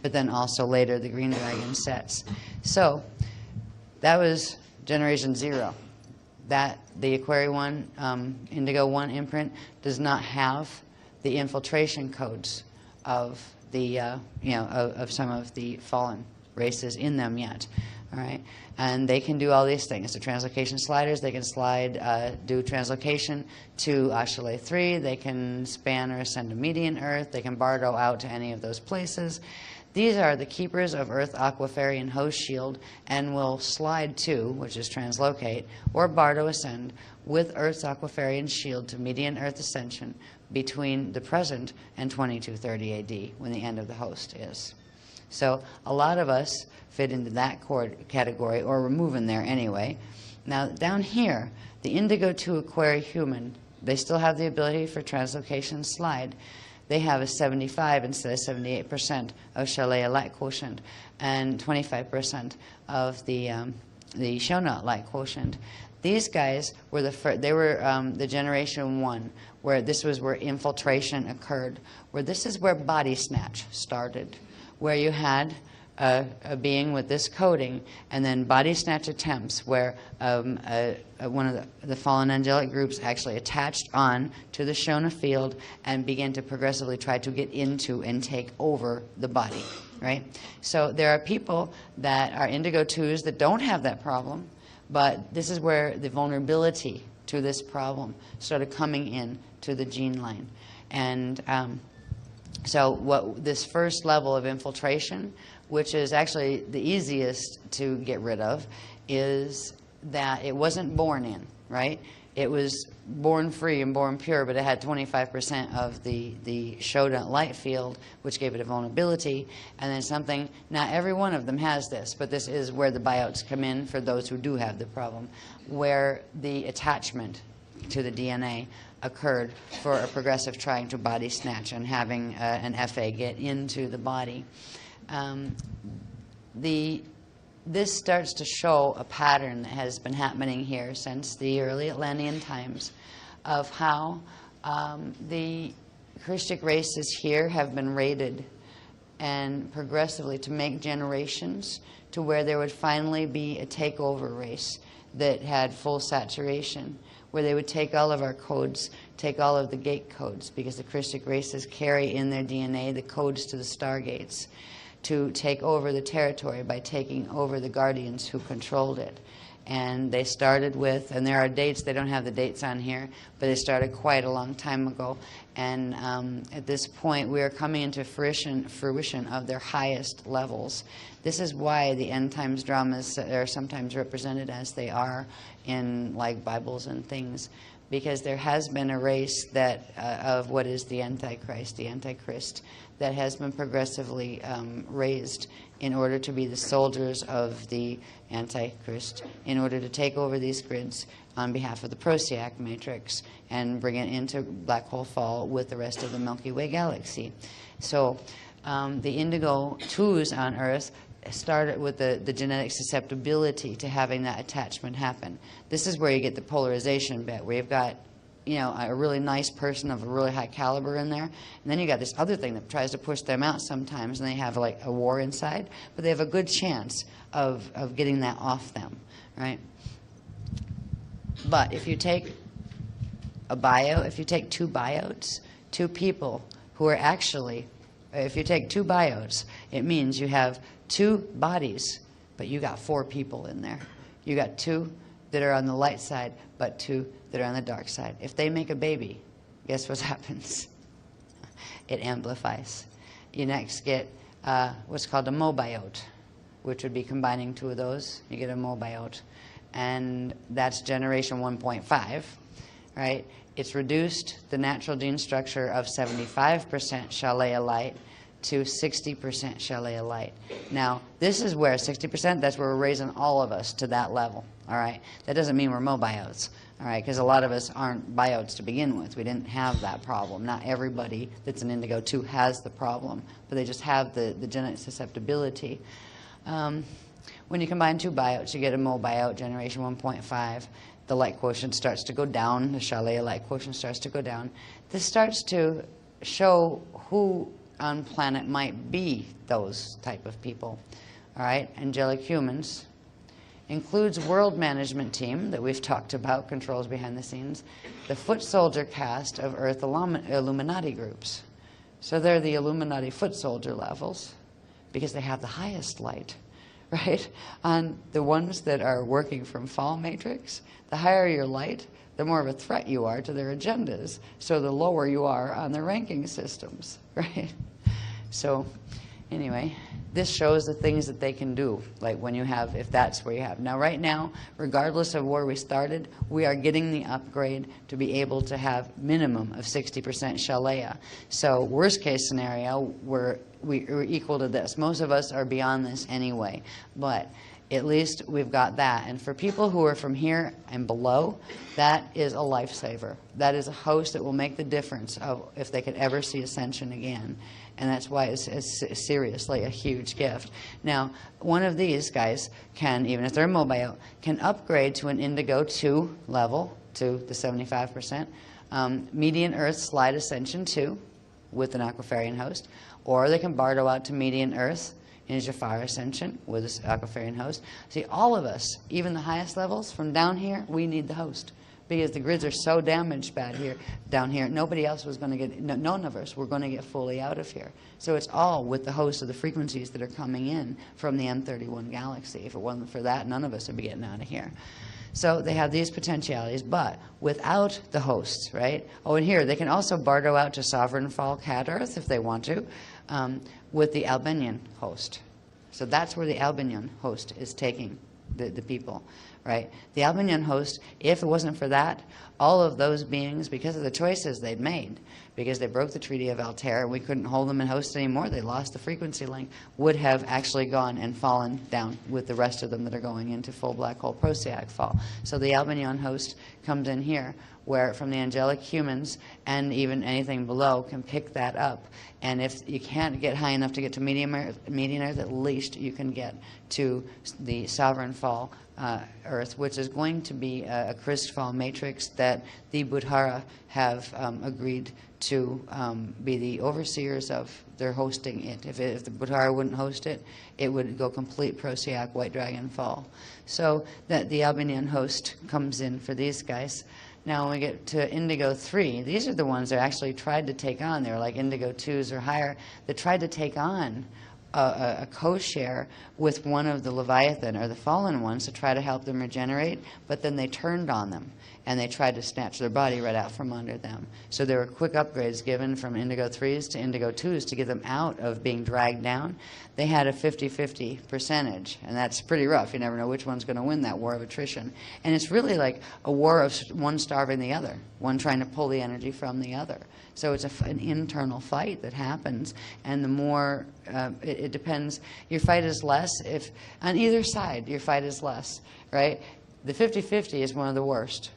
but then also later the green dragon sets. So that was generation 0. That the Aquarii 1, Indigo 1 imprint does not have the infiltration codes of the of some of the fallen races in them yet. All right, and they can do all these things. The translocation sliders, they can do translocation to Ashale 3. They can span or ascend to Median Earth. They can bardo out to any of those places. These are the keepers of Earth Aquafarian host shield, and will slide to, which is translocate, or bardo ascend with Earth's Aquafarian shield to Median Earth ascension between the present and 2230 AD, when the end of the host is. So a lot of us fit into that category, or we're moving there anyway. Now down here, the Indigo 2 Aquarii human, they still have the ability for translocation slide. They have a 75 instead of 78% of Shalea light quotient, and 25% of the Shona light quotient. These guys were the generation 1, where this was where infiltration occurred, where this is where body snatch started, where you had a being with this coding, and then body snatch attempts where one of the fallen angelic groups actually attached on to the Shona field and began to progressively try to get into and take over the body, right? So there are people that are Indigo 2s that don't have that problem, but this is where the vulnerability to this problem started coming in to the gene line. And so what this first level of infiltration, which is actually the easiest to get rid of, is that it wasn't born in, right? It was born free and born pure, but it had 25% of the Shona light field, which gave it a vulnerability. And then something, not every one of them has this, but this is where the buyouts come in for those who do have the problem, where the attachment to the DNA occurred for a progressive trying to body snatch and having an FA get into the body. This starts to show a pattern that has been happening here since the early Atlantean times of how the Christic races here have been raided, and progressively to make generations to where there would finally be a takeover race that had full saturation, where they would take all of our codes, take all of the gate codes, because the Christic races carry in their DNA the codes to the stargates, to take over the territory by taking over the guardians who controlled it. And they started with, and there are dates, they don't have the dates on here, but they started quite a long time ago. And at this point, we are coming into fruition of their highest levels. This is why the end times dramas are sometimes represented as they are in like Bibles and things, because there has been a race that of what is the Antichrist, the Antichrist, that has been progressively raised in order to be the soldiers of the Antichrist, in order to take over these grids on behalf of the Procyon matrix and bring it into black hole fall with the rest of the Milky Way galaxy. So the Indigo 2s on Earth started with the genetic susceptibility to having that attachment happen. This is where you get the polarization bit, where you've got, you know, a really nice person of a really high caliber in there, and then you got this other thing that tries to push them out sometimes, and they have like a war inside, but they have a good chance of getting that off them, right? But if you take a bio, if you take 2 biotes, 2 people who are actually, if you take 2 biotes, it means you have 2 bodies, but you got 4 people in there. You got 2 that are on the light side, but 2 that are on the dark side. If they make a baby, guess what happens? It amplifies. You next get what's called a mobiote, which would be combining 2 of those. You get a mobiote. And that's generation 1.5, right? It's reduced the natural gene structure of 75% Shalea light to 60% Shalea light. Now, this is where 60%, that's where we're raising all of us to that level, all right? That doesn't mean we're mobiotes, all right, because a lot of us aren't biotes to begin with. We didn't have that problem. Not everybody that's an Indigo 2 has the problem, but they just have the genetic susceptibility. When you combine 2 biotes, you get a mobiote, generation 1.5. The light quotient starts to go down. The Shalea light quotient starts to go down. This starts to show who on planet might be those type of people. All right, angelic humans includes world management team that we've talked about, controls behind the scenes, the foot soldier caste of Earth Illuminati groups. So they're the Illuminati foot soldier levels because they have the highest light, right? On the ones that are working from Fall Matrix, the higher your light, the more of a threat you are to their agendas. So the lower you are on their ranking systems, right? So anyway, this shows the things that they can do, like when you have, if that's where you have. Now right now, regardless of where we started, we are getting the upgrade to be able to have minimum of 60% Shalaya. So worst case scenario, we're equal to this. Most of us are beyond this anyway, but at least we've got that. And for people who are from here and below, that is a lifesaver. That is a host that will make the difference of if they could ever see ascension again. And that's why it's seriously a huge gift. Now, one of these guys can, even if they're mobile, can upgrade to an Indigo 2 level to the 75%, Median Earth Slide Ascension 2 with an Aquafarian host, or they can bardo out to Median Earth in Jafar Ascension with this Aquafarian host. See, all of us, even the highest levels, from down here, we need the host. Because the grids are so damaged bad here, down here, nobody else was going to get, none of us were going to get fully out of here. So it's all with the host of the frequencies that are coming in from the M31 galaxy. If it wasn't for that, none of us would be getting out of here. So they have these potentialities, but without the hosts, right? Oh, and here, they can also bardo out to Sovereign Fall Cat Earth if they want to, with the Albanian host. So that's where the Albanian host is taking the people, right? The Albanian host, if it wasn't for that, all of those beings, because of the choices they'd made, because they broke the Treaty of Altair, we couldn't hold them in host anymore, they lost the frequency link, would have actually gone and fallen down with the rest of them that are going into full black hole Procyon fall. So the Albanian host comes in here, where from the angelic humans and even anything below can pick that up. And if you can't get high enough to get to Median Earth, at least you can get to the Sovereign Fall Earth, which is going to be a Christfall matrix that the Budhara have agreed to be the overseers of. They're hosting it. If the Budhara wouldn't host it, it would go complete Procyon White Dragon Fall. So that the Albanian host comes in for these guys. Now, when we get to Indigo 3, these are the ones that actually tried to take on. They were like Indigo 2s or higher that tried to take on a co-share with one of the Leviathan or the fallen ones to try to help them regenerate, but then they turned on them and they tried to snatch their body right out from under them. So there were quick upgrades given from Indigo 3s to Indigo 2s to get them out of being dragged down. They had a 50-50 percentage, and that's pretty rough. You never know which one's going to win that war of attrition. And it's really like a war of one starving the other, one trying to pull the energy from the other. So it's an internal fight that happens, and the more, it depends, your fight is less, if on either side your fight is less, right? The 50-50 is one of the worst,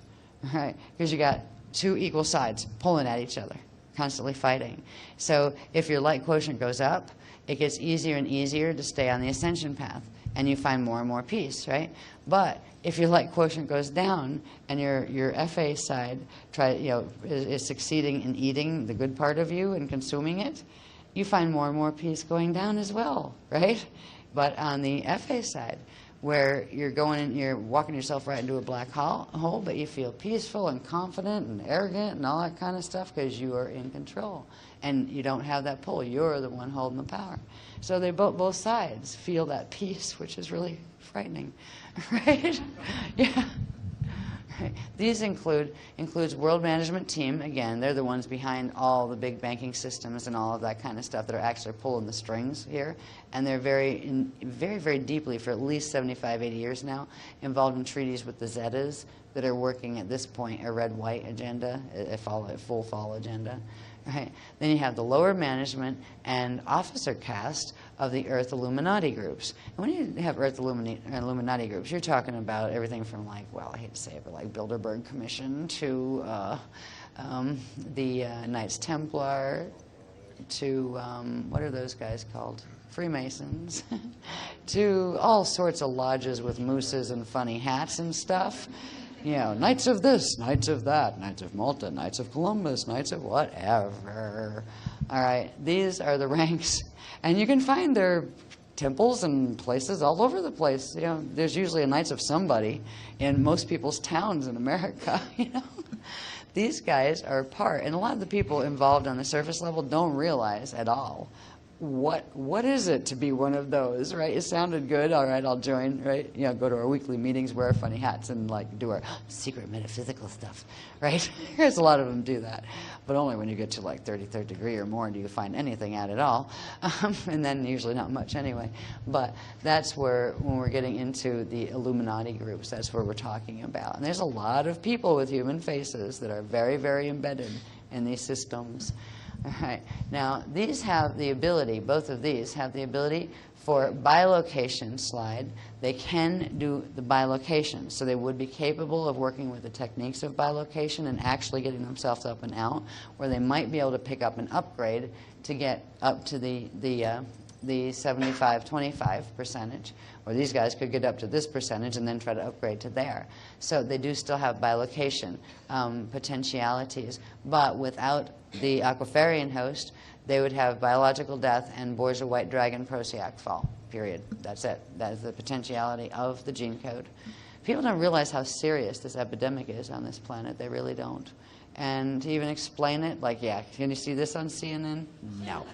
right? Because you got two equal sides pulling at each other, constantly fighting. So if your light quotient goes up, it gets easier and easier to stay on the ascension path, and you find more and more peace, right? But if your light quotient goes down and your FA side is succeeding in eating the good part of you and consuming it, you find more and more peace going down as well, right? But on the FA side, where you're going and you're walking yourself right into a black hole, but you feel peaceful and confident and arrogant and all that kind of stuff because you are in control and you don't have that pull. You're the one holding the power. So they both sides feel that peace, which is really frightening, right? Yeah. Right. These includes World Management Team. Again, they're the ones behind all the big banking systems and all of that kind of stuff that are actually pulling the strings here. And they're very, very deeply, for at least 75, 80 years now, involved in treaties with the Zetas that are working at this point a red-white agenda, a full fall agenda. Right. Then you have the lower management and officer caste of the Earth Illuminati groups. And when you have Earth Illuminati groups, you're talking about everything from, like, well, I hate to say it, but like Bilderberg Commission to the Knights Templar to, what are those guys called? Freemasons, to all sorts of lodges with mooses and funny hats and stuff. You know, Knights of this, Knights of that, Knights of Malta, Knights of Columbus, Knights of whatever. All right, these are the ranks. And you can find their temples and places all over the place. You know, there's usually a Knights of somebody in most people's towns in America, you know. These guys are part, and a lot of the people involved on the surface level don't realize at all what is it to be one of those, right? It sounded good, all right, I'll join, right? You know, go to our weekly meetings, wear funny hats, and like do our secret metaphysical stuff, right? There's a lot of them do that, but only when you get to like 33rd degree or more do you find anything at all, and then usually not much anyway. But that's where, when we're getting into the Illuminati groups, that's where we're talking about. And there's a lot of people with human faces that are very, very embedded in these systems. All right. Now, these have the ability, both of these have the ability for bilocation slide. They can do the bilocation, so they would be capable of working with the techniques of bilocation and actually getting themselves up and out, where they might be able to pick up an upgrade to get up to the 75-25 percentage, or these guys could get up to this percentage and then try to upgrade to there. So they do still have bilocation potentialities, but without the Aquafarian host, they would have biological death and Borgia white dragon Prosiac fall, period. That's it. That is the potentiality of the gene code. People don't realize how serious this epidemic is on this planet. They really don't. And to even explain it, like, yeah, can you see this on CNN? No.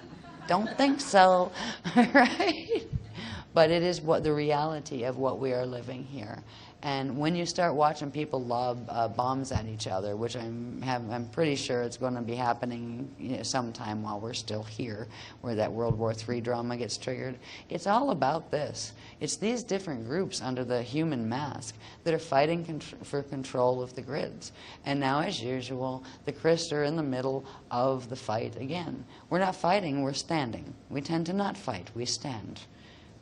Don't think so, right? But it is what the reality of what we are living here. And when you start watching people lob bombs at each other, which I'm pretty sure it's going to be happening, you know, sometime while we're still here, where that World War III drama gets triggered, it's all about this. It's these different groups under the human mask that are fighting for control of the grids. And now, as usual, the Christ are in the middle of the fight again. We're not fighting, we're standing. We tend to not fight, we stand.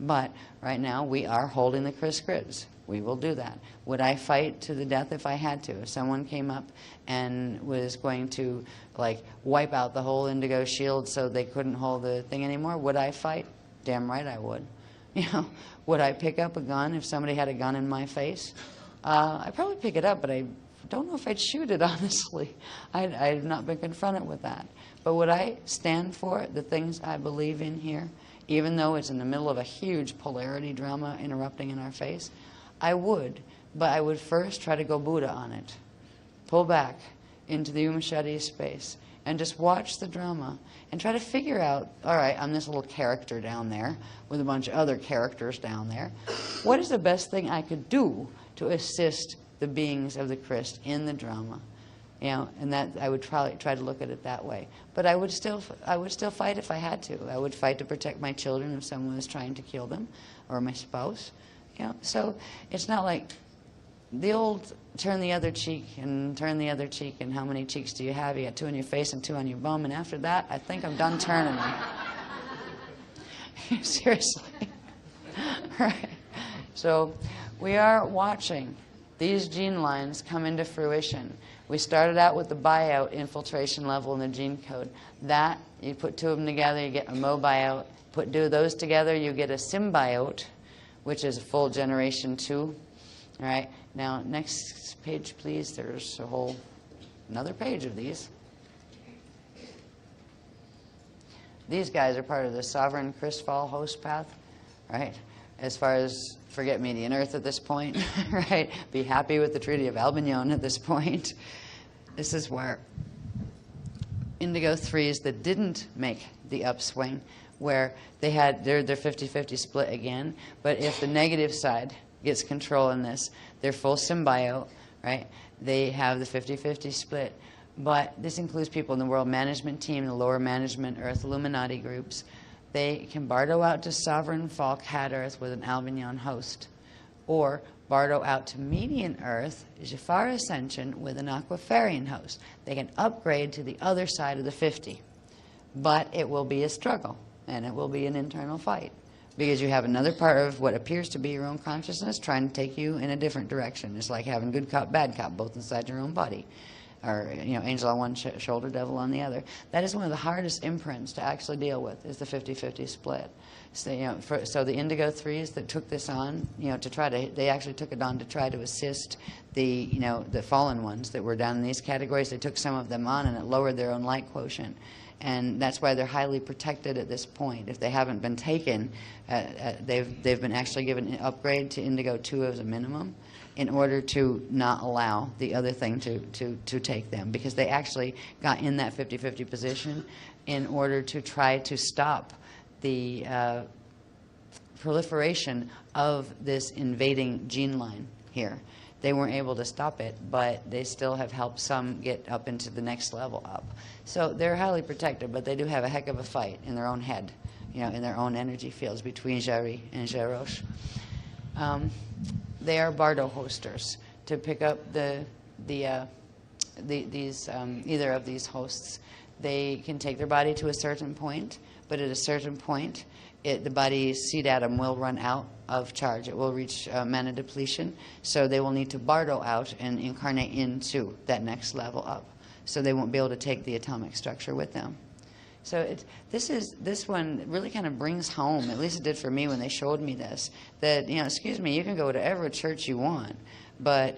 But right now, we are holding the Chris grids. We will do that. Would I fight to the death if I had to? If someone came up and was going to like wipe out the whole Indigo shield so they couldn't hold the thing anymore, would I fight? Damn right I would. You know, would I pick up a gun if somebody had a gun in my face? I'd probably pick it up, but I don't know if I'd shoot it, honestly. I've not been confronted with that. But would I stand for the things I believe in here, even though it's in the middle of a huge polarity drama interrupting in our face? I would, but I would first try to go Buddha on it. Pull back into the Umashadi space and just watch the drama and try to figure out, all right, I'm this little character down there with a bunch of other characters down there. What is the best thing I could do to assist the beings of the Christ in the drama? You know, and that I would try to look at it that way. But I would still fight if I had to. I would fight to protect my children if someone was trying to kill them, or my spouse. You know, so it's not like the old turn the other cheek and turn the other cheek, and how many cheeks do you have? You got 2 on your face and 2 on your bum, and after that, I think I'm done turning them. Seriously. Right. So we are watching these gene lines come into fruition. We started out with the buyout infiltration level in the gene code. That, you put 2 of them together, you get a mobiote. Put 2 of those together, you get a symbiote, which is a full generation 2. All right. Now, next page, please. There's another page of these. These guys are part of the sovereign Christfall host path, right? As far as forget Median Earth at this point, right? Be happy with the Treaty of Albion at this point. This is where Indigo 3s that didn't make the upswing, where they had their 50-50 split again, but if the negative side gets control in this, they're full symbiote, right? They have the 50-50 split, but this includes people in the world management team, the lower management Earth Illuminati groups. They can Bardo out to Sovereign Falk Hat Earth with an Albion host, or Bardo out to Median Earth, Jafar Ascension with an Aquafarian host. They can upgrade to the other side of the 50, but it will be a struggle. And it will be an internal fight, because you have another part of what appears to be your own consciousness trying to take you in a different direction. It's like having good cop, bad cop, both inside your own body. or angel on one shoulder, devil on the other. That is one of the hardest imprints to actually deal with, is the 50-50 split. So, so the Indigo 3s that took this on, they actually took it on to try to assist the fallen ones that were down in these categories. They took some of them on, and it lowered their own light quotient. And that's why they're highly protected at this point. If they haven't been taken, they've been actually given an upgrade to Indigo 2 as a minimum, in order to not allow the other thing to take them, because they actually got in that 50-50 position in order to try to stop the proliferation of this invading gene line here. They weren't able to stop it, but they still have helped some get up into the next level up. So they're highly protected, but they do have a heck of a fight in their own head, in their own energy fields between Jari and Jarosh. They are Bardo hosters. To pick up either of these hosts, they can take their body to a certain point, but at a certain point, the body's seed atom will run out of charge. It will reach mana depletion, so they will need to Bardo out and incarnate into that next level up. So they won't be able to take the atomic structure with them. So this one really kind of brings home, at least it did for me when they showed me this, that, excuse me, you can go to every church you want, but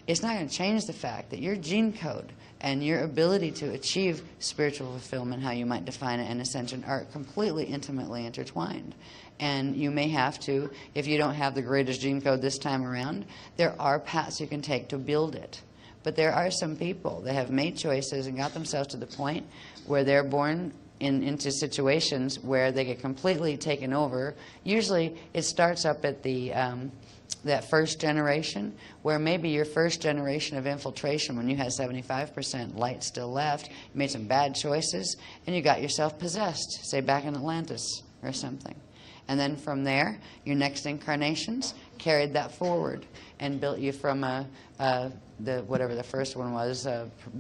it's not going to change the fact that your gene code and your ability to achieve spiritual fulfillment, how you might define it, and ascension are completely intimately intertwined. And you may have to, if you don't have the greatest gene code this time around, there are paths you can take to build it. But there are some people that have made choices and got themselves to the point where they're born into situations where they get completely taken over. Usually it starts up at the that first generation, where maybe your first generation of infiltration, when you had 75% light still left, you made some bad choices, and you got yourself possessed, say back in Atlantis or something. And then from there, your next incarnations carried that forward and built you from whatever the first one was,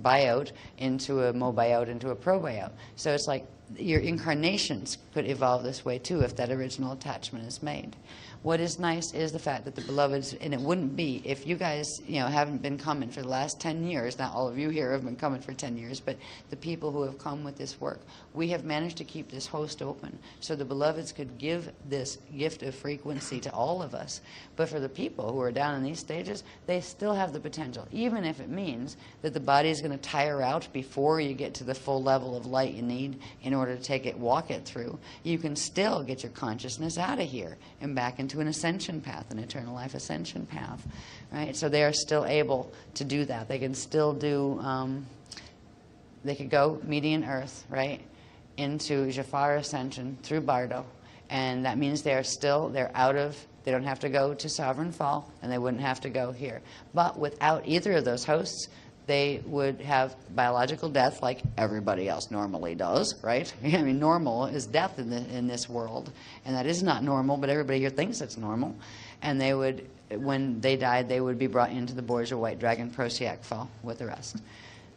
biote, into a mobiote, into a probiote. So it's like your incarnations could evolve this way too if that original attachment is made. What is nice is the fact that the beloveds, and it wouldn't be if you guys, haven't been coming for the last 10 years, not all of you here have been coming for 10 years, but the people who have come with this work, we have managed to keep this host open so the beloveds could give this gift of frequency to all of us. But for the people who are down in these stages, they still have the potential, even if it means that the body is going to tire out before you get to the full level of light you need in order to walk it through. You can still get your consciousness out of here and back into an ascension path, an eternal life ascension path, right? So they are still able to do that. They can still do, they could go median earth, right, into Jafar ascension through Bardo, and that means they're out of, they don't have to go to Sovereign Fall, and they wouldn't have to go here. But without either of those hosts, they would have biological death like everybody else normally does, right? I mean, normal is death in this world, and that is not normal, but everybody here thinks it's normal. And they would, when they died, they would be brought into the Borgia White Dragon Prosiac Fall with the rest.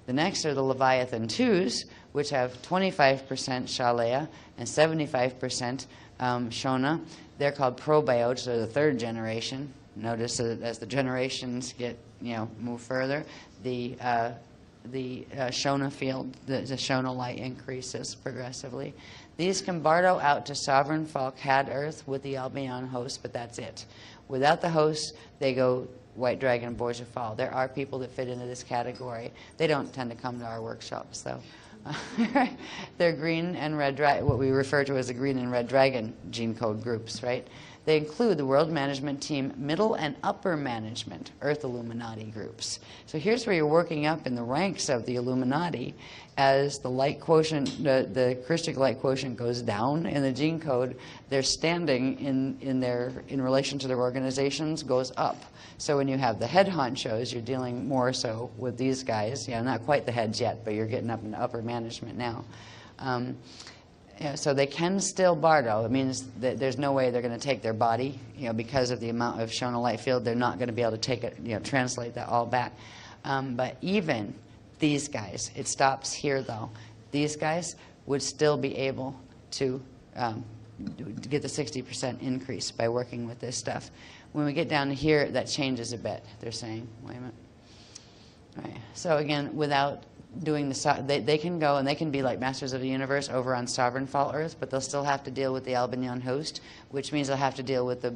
The next are the Leviathan 2s, which have 25% Shalea and 75% Shona. They're called probiotes. They're the third generation. Notice that as the generations get, move further, the Shona field, the Shona light increases progressively. These can Bardo out to Sovereign Fall CAD Earth with the Albion host, but that's it. Without the host, they go White Dragon, Borgia Fall. There are people that fit into this category. They don't tend to come to our workshops, though. They're green and red dragon, what we refer to as the green and red dragon gene code groups, right? They include the World Management Team Middle and Upper Management Earth Illuminati groups. So here's where you're working up in the ranks of the Illuminati as the light quotient, the Christic light quotient goes down in the gene code. Their standing in relation to their organizations goes up. So when you have the head honchos, you're dealing more so with these guys. Not quite the heads yet, but you're getting up into upper management now. So they can still Bardo. It means that there's no way they're going to take their body, because of the amount of Shona light field. They're not going to be able to take it, translate that all back. But even these guys, it stops here though. These guys would still be able to get the 60% increase by working with this stuff. When we get down to here, that changes a bit. They're saying, wait a minute. Right. So again, without doing they can go and they can be like masters of the universe over on sovereign fall Earth, but they'll still have to deal with the Albanian host, which means they'll have to deal with the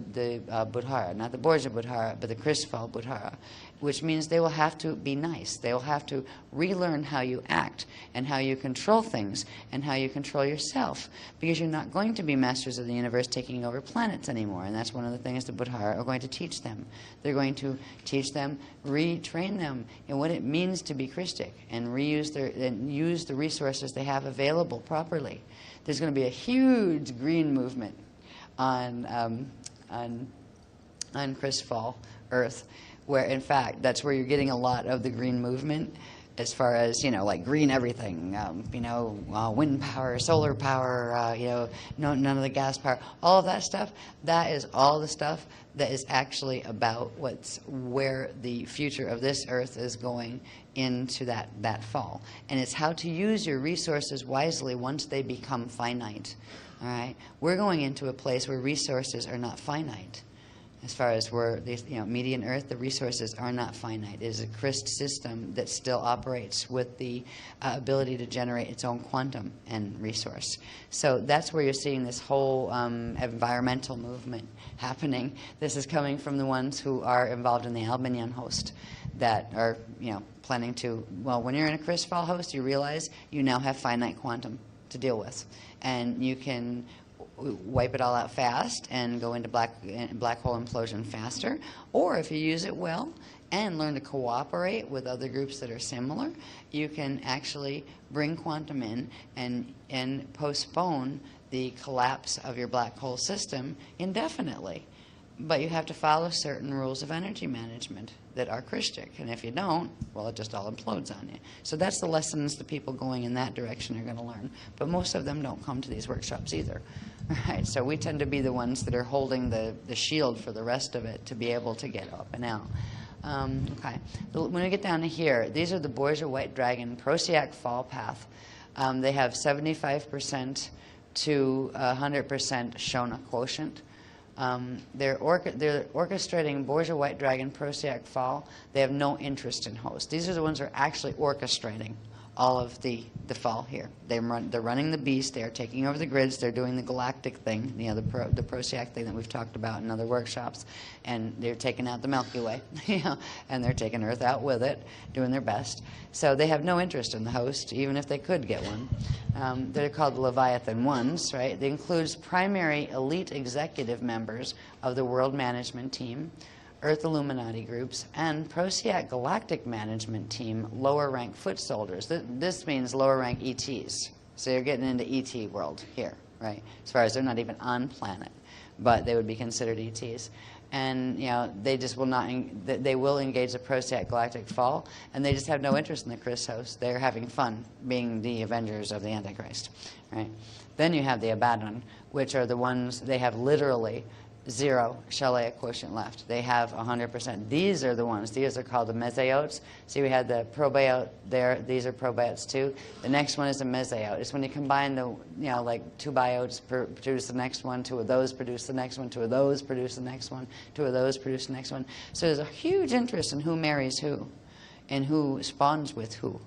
Budhara, not the Borgia Budhara, but the Christfall Budhara, which means they will have to be nice. They will have to relearn how you act and how you control things and how you control yourself, because you're not going to be masters of the universe taking over planets anymore, and that's one of the things the Budhara are going to teach them. They're going to teach them, retrain them in what it means to be Christic and use the resources they have available properly. There's going to be a huge green movement on Christfall Earth, where in fact that's where you're getting a lot of the green movement, as far as, like green everything, wind power, solar power, none of the gas power, all of that stuff. That is all the stuff that is actually about where the future of this Earth is going into that fall. And it's how to use your resources wisely once they become finite. All right, we're going into a place where resources are not finite. As far as median Earth, the resources are not finite. It is a Christ system that still operates with the ability to generate its own quantum and resource. So that's where you're seeing this whole environmental movement happening. This is coming from the ones who are involved in the Albanian host, that are planning to. Well, when you're in a Christfall host, you realize you now have finite quantum to deal with, and you can wipe it all out fast and go into black hole implosion faster. Or if you use it well and learn to cooperate with other groups that are similar, you can actually bring quantum in and postpone the collapse of your black hole system indefinitely. But you have to follow certain rules of energy management that are Christic. And if you don't, well, it just all implodes on you. So that's the lessons the people going in that direction are going to learn. But most of them don't come to these workshops either. Right? So we tend to be the ones that are holding the shield for the rest of it to be able to get up and out. Okay. When we get down to here, these are the Borgia White Dragon Procyak Fall Path. They have 75% to 100% Shona quotient. They're orchestrating Borgia White Dragon Procyak Fall. They have no interest in host. These are the ones who are actually orchestrating all of the fall here. They're running the beast. They're taking over the grids. They're doing the galactic thing, the Procyak thing that we've talked about in other workshops. And they're taking out the Milky Way, and they're taking Earth out with it, doing their best. So they have no interest in the host, even if they could get one. They're called the Leviathan Ones, right? They includes primary elite executive members of the World Management Team, Earth Illuminati groups, and Procyak Galactic Management Team lower rank foot soldiers. This means lower rank ETs. So you're getting into ET world here, right? As far as they're not even on planet, but they would be considered ETs. And they just will not. They will engage the Procyak Galactic Fall, and they just have no interest in the Chris host. They're having fun being the Avengers of the Antichrist, right? Then you have the Abaddon, which are the ones they have literally 0 Shalaic quotient left. They have 100%. These are the ones. These are called the mesoiotes. See, we had the probiot there. These are probiotes too. The next one is a mesoiote. It's when you combine the, like 2 biotes produce the next one, 2 of those produce the next one, 2 of those produce the next one, 2 of those produce the next one. So there's a huge interest in who marries who and who spawns with who,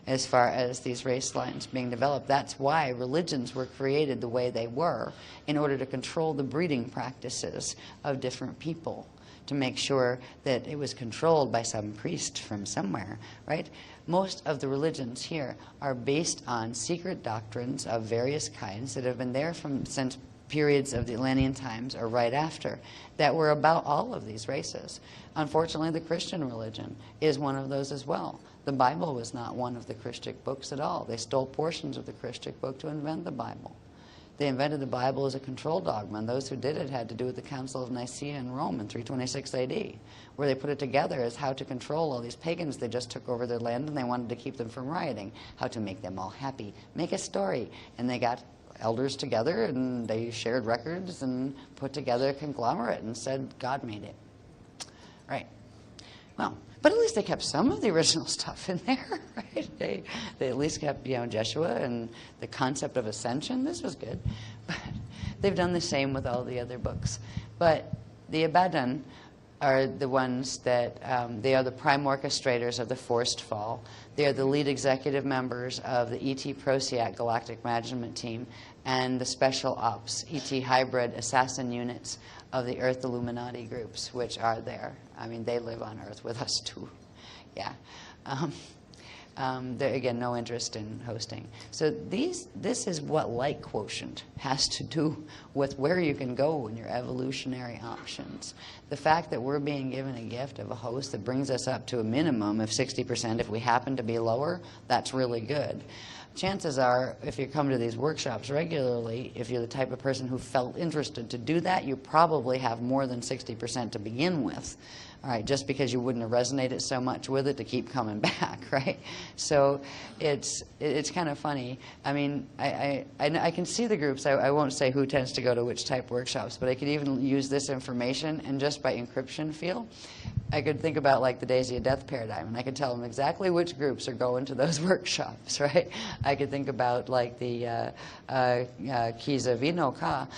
as far as these race lines being developed. That's why religions were created the way they were, in order to control the breeding practices of different people, to make sure that it was controlled by some priest from somewhere, right? Most of the religions here are based on secret doctrines of various kinds that have been there since periods of the Atlantean times or right after, that were about all of these races. Unfortunately, the Christian religion is one of those as well. The Bible was not one of the Christic books at all. They stole portions of the Christic book to invent the Bible. They invented the Bible as a control dogma, and those who did it had to do with the Council of Nicaea in Rome in 326 AD, where they put it together as how to control all these pagans they just took over their land, and they wanted to keep them from rioting, how to make them all happy, make a story. And they got elders together, and they shared records and put together a conglomerate and said God made it. Right. Well, but at least they kept some of the original stuff in there, right? They at least kept, Jeshua and the concept of ascension. This was good. But they've done the same with all the other books. But the Abaddon are the ones that, they are the prime orchestrators of the forced fall. They are the lead executive members of the ET Prosiac Galactic Management Team and the Special Ops ET Hybrid Assassin Units of the Earth Illuminati groups, which are there. I mean, they live on Earth with us too. Yeah. There, again, no interest in hosting. So this is what light quotient has to do with where you can go in your evolutionary options. The fact that we're being given a gift of a host that brings us up to a minimum of 60%, if we happen to be lower, that's really good. Chances are, if you come to these workshops regularly, if you're the type of person who felt interested to do that, you probably have more than 60% to begin with. All right, just because you wouldn't have resonated so much with it to keep coming back, right? So it's kind of funny. I mean, I can see the groups. I won't say who tends to go to which type workshops, but I could even use this information, and just by encryption feel, I could think about like the Daisy of Death paradigm, and I could tell them exactly which groups are going to those workshops, right? I could think about like the Kiza Vino Ka,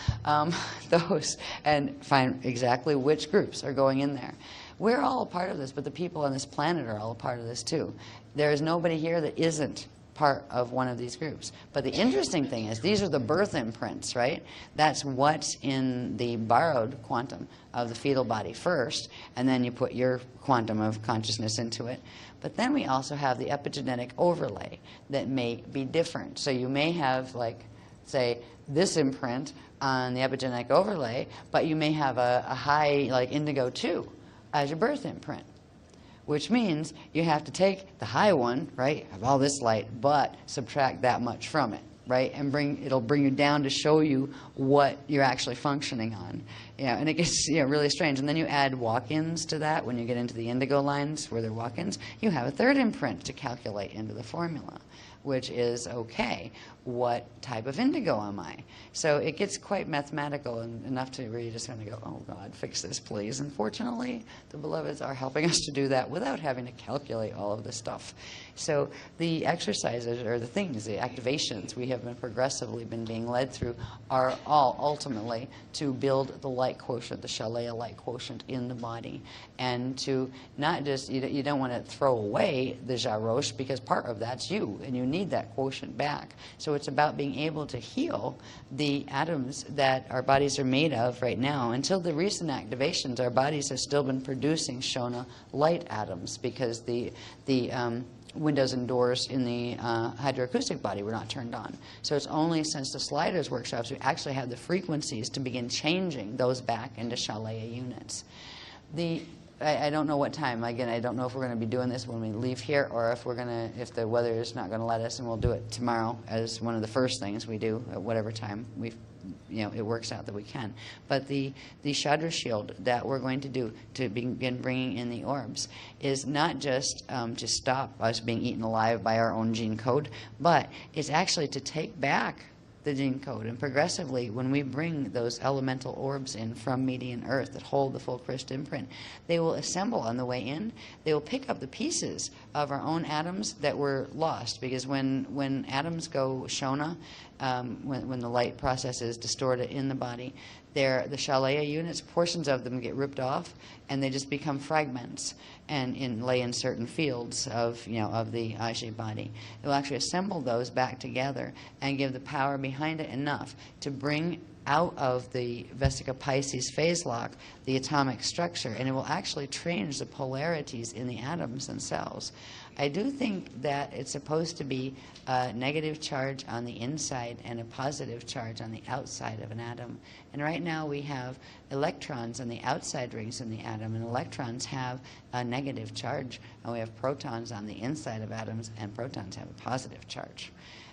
those, and find exactly which groups are going in there. We're all a part of this, but the people on this planet are all a part of this too. There is nobody here that isn't part of one of these groups. But the interesting thing is these are the birth imprints, right? That's what's in the borrowed quantum of the fetal body first, and then you put your quantum of consciousness into it. But then we also have the epigenetic overlay that may be different. So you may have, like, say, this imprint on the epigenetic overlay, but you may have a high, like, indigo 2 as your birth imprint, which means you have to take the high one, right, of all this light, but subtract that much from it, right, and it'll bring you down to show you what you're actually functioning on. Yeah, and it gets really strange. And then you add walk-ins to that. When you get into the indigo lines where they're walk-ins, you have a third imprint to calculate into the formula, which is, okay, what type of indigo am I? So it gets quite mathematical and enough to really just kind of go, oh God, fix this please. And fortunately, the beloveds are helping us to do that without having to calculate all of this stuff. So the exercises, or the things, the activations we have progressively been being led through are all ultimately to build the light quotient, the Shalaya light quotient in the body. And to not just, you don't want to throw away the Jarosh, because part of that's you, and you need that quotient back. So it's about being able to heal the atoms that our bodies are made of right now. Until the recent activations, our bodies have still been producing Shona light atoms, because the windows and doors in the hydroacoustic body were not turned on. So it's only since the Sliders workshops we actually have the frequencies to begin changing those back into Shalaya units. I don't know what time. Again, I don't know if we're going to be doing this when we leave here, or if the weather is not going to let us, and we'll do it tomorrow as one of the first things we do at whatever time it works out that we can. But the Chandra shield that we're going to do to begin bringing in the orbs is not just to stop us being eaten alive by our own gene code, but it's actually to take back the gene code. And progressively, when we bring those elemental orbs in from Median Earth that hold the full Christ imprint, they will assemble on the way in. They will pick up the pieces of our own atoms that were lost, because when atoms go Shona, when the light process is distorted in the body, the Shalaya units, portions of them get ripped off, and they just become fragments and lay in certain fields of the Ajay body. It will actually assemble those back together and give the power behind it enough to bring out of the Vesica Pisces phase lock the atomic structure, and it will actually change the polarities in the atoms themselves. I do think that it's supposed to be a negative charge on the inside and a positive charge on the outside of an atom. And right now we have electrons on the outside rings in the atom, and electrons have a negative charge, and we have protons on the inside of atoms, and protons have a positive charge.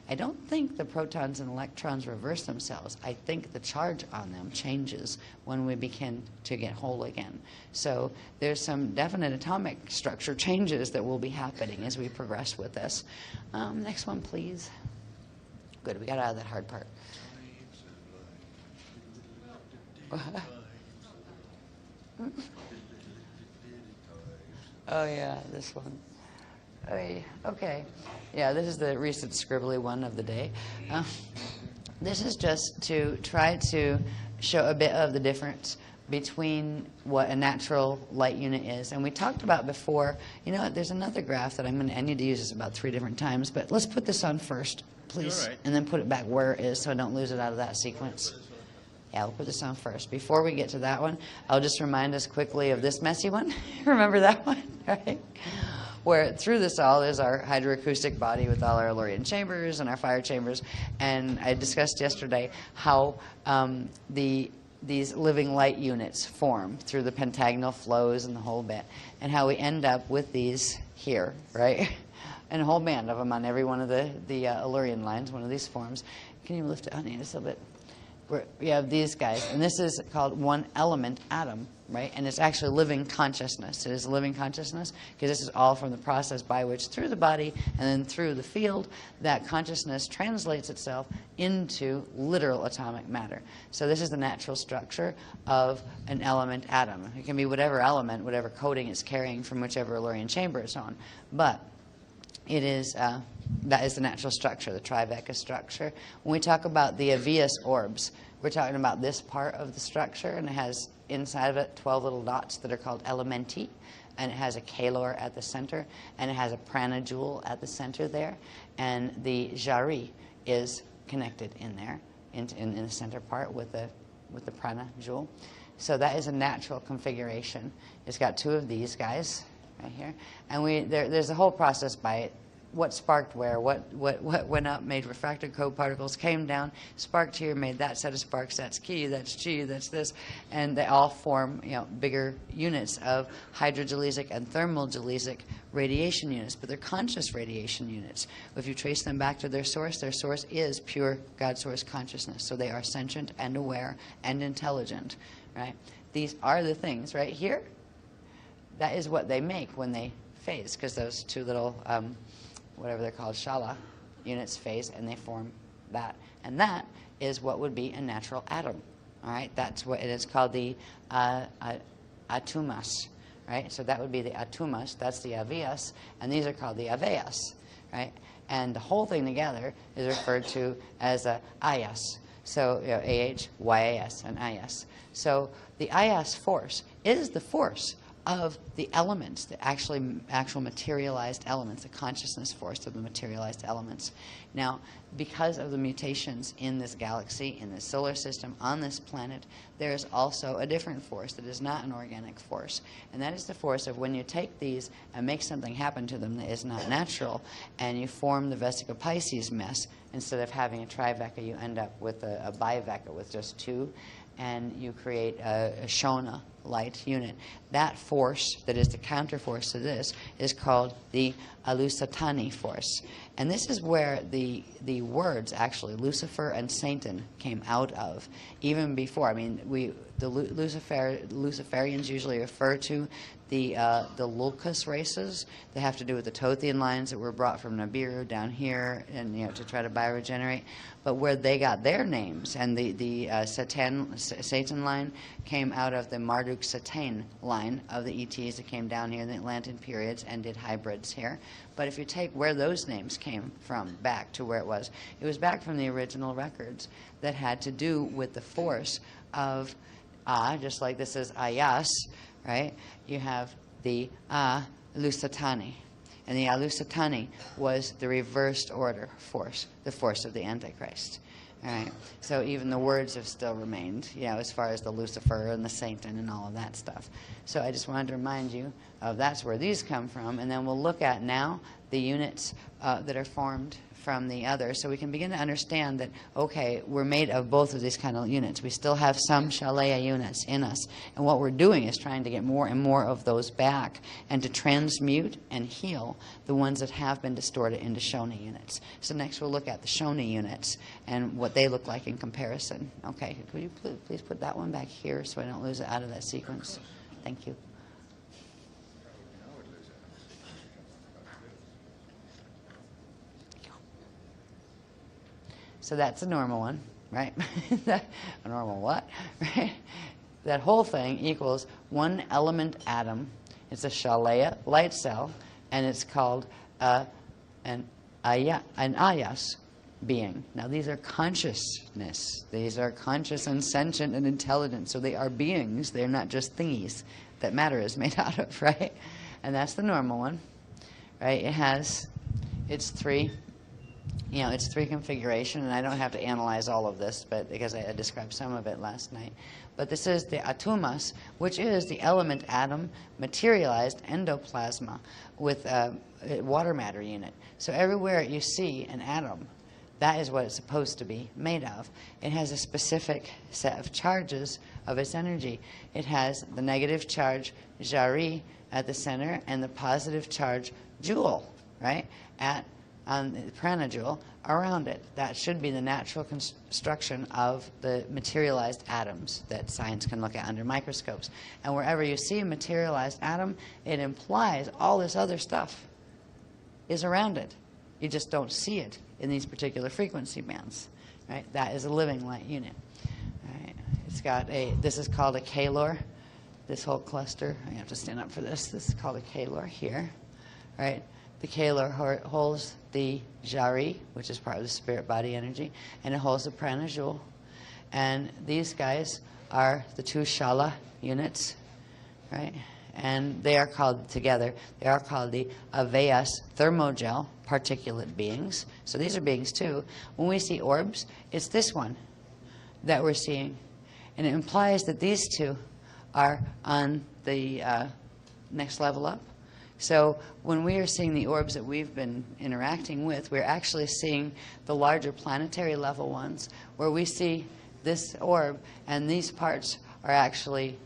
I don't think the protons and electrons reverse themselves. I think the charge on them changes when we begin to get whole again. So there's some definite atomic structure changes that will be happening as we progress with this. Next one, please. Good, we got out of that hard part. Oh yeah, this one. Okay. Yeah, this is the recent scribbly one of the day. This is just to try to show a bit of the difference between what a natural light unit is. And we talked about before, there's another graph that I need to use this about 3 different times, but let's put this on first, please, Right. and then put it back where it is so I don't lose it out of that sequence. Yeah, we'll put this on first. Before we get to that one, I'll just remind us quickly of this messy one. Remember that one, right? Where through this all is our hydroacoustic body with all our Illyrian chambers and our fire chambers. And I discussed yesterday how these living light units form through the pentagonal flows and the whole bit, and how we end up with these here, right? And a whole band of them on every one of the Illyrian lines, one of these forms. Can you lift it, honey, just a little bit? We have these guys, and this is called one element atom, right? And it's actually living consciousness. It is living consciousness because this is all from the process by which through the body and then through the field that consciousness translates itself into literal atomic matter. So this is the natural structure of an element atom. It can be whatever element, whatever coding it's carrying from whichever Illyrian chamber it's on. But it is, that is the natural structure, the Triveca structure. When we talk about the Avias orbs, we're talking about this part of the structure, and it has inside of it 12 little dots that are called elementi, and it has a calor at the center, and it has a prana jewel at the center there, and the jari is connected in there, in the center part with the prana jewel. So that is a natural configuration. It's got 2 of these guys right here, and there's a whole process by it. What sparked where, what went up, made refracted code particles, came down, sparked here, made that set of sparks. That's Ki, that's Chi, that's this, and they all form bigger units of hydrogelesic and thermogelesic radiation units, but they're conscious radiation units. If you trace them back to their source is pure God source consciousness. So they are sentient and aware and intelligent, right? These are the things right here. That is what they make when they phase, because those 2 little whatever they're called, shala units phase, and they form that. And that is what would be a natural atom. All right, that's what it is called, the atomas. Right, so that would be the atomas. That's the avias, and these are called the aveas. Right, and the whole thing together is referred to as a ayas. So AH, YAS, and IS. So the IS force is the force of the elements, the actual materialized elements, the consciousness force of the materialized elements. Now, because of the mutations in this galaxy, in this solar system, on this planet, there is also a different force that is not an organic force. And that is the force of when you take these and make something happen to them that is not natural, and you form the Vesica Pisces mess, instead of having a Triveca, you end up with a biveca with just 2, and you create a Shona light unit. That force that is the counterforce to this is called the Alusatani force. And this is where the words actually Lucifer and Satan came out of, even before. I mean, the Luciferians usually refer to the Lulcus races. They have to do with the Tothian lines that were brought from Nibiru down here, and to try to bioregenerate. But where they got their names, and the Satan line came out of the Marduk Satan line of the ETs that came down here in the Atlantean periods and did hybrids here. But if you take where those names came from back to where it was back from the original records that had to do with the force of just like this is Ayas, right? You have the Lusatani. And the Alusatani was the reversed order force, the force of the Antichrist. All right. So even the words have still remained, as far as the Lucifer and the Satan and all of that stuff. So I just wanted to remind you of that's where these come from. And then we'll look at now the units that are formed from the other, so we can begin to understand that, okay, we're made of both of these kind of units. We still have some Shalaya units in us, and what we're doing is trying to get more and more of those back and to transmute and heal the ones that have been distorted into Shona units. So next we'll look at the Shona units and what they look like in comparison. Okay, could you please put that one back here so I don't lose it out of that sequence? Thank you. So that's a normal one, right? A normal what? Right? That whole thing equals one element atom. It's a Shalaya light cell, and it's called an ayas, being. Now these are consciousness. These are conscious and sentient and intelligent. So they are beings. They're not just thingies that matter is made out of, right? And that's the normal one, right? It's three configuration, and I don't have to analyze all of this, but because I described some of it last night. But this is the atomas, which is the element atom materialized endoplasma with a water matter unit. So everywhere you see an atom, that is what it's supposed to be made of. It has a specific set of charges of its energy. It has the negative charge, Jari, at the center, and the positive charge, Joule, right, on the prana jewel around it. That should be the natural construction of the materialized atoms that science can look at under microscopes. And wherever you see a materialized atom, it implies all this other stuff is around it. You just don't see it in these particular frequency bands. Right? That is a living light unit. Right? It's got this is called a Kalor. This whole cluster, I have to stand up for this. This is called a Kalor here. Right? The Kalor holds the Jari, which is part of the spirit body energy, and it holds the prana jewel. And these guys are the two Shala units, right? And they are called together, they are called the Aveyas thermogel particulate beings. So these are beings too. When we see orbs, it's this one that we're seeing. And it implies that these two are on the next level up. So when we are seeing the orbs that we've been interacting with, we're actually seeing the larger planetary level ones, where we see this orb and these parts are actually,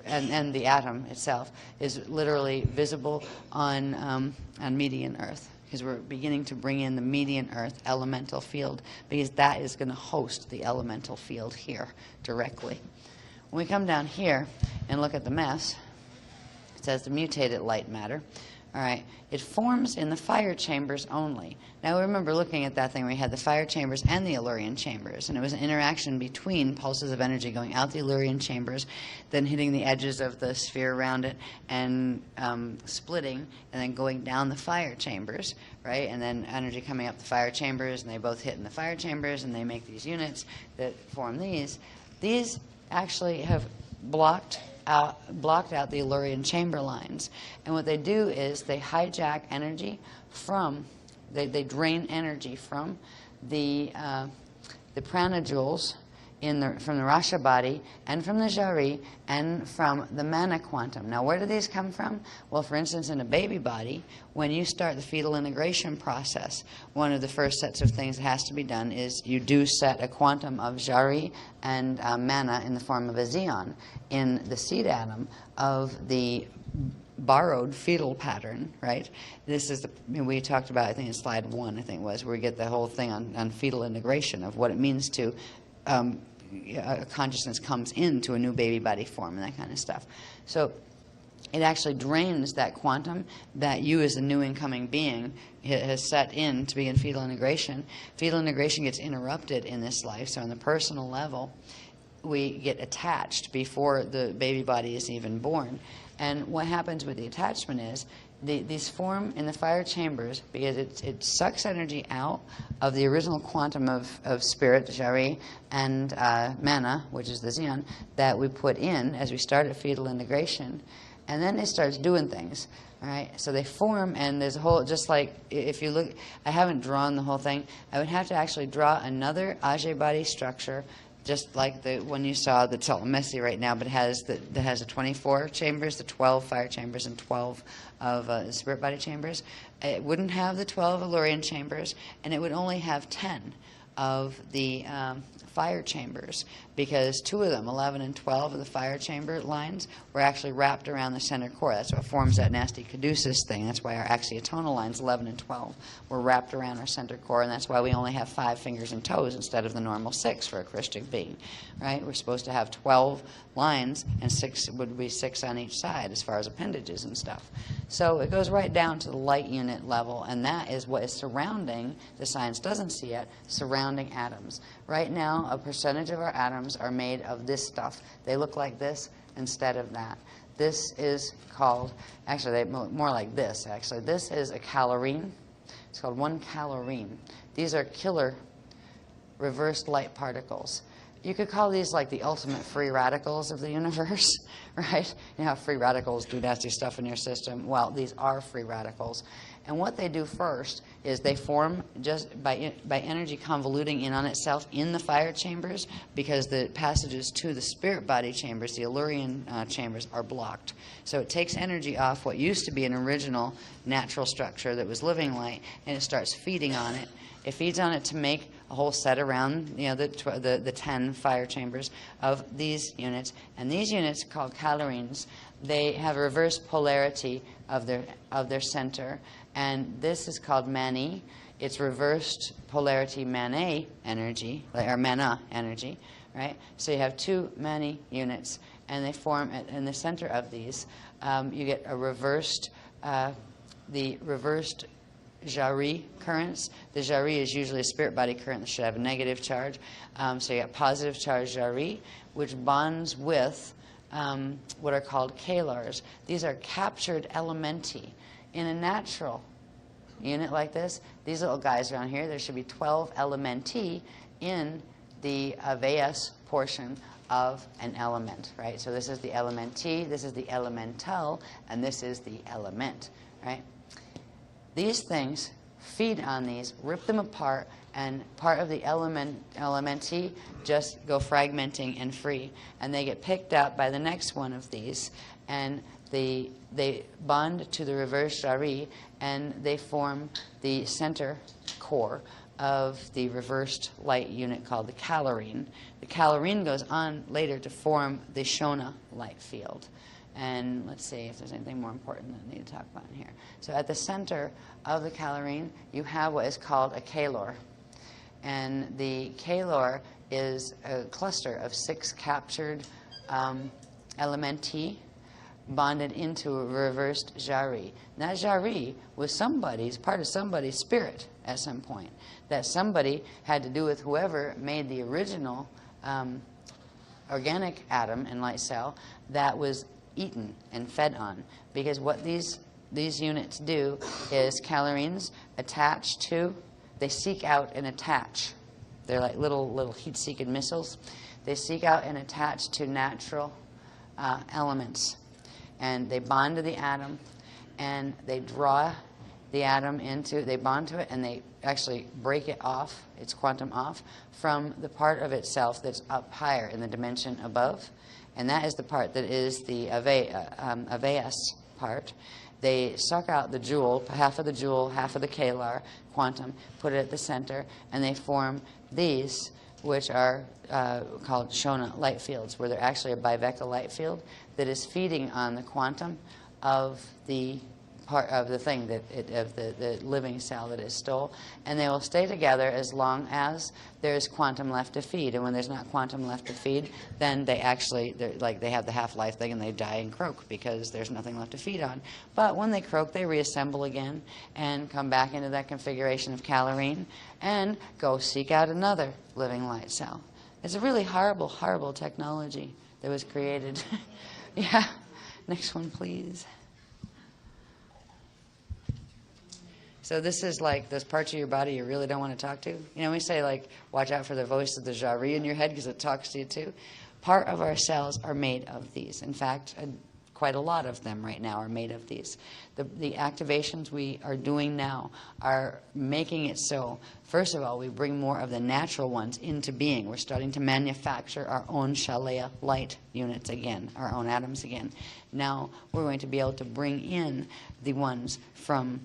and the atom itself is literally visible on median Earth, because we're beginning to bring in the median Earth elemental field, because that is going to host the elemental field here directly. When we come down here and look at the mess, it says the mutated light matter. All right, it forms in the fire chambers only. Now remember looking at that thing where we had the fire chambers and the Illyrian chambers, and it was an interaction between pulses of energy going out the Illyrian chambers, then hitting the edges of the sphere around it, and splitting, and then going down the fire chambers, right? And then energy coming up the fire chambers, and they both hit in the fire chambers, and they make these units that form these. These actually have blocked out the Illyrian chamber lines. And what they do is they hijack energy from, they drain energy from the prana jewels from the Rasha body, and from the Jari, and from the mana quantum. Now, where do these come from? Well, for instance, in a baby body, when you start the fetal integration process, one of the first sets of things that has to be done is you do set a quantum of Jari and mana in the form of a Xeon in the seed atom of the borrowed fetal pattern, right? This is we talked about, I think in slide 1, I think it was, where we get the whole thing on fetal integration of what it means to consciousness comes into a new baby body form and that kind of stuff. So it actually drains that quantum that you as a new incoming being has set in to begin fetal integration. Fetal integration gets interrupted in this life, so on the personal level, we get attached before the baby body is even born. And what happens with the attachment is these form in the fire chambers because it sucks energy out of the original quantum of spirit, Jari, and mana, which is the Xeon, that we put in as we start at fetal integration. And then it starts doing things. All right, so they form, and there's a whole, just like if you look, I haven't drawn the whole thing. I would have to actually draw another Ajay body structure, just like the one you saw that's all messy right now, but that has the 24 chambers, the 12 fire chambers, and 12 of spirit body chambers. It wouldn't have the 12 Illyrian chambers, and it would only have 10 of the fire chambers, because 2 of them, 11 and 12 of the fire chamber lines, were actually wrapped around the center core. That's what forms that nasty caduceus thing. That's why our axiotonal lines, 11 and 12, were wrapped around our center core, and that's why we only have 5 fingers and toes instead of the normal 6 for a Christian being, right? We're supposed to have 12 lines, and 6 would be 6 on each side as far as appendages and stuff. So it goes right down to the light unit level, and that is what is surrounding, the science doesn't see yet, surrounding atoms. Right now, a percentage of our atoms are made of this stuff. They look like this instead of that. This is called, actually, they more like this, actually. This is a calorine. It's called 1 calorine. These are killer reversed light particles. You could call these like the ultimate free radicals of the universe, right? You know how free radicals do nasty stuff in your system? Well, these are free radicals. And what they do first is they form just by energy convoluting in on itself in the fire chambers, because the passages to the spirit body chambers, the Illyrian chambers, are blocked. So it takes energy off what used to be an original natural structure that was living light, and it starts feeding on it. It feeds on it to make a whole set around, you know, the 10 fire chambers of these units. And these units, called calorines, they have a reverse polarity of their center. And this is called mani. It's reversed polarity mana energy, or mana energy, right? So you have two mani units, and they form in the center of these. You get a reversed, the reversed Jari currents. The Jari is usually a spirit body current that should have a negative charge. So you got positive charge Jari, which bonds with what are called kalars. These are captured elementi. In a natural unit like this, these little guys around here, there should be 12 elementi in the Aveas portion of an element, right? So this is the elementi, this is the elemental, and this is the element, right? These things feed on these, rip them apart, and part of the elementi just go fragmenting and free. And they get picked up by the next one of these, and they bond to the reverse Jari, and they form the center core of the reversed light unit called the calorine. The calorine goes on later to form the Shona light field. And let's see if there's anything more important that I need to talk about in here. So at the center of the calorine, you have what is called a kalor. And the kalor is a cluster of 6 captured elementi bonded into a reversed Jari. That Jari was part of somebody's spirit at some point. That somebody had to do with whoever made the original organic atom and light cell that was eaten and fed on. Because what these units do is calorines attach to, they seek out and attach. They're like little heat-seeking missiles. They seek out and attach to natural elements. And they bond to the atom, and they draw the atom into, they bond to it, and they actually break it off, its quantum off, from the part of itself that's up higher in the dimension above. And that is the part that is the Aveas part. They suck out the joule, half of the joule, half of the kalar, quantum, put it at the center, and they form these, which are called Shona light fields, where they're actually a bivector light field that is feeding on the quantum of the part of the thing of the living cell that it stole, and they will stay together as long as there's quantum left to feed. And when there's not quantum left to feed, then they have the half-life thing, and they die and croak because there's nothing left to feed on. But when they croak, they reassemble again and come back into that configuration of calorine and go seek out another living light cell. It's a really horrible, horrible technology that was created. Yeah. Next one, please. So this is like those parts of your body you really don't want to talk to. You know, we say, like, watch out for the voice of the Jari in your head because it talks to you too. Part of our cells are made of these. In fact, quite a lot of them right now are made of these. The activations we are doing now are making it so, first of all, we bring more of the natural ones into being. We're starting to manufacture our own Shalea light units again, our own atoms again. Now we're going to be able to bring in the ones from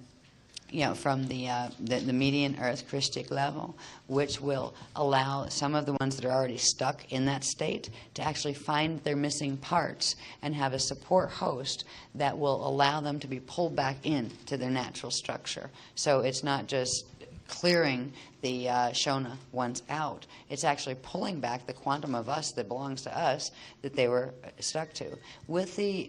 the median Earth Christic level, which will allow some of the ones that are already stuck in that state to actually find their missing parts and have a support host that will allow them to be pulled back into their natural structure. So it's not just clearing the Shona ones out. It's actually pulling back the quantum of us that belongs to us that they were stuck to. With the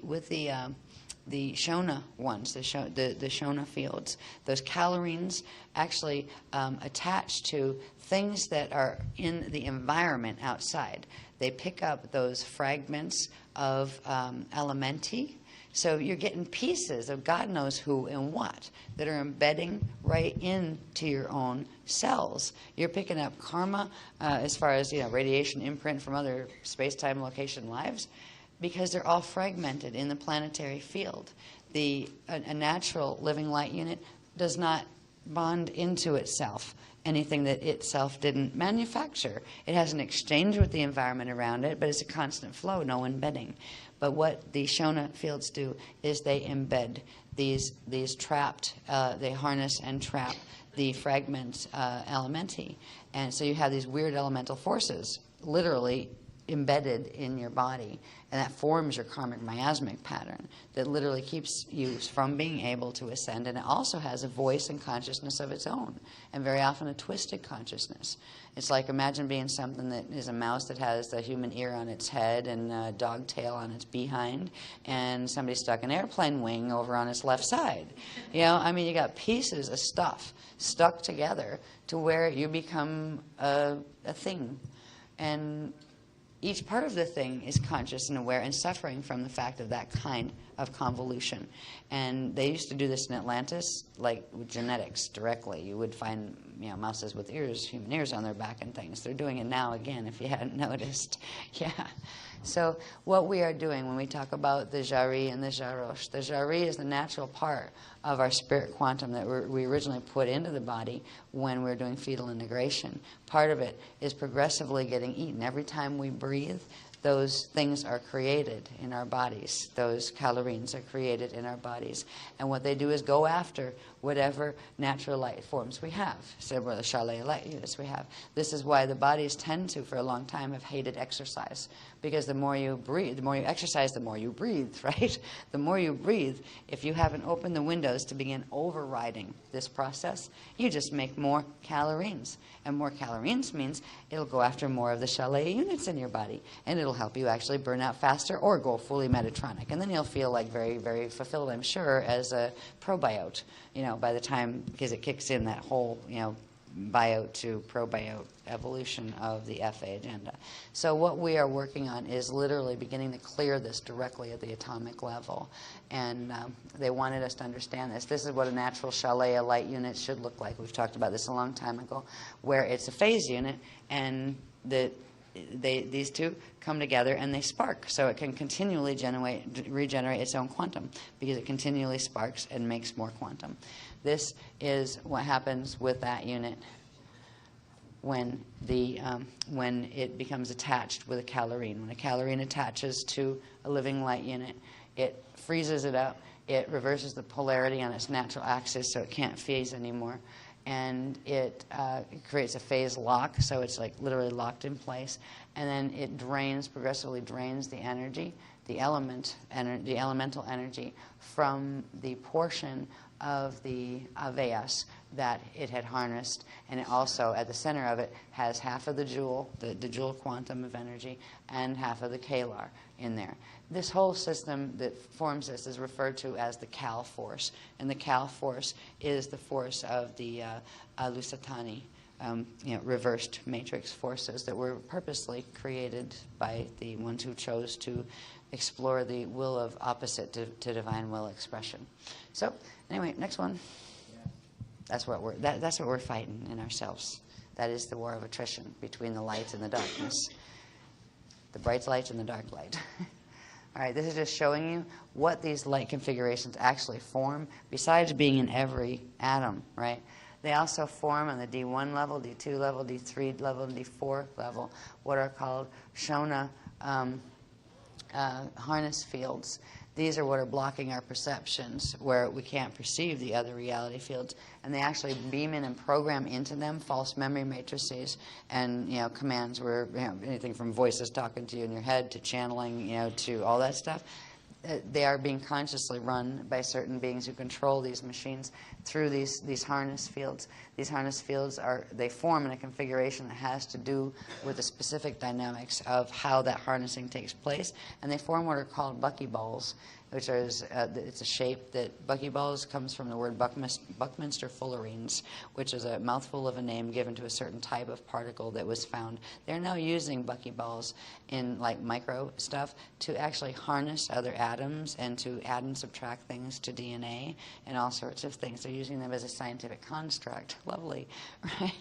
Shona ones, the Shona fields, those calorines actually attach to things that are in the environment outside. They pick up those fragments of elementi So you're getting pieces of God knows who and what that are embedding right into your own cells. You're picking up karma as far as radiation imprint from other space-time location lives, because they're all fragmented in the planetary field. A natural living light unit does not bond into itself anything that itself didn't manufacture. It has an exchange with the environment around it, but it's a constant flow, no embedding. But what the Shona fields do is they embed these trapped, they harness and trap the fragment elementi. And so you have these weird elemental forces literally embedded in your body, and that forms your karmic miasmic pattern that literally keeps you from being able to ascend. And it also has a voice and consciousness of its own, and very often a twisted consciousness. It's like, imagine being something that is a mouse that has a human ear on its head and a dog tail on its behind, and somebody stuck an airplane wing over on its left side. You got pieces of stuff stuck together to where you become a thing. And each part of the thing is conscious and aware and suffering from the fact of that kind of convolution. And they used to do this in Atlantis, like with genetics directly. You would find mouses with ears, human ears on their back and things. They're doing it now again, if you hadn't noticed. Yeah. So what we are doing when we talk about the Jari and the Jarosh, the Jari is the natural part of our spirit quantum that we originally put into the body when we're doing fetal integration. Part of it is progressively getting eaten. Every time we breathe, those things are created in our bodies. Those calorines are created in our bodies. And what they do is go after whatever natural light forms we have. So where the Shalaya light units we have. This is why the bodies tend to, for a long time, have hated exercise. Because the more you breathe, the more you exercise, the more you breathe, right? The more you breathe, if you haven't opened the windows to begin overriding this process, you just make more calorines. And more calorines means it'll go after more of the Shalaya units in your body. And it'll help you actually burn out faster or go fully Metatronic. And then you'll feel like very, very fulfilled, I'm sure, as a probiote, by the time, because it kicks in that whole, biote to probiote evolution of the FA agenda. So what we are working on is literally beginning to clear this directly at the atomic level. And they wanted us to understand this. This is what a natural Shalaya light unit should look like. We've talked about this a long time ago, where it's a phase unit, and these two come together and they spark, so it can continually regenerate its own quantum, because it continually sparks and makes more quantum. This is what happens with that unit when it becomes attached with a calorine. When a calorine attaches to a living light unit, it freezes it up, it reverses the polarity on its natural axis so it can't phase anymore. And it creates a phase lock, so it's like literally locked in place. And then it progressively drains the energy, the elemental energy from the portion of the Aveyas that it had harnessed. And it also, at the center of it, has half of the joule, the joule quantum of energy, and half of the Kalar in there. This whole system that forms this is referred to as the Cal force. And the Cal force is the force of the Lusitani, reversed matrix forces that were purposely created by the ones who chose to explore the will of opposite to divine will expression. So anyway, next one. That's what we're fighting in ourselves. That is the war of attrition between the light and the darkness, the bright light and the dark light. All right, this is just showing you what these light configurations actually form, besides being in every atom, right? They also form on the D1 level, D2 level, D3 level, and D4 level, what are called Shona harness fields. These are what are blocking our perceptions, where we can't perceive the other reality fields, and they actually beam in and program into them false memory matrices and commands where anything from voices talking to you in your head to channeling, to all that stuff. They are being consciously run by certain beings who control these machines through these harness fields. These harness fields they form in a configuration that has to do with the specific dynamics of how that harnessing takes place, and they form what are called buckyballs. which is it's a shape that buckyballs comes from the word Buckminster fullerenes, which is a mouthful of a name given to a certain type of particle that was found. They're now using buckyballs in like micro stuff to actually harness other atoms and to add and subtract things to DNA and all sorts of things. They're using them as a scientific construct. Lovely, right?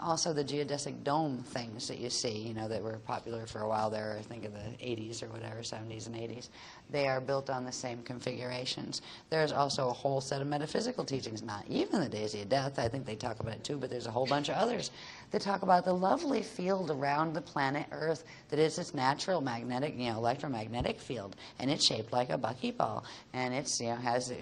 Also the geodesic dome things that you see, that were popular for a while there, I think in the 80s or whatever, 70s and 80s. They are built on the same configurations. There's also a whole set of metaphysical teachings, not even the Daisy of Death. I think they talk about it too, but there's a whole bunch of others that talk about the lovely field around the planet Earth that is its natural magnetic, electromagnetic field, and it's shaped like a buckyball, and it's, has a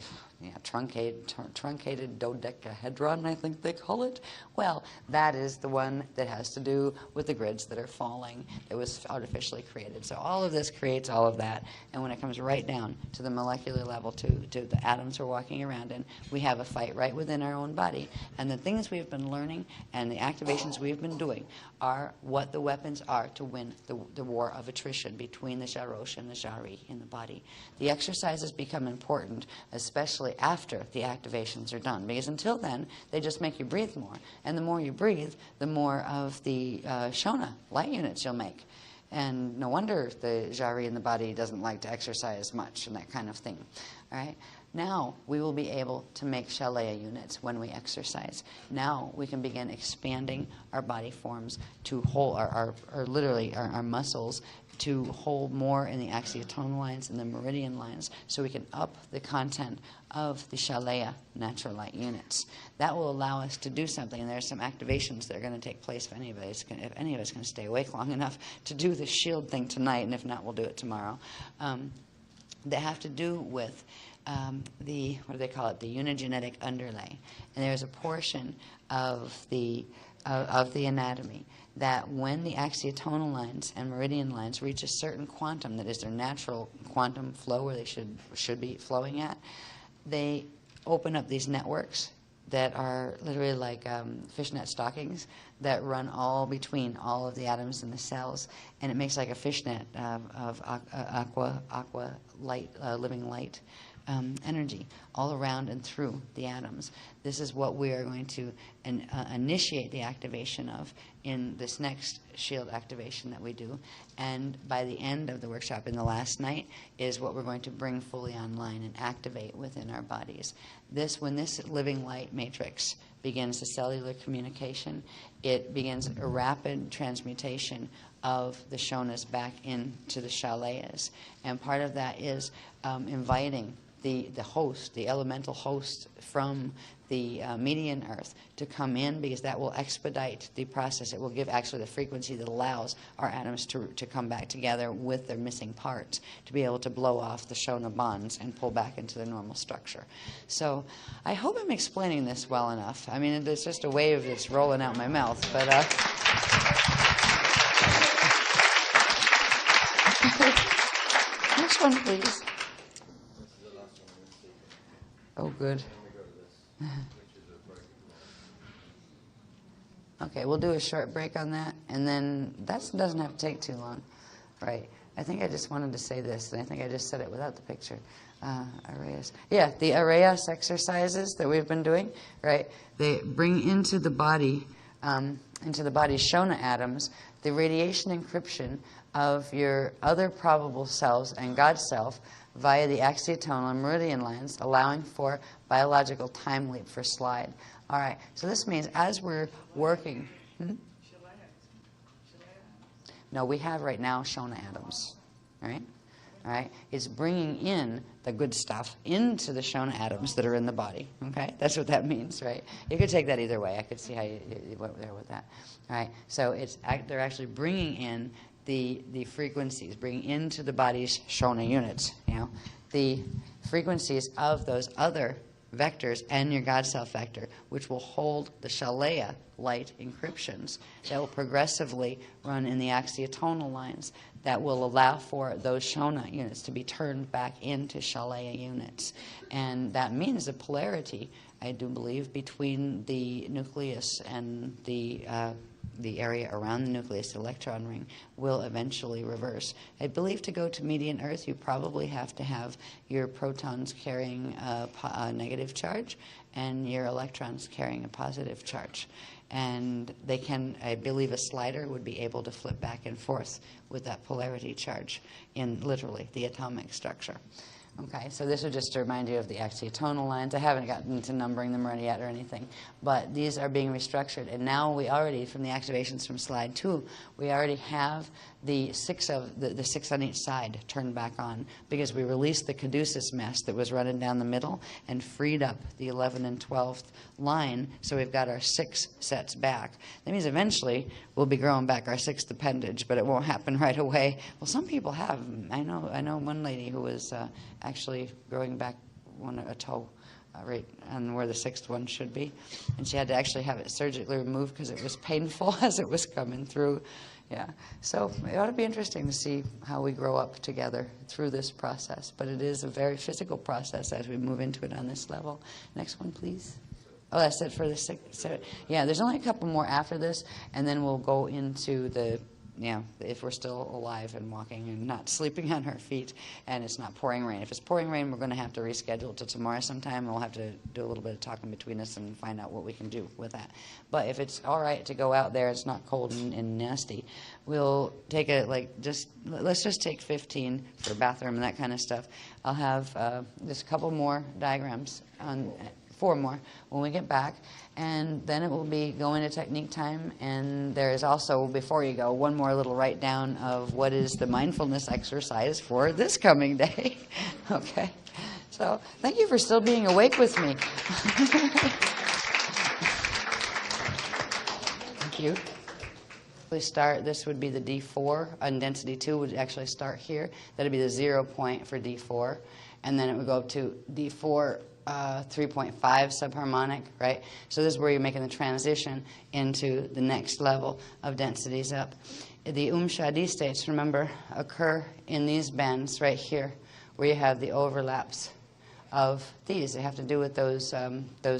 truncated dodecahedron, I think they call it. Well, that is the one that has to do with the grids that are falling. It was artificially created. So all of this creates all of that, and when it comes right down to the molecular level, to the atoms we're walking around in, we have a fight right within our own body. And the things we've been learning and the activations we've been doing are what the weapons are to win the war of attrition between the Jarosh and the Jari in the body. The exercises become important, especially after the activations are done, because until then, they just make you breathe more. And the more you breathe, the more of the Shona light units you'll make. And no wonder the Jari in the body doesn't like to exercise much and that kind of thing. All right? Now we will be able to make Shalaya units when we exercise. Now we can begin expanding our body forms to hold literally our muscles to hold more in the axiotonal lines and the meridian lines, so we can up the content of the Shalaya natural light units. That will allow us to do something, and there are some activations that are going to take place if any of us can stay awake long enough to do the shield thing tonight, and if not, we'll do it tomorrow, that have to do with the, what do they call it, the unigenetic underlay. And there's a portion of the anatomy that when the axiotonal lines and meridian lines reach a certain quantum, that is their natural quantum flow where they should be flowing at, they open up these networks that are literally like fishnet stockings that run all between all of the atoms in the cells, and it makes like a fishnet of aqua light, living light energy all around and through the atoms. This is what we are going to initiate the activation of in this next shield activation that we do. And by the end of the workshop, in the last night, is what we're going to bring fully online and activate within our bodies. When this living light matrix begins the cellular communication, it begins a rapid transmutation of the Shonas back into the Shalayas. And part of that is inviting the host, the elemental host from the median earth to come in, because that will expedite the process. It will give actually the frequency that allows our atoms to come back together with their missing parts, to be able to blow off the Shona bonds and pull back into their normal structure. So I hope I'm explaining this well enough. I mean, it's just a wave that's rolling out my mouth, but next one, please. Oh, good. Okay, we'll do a short break on that, and then that doesn't have to take too long, right? I think I just wanted to say this, and I think I just said it without the picture. Arrayas. Yeah, the Arrayas exercises that we've been doing, right? They bring into the body's Shona atoms the radiation encryption of your other probable selves and God's self via the axiotonal and meridian lines, allowing for biological time leap for slide. All right, so this means as we're working... No, we have right now Shona atoms, right? All right, it's bringing in the good stuff into the Shona atoms that are in the body, okay? That's what that means, right? You could take that either way. I could see how you went there with that. All right, so they're actually bringing in the frequencies, bringing into the body's Shona units, the frequencies of those other vectors and your God self vector, which will hold the Shalaya light encryptions that will progressively run in the axiotonal lines that will allow for those Shona units to be turned back into Shalaya units. And that means the polarity, I do believe, between the nucleus and the the area around the nucleus, the electron ring, will eventually reverse. I believe to go to median Earth, you probably have to have your protons carrying a negative charge and your electrons carrying a positive charge. And they can, I believe a slider would be able to flip back and forth with that polarity charge in literally the atomic structure. Okay, so this would just to remind you of the axiotonal lines. I haven't gotten into numbering them yet or anything, but these are being restructured. And now we already, from the activations from slide 2, we already have the six on each side turned back on because we released the caduceus mesh that was running down the middle and freed up the 11th and 12th line, so we've got our 6 sets back. That means eventually we'll be growing back our 6th appendage, but it won't happen right away. Well, some people have. I know one lady who was actually growing back a toe right on where the 6th one should be, and she had to actually have it surgically removed because it was painful as it was coming through. Yeah, so it ought to be interesting to see how we grow up together through this process, but it is a very physical process as we move into it on this level. Next one, please. Oh, that's it for the 6th. Yeah, there's only a couple more after this, and then we'll go into the, if we're still alive and walking and not sleeping on our feet and it's not pouring rain. If it's pouring rain, we're going to have to reschedule to tomorrow sometime, and we'll have to do a little bit of talking between us and find out what we can do with that. But if it's all right to go out there, it's not cold and nasty, we'll take let's just take 15 for bathroom and that kind of stuff. I'll have just a couple more diagrams on 4 more when we get back, and then it will be going to technique time. And there is also, before you go, one more little write down of what is the mindfulness exercise for this coming day. Okay, so thank you for still being awake with me. Thank you. We start, this would be the D4, and density 2 would actually start here. That would be the 0 point for D4, and then it would go up to D4 3.5 subharmonic, right? So this is where you're making the transition into the next level of densities up. The Shadi states, remember, occur in these bands right here, where you have the overlaps of these. They have to do with those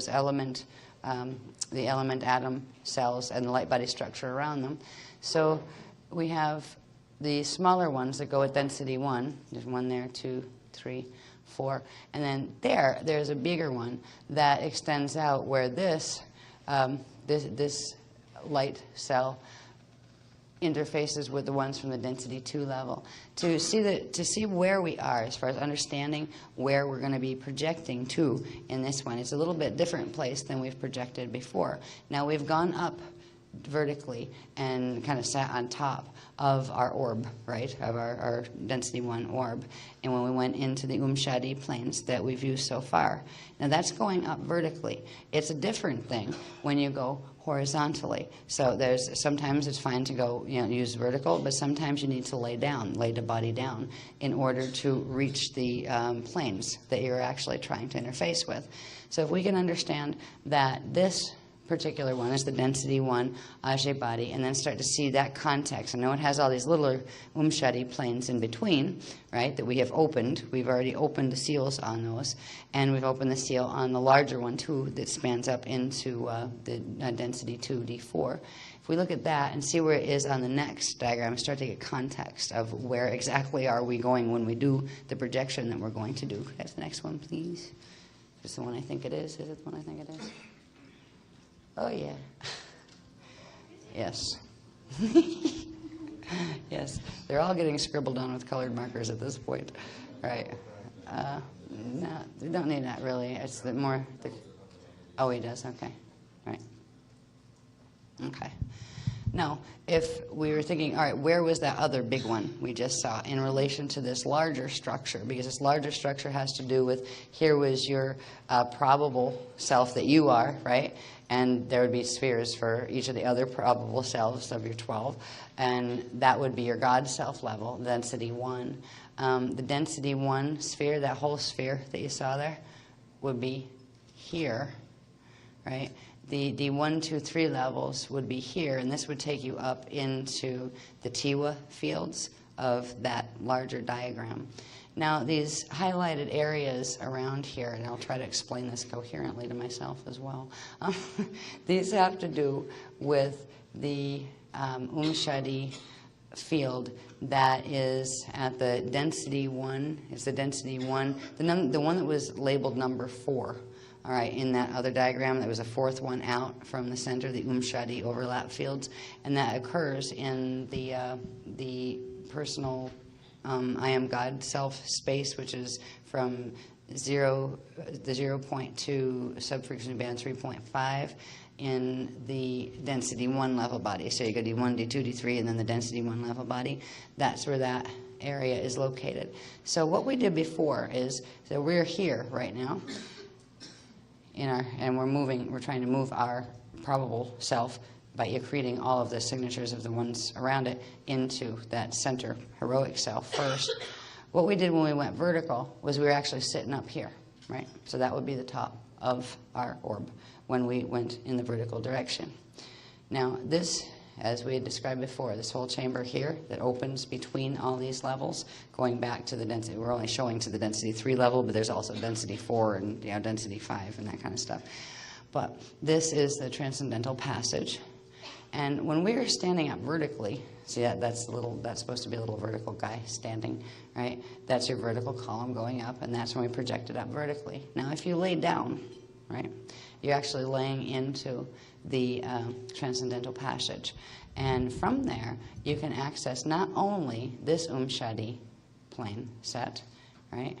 element, the element atom cells and the light body structure around them. So we have the smaller ones that go at density 1. There's 1 there, 2, 3, 4, and then there's a bigger one that extends out where this light cell interfaces with the ones from the density 2 level. To see where we are as far as understanding where we're going to be projecting to in this one, it's a little bit different place than we've projected before. Now we've gone up vertically and kind of sat on top of our orb, right, of our density 1 orb, and when we went into the Shadi planes that we've used so far. Now that's going up vertically. It's a different thing when you go horizontally. So sometimes it's fine to go, use vertical, but sometimes you need to lay the body down in order to reach the planes that you're actually trying to interface with. So if we can understand that this particular one is the density 1 Ajay body, and then start to see that context. I know it has all these little Shadi planes in between, right, that we have opened. We've already opened the seals on those, and we've opened the seal on the larger one too that spans up into the density 2 D4. If we look at that and see where it is on the next diagram, start to get context of where exactly are we going when we do the projection that we're going to do. Could I have the next one, please? Is this the one I think it is? Is it the one I think it is? Oh, yeah. Yes. Yes. They're all getting scribbled on with colored markers at this point. Right. No, we don't need that, really. It's oh, he does. Okay. Right. Okay. Now, if we were thinking, all right, where was that other big one we just saw in relation to this larger structure? Because this larger structure has to do with, here was your probable self that you are, right? And there would be spheres for each of the other probable selves of your 12. And that would be your God self level, density 1. The density 1 sphere, that whole sphere that you saw there, would be here, right? The 1, 2, 3 levels would be here, and this would take you up into the Tiwa fields of that larger diagram. Now, these highlighted areas around here, and I'll try to explain this coherently to myself as well, these have to do with the Umshadi field that is at the density 1, is the density 1, the one that was labeled number 4. All right, in that other diagram, there was a fourth one out from the center, the Umshadi overlap fields, and that occurs in the personal I am God self space, which is from the 0.2 subfrequency band 3.5 in the density 1 level body. So you go D1, D2, D3, and then the density 1 level body. That's where that area is located. So what we did before is, so we're here right now, and we're trying to move our probable self by accreting all of the signatures of the ones around it into that center heroic self first. What we did when we went vertical was we were actually sitting up here, right? So that would be the top of our orb when we went in the vertical direction. Now this, as we had described before, this whole chamber here that opens between all these levels, going back to the density, we're only showing to the density 3 level, but there's also density 4 and density 5 and that kind of stuff. But this is the transcendental passage. And when we were standing up vertically, see that's supposed to be a little vertical guy standing, right? That's your vertical column going up, and that's when we projected up vertically. Now, if you lay down, right, you're actually laying into the transcendental passage. And from there, you can access not only this Umshadi plane set, right,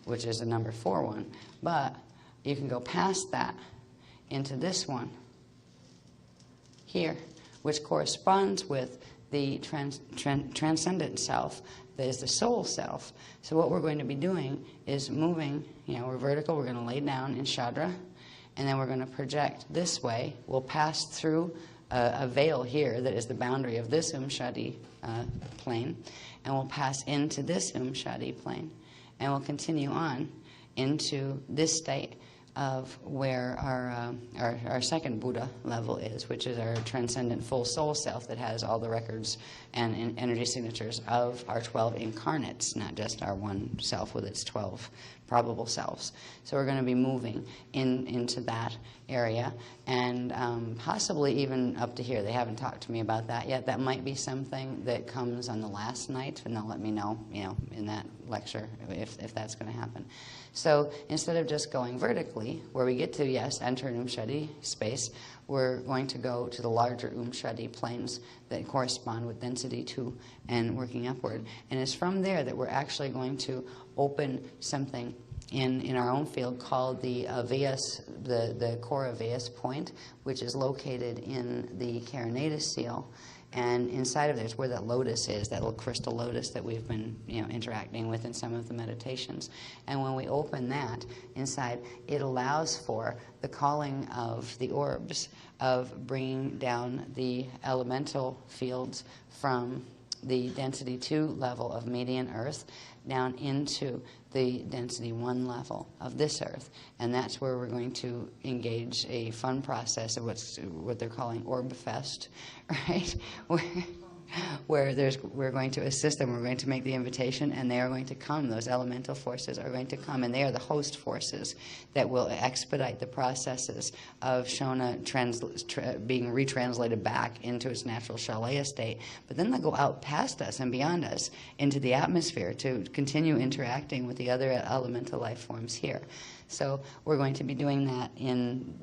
which is the number 4 one, but you can go past that into this one here, which corresponds with the transcendent self, that is the soul self. So what we're going to be doing is moving, we're vertical, we're going to lay down in Shadra, and then we're going to project this way. We'll pass through a veil here that is the boundary of this Umshadi plane, and we'll pass into this Umshadi plane, and we'll continue on into this state of where our second Buddha level is, which is our transcendent full soul self that has all the records and energy signatures of our 12 incarnates, not just our one self with its 12 probable selves. So we're going to be moving into that area, and possibly even up to here. They haven't talked to me about that yet. That might be something that comes on the last night, and they'll let me know, in that lecture if that's going to happen. So instead of just going vertically, where we get to, yes, enter an Umshadi space, we're going to go to the larger Umshadi planes that correspond with density 2 and working upward. And it's from there that we're actually going to open something in our own field called the Avayas, the core Avayas point, which is located in the Carinata seal. And inside of there is where that lotus is, that little crystal lotus that we've been interacting with in some of the meditations. And when we open that inside, it allows for the calling of the orbs, of bringing down the elemental fields from the density 2 level of median Earth down into the density 1 level of this Earth. And that's where we're going to engage a fun process of what they're calling Orb Fest, right? Where we're going to assist them, we're going to make the invitation, and they are going to come. Those elemental forces are going to come, and they are the host forces that will expedite the processes of Shona being retranslated back into its natural Shalaya state. But then they'll go out past us and beyond us into the atmosphere to continue interacting with the other elemental life forms here. So we're going to be doing that in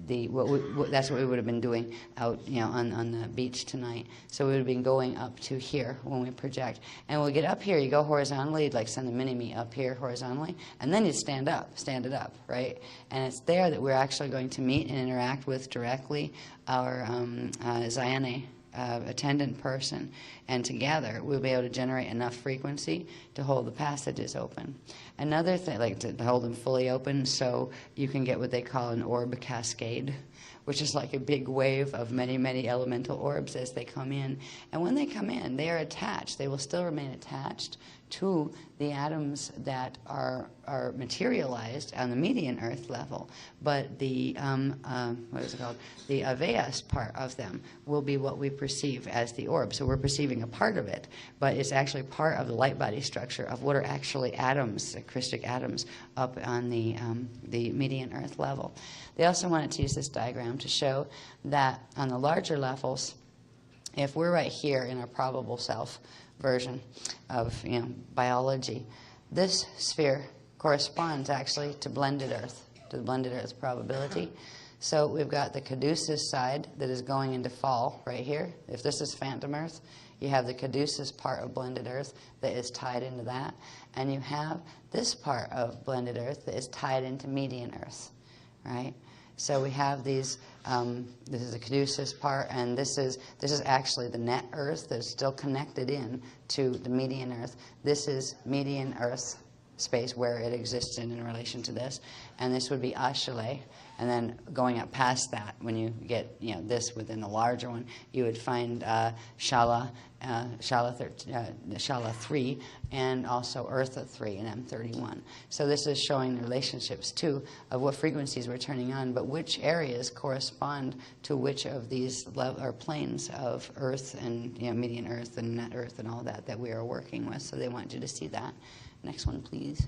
that's what we would have been doing out, on the beach tonight. So we would have been going up to here when we project. And when we get up here, you go horizontally, you'd like send the mini-me up here horizontally, and then you stand it up, right? And it's there that we're actually going to meet and interact with directly our Zayane attendant person, and together we'll be able to generate enough frequency to hold the passages open. Another thing, like to hold them fully open, so you can get what they call an orb cascade, which is like a big wave of many, many elemental orbs as they come in. And when they come in, they are attached. They will still remain attached to the atoms that are materialized on the median Earth level. But the, what is it called? The Avayas part of them will be what we perceive as the orb. So we're perceiving a part of it, but it's actually part of the light body structure of what are actually atoms, crystallic atoms, up on the median Earth level. They also wanted to use this diagram to show that on the larger levels, if we're right here in our probable self version of biology, this sphere corresponds actually to blended Earth, to the blended Earth probability. So we've got the caduceus side that is going into fall right here. If this is phantom Earth, you have the caduceus part of blended Earth that is tied into that. And you have this part of blended Earth that is tied into median Earth, right? So we have these, this is the caduceus part, and this is actually the net Earth that's still connected in to the median Earth. This is median Earth space where it exists in relation to this. And this would be Ashale. And then going up past that, when you get this within the larger one, you would find Shala 3, and also Eartha 3 and M31. So this is showing the relationships too of what frequencies we're turning on, but which areas correspond to which of these or planes of Earth and median Earth and net Earth and all that we are working with. So they want you to see that. Next one, please.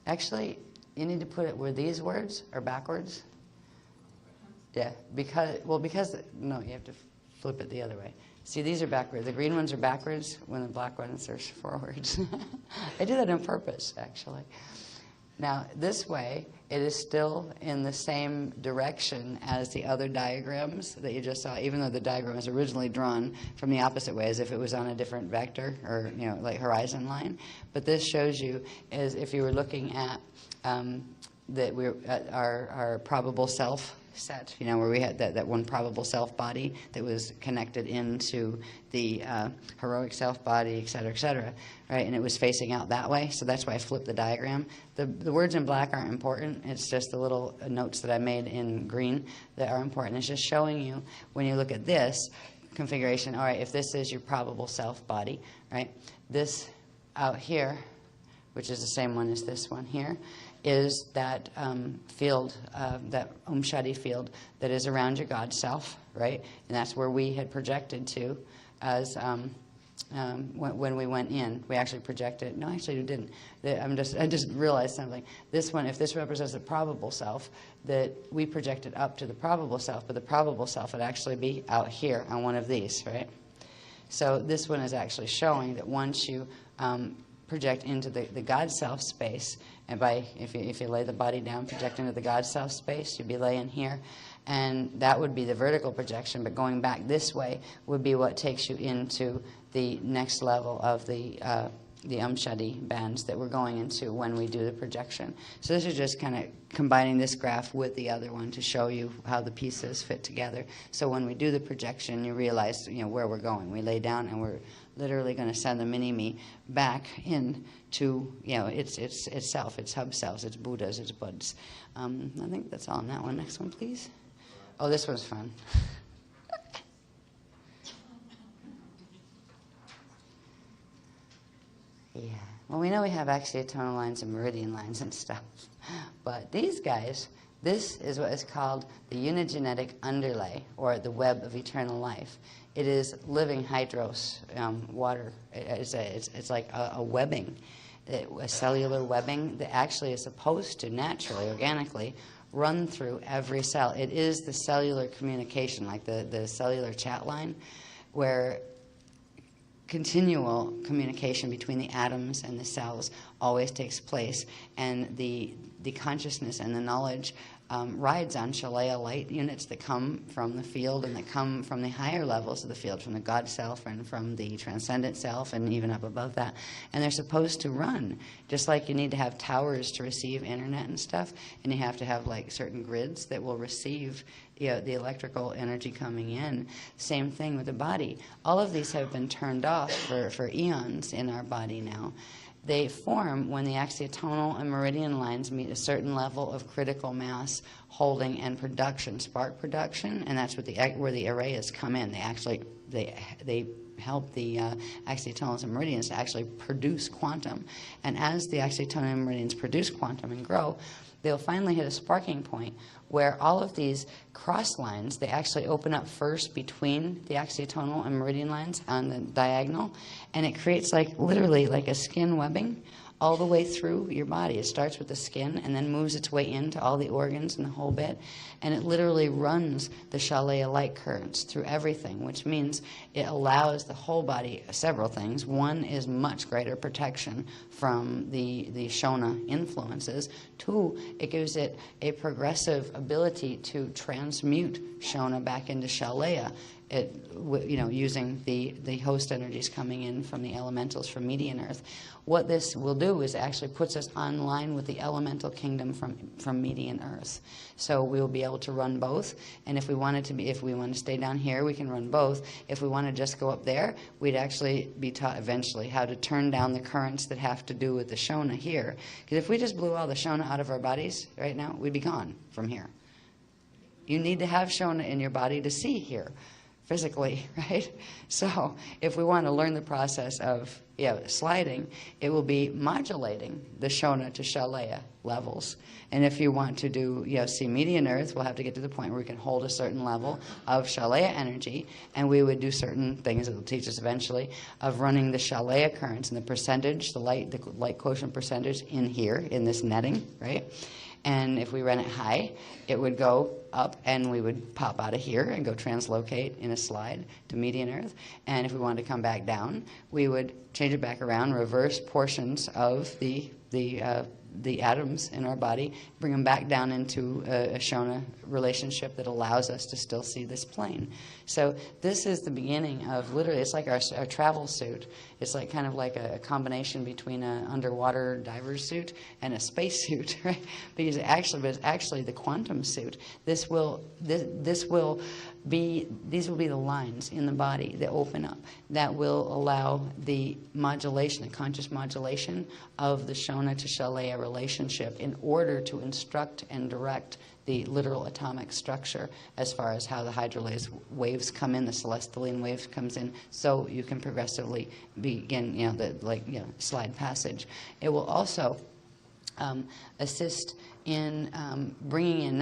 Actually, you need to put it where these words are backwards. Yeah, because no, you have to flip it the other way. See, these are backwards. The green ones are backwards when the black ones are forwards. I do that on purpose, actually. Now, this way, it is still in the same direction as the other diagrams that you just saw, even though the diagram was originally drawn from the opposite way, as if it was on a different vector or, like horizon line. But this shows you as if you were looking at our probable self set, where we had that one probable self body that was connected into the heroic self body, et cetera, right? And it was facing out that way, so that's why I flipped the diagram. The words in black aren't important. It's just the little notes that I made in green that are important. It's just showing you when you look at this configuration, all right, if this is your probable self body, right? This out here, which is the same one as this one here, is that field, that Shadi field that is around your God self, right? And that's where we had projected to as when we went in. We actually projected. No, actually we didn't. I just realized something. This one, if this represents the probable self, that we projected up to the probable self, but the probable self would actually be out here on one of these, right? So this one is actually showing that once you project into the God self space, and if you lay the body down, project into the God self space, you'd be laying here, and that would be the vertical projection. But going back this way would be what takes you into the next level of the Shadi bands that we're going into when we do the projection. So this is just kind of combining this graph with the other one to show you how the pieces fit together. So when we do the projection, you realize where we're going. We lay down and we're literally going to send the mini-me back in to its self, its hub selves, its Buddhas, its buds. I think that's all on that one. Next one, please. Oh, this one's fun. Yeah. Well, we know we have axiatonal lines and meridian lines and stuff, but these guys, this is what is called the unigenetic underlay, or the web of eternal life. It is living hydros, water. It's like a webbing, a cellular webbing that actually is supposed to naturally, organically, run through every cell. It is the cellular communication, like the cellular chat line, where continual communication between the atoms and the cells always takes place, and the consciousness and the knowledge rides on Shalaya light units that come from the field and that come from the higher levels of the field, from the God self and from the transcendent self and even up above that. And they're supposed to run, just like you need to have towers to receive internet and stuff, and you have to have like certain grids that will receive the electrical energy coming in. Same thing with the body. All of these have been turned off for eons in our body now. They form when the axiatonal and meridian lines meet a certain level of critical mass, holding, and production, spark production, and that's what where the arrays come in. They help the axiatonals and meridians to actually produce quantum. And as the axiatonal and meridians produce quantum and grow, they'll finally hit a sparking point where all of these cross lines, they actually open up first between the axiatonal and meridian lines on the diagonal, and it creates literally like a skin webbing all the way through your body. It starts with the skin and then moves its way into all the organs and the whole bit. And it literally runs the Shalaya light currents through everything, which means it allows the whole body several things. One is much greater protection from the Shona influences. Two, it gives it a progressive ability to transmute Shona back into Shalaya. Using the host energies coming in from the elementals from Median Earth. What this will do is actually puts us online with the elemental kingdom from Median Earth. So we will be able to run both. And if we want to stay down here, we can run both. If we want to just go up there, we'd actually be taught eventually how to turn down the currents that have to do with the Shona here. Because if we just blew all the Shona out of our bodies right now, we'd be gone from here. You need to have Shona in your body to see here. Physically, right? So if we want to learn the process of sliding, it will be modulating the Shona to Shalaya levels. And if you want to do, see Median Earth, we'll have to get to the point where we can hold a certain level of Shalaya energy, and we would do certain things that will teach us eventually of running the Shalaya currents and the percentage, the light quotient percentage in here, in this netting, right? And if we ran it high, it would go up and we would pop out of here and go translocate in a slide to Median Earth. And if we wanted to come back down, we would change it back around, reverse portions of the atoms in our body, bring them back down into a Shona relationship that allows us to still see this plane. So this is the beginning of literally, it's like our travel suit. It's like kind of like a combination between an underwater diver's suit and a space suit, right? Because it's actually the quantum suit. These will be the lines in the body that open up that will allow the modulation, the conscious modulation of the Shona to Shalaya relationship in order to instruct and direct the literal atomic structure as far as how the hydrolysis waves come in, the celestalene wave comes in, so you can progressively begin, slide passage. It will also assist in bringing in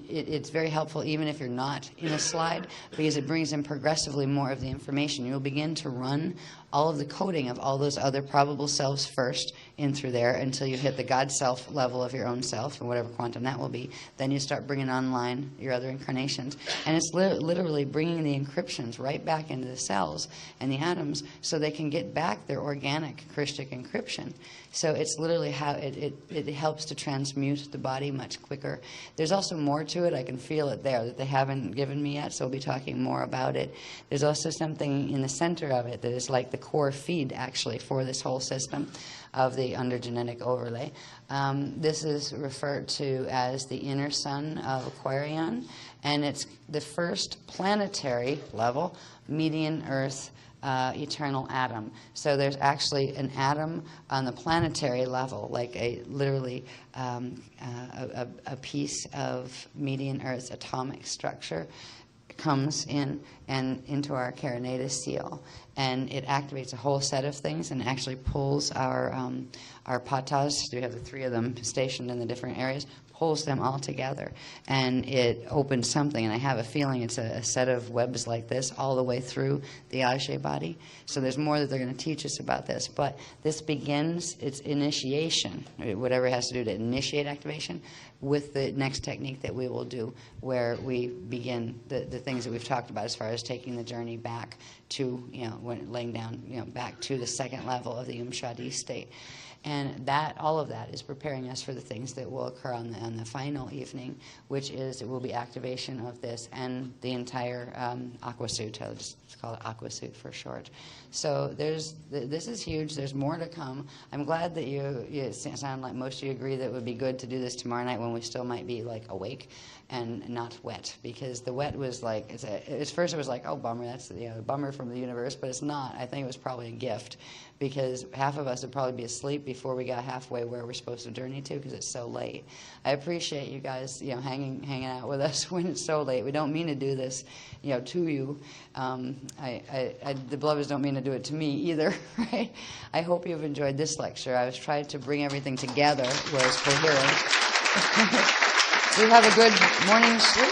it's very helpful even if you're not in a slide, because it brings in progressively more of the information. You'll begin to run all of the coding of all those other probable selves first in through there until you hit the God self level of your own self, and whatever quantum that will be. Then you start bringing online your other incarnations, and it's literally bringing the encryptions right back into the cells and the atoms so they can get back their organic Christic encryption. So it's literally how it helps to transmute the body much quicker. There's also more to it. I can feel it there that they haven't given me yet, so we'll be talking more about it. There's also something in the center of it that is like the core feed, actually, for this whole system of the undergenetic overlay. This is referred to as the inner sun of Aquarion, and it's the first planetary level, Median Earth eternal atom. So there's actually an atom on the planetary level, like a piece of Median Earth's atomic structure comes in and into our Carinata seal, and it activates a whole set of things and actually pulls our patas. We have the three of them stationed in the different areas. Pulls them all together, and it opens something, and I have a feeling it's a set of webs like this all the way through the Ajay body. So there's more that they're going to teach us about this, but this begins its initiation, whatever it has to do to initiate activation, with the next technique that we will do, where we begin the things that we've talked about as far as taking the journey back to, when laying down, back to the second level of the Shadi state. And all of that is preparing us for the things that will occur on the final evening, which is it will be activation of this and the entire aqua suit. I'll just call it aqua suit for short. So this is huge. There's more to come. I'm glad that you sound like most of you agree that it would be good to do this tomorrow night when we still might be like awake and not wet, because the wet was like, at first it was like, oh, bummer, that's bummer from the universe, but it's not. I think it was probably a gift, because half of us would probably be asleep before we got halfway where we're supposed to journey to, because it's so late. I appreciate you guys, hanging out with us when it's so late. We don't mean to do this, to you. The beloveds don't mean to do it to me either, right? I hope you've enjoyed this lecture. I was trying to bring everything together, was coherent. Do you have a good morning sleep?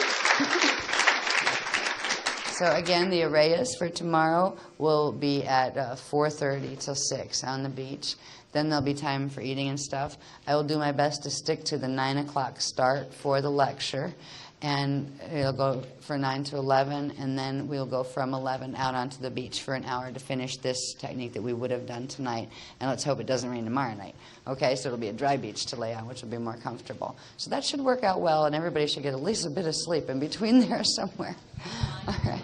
So again, the arrayas for tomorrow will be at 4:30 till 6 on the beach. Then there'll be time for eating and stuff. I will do my best to stick to the 9 o'clock start for the lecture. And it'll go for 9 to 11, and then we'll go from 11 out onto the beach for an hour to finish this technique that we would have done tonight. And let's hope it doesn't rain tomorrow night. Okay, so it'll be a dry beach to lay on, which will be more comfortable. So that should work out well, and everybody should get at least a bit of sleep in between there somewhere. All right.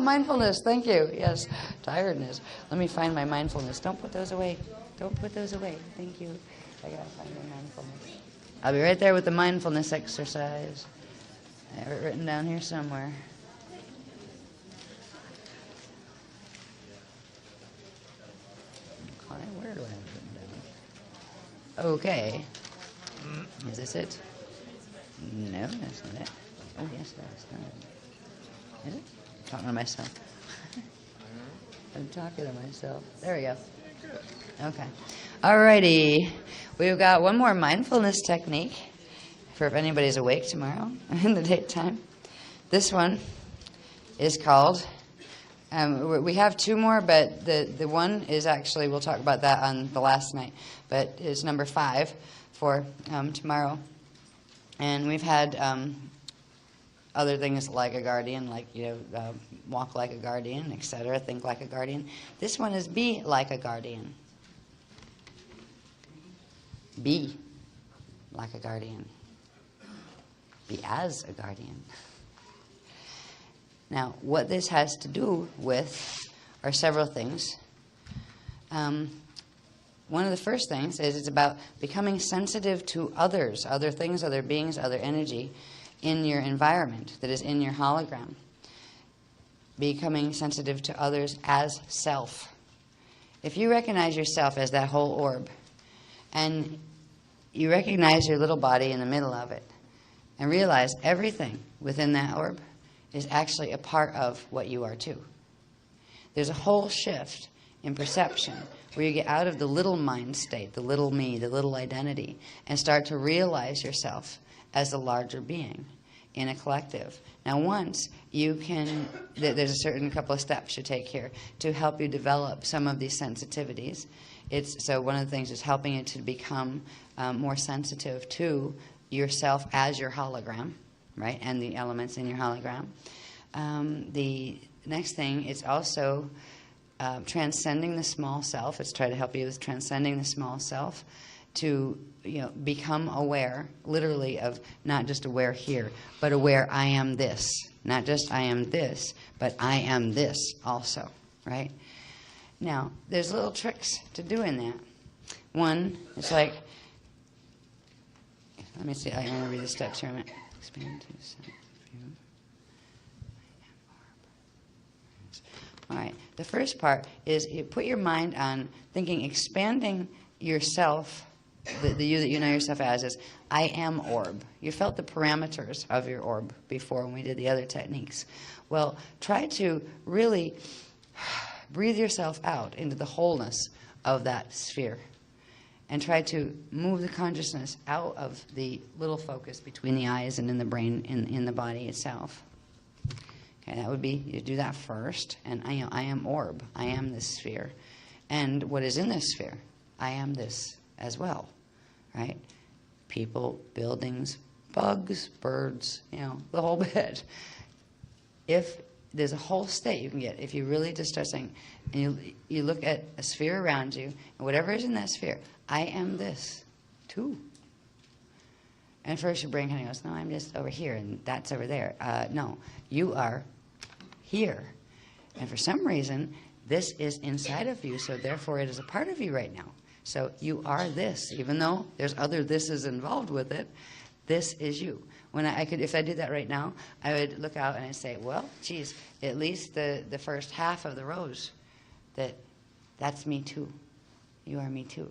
Mindfulness, thank you. Yes, tiredness. Let me find my mindfulness. Don't put those away. Don't put those away. Thank you. I gotta find my mindfulness. I'll be right there with the mindfulness exercise. I have it written down here somewhere. Where do I have it written down? Okay. Is this it? No, that's not it. Oh, yes, that's not it. Is it? I'm talking to myself. I'm talking to myself. There we go. Okay. Alrighty. We've got one more mindfulness technique for if anybody's awake tomorrow in the daytime. This one is called, we have two more, but the one is actually, we'll talk about that on the last night, but it's number 5 for tomorrow. And we've had other things like a guardian, like, walk like a guardian, etc., think like a guardian. This one is be like a guardian. Be like a guardian. Be as a guardian. Now, what this has to do with are several things. One of the first things is it's about becoming sensitive to others, other things, other beings, other energy in your environment that is in your hologram. Becoming sensitive to others as self. If you recognize yourself as that whole orb, and you recognize your little body in the middle of it, and realize everything within that orb is actually a part of what you are too. There's a whole shift in perception where you get out of the little mind state, the little me, the little identity, and start to realize yourself as a larger being in a collective. Now once you can, there's a certain couple of steps you take here to help you develop some of these sensitivities. So one of the things is helping you to become more sensitive to yourself as your hologram, right, and the elements in your hologram. The next thing is also transcending the small self. It's trying to help you with transcending the small self to become aware, literally, of not just aware here, but aware I am this. Not just I am this, but I am this also, right? Now, there's little tricks to doing that. One, it's like, let me see, I want to read the steps here a minute. Expand to self-view. All right, the first part is you put your mind on thinking, expanding yourself, the you that you know yourself as is, I am orb. You felt the parameters of your orb before when we did the other techniques. Well, try to really breathe yourself out into the wholeness of that sphere and try to move the consciousness out of the little focus between the eyes and in the brain, in the body itself. Okay, that would be, you do that first, and I am orb, I am this sphere. And what is in this sphere? I am this as well, right? People, buildings, bugs, birds, the whole bit. If there's a whole state you can get if you really just start saying, and you look at a sphere around you, and whatever is in that sphere, I am this too. And first your brain kind of goes, no, I'm just over here, and that's over there. No, you are here. And for some reason, this is inside of you, so therefore it is a part of you right now. So you are this, even though there's other thises involved with it. This is you. When if I did that right now, I would look out and I'd say, well, geez, at least the first half of the rows, that's me too. You are me too.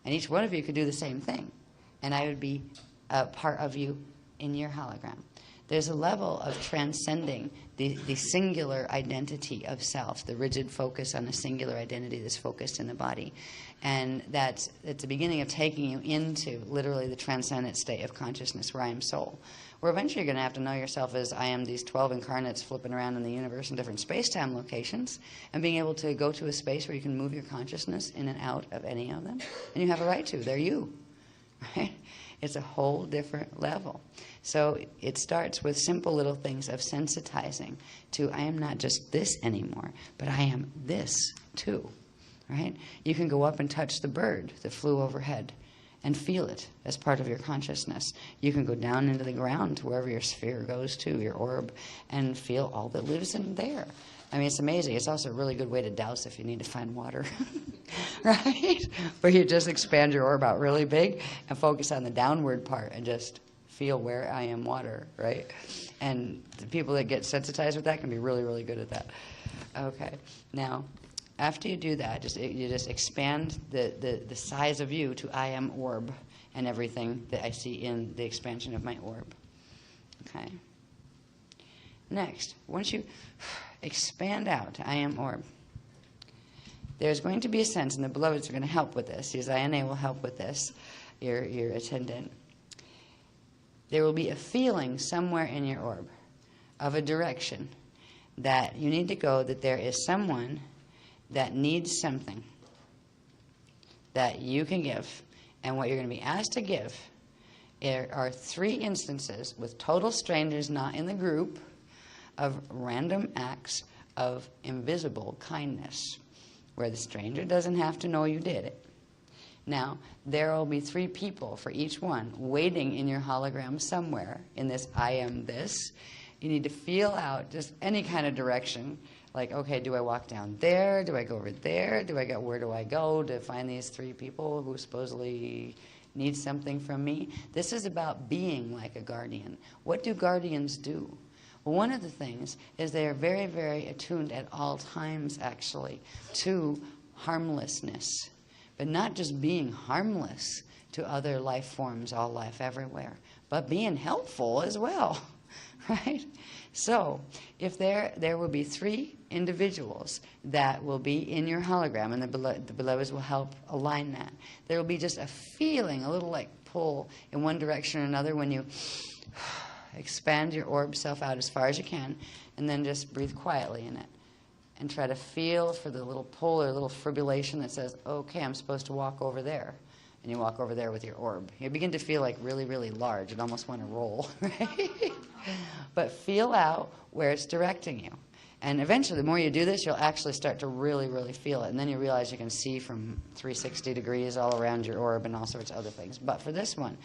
And each one of you could do the same thing. And I would be a part of you in your hologram. There's a level of transcending the singular identity of self, the rigid focus on a singular identity that's focused in the body. And that's at the beginning of taking you into literally the transcendent state of consciousness where I am soul, Or eventually you're going to have to know yourself as I am these 12 incarnates flipping around in the universe in different space-time locations, and being able to go to a space where you can move your consciousness in and out of any of them. And you have a right to. They're you. Right? It's a whole different level. So it starts with simple little things of sensitizing to I am not just this anymore, but I am this too. Right? You can go up and touch the bird that flew overhead and feel it as part of your consciousness. You can go down into the ground to wherever your sphere goes to, your orb, and feel all that lives in there. I mean, it's amazing. It's also a really good way to douse if you need to find water, right? Where you just expand your orb out really big and focus on the downward part and just feel where I am water, right? And the people that get sensitized with that can be really, really good at that. Okay, now, after you do that, you just expand the size of you to I am orb and everything that I see in the expansion of my orb. Okay. Next, once you expand out to I am orb, there's going to be a sense, and the beloveds are going to help with this. Your INA will help with this, your attendant. There will be a feeling somewhere in your orb of a direction that you need to go, that there is someone that needs something that you can give. And what you're going to be asked to give are 3 instances with total strangers not in the group of random acts of invisible kindness where the stranger doesn't have to know you did it. Now, there will be 3 people for each one waiting in your hologram somewhere in this I am this. You need to feel out just any kind of direction. Like, okay, do I walk down there? Do I go over there? Where do I go to find these 3 people who supposedly need something from me? This is about being like a guardian. What do guardians do? Well, one of the things is they are very, very attuned at all times, actually, to harmlessness. But not just being harmless to other life forms, all life everywhere, but being helpful as well, right? So, if there will be 3 individuals that will be in your hologram, and the beloveds will help align that. There will be just a feeling, a little like pull in one direction or another when you expand your orb self out as far as you can, and then just breathe quietly in it. And try to feel for the little pull or little fibrillation that says, okay, I'm supposed to walk over there. And you walk over there with your orb. You begin to feel like really, really large. You'd almost want to roll, right? But feel out where it's directing you. And eventually, the more you do this, you'll actually start to really, really feel it. And then you realize you can see from 360 degrees all around your orb and all sorts of other things. But for this one,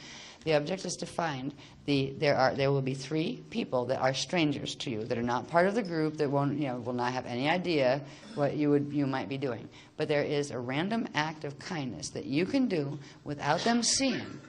the object is to find there will be 3 people that are strangers to you, that are not part of the group, that will not have any idea what you might be doing. But there is a random act of kindness that you can do without them seeing,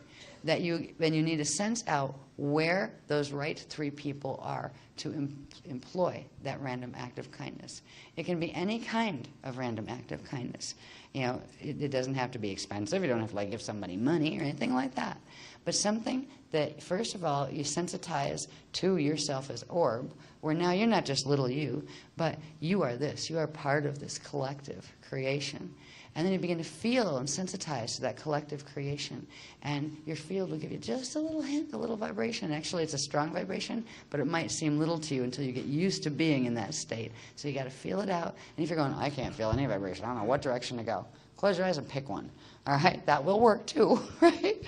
and you need to sense out where those right 3 people are to employ that random act of kindness. It can be any kind of random act of kindness. It doesn't have to be expensive. You don't have to give somebody money or anything like that. But something that, first of all, you sensitize to yourself as orb, where now you're not just little you, but you are this. You are part of this collective creation. And then you begin to feel and sensitize to that collective creation. And your field will give you just a little hint, a little vibration. Actually, it's a strong vibration, but it might seem little to you until you get used to being in that state. So you got to feel it out. And if you're going, I can't feel any vibration, I don't know what direction to go, close your eyes and pick one. All right? That will work too, right?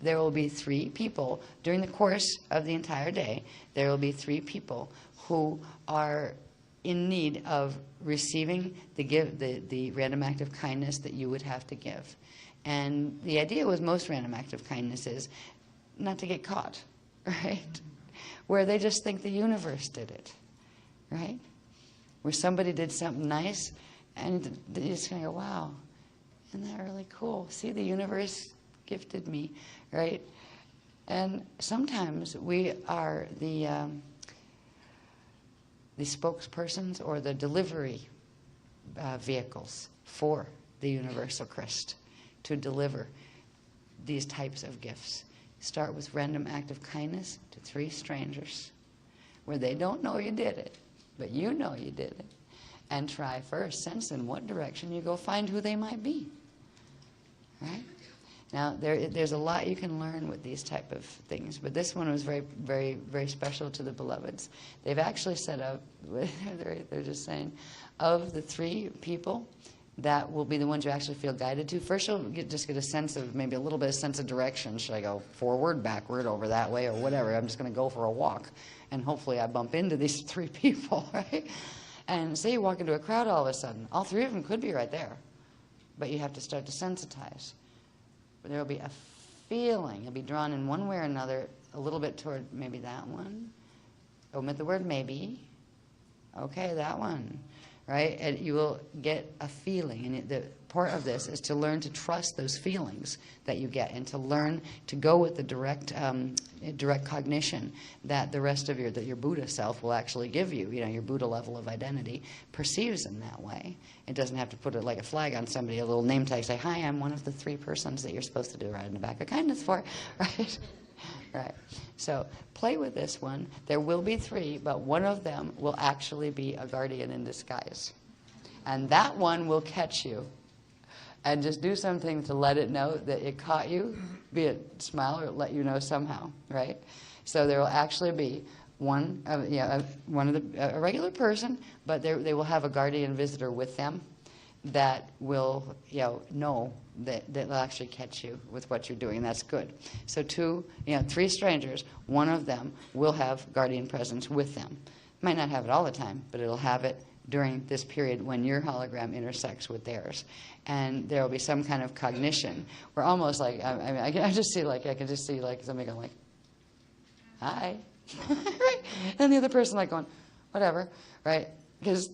There will be 3 people during the course of the entire day. There will be 3 people who are in need of receiving the random act of kindness that you would have to give. And the idea with most random act of kindness is not to get caught, right? Where they just think the universe did it, right? Where somebody did something nice, and you're just going to go, wow, isn't that really cool? See, the universe gifted me, right? And sometimes we are the spokespersons or the delivery vehicles for the Universal Christ to deliver these types of gifts. Start with random act of kindness to 3 strangers where they don't know you did it, but you know you did it. And try first, sense in what direction you go, find who they might be, right? Now, there's a lot you can learn with these type of things, but this one was very, very, very special to the beloveds. They've actually set up, they're just saying, of the 3 people that will be the ones you actually feel guided to. First, you'll just get a sense of, maybe a little bit of sense of direction. Should I go forward, backward, over that way, or whatever? I'm just going to go for a walk, and hopefully I bump into these 3 people, right? And say you walk into a crowd all of a sudden. All 3 of them could be right there, but you have to start to sensitize. But there will be a feeling. You'll be drawn in one way or another, a little bit toward maybe that one. Omit the word maybe. Okay, that one. Right? And you will get a feeling. And the part of this is to learn to trust those feelings that you get, and to learn to go with the direct cognition that the rest of your Buddha self will actually give you. You know, your Buddha level of identity perceives in that way. It doesn't have to put it like a flag on somebody, a little name tag, say, hi, I'm one of the 3 persons that you're supposed to do right in the back of kindness for, right? Right. So play with this one. There will be 3, but one of them will actually be a guardian in disguise. And that one will catch you. And just do something to let it know that it caught you, be it smile or let you know somehow, right? So there will actually be a regular person, but they will have a guardian visitor with them that will know that they'll actually catch you with what you're doing. That's good. So 3 strangers, one of them will have guardian presence with them. Might not have it all the time, but it'll have it during this period when your hologram intersects with theirs. And there will be some kind of cognition. We're almost like, I can just see somebody going like, hi. Right? And the other person like going, whatever, right? Because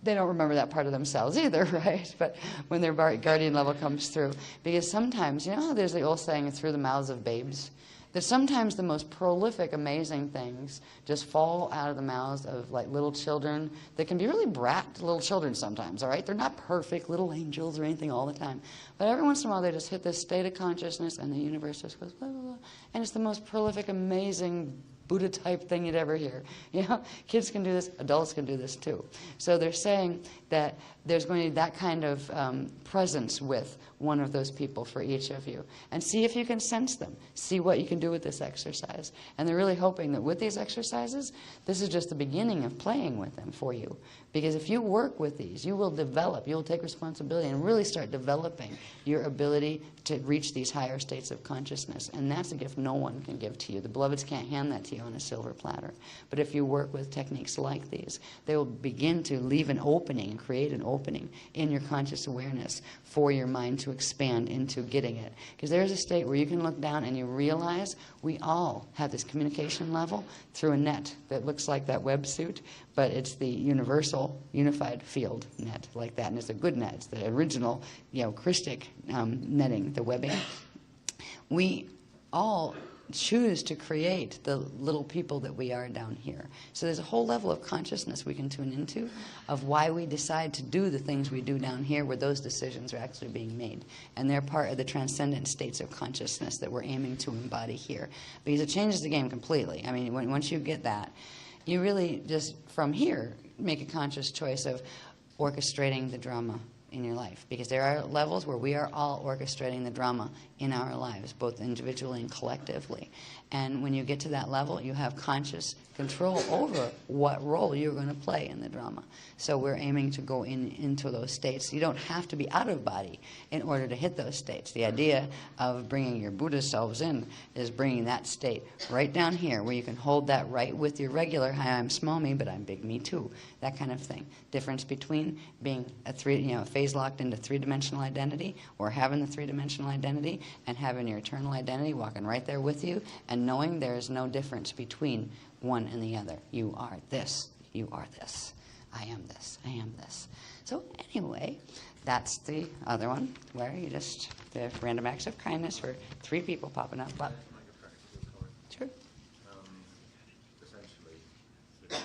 they don't remember that part of themselves either, right? But when their guardian level comes through. Because sometimes, you know how there's the old saying, through the mouths of babes? That sometimes the most prolific, amazing things just fall out of the mouths of like little children that can be really brat little children sometimes, all right? They're not perfect little angels or anything all the time. But every once in a while they just hit this state of consciousness and the universe just goes blah, blah, blah. And it's the most prolific, amazing Buddha type thing you'd ever hear. You know, kids can do this, adults can do this too. So they're saying that there's going to be that kind of presence with one of those people for each of you. And see if you can sense them. See what you can do with this exercise. And they're really hoping that with these exercises, this is just the beginning of playing with them for you. Because if you work with these, you will develop, you will take responsibility and really start developing your ability to reach these higher states of consciousness. And that's a gift no one can give to you. The beloveds can't hand that to you on a silver platter. But if you work with techniques like these, they will begin to leave an opening and create an opening in your conscious awareness for your mind to expand into getting it. Because there's a state where you can look down and you realize we all have this communication level through a net that looks like that web suit, but it's the universal unified field net like that. And it's a good net. It's the original, Christic netting, the webbing. We all choose to create the little people that we are down here. So there's a whole level of consciousness we can tune into of why we decide to do the things we do down here where those decisions are actually being made. And they're part of the transcendent states of consciousness that we're aiming to embody here. Because it changes the game completely. I mean, once you get that, you really just, from here, make a conscious choice of orchestrating the drama in your life. Because there are levels where we are all orchestrating the drama in our lives, both individually and collectively. And when you get to that level, you have conscious control over what role you're going to play in the drama. So we're aiming to go into those states. You don't have to be out of body in order to hit those states. The idea of bringing your Buddha selves in is bringing that state right down here where you can hold that right with your regular, hi, I'm small me, but I'm big me too. That kind of thing. Difference between being phase locked into 3-dimensional identity or having the 3-dimensional identity and having your eternal identity walking right there with you and knowing there is no difference between one and the other. You are this. You are this. I am this. I am this. So anyway, that's the other one where you just, the random acts of kindness for 3 people popping up. But, sure. Essentially, the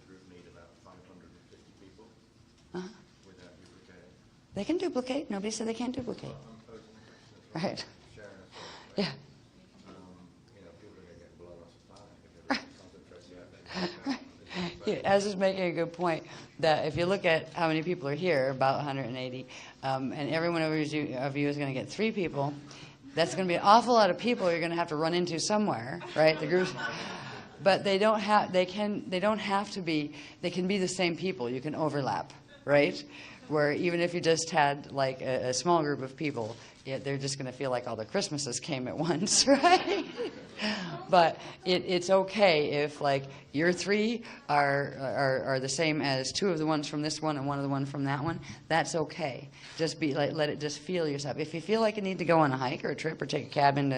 group need about 550 people without duplicating. They can duplicate. Nobody said they can't duplicate. I'm posing the question. Right. Sharing a thought, Yeah. People are going to get blown off the planet if they concentrate the effort. Yeah, Az is making a good point that if you look at how many people are here, about 180, and every one of you is going to get 3 people, That's going to be an awful lot of people you're going to have to run into somewhere, right? The groups, but they don't have. They don't have to be. They can be the same people. You can overlap, right? Where even if you just had like a small group of people, they're just going to feel like all the Christmases came at once, right? But it's okay if like your three are the same as two of the ones from this one and one of the one from that one. That's okay. Just be like, let it just feel yourself. If you feel like you need to go on a hike or a trip or take a cab into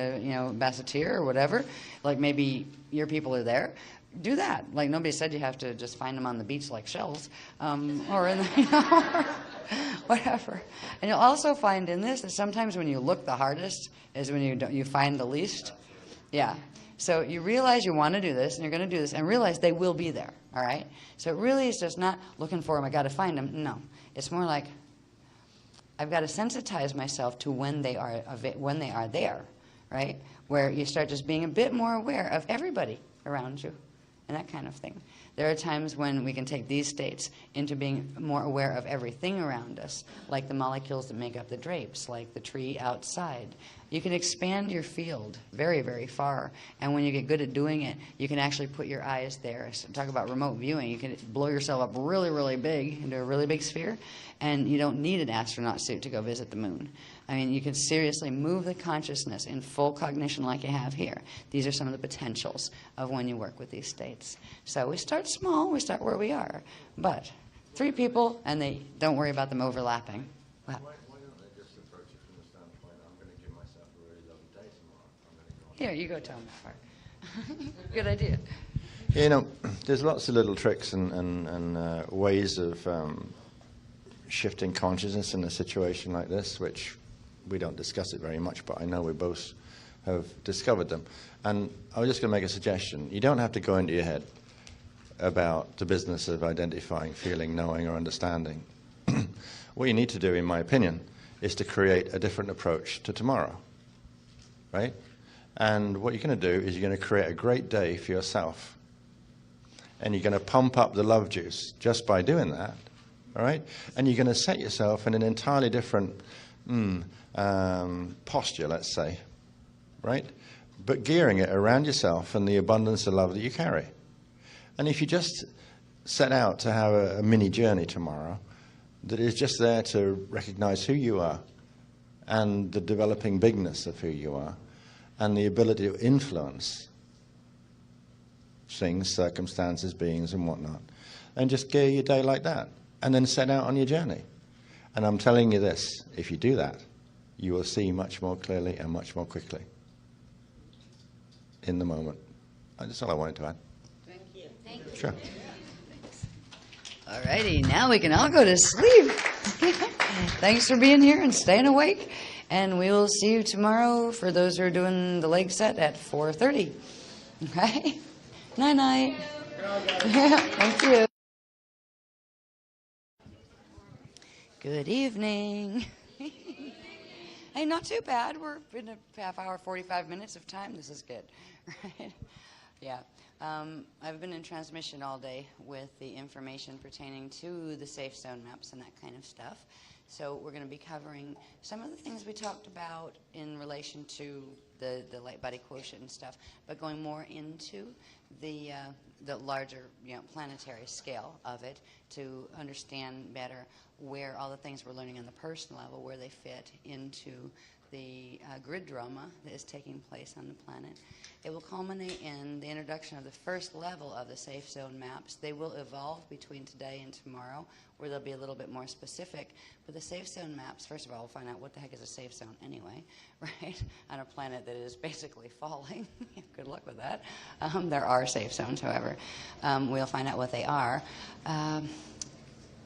Basseterre or whatever, like maybe your people are there, do that. Like nobody said you have to just find them on the beach like shells, or in the, whatever. And you'll also find in this that sometimes when you look the hardest is when you find the least. Yeah. So you realize you want to do this and you're going to do this and realize they will be there. All right. So it really is just not looking for them. I got to find them. No, it's more like I've got to sensitize myself to when they are there. Right. Where you start just being a bit more aware of everybody around you. And that kind of thing. There are times when we can take these states into being more aware of everything around us, like the molecules that make up the drapes, like the tree outside. You can expand your field very, very far. And when you get good at doing it, you can actually put your eyes there. So talk about remote viewing. You can blow yourself up really, really big into a really big sphere, and you don't need an astronaut suit to go visit the moon. I mean, you can seriously move the consciousness in full cognition like you have here. These are some of the potentials of when you work with these states. So we start small, we start where we are. But 3 people, and they don't worry about them overlapping. Wow. Why don't they just approach it from the standpoint, I'm going to give myself a really lovely day tomorrow. I'm going to go on. Here, you go tell them apart. Good idea. You know, there's lots of little tricks and ways of shifting consciousness in a situation like this, which we don't discuss it very much, but I know we both have discovered them. And I was just going to make a suggestion. You don't have to go into your head about the business of identifying, feeling, knowing, or understanding. What you need to do, in my opinion, is to create a different approach to tomorrow, right? And what you're going to do is you're going to create a great day for yourself. And you're going to pump up the love juice just by doing that, all right? And you're going to set yourself in an entirely different posture, let's say, right? But gearing it around yourself and the abundance of love that you carry. And if you just set out to have a mini journey tomorrow that is just there to recognize who you are and the developing bigness of who you are and the ability to influence things, circumstances, beings, and whatnot, and just gear your day like that and then set out on your journey. And I'm telling you this, if you do that, you will see much more clearly and much more quickly in the moment. That's all I wanted to add. Thank you. Thank you. Sure. All righty, now we can all go to sleep. Thanks for being here and staying awake. And we will see you tomorrow for those who are doing the leg set at 4:30. Okay? Night-night. Thank you. Good evening. Hey, not too bad. We're in a half hour, 45 minutes of time. This is good, right? Yeah. I've been in transmission all day with the information pertaining to the safe zone maps and that kind of stuff. So we're going to be covering some of the things we talked about in relation to the light body quotient and stuff, but going more into the larger, planetary scale of it to understand better where all the things we're learning on the personal level, where they fit into the grid drama that is taking place on the planet. It will culminate in the introduction of the first level of the safe zone maps. They will evolve between today and tomorrow, where they'll be a little bit more specific. But the safe zone maps, first of all, we'll find out what the heck is a safe zone anyway, right? On a planet that is basically falling. Good luck with that. There are safe zones, however. We'll find out what they are.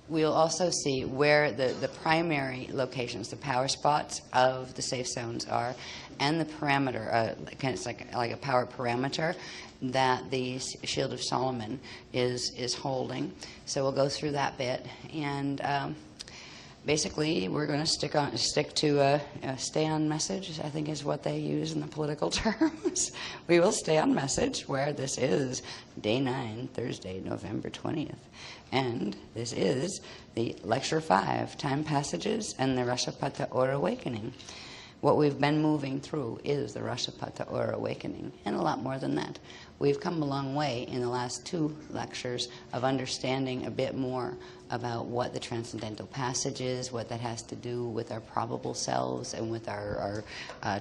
We'll also see where the primary locations, the power spots of the safe zones are, and the parameter, it's like a power parameter that the Shield of Solomon is holding. So we'll go through that bit, and basically we're going to stick to stay on message, I think is what they use in the political terms. We will stay on message, where this is day 9, Thursday, November 20th. And this is the Lecture 5, Time Passages and the Rashapata or Awakening. what we've been moving through is the Rashapata or awakening, and a lot more than that. We've come a long way in the last 2 lectures of understanding a bit more about what the transcendental passage is, what that has to do with our probable selves and with our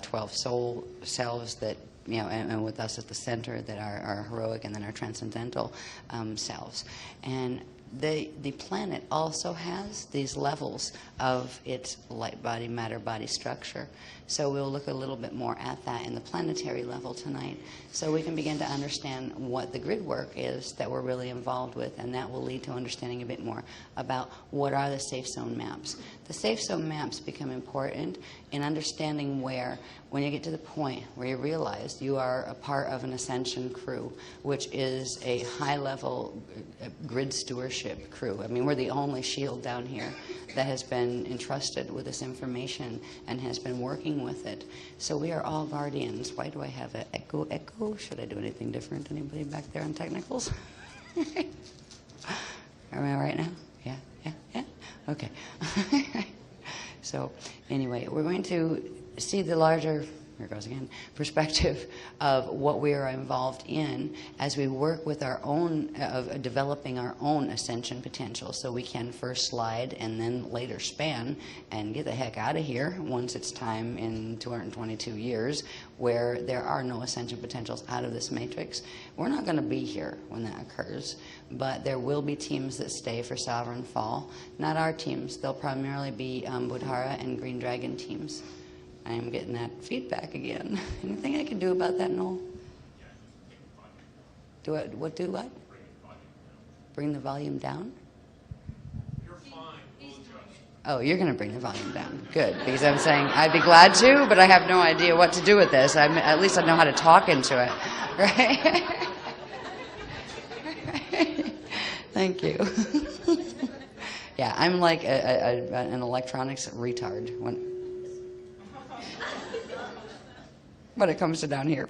12 soul selves that, and with us at the center, that are heroic, and then our transcendental selves. And the planet also has these levels of its light body, matter body structure. So we'll look a little bit more at that in the planetary level tonight, so we can begin to understand what the grid work is that we're really involved with, and that will lead to understanding a bit more about what are the safe zone maps. The safe zone maps become important in understanding where, when you get to the point where you realize you are a part of an ascension crew, which is a high-level grid stewardship crew. I mean, we're the only shield down here that has been entrusted with this information and has been working with it. So we are all guardians. Why do I have an echo? Should I do anything different? Anybody back there on technicals? Am I right now? Yeah? Okay. So anyway, we're going to see the larger, here goes again, perspective of what we are involved in as we work with our own, of developing our own ascension potential, so we can first slide and then later span and get the heck out of here once it's time in 222 years where there are no ascension potentials out of this matrix. We're not going to be here when that occurs, but there will be teams that stay for Sovereign Fall. Not our teams. They'll primarily be Budhara and Green Dragon teams. I am getting that feedback again. Anything I can do about that, Noel? Do what? Bring the volume down? You're fine. We'll adjust. Oh, you're going to bring the volume down. Good, because I'm saying I'd be glad to, but I have no idea what to do with this. At least I know how to talk into it, right? Thank you. Yeah, I'm like an electronics retard when it comes to down here.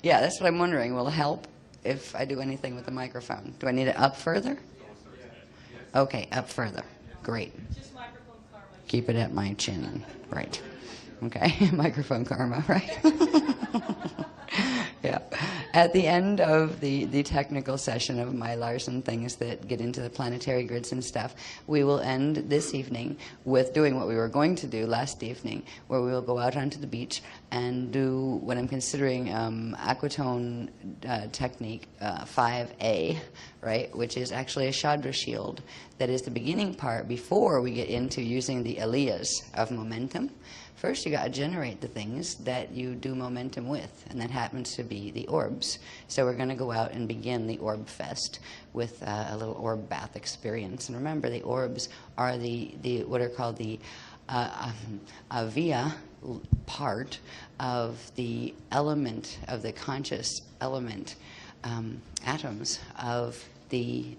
Yeah, that's what I'm wondering. Will it help if I do anything with the microphone? Do I need it up further? Okay, up further. Great. Keep it at my chin. Right. Okay, microphone karma, right? Yeah. At the end of the technical session of Mylars and things that get into the planetary grids and stuff, we will end this evening with doing what we were going to do last evening, where we will go out onto the beach and do what I'm considering Aquatone technique 5A, right, which is actually a Chandra shield. That is the beginning part before we get into using the aliyahs of momentum. First, you got to generate the things that you do momentum with, and that happens to be the orbs. So we're going to go out and begin the Orb Fest with a little orb bath experience. And remember, the orbs are the what are called the avia part of the element, of the conscious element atoms of the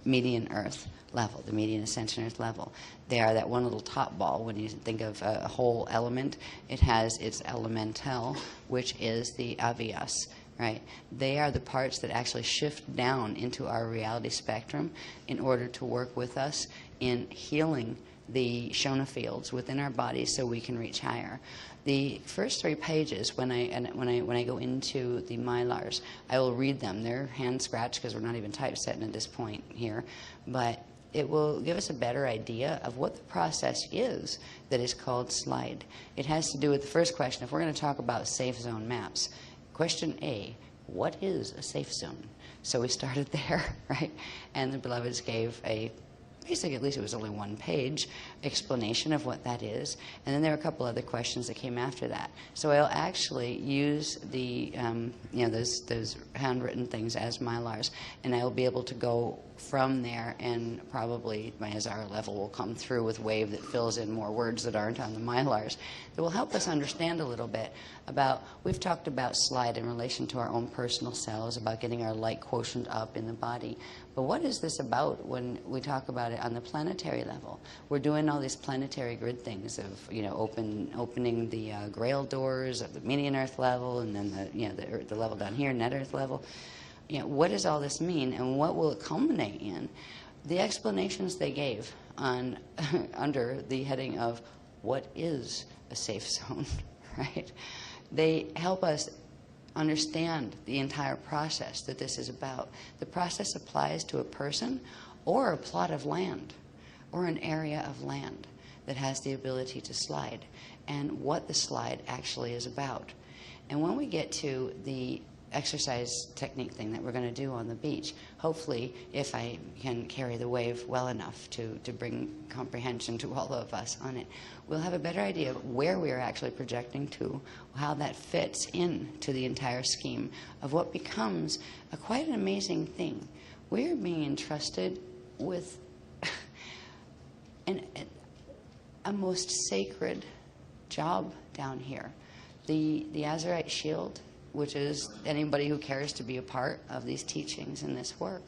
median Earth level, the median ascension Earth level. They are that one little top ball. When you think of a whole element, it has its elemental, which is the avias, right? They are the parts that actually shift down into our reality spectrum in order to work with us in healing the Shona fields within our bodies so we can reach higher. The first 3 pages, when I go into the Mylars, I will read them. They're hand scratched because we're not even typesetting at this point here, but it will give us a better idea of what the process is that is called slide. It has to do with the first question. If we're going to talk about safe zone maps, question A, what is a safe zone? So we started there, right? And the Beloveds gave a basic, at least it was only 1 page, explanation of what that is. And then there were a couple other questions that came after that. So I'll actually use the, those handwritten things as Mylars, and I will be able to go from there, and probably my Azara level will come through with Wave that fills in more words that aren't on the Mylars. That will help us understand a little bit about, we've talked about slide in relation to our own personal selves, about getting our light quotient up in the body. But what is this about when we talk about it on the planetary level? We're doing all these planetary grid things of, opening the Grail doors of the median Earth level, and then the level down here, net Earth level. What does all this mean, and what will it culminate in? The explanations they gave on under the heading of what is a safe zone, right? They help us understand the entire process that this is about. The process applies to a person or a plot of land or an area of land that has the ability to slide, and what the slide actually is about. And when we get to the exercise technique thing that we're going to do on the beach, hopefully, if I can carry the wave well enough to bring comprehension to all of us on it, we'll have a better idea of where we are actually projecting to, how that fits into the entire scheme of what becomes quite an amazing thing. We're being entrusted with a most sacred job down here. The Azurite Shield, which is anybody who cares to be a part of these teachings and this work,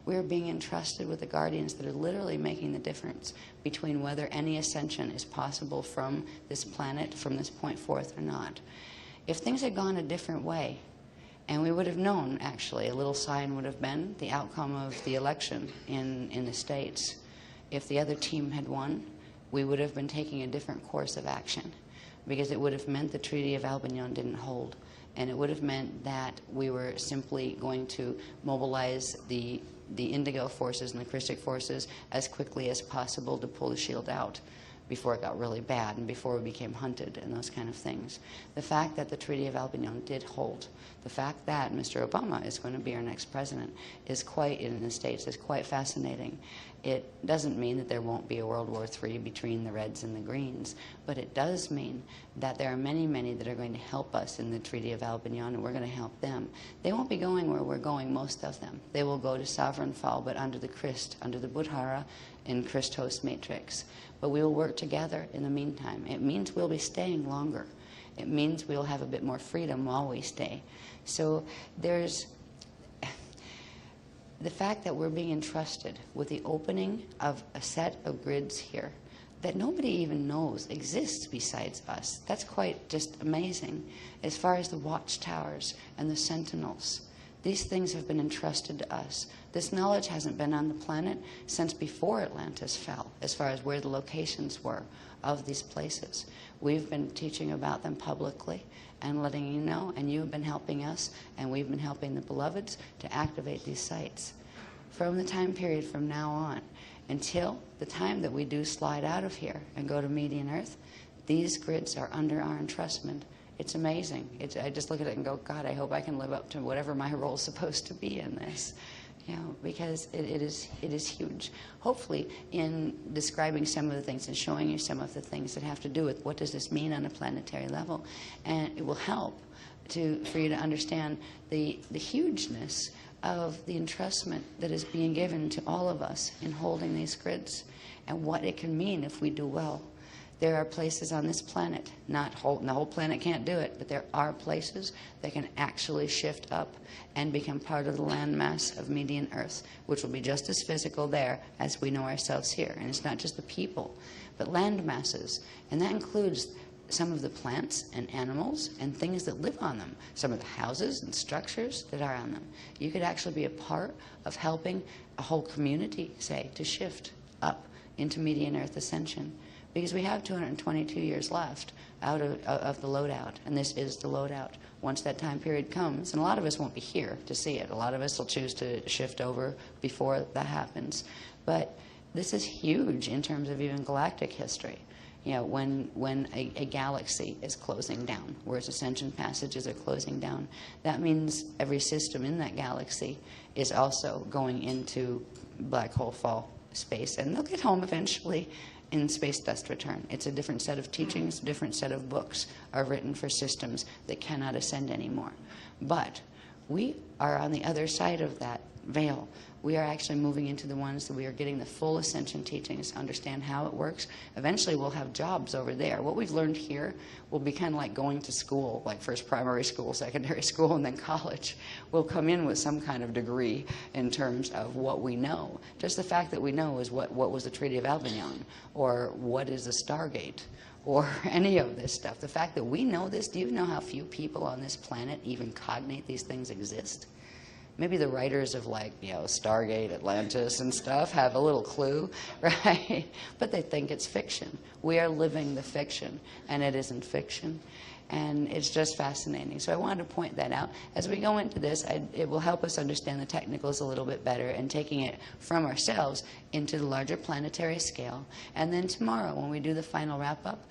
we're being entrusted with the guardians that are literally making the difference between whether any ascension is possible from this planet, from this point forth or not. If things had gone a different way, and we would have known, actually, a little sign would have been the outcome of the election in the States. If the other team had won, we would have been taking a different course of action, because it would have meant the Treaty of Avignon didn't hold. And it would have meant that we were simply going to mobilize the Indigo forces and the Christic forces as quickly as possible to pull the shield out before it got really bad and before we became hunted and those kind of things. The fact that the Treaty of Avignon did hold, the fact that Mr. Obama is going to be our next president is quite, in the States, is quite fascinating. It doesn't mean that there won't be a World War III between the Reds and the Greens, but it does mean that there are many, many that are going to help us in the Treaty of Avignon, and we're going to help them. They won't be going where we're going, most of them. They will go to Sovereign Fall, but under the Christ, under the Buddhara in Christos Matrix. But we will work together in the meantime. It means we'll be staying longer. It means we'll have a bit more freedom while we stay. So there's the fact that we're being entrusted with the opening of a set of grids here that nobody even knows exists besides us. That's quite just amazing. As far as the watchtowers and the sentinels, these things have been entrusted to us. This knowledge hasn't been on the planet since before Atlantis fell, as far as where the locations were of these places. We've been teaching about them publicly and letting you know, and you've been helping us, and we've been helping the beloveds to activate these sites. From the time period from now on until the time that we do slide out of here and go to Median Earth, these grids are under our entrustment. It's amazing. I just look at it and go, God, I hope I can live up to whatever my role is supposed to be in this. Because it is huge. Hopefully, in describing some of the things and showing you some of the things that have to do with what does this mean on a planetary level, and it will help for you to understand the hugeness of the entrustment that is being given to all of us in holding these grids, and what it can mean if we do well. There are places on this planet, the whole planet can't do it, but there are places that can actually shift up and become part of the landmass of Median Earth, which will be just as physical there as we know ourselves here. And it's not just the people, but land masses. And that includes some of the plants and animals and things that live on them, some of the houses and structures that are on them. You could actually be a part of helping a whole community, say, to shift up into Median Earth ascension. Because we have 222 years left out of the loadout, and this is the loadout. Once that time period comes, and a lot of us won't be here to see it. A lot of us will choose to shift over before that happens. But this is huge in terms of even galactic history. When a galaxy is closing down, where its ascension passages are closing down, that means every system in that galaxy is also going into black hole fall space, and they'll get home eventually in space dust return. It's a different set of teachings, a different set of books are written for systems that cannot ascend anymore. But we are on the other side of that veil. We are actually moving into the ones that we are getting the full ascension teachings, understand how it works. Eventually we'll have jobs over there. What we've learned here will be kind of like going to school, like first primary school, secondary school, and then college. We'll come in with some kind of degree in terms of what we know. Just the fact that we know is what was the Treaty of Avignon, or what is a Stargate, or any of this stuff. The fact that we know this, do you know how few people on this planet even cognate these things exist? maybe the writers of, like, you know, Stargate, Atlantis and stuff have a little clue, right? But they think it's fiction. We are living the fiction, and it isn't fiction. And it's just fascinating. So I wanted to point that out. As we go into this, it will help us understand the technicals a little bit better and taking it from ourselves into the larger planetary scale. And then tomorrow, when we do the final wrap-up,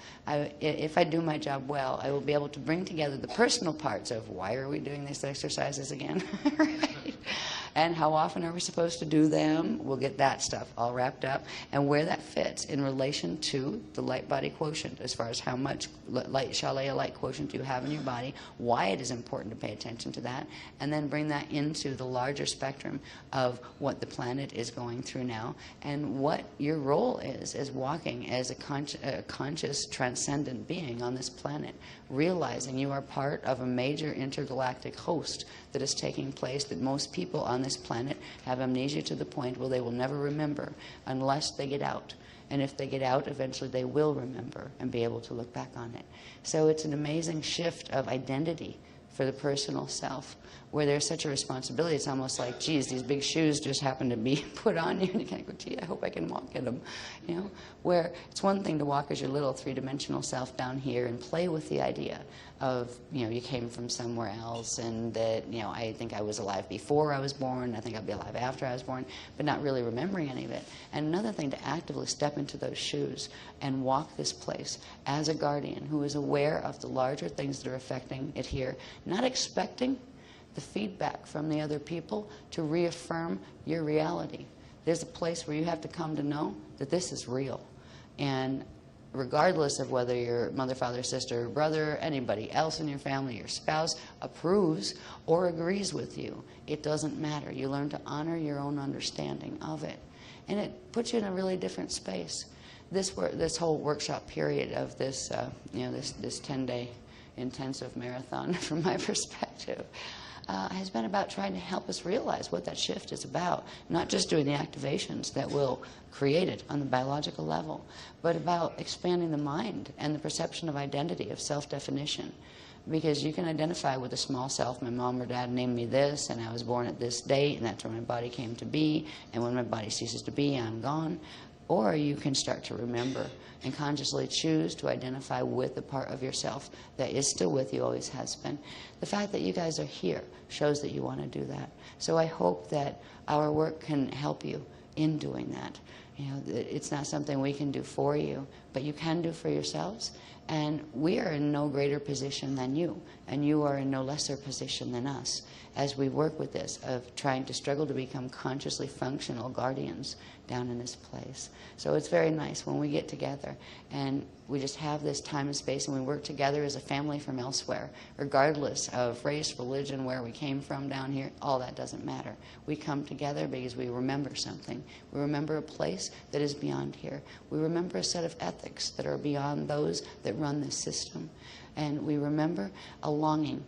if I do my job well, I will be able to bring together the personal parts of why are we doing these exercises again, right? And how often are we supposed to do them? We'll get that stuff all wrapped up, and where that fits in relation to the light body quotient, as far as how much Shalaya light quotient you have in your body, why it is important to pay attention to that, and then bring that into the larger spectrum of what the planet is going through now, and what your role is as walking as a conscious, transcendent being on this planet, realizing you are part of a major intergalactic host that is taking place, that most people on this planet have amnesia to the point where they will never remember unless they get out. And if they get out, eventually they will remember and be able to look back on it. So it's an amazing shift of identity for the personal self, where there's such a responsibility. It's almost like, geez, these big shoes just happen to be put on you, and you kind of go, gee, I hope I can walk in them. You know, where it's one thing to walk as your little three-dimensional self down here and play with the idea of, you know, you came from somewhere else, and that, you know, I think I was alive before I was born, I think I'll be alive after I was born, but not really remembering any of it. And another thing, to actively step into those shoes and walk this place as a guardian who is aware of the larger things that are affecting it here, not expecting the feedback from the other people to reaffirm your reality. There's a place where you have to come to know that this is real. And regardless of whether your mother, father, sister, brother, anybody else in your family, your spouse, approves or agrees with you, it doesn't matter. You learn to honor your own understanding of it. And it puts you in a really different space. This whole workshop period of this, this 10-day intensive marathon, from my perspective, has been about trying to help us realize what that shift is about. Not just doing the activations that will create it on the biological level, but about expanding the mind and the perception of identity, of self-definition. Because you can identify with a small self. My mom or dad named me this, and I was born at this date, and that's where my body came to be, and when my body ceases to be, I'm gone. Or you can start to remember and consciously choose to identify with the part of yourself that is still with you, always has been. The fact that you guys are here shows that you want to do that. So I hope that our work can help you in doing that. You know, it's not something we can do for you, but you can do for yourselves. And we are in no greater position than you, and you are in no lesser position than us as we work with this, of trying to struggle to become consciously functional guardians down in this place. So it's very nice when we get together and we just have this time and space, and we work together as a family from elsewhere, regardless of race, religion, where we came from down here. All that doesn't matter. We come together because we remember something. We remember a place that is beyond here. We remember a set of ethics that are beyond those that run this system. And we remember a longing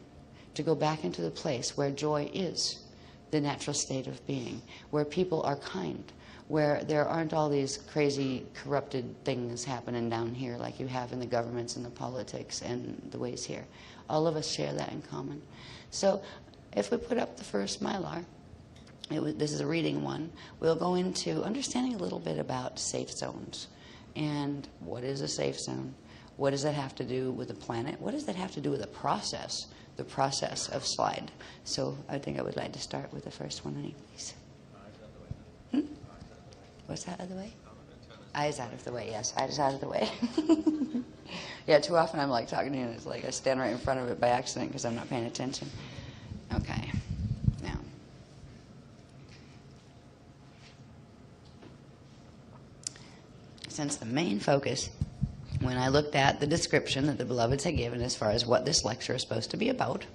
to go back into the place where joy is the natural state of being, where people are kind, where there aren't all these crazy corrupted things happening down here like you have in the governments and the politics and the ways here. All of us share that in common. So if we put up the first Mylar, this is a reading one, we'll go into understanding a little bit about safe zones. And what is a safe zone? What does that have to do with the planet? What does that have to do with the process of slide? So I think I would like to start with the first one, honey, please. What's that out of the way? Eyes out of the way, yes. Eyes out of the way. Yeah, too often I'm like talking to you and it's like I stand right in front of it by accident because I'm not paying attention. Okay. Now. Since the main focus, when I looked at the description that the Beloveds had given as far as what this lecture is supposed to be about,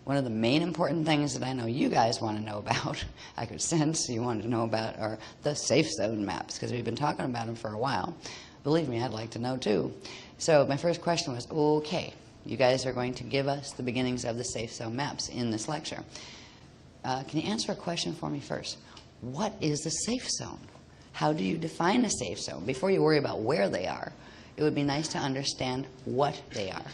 one of the main important things that I know you guys want to know about, I could sense you wanted to know about, are the safe zone maps, because we've been talking about them for a while. Believe me, I'd like to know too. So my first question was, okay, you guys are going to give us the beginnings of the safe zone maps in this lecture. Can you answer a question for me first? What is a safe zone? How do you define a safe zone? Before you worry about where they are, it would be nice to understand what they are.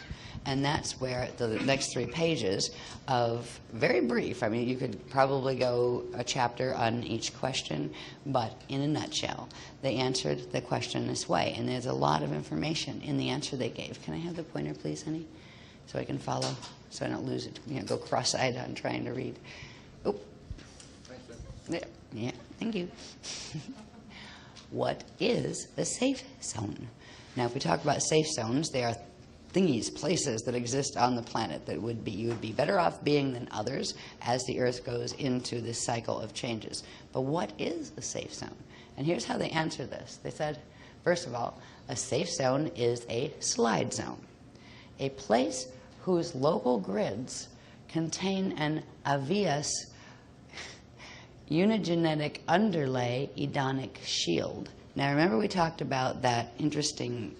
And that's where the next 3 pages of, very brief, I mean, you could probably go a chapter on each question, but in a nutshell, they answered the question this way. And there's a lot of information in the answer they gave. Can I have the pointer, please, honey? So I can follow, so I don't lose it, go cross-eyed on trying to read. Oh, yeah, thank you. What is a safe zone? Now, if we talk about safe zones, they are thingies, places that exist on the planet that you would be better off being than others as the Earth goes into this cycle of changes. But what is a safe zone? And here's how they answer this. They said, first of all, a safe zone is a slide zone, a place whose local grids contain an obvious unigenetic underlay edonic shield. Now remember we talked about that interesting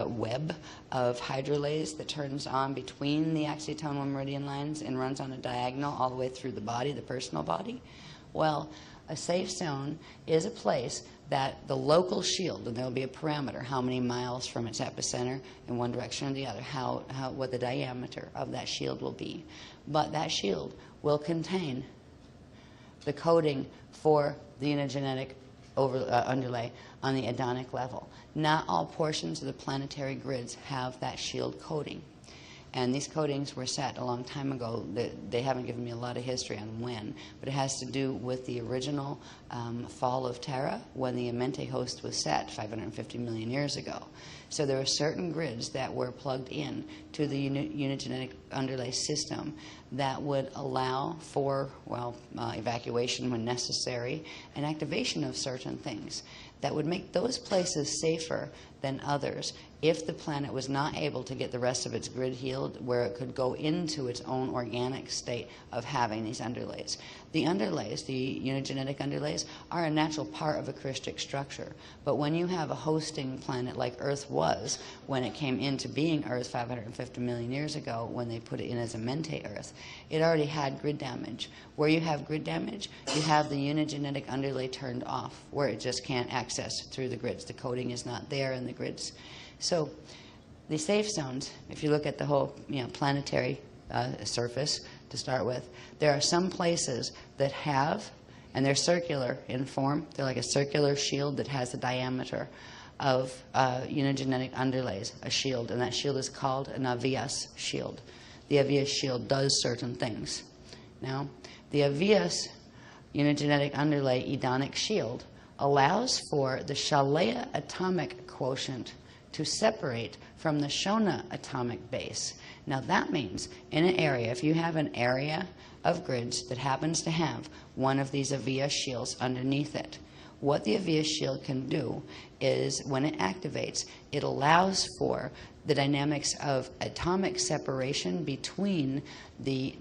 web of hydrolays that turns on between the axiotonal meridian lines and runs on a diagonal all the way through the body, the personal body? Well, a safe zone is a place that the local shield, and there will be a parameter, how many miles from its epicenter in one direction or the other, what the diameter of that shield will be. But that shield will contain the coding for the unigenetic underlay on the edonic level. Not all portions of the planetary grids have that shield coding. And these codings were set a long time ago. They haven't given me a lot of history on when, but it has to do with the original fall of Terra when the Amenti host was set 550 million years ago. So there are certain grids that were plugged in to the unigenetic underlay system that would allow for, evacuation when necessary and activation of certain things that would make those places safer than others if the planet was not able to get the rest of its grid healed where it could go into its own organic state of having these underlays. The underlays, the unigenetic underlays, are a natural part of a crystic structure. But when you have a hosting planet like Earth was when it came into being Earth 550 million years ago when they put it in as a Mente Earth, it already had grid damage. Where you have grid damage, you have the unigenetic underlay turned off where it just can't access through the grids. The coding is not there in the grids. So the safe zones, if you look at the whole planetary surface to start with, there are some places that have, and they're circular in form, they're like a circular shield that has the diameter of unigenetic underlays, a shield, and that shield is called an obvious shield. The obvious shield does certain things. Now, the obvious unigenetic underlay edonic shield allows for the Shalea atomic quotient to separate from the Shona atomic base. Now that means in an area, if you have an area of grids that happens to have one of these Avia shields underneath it, what the Avia shield can do is when it activates, it allows for the dynamics of atomic separation between the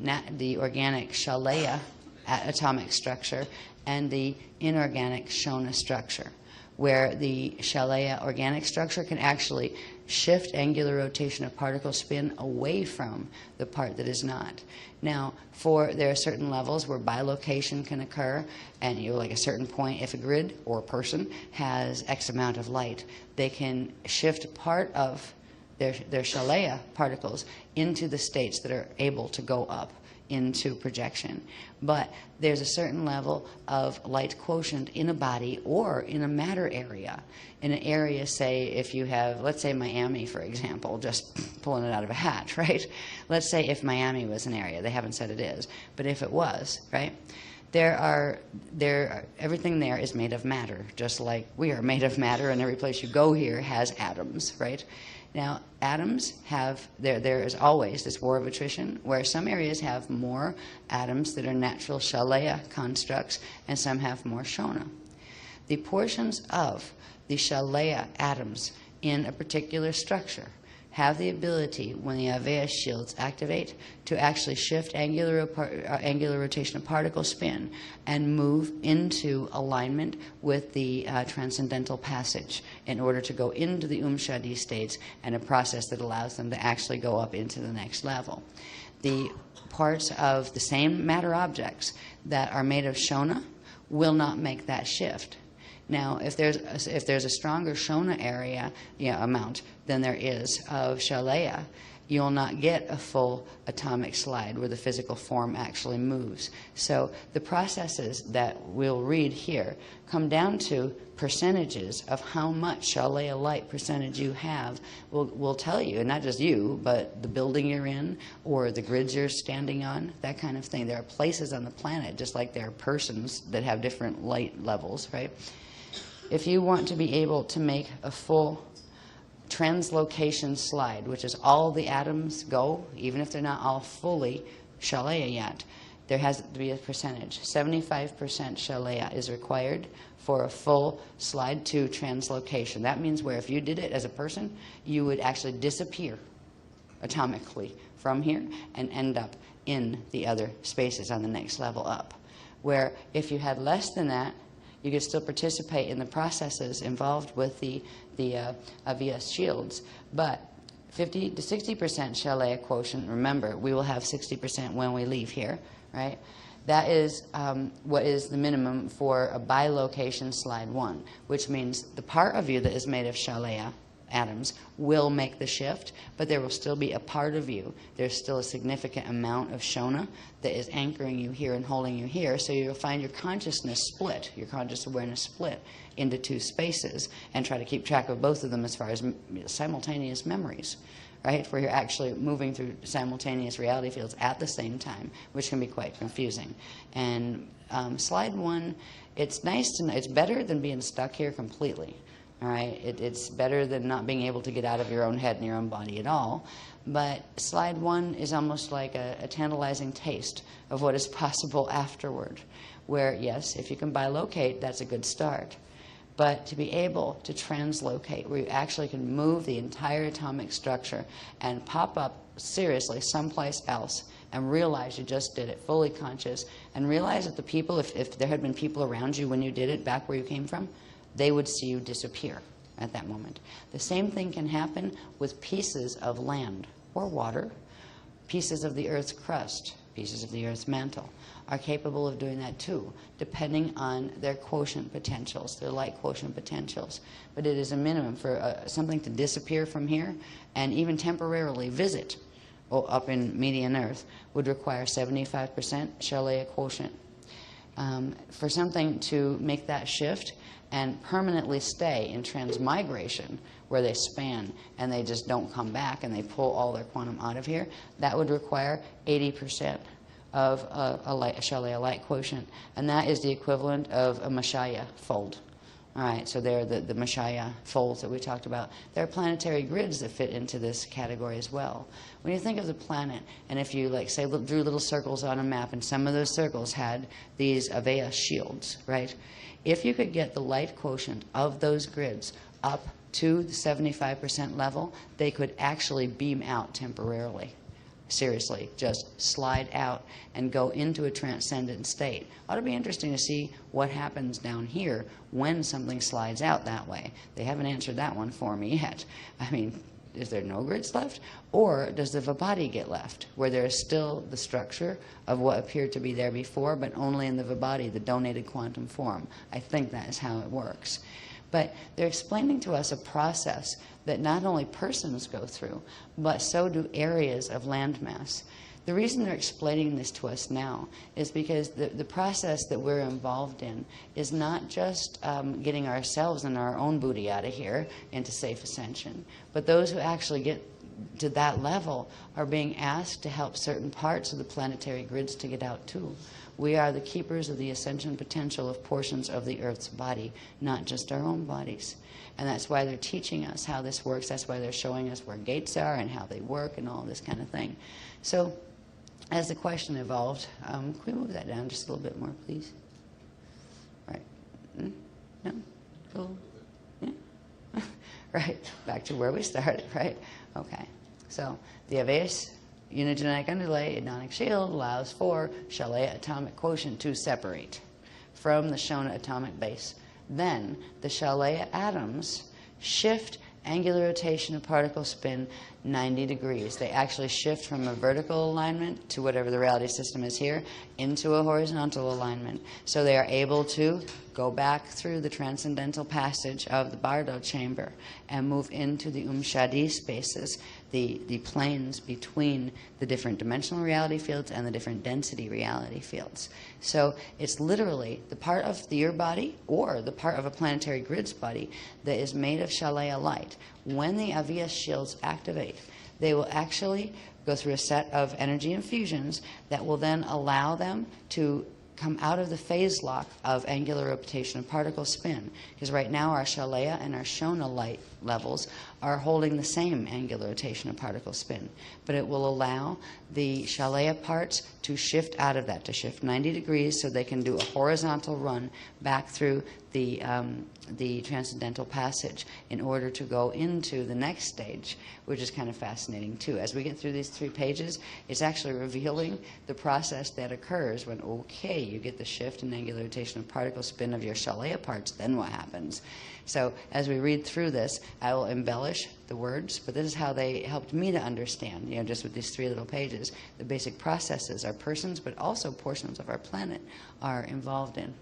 organic Shalea atomic structure and the inorganic Shona structure, where the Shalea organic structure can actually shift angular rotation of particle spin away from the part that is not. Now, there are certain levels where bilocation can occur, and like a certain point, if a grid or a person has X amount of light, they can shift part of their Shalea particles into the states that are able to go up into projection. But there's a certain level of light quotient in a body or in a matter area. In an area, say, if you have, let's say Miami, for example, just pulling it out of a hat, right? Let's say if Miami was an area, they haven't said it is, but if it was, right? Everything there is made of matter, just like we are made of matter, and every place you go here has atoms, right? Now, atoms have, there is always this war of attrition, where some areas have more atoms that are natural Shalea constructs, and some have more Shona. The portions of the Shalea atoms in a particular structure have the ability, when the Avea shields activate, to actually shift angular rotation of particle spin and move into alignment with the transcendental passage in order to go into the Shadi states, and a process that allows them to actually go up into the next level. The parts of the same matter objects that are made of Shona will not make that shift. Now, if there's a stronger Shona area amount than there is of Shalea, you'll not get a full atomic slide where the physical form actually moves. So the processes that we'll read here come down to percentages of how much Shalea light percentage you have will tell you, and not just you, but the building you're in or the grids you're standing on, that kind of thing. There are places on the planet, just like there are persons that have different light levels, right? If you want to be able to make a full translocation slide, which is all the atoms go, even if they're not all fully Shalea yet, there has to be a percentage. 75% Shalea is required for a full slide to translocation. That means where if you did it as a person, you would actually disappear atomically from here and end up in the other spaces on the next level up. Where if you had less than that, you could still participate in the processes involved with the AVS shields, but 50 to 60% Shalea quotient, remember, we will have 60% when we leave here, right? That is what is the minimum for a bilocation slide 1, which means the part of you that is made of Shalea atoms will make the shift, but there will still be a part of you. There's still a significant amount of Shona that is anchoring you here and holding you here, so you'll find your consciousness split, your conscious awareness split into two spaces, and try to keep track of both of them as far as simultaneous memories, right? Where you're actually moving through simultaneous reality fields at the same time, which can be quite confusing. And slide 1, it's nice to know, it's better than being stuck here completely. All right, it's better than not being able to get out of your own head and your own body at all. But slide 1 is almost like a tantalizing taste of what is possible afterward, where, yes, if you can bilocate, that's a good start. But to be able to translocate, where you actually can move the entire atomic structure and pop up seriously someplace else and realize you just did it, fully conscious, and realize that the people, if there had been people around you when you did it back where you came from, they would see you disappear at that moment. The same thing can happen with pieces of land or water, pieces of the Earth's crust, pieces of the Earth's mantle, are capable of doing that too, depending on their quotient potentials, their light quotient potentials. But it is a minimum for something to disappear from here and even temporarily visit up in median Earth would require 75% Shalea quotient. For something to make that shift and permanently stay in transmigration, where they span and they just don't come back and they pull all their quantum out of here, that would require 80% of a Shalea light quotient. And that is the equivalent of a Mashaya fold. All right, so they're the Mashaya folds that we talked about. There are planetary grids that fit into this category as well. When you think of the planet, and if you, like, say, drew little circles on a map, and some of those circles had these Avea shields, right? If you could get the light quotient of those grids up to the 75% level, they could actually beam out temporarily. Seriously, just slide out and go into a transcendent state. Ought to be interesting to see what happens down here when something slides out that way. They haven't answered that one for me yet. I mean, is there no grids left? Or does the Vibhati get left, where there is still the structure of what appeared to be there before, but only in the Vibhati, the donated quantum form? I think that is how it works. But they're explaining to us a process that not only persons go through, but so do areas of landmass. The reason they're explaining this to us now is because the process that we're involved in is not just getting ourselves and our own booty out of here into safe ascension, but those who actually get to that level are being asked to help certain parts of the planetary grids to get out too. We are the keepers of the ascension potential of portions of the Earth's body, not just our own bodies. And that's why they're teaching us how this works. That's why they're showing us where gates are and how they work and all this kind of thing. So as the question evolved, can we move that down just a little bit more, please? Right. No? Cool. Yeah? Right. Back to where we started, right? Okay. So the Avais unigenetic underlay Edonic shield allows for Shalea atomic quotient to separate from the Shona atomic base. Then the Shalea atoms shift angular rotation of particle spin 90 degrees. They actually shift from a vertical alignment to whatever the reality system is here into a horizontal alignment. So they are able to go back through the transcendental passage of the Bardo chamber and move into the Shadi spaces, the planes between the different dimensional reality fields and the different density reality fields. So it's literally the part of your body or the part of a planetary grid's body that is made of Shalaya light. When the Aviyas shields activate, they will actually go through a set of energy infusions that will then allow them to come out of the phase lock of angular rotation and particle spin. Because right now our Shalaya and our Shona light levels are holding the same angular rotation and particle spin. But it will allow the Shalaya parts to shift out of that, to shift 90 degrees so they can do a horizontal run back through the transcendental passage in order to go into the next stage, which is kind of fascinating too. As we get through these 3 pages, it's actually revealing the process that occurs when, okay, you get the shift in angular rotation and particle spin of your Shalaya parts, then what happens? So as we read through this, I will embellish the words, but this is how they helped me to understand, just with these 3 little pages, the basic processes our persons, but also portions of our planet are involved in.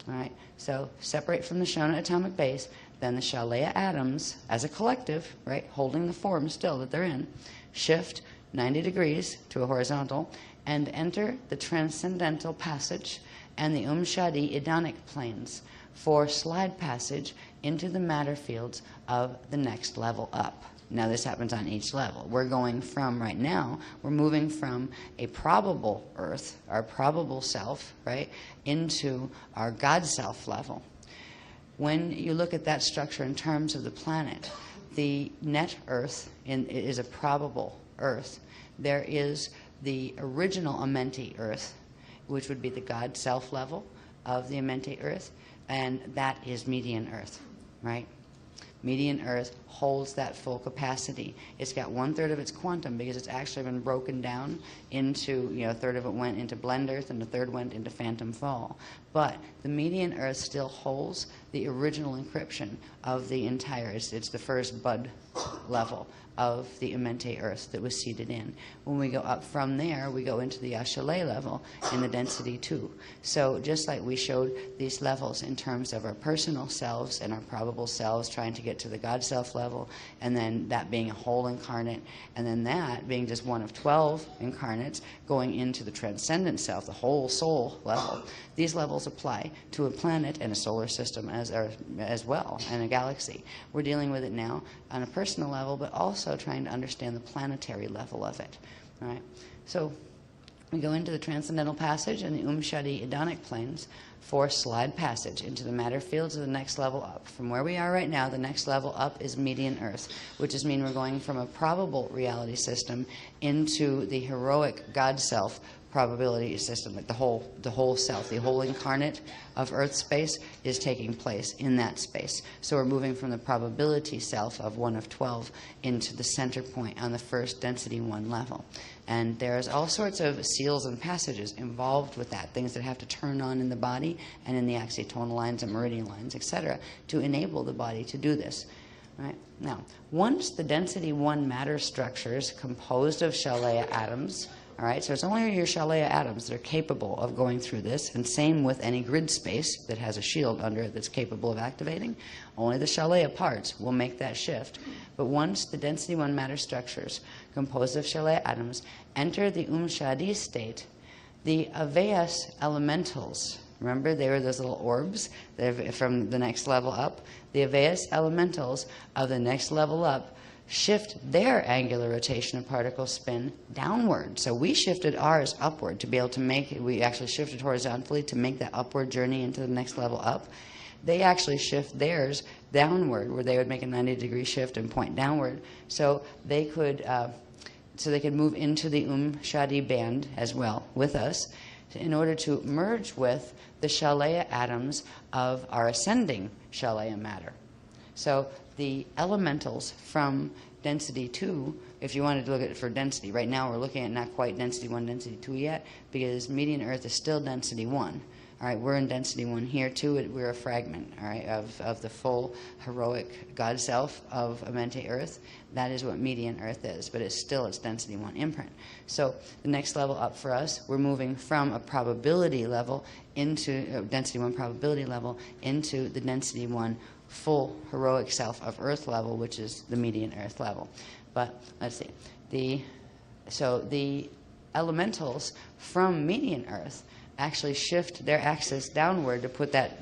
All right, so separate from the Shona atomic base, then the Shalaya atoms as a collective, right, holding the form still that they're in, shift 90 degrees to a horizontal and enter the transcendental passage and the Shadi Edonic planes for slide passage into the matter fields of the next level up. Now this happens on each level. We're going from, right now, we're moving from a probable Earth, our probable self, right, into our God self level. When you look at that structure in terms of the planet, the net Earth is a probable Earth. There is the original Amenti Earth, which would be the God self level of the Amenti Earth, and that is median Earth, right? Median Earth holds that full capacity. It's got 1/3 of its quantum because it's actually been broken down into, 1/3 of it went into blend Earth and 1/3 went into phantom fall. But the median Earth still holds the original encryption of the entire, it's the first bud level of the Amenti Earth that was seeded in. When we go up from there, we go into the Ashalay level in the density 2. So just like we showed these levels in terms of our personal selves and our probable selves trying to get to the God self level, and then that being a whole incarnate, and then that being just one of 12 incarnates going into the transcendent self, the whole soul level. These levels apply to a planet and a solar system as well, and a galaxy. We're dealing with it now on a personal level, but also trying to understand the planetary level of it. All right. So we go into the transcendental passage and the Shadi Edonic planes for slide passage into the matter fields of the next level up. From where we are right now, the next level up is median Earth, which is mean we're going from a probable reality system into the heroic God self probability system, like the whole self, the whole incarnate of Earth space is taking place in that space. So we're moving from the probability self of 1 of 12 into the center point on the first density 1 level. And there's all sorts of seals and passages involved with that, things that have to turn on in the body and in the axiotonal lines and meridian lines, etc., to enable the body to do this. Right? Now, once the density 1 matter structures composed of Shalaya atoms, all right, so it's only your Shalaya atoms that are capable of going through this, and same with any grid space that has a shield under it that's capable of activating. Only the Shalaya parts will make that shift. But once the density 1 matter structures composed of Shalaya atoms enter the Shadi state, the Aveyas elementals, remember they were those little orbs from the next level up, the Aveyas elementals of the next level up shift their angular rotation and particle spin downward. So we shifted ours upward to be able to we actually shifted horizontally to make that upward journey into the next level up. They actually shift theirs downward, where they would make a 90-degree shift and point downward. So they could move into the Shadi band as well with us in order to merge with the Shalaya atoms of our ascending Shalaya matter. So the elementals from density 2, if you wanted to look at it for density, right now we're looking at not quite density 1, density 2 yet, because median Earth is still density 1. All right, we're in density 1 here too. We're a fragment, all right, of the full heroic God self of Amente Earth. That is what median Earth is, but it's still its density 1 imprint. So the next level up for us, we're moving from a probability level into density 1 probability level into the density 1 full heroic self of Earth level, which is the median Earth level. But let's see, so the elementals from median Earth actually shift their axis downward to put that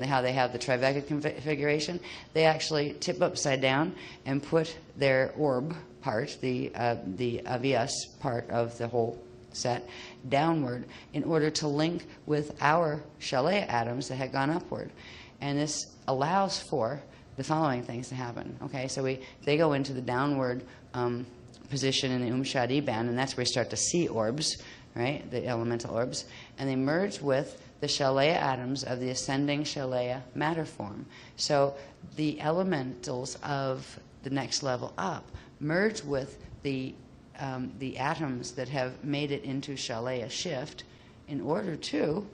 how they have the Triveca configuration. They actually tip upside down and put their orb part, the Avias part of the whole set, downward in order to link with our Shalea atoms that had gone upward. And this allows for the following things to happen. Okay, so they go into the downward position in the Shadi band, and that's where we start to see orbs, right, the elemental orbs, and they merge with the Shalea atoms of the ascending Shalea matter form. So the elementals of the next level up merge with the atoms that have made it into Shalea shift in order to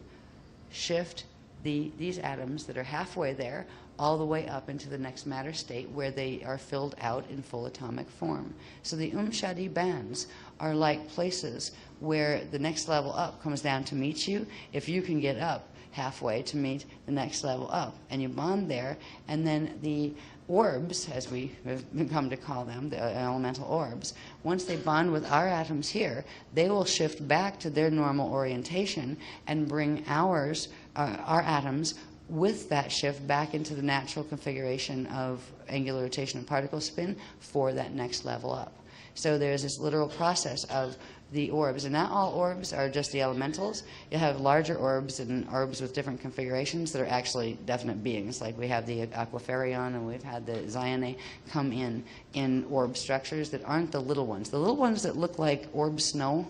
shift these atoms that are halfway there all the way up into the next matter state where they are filled out in full atomic form. So the Shadi bands are like places where the next level up comes down to meet you if you can get up halfway to meet the next level up. And you bond there, and then the orbs, as we have come to call them, the elemental orbs, once they bond with our atoms here, they will shift back to their normal orientation and bring our atoms with that shift back into the natural configuration of angular rotation and particle spin for that next level up. So there's this literal process of the orbs, and not all orbs are just the elementals. You have larger orbs and orbs with different configurations that are actually definite beings, like we have the Aquafarion and we've had the Zione come in orb structures that aren't the little ones. The little ones that look like orb snow,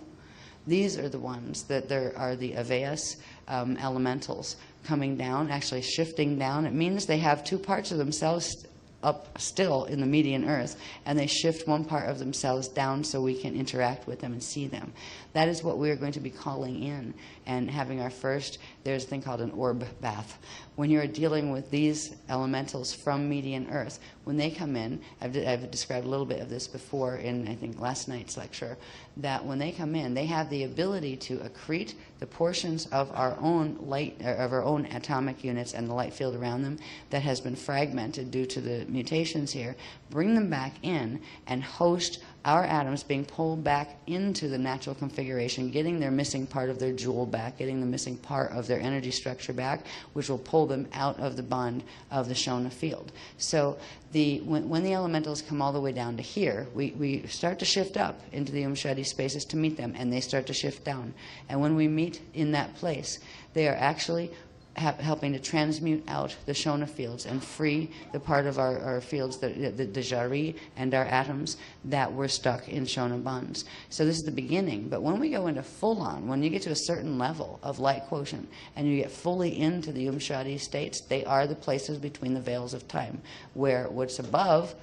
these are the ones that there are the Aveus elementals coming down, actually shifting down. It means they have two parts of themselves up still in the median Earth, and they shift one part of themselves down so we can interact with them and see them. That is what we're going to be calling in and having our first, there's a thing called an orb bath. When you're dealing with these elementals from median Earth, when they come in, I've described a little bit of this before in, I think, last night's lecture, that when they come in, they have the ability to accrete the portions of our own light, of our own atomic units and the light field around them that has been fragmented due to the mutations here, bring them back in and host our atoms being pulled back into the natural configuration, getting their missing part of their jewel back, getting the missing part of their energy structure back, which will pull them out of the bond of the Shona field. So when the elementals come all the way down to here, we start to shift up into the Shadi spaces to meet them, and they start to shift down. And when we meet in that place, they are actually helping to transmute out the Shona fields and free the part of our fields, the Jari and our atoms that were stuck in Shona bonds. So this is the beginning. But when we go into full-on, when you get to a certain level of light quotient and you get fully into the Shadi states, they are the places between the veils of time, where what's above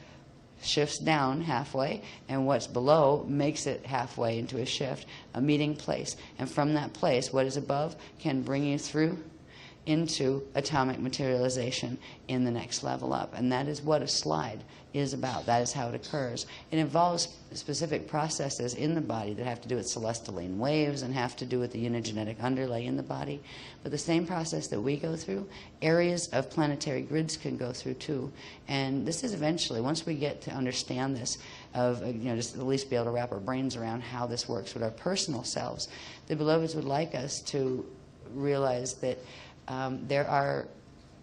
shifts down halfway, and what's below makes it halfway into a shift, a meeting place. And from that place, what is above can bring you through into atomic materialization in the next level up. And that is what a slide is about. That is how it occurs. It involves specific processes in the body that have to do with celesteline waves and have to do with the unigenetic underlay in the body. But the same process that we go through, areas of planetary grids can go through too. And this is eventually, once we get to understand this, of just at least be able to wrap our brains around how this works with our personal selves, the beloveds would like us to realize that there are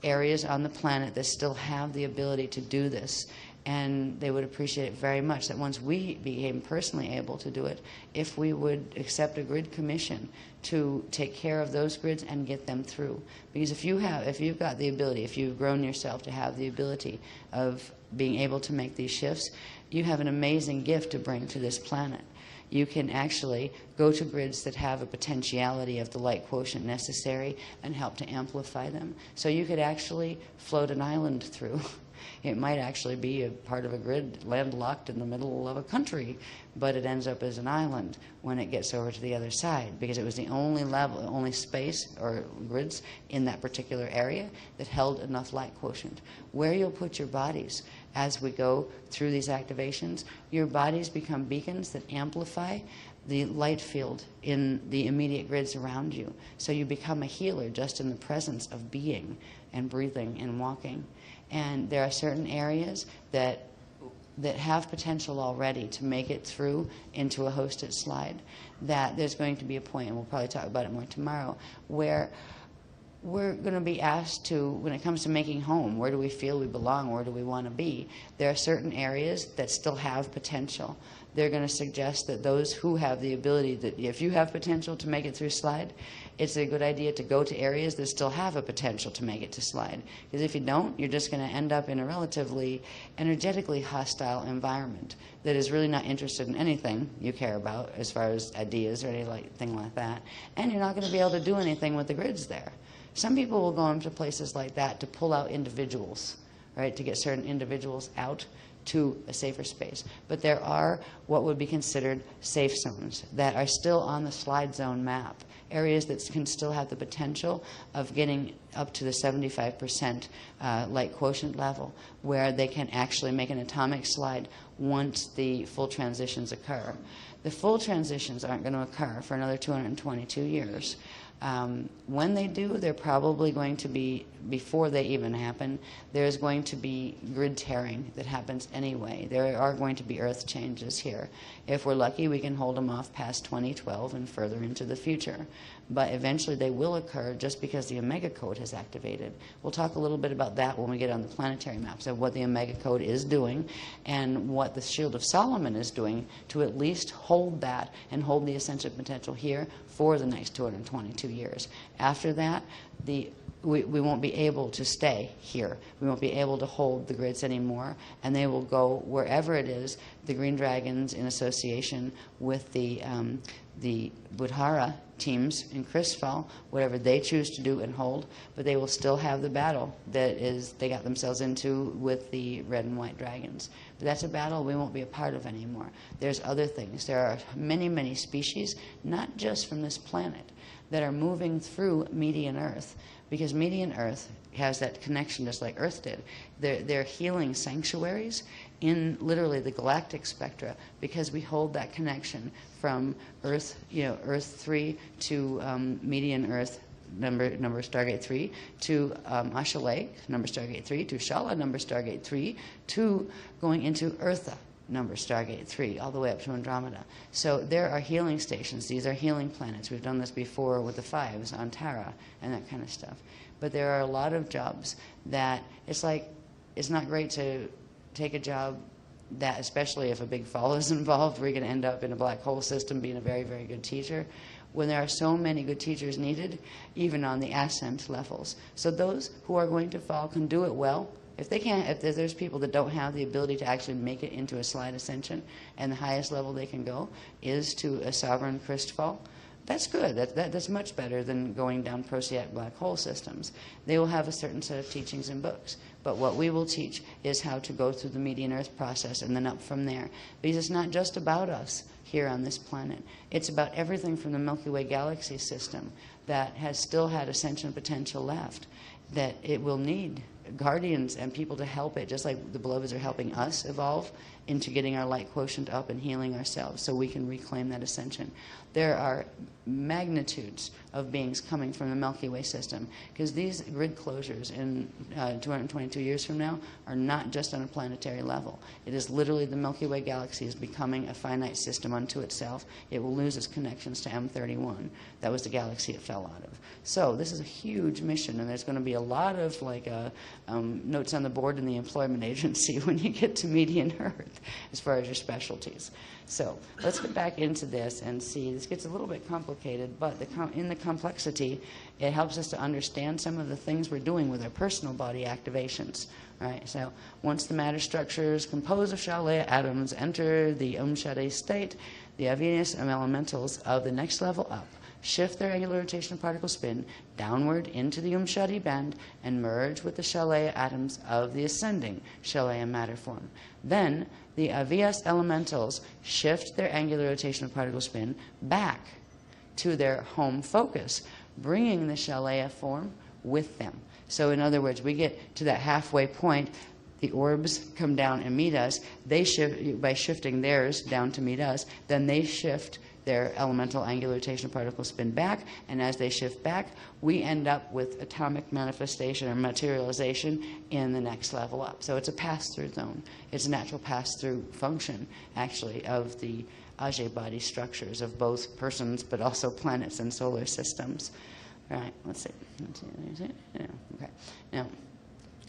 areas on the planet that still have the ability to do this, and they would appreciate it very much that once we became personally able to do it, if we would accept a grid commission to take care of those grids and get them through. Because if you've got the ability, if you've grown yourself to have the ability of being able to make these shifts, you have an amazing gift to bring to this planet. You can actually go to grids that have a potentiality of the light quotient necessary and help to amplify them. So you could actually float an island through It might actually be a part of a grid landlocked in the middle of a country, but it ends up as an island when it gets over to the other side, because it was the only level, only space or grids in that particular area that held enough light quotient. Where you'll put your bodies as we go through these activations, your bodies become beacons that amplify the light field in the immediate grids around you. So you become a healer just in the presence of being and breathing and walking. And there are certain areas that have potential already to make it through into a hosted slide, that there's going to be a point, and we'll probably talk about it more tomorrow, where we're going to be asked to, when it comes to making home, where do we feel we belong, where do we want to be? There are certain areas that still have potential. They're going to suggest that those who have the ability, that if you have potential to make it through slide, it's a good idea to go to areas that still have a potential to make it to slide. Because if you don't, you're just going to end up in a relatively energetically hostile environment that is really not interested in anything you care about as far as ideas or anything like that. And you're not going to be able to do anything with the grids there. Some people will go into places like that to pull out individuals, right, to get certain individuals out to a safer space. But there are what would be considered safe zones that are still on the slide zone map, areas that can still have the potential of getting up to the 75% light quotient level, where they can actually make an atomic slide once the full transitions occur. The full transitions aren't going to occur for another 222 years. When they do, they're probably going to be, before they even happen, there's going to be grid tearing that happens anyway. There are going to be earth changes here. If we're lucky, we can hold them off past 2012 and further into the future. But eventually they will occur just because the Omega Code has activated. We'll talk a little bit about that when we get on the planetary maps, of what the Omega Code is doing and what the Shield of Solomon is doing to at least hold that and hold the ascension potential here for the next 222 years. After that, we won't be able to stay here. We won't be able to hold the grids anymore, and they will go wherever it is. The Green Dragons, in association with the Budhara teams in Christfall, whatever they choose to do and hold, but they will still have the battle that is they got themselves into with the red and white dragons. But that's a battle we won't be a part of anymore. There's other things. There are many, many species, not just from this planet, that are moving through Median Earth, because Median Earth has that connection just like Earth did. They're healing sanctuaries in literally the galactic spectra, because we hold that connection from Earth, Earth 3 to Median Earth, number Stargate 3, to Ashalay, number Stargate 3, to Shala, number Stargate 3, to going into Eartha, number Stargate 3, all the way up to Andromeda. So there are healing stations. These are healing planets. We've done this before with the Fives on Tara and that kind of stuff. But there are a lot of jobs that it's not great to take a job that, especially if a big fall is involved, where you're going to end up in a black hole system being a very, very good teacher, when there are so many good teachers needed, even on the ascent levels. So those who are going to fall can do it well. If they can't, if there's people that don't have the ability to actually make it into a slide ascension, and the highest level they can go is to a sovereign Christfall, that's good. That's much better than going down Procyon black hole systems. They will have a certain set of teachings and books. But what we will teach is how to go through the Median Earth process and then up from there. Because it's not just about us here on this planet. It's about everything from the Milky Way galaxy system that has still had ascension potential left, that it will need guardians and people to help it, just like the beloveds are helping us evolve into getting our light quotient up and healing ourselves so we can reclaim that ascension. There are magnitudes of beings coming from the Milky Way system, because these grid closures in 222 years from now are not just on a planetary level. It is literally the Milky Way galaxy is becoming a finite system unto itself. It will lose its connections to M31. That was the galaxy it fell out of. So this is a huge mission, and there's going to be a lot of notes on the board in the employment agency when you get to Median Earth as far as your specialties. So let's get back into this and see. This gets a little bit complicated, but in the complexity, it helps us to understand some of the things we're doing with our personal body activations. Right? So once the matter structures composed of Shalaya atoms enter the Shade state, the Avina's elementals of the next level up shift their angular rotational particle spin downward into the Umshadi band, and merge with the Shalaya atoms of the ascending Shalaya matter form. Then the Avias elementals shift their angular rotational particle spin back to their home focus, bringing the Shalaya form with them. So in other words, we get to that halfway point, the orbs come down and meet us. They shift by shifting theirs down to meet us, then they shift their elemental angular rotational particle spin back, and as they shift back, we end up with atomic manifestation or materialization in the next level up. So it's a pass-through zone. It's a natural pass-through function, actually, of the Ajay body structures of both persons, but also planets and solar systems. All right, let's see. Yeah, okay. Now,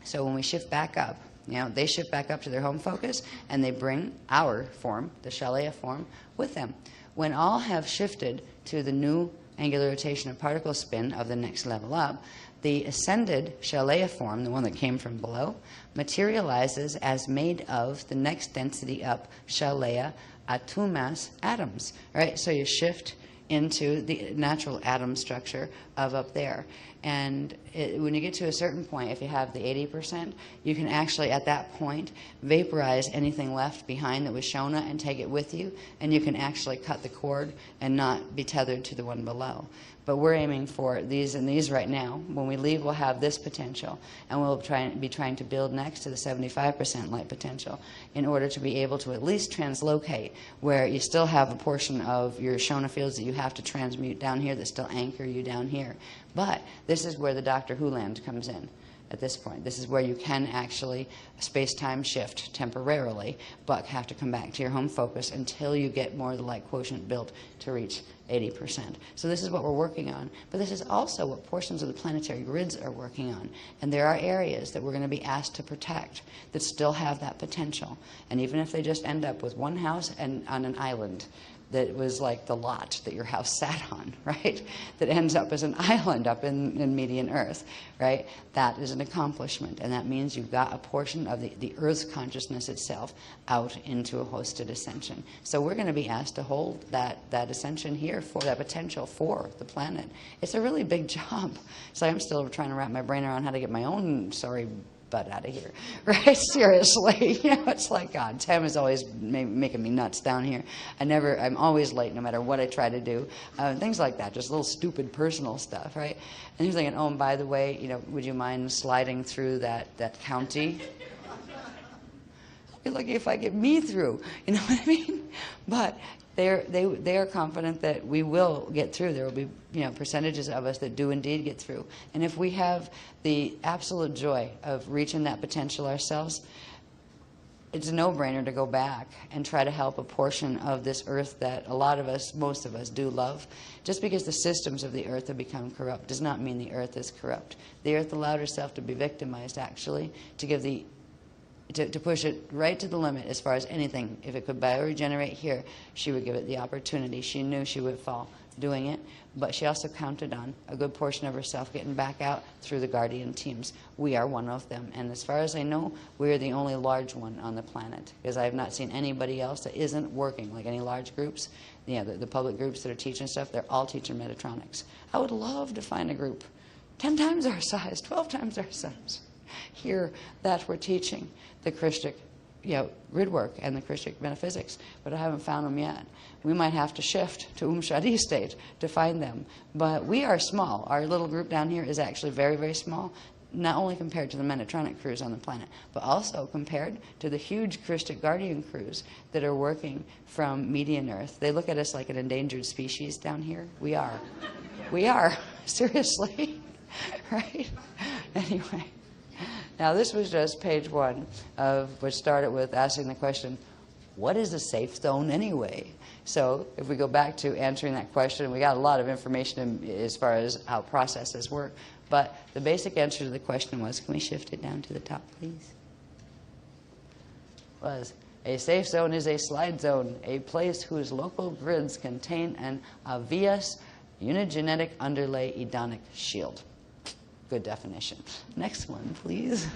so when we shift back up, they shift back up to their home focus, and they bring our form, the Shalaya form, with them. When all have shifted to the new angular rotation and particle spin of the next level up, the ascended Shalaya form, the one that came from below, materializes as made of the next density up Shalaya atumas atoms. Right? So you shift into the natural atom structure of up there. And when you get to a certain point, if you have the 80%, you can actually, at that point, vaporize anything left behind that was Shona and take it with you, and you can actually cut the cord and not be tethered to the one below. But we're aiming for these and these right now. When we leave, we'll have this potential, and we'll be trying to build next to the 75% light potential in order to be able to at least translocate where you still have a portion of your Shona fields that you have to transmute down here that still anchor you down here. But this is where the Dr. Who land comes in at this point. This is where you can actually space-time shift temporarily, but have to come back to your home focus until you get more of the light quotient built to reach 80%. So this is what we're working on. But this is also what portions of the planetary grids are working on. And there are areas that we're going to be asked to protect that still have that potential. And even if they just end up with one house and on an island, that was like the lot that your house sat on, right? That ends up as an island up in median Earth, right? That is an accomplishment, and that means you've got a portion of the Earth's consciousness itself out into a hosted ascension. So we're going to be asked to hold that ascension here for that potential for the planet. It's a really big job. So I'm still trying to wrap my brain around how to get my own sorry butt out of here, right? Seriously, it's like, God, Tim is always making me nuts down here. I'm always late no matter what I try to do. Things like that, just little stupid personal stuff, right? And you're thinking, oh, and by the way, would you mind sliding through that county? You're lucky if I get me through, you know what I mean? But they are confident that we will get through. There will be percentages of us that do indeed get through. And if we have the absolute joy of reaching that potential ourselves, it's a no-brainer to go back and try to help a portion of this Earth that a lot of us, most of us, do love. Just because the systems of the Earth have become corrupt does not mean the Earth is corrupt. The Earth allowed herself to be victimized, actually, to push it right to the limit as far as anything. If it could bioregenerate here, she would give it the opportunity. She knew she would fall doing it, but she also counted on a good portion of herself getting back out through the Guardian teams. We are one of them, and as far as I know, we are the only large one on the planet, because I have not seen anybody else that isn't working, like any large groups. The public groups that are teaching stuff, they're all teaching Metatronics. I would love to find a group 10 times our size, 12 times our size here that we're teaching the Christic grid work and the Christic metaphysics, but I haven't found them yet. We might have to shift to Shadi state to find them, but we are small. Our little group down here is actually very, very small, not only compared to the Metatronic crews on the planet, but also compared to the huge Christic Guardian crews that are working from median Earth. They look at us like an endangered species down here. We are. We are. Seriously. Right? Anyway. Now, this was just page 1 of which started with asking the question, what is a safe zone anyway? So if we go back to answering that question, we got a lot of information as far as how processes work. But the basic answer to the question was, can we shift it down to the top, please? Was, a safe zone is a slide zone, a place whose local grids contain an Avias unigenetic underlay edonic shield. Good definition. Next one, please.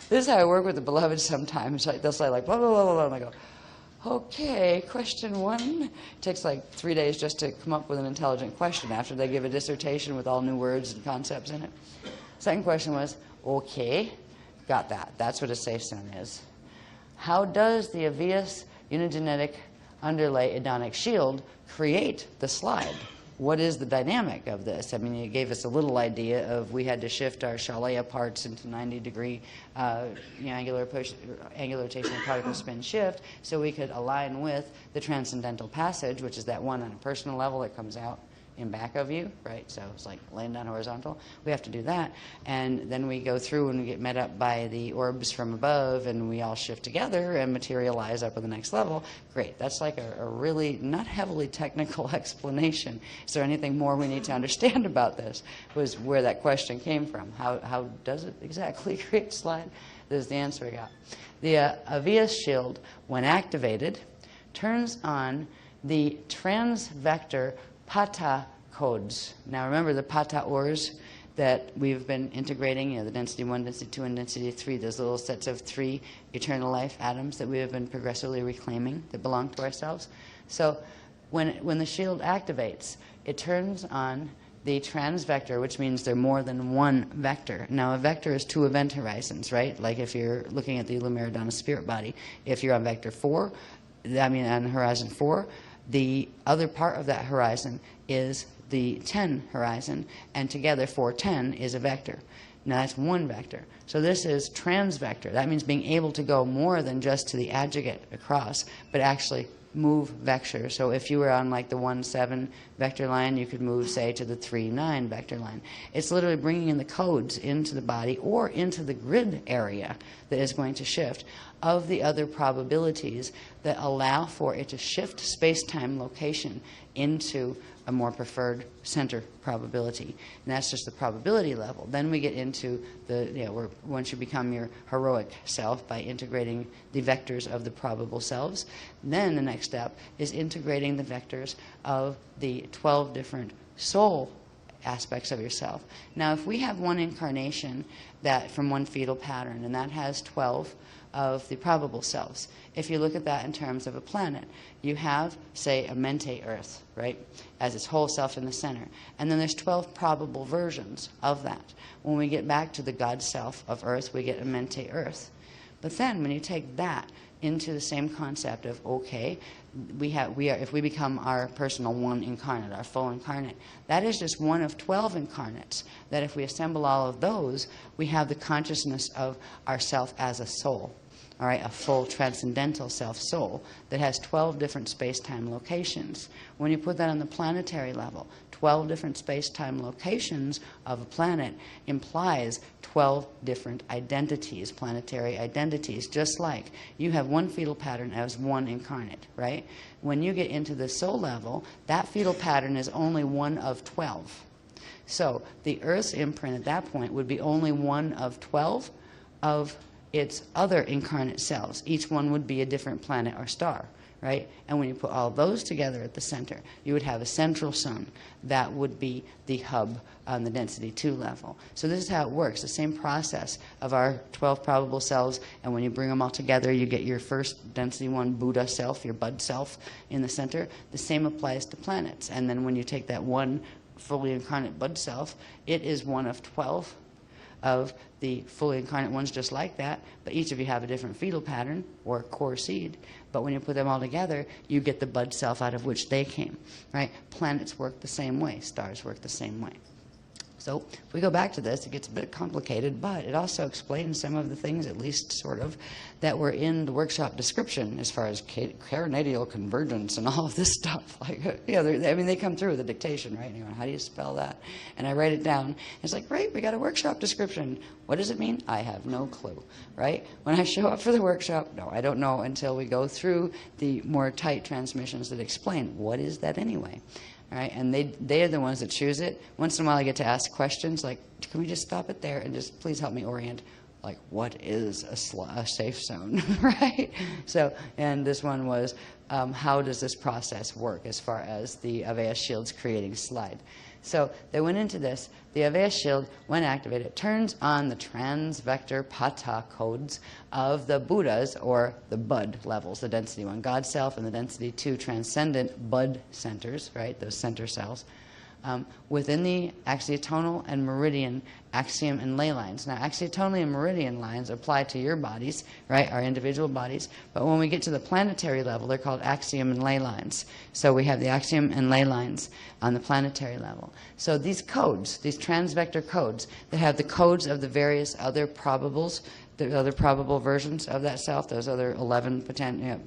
This is how I work with the beloved sometimes. They'll say like, blah, blah, blah, blah, and I go, Okay, question one. It takes like 3 days just to come up with an intelligent question after they give a dissertation with all new words and concepts in it. Second question was, okay, got that. That's what a safe zone is. How does the Avias unigenetic underlay Edonic shield create the slide? What is the dynamic of this? I mean, it gave us a little idea of we had to shift our Shalea parts into 90-degree angular rotation and particle spin shift so we could align with the transcendental passage, which is that one on a personal level that comes out in back of you, right? So it's like laying down horizontal. We have to do that. And then we go through and we get met up by the orbs from above, and we all shift together and materialize up at the next level. Great. That's like a really not heavily technical explanation. Is there anything more we need to understand about this? Was where that question came from. How does it exactly create slide? This is the answer we got. The Avias shield, when activated, turns on the transvector Pata codes. Now remember the Pata ors that we've been integrating, the density 1, density 2, and density 3, those little sets of 3 eternal life atoms that we have been progressively reclaiming that belong to ourselves. So when the shield activates, it turns on the transvector, which means they're more than one vector. Now a vector is 2 event horizons, right? Like if you're looking at the Lumiridana spirit body, if you're on vector 4, on horizon 4, the other part of that horizon is the 10 horizon, and together 410 is a vector. Now that's one vector. So this is transvector. That means being able to go more than just to the adjugate across, but actually move vectors. So if you were on like the 1-7 vector line, you could move, say, to the 3-9 vector line. It's literally bringing in the codes into the body or into the grid area that is going to shift of the other probabilities that allow for it to shift space-time location into a more preferred center probability. And that's just the probability level. Then we get into once you become your heroic self by integrating the vectors of the probable selves, then the next step is integrating the vectors of the 12 different soul aspects of yourself. Now, if we have one incarnation that from one fetal pattern, and that has 12 of the probable selves. If you look at that in terms of a planet, you have, say, a Mente Earth, right, as its whole self in the center. And then there's 12 probable versions of that. When we get back to the God self of Earth, we get a Mente Earth. But then when you take that into the same concept of, okay, if we become our personal one incarnate, our full incarnate, that is just one of 12 incarnates, that if we assemble all of those, we have the consciousness of ourself as a soul. All right, a full transcendental self-soul that has 12 different space-time locations. When you put that on the planetary level, 12 different space-time locations of a planet implies 12 different identities, planetary identities, just like you have one fetal pattern as one incarnate, right? When you get into the soul level, that fetal pattern is only one of 12. So the Earth's imprint at that point would be only one of 12 of its other incarnate selves. Each one would be a different planet or star, right? And when you put all those together at the center, you would have a central sun that would be the hub on the density 2 level. So this is how it works, the same process of our 12 probable selves, and when you bring them all together, you get your first density 1 Buddha self, your bud self in the center. The same applies to planets. And then when you take that one fully incarnate bud self, it is one of 12 of the fully incarnate ones just like that, but each of you have a different fetal pattern or core seed. But when you put them all together, you get the bud self out of which they came, right? Planets work the same way. Stars work the same way. So if we go back to this, it gets a bit complicated, but it also explains some of the things, at least sort of, that were in the workshop description as far as carinadial convergence and all of this stuff. Like, they come through the dictation, right? Anyway, how do you spell that? And I write it down. It's like, great, we got a workshop description. What does it mean? I have no clue, right? When I show up for the workshop, no, I don't know until we go through the more tight transmissions that explain what is that anyway. All right, and they are the ones that choose it. Once in a while I get to ask questions like, can we just stop it there and just please help me orient, like, what is a safe zone, right? So, and this one was, how does this process work as far as the Avias shields creating slide? So they went into this. The Avea shield, when activated, turns on the transvector pata codes of the Buddhas, or the bud levels, the density 1 God self and the density 2 transcendent bud centers, right, those center cells, within the axiotonal and meridian axiom and ley lines. Now, axiotonal and meridian lines apply to your bodies, right, our individual bodies, but when we get to the planetary level, they're called axiom and ley lines. So we have the axiom and ley lines on the planetary level. So these codes, these transvector codes, that have the codes of the various other probables, the other probable versions of that self, those other 11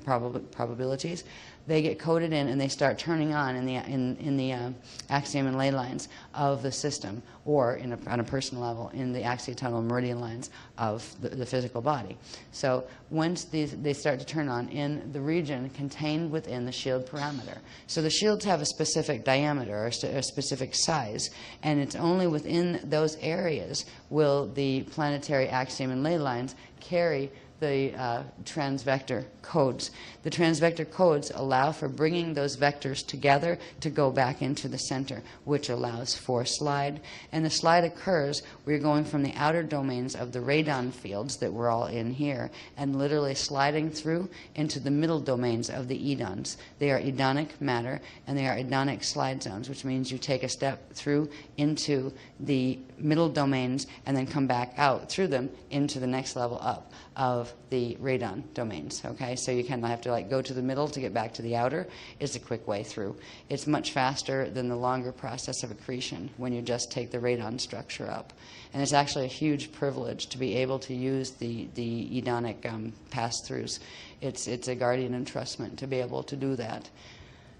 probabilities, they get coded in and they start turning on in the axiom and ley lines of the system, or on a personal level in the axiotonal meridian lines of the physical body. So once they start to turn on in the region contained within the shield parameter. So the shields have a specific diameter or a specific size, and it's only within those areas will the planetary axiom and ley lines carry the transvector codes. The transvector codes allow for bringing those vectors together to go back into the center, which allows for slide. And the slide occurs, we're going from the outer domains of the radon fields that we're all in here, and literally sliding through into the middle domains of the edons. They are edonic matter, and they are edonic slide zones, which means you take a step through into the middle domains and then come back out through them into the next level up of the radon domains. Okay, so you kind of have to like go to the middle to get back to the outer. It's a quick way through. It's much faster than the longer process of accretion when you just take the radon structure up. And it's actually a huge privilege to be able to use the edonic pass-throughs. It's a guardian entrustment to be able to do that.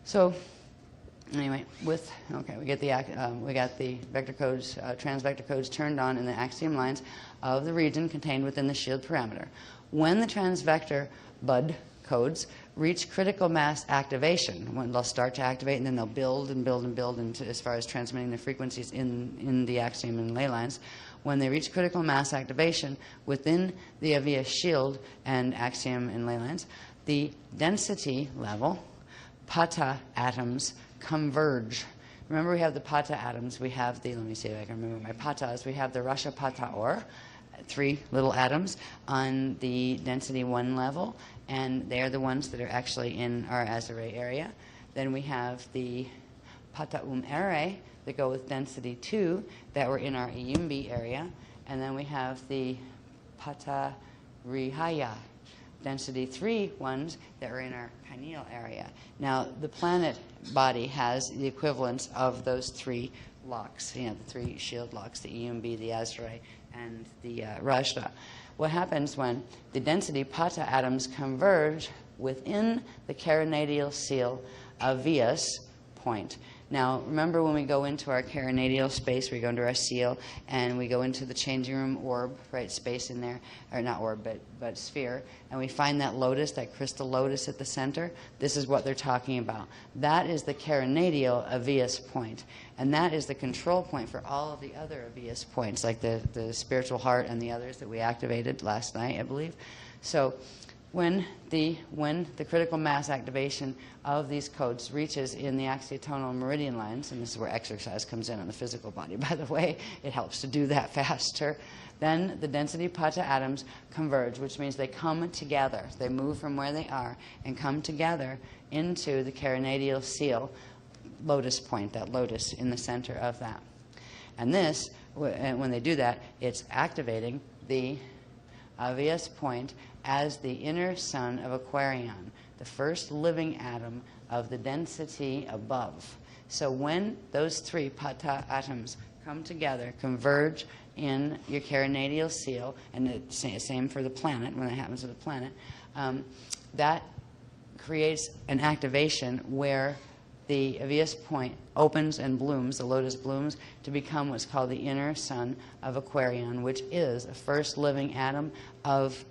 So anyway, we got the vector codes, transvector codes turned on in the axiom lines of the region contained within the shield parameter. When the transvector bud codes reach critical mass activation, when they'll start to activate and then they'll build and build and build into, as far as transmitting the frequencies in the axiom and ley lines. When they reach critical mass activation within the Avea shield and axiom and ley lines, the density level, pata atoms, converge. Remember, we have the pata atoms. We have the, let me see if I can remember my patas. We have the Rasha Pata Or, 3 little atoms on the density 1 level, and they're the ones that are actually in our Azure area. Then we have the Pata Ere that go with density 2 that were in our Iyumbi area, and then we have the Pata Rihaya, density 3 ones that are in our pineal area. Now, the planet body has the equivalents of those 3 locks, the 3 shield locks, the Iyumbi, the Azure, and the Rajda. What happens when the density pata atoms converge within the carinadial seal Aveus point? Now, remember when we go into our carinadial space, we go into our seal, and we go into the changing room orb, right, space in there, or not orb, but sphere, and we find that lotus, that crystal lotus at the center. This is what they're talking about. That is the carinadial Aveus point, and that is the control point for all of the other Aveus points, like the spiritual heart and the others that we activated last night, I believe. So when the critical mass activation of these codes reaches in the axiotonal meridian lines, and this is where exercise comes in on the physical body, by the way, it helps to do that faster, then the density pata atoms converge, which means they come together. They move from where they are and come together into the carinadial seal lotus point, that lotus in the center of that. And this, when they do that, it's activating the Aveus point as the inner sun of Aquarion, the first living atom of the density above. So when those 3 pata atoms come together, converge in your carinadial seal, and it's the same for the planet, when it happens to the planet, that creates an activation where the Aveus point opens and blooms, the lotus blooms, to become what's called the inner sun of Aquarion, which is a first living atom of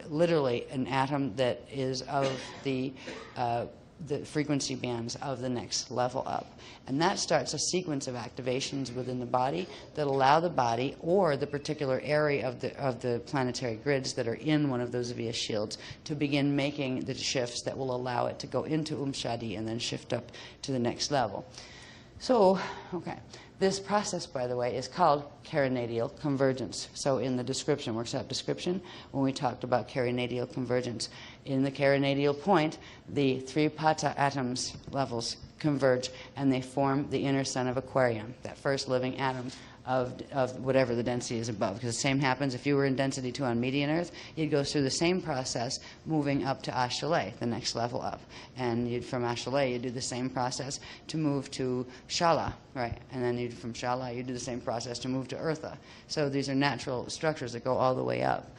literally an atom that is of the frequency bands of the next level up. And that starts a sequence of activations within the body that allow the body or the particular area of the planetary grids that are in one of those Avea shields to begin making the shifts that will allow it to go into Umshadi and then shift up to the next level. So, okay. This process, by the way, is called carinadial convergence. So in the description, workshop description, when we talked about carinadial convergence, in the carinadial point, the 3 pata atoms levels converge and they form the inner sun of Aquarion, that first living atom of whatever the density is above. Because the same happens if you were in density 2 on median Earth, you'd go through the same process moving up to Achille, the next level up. And from Achille, you'd do the same process to move to Shala, right? And then from Shala, you'd do the same process to move to Eartha. So these are natural structures that go all the way up.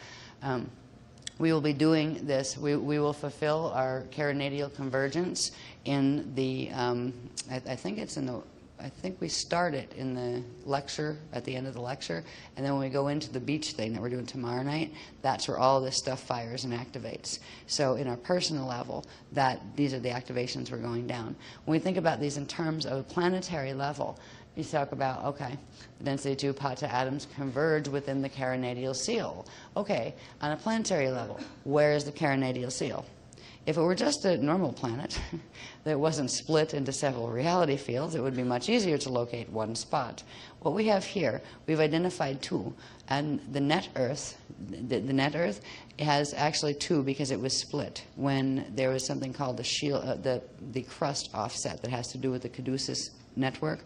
We will be doing this. We will fulfill our carinadial convergence in the, I think it's in the, I think we start it in the lecture, at the end of the lecture, and then when we go into the beach thing that we're doing tomorrow night, that's where all this stuff fires and activates. So in our personal level, these are the activations we're going down. When we think about these in terms of a planetary level, you talk about, okay, the density 2 pata atoms converge within the carinadial seal. Okay, on a planetary level, where is the carinadial seal? If it were just a normal planet that wasn't split into several reality fields, it would be much easier to locate one spot. What we have here, we've identified 2, and the net Earth, the net Earth has actually 2 because it was split when there was something called the shield, the crust offset that has to do with the Caduceus network.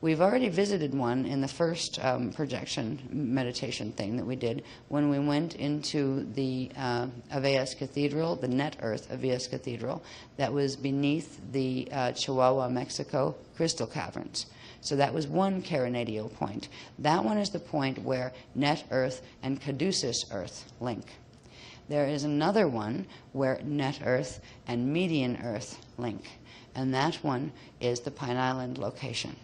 We've already visited one in the first projection meditation thing that we did when we went into the Aveas Cathedral, the net Earth Aveas Cathedral, that was beneath the Chihuahua, Mexico crystal caverns. So that was one carinadial point. That one is the point where net Earth and Caduceus Earth link. There is another one where net Earth and median Earth link, and that one is the Pine Island location.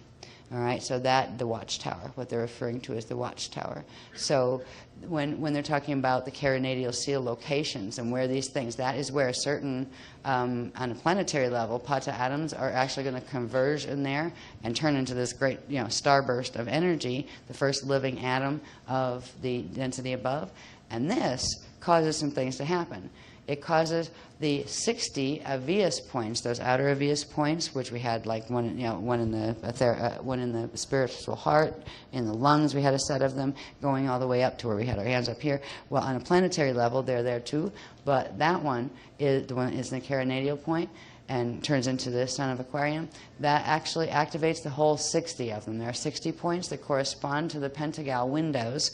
All right, so the watchtower, what they're referring to as the watchtower. So when they're talking about the carinadial seal locations and where these things, that is where certain, on a planetary level, pata atoms are actually going to converge in there and turn into this great, starburst of energy, the first living atom of the density above. And this causes some things to happen. It causes the 60 Aveas points, those outer Aveas points, which we had like one in the spiritual heart, in the lungs. We had a set of them going all the way up to where we had our hands up here. Well, on a planetary level, they're there too, but that one is the one is the carinadial point and turns into the sun of Aquarion. That actually activates the whole 60 of them. There are 60 points that correspond to the pentagal windows.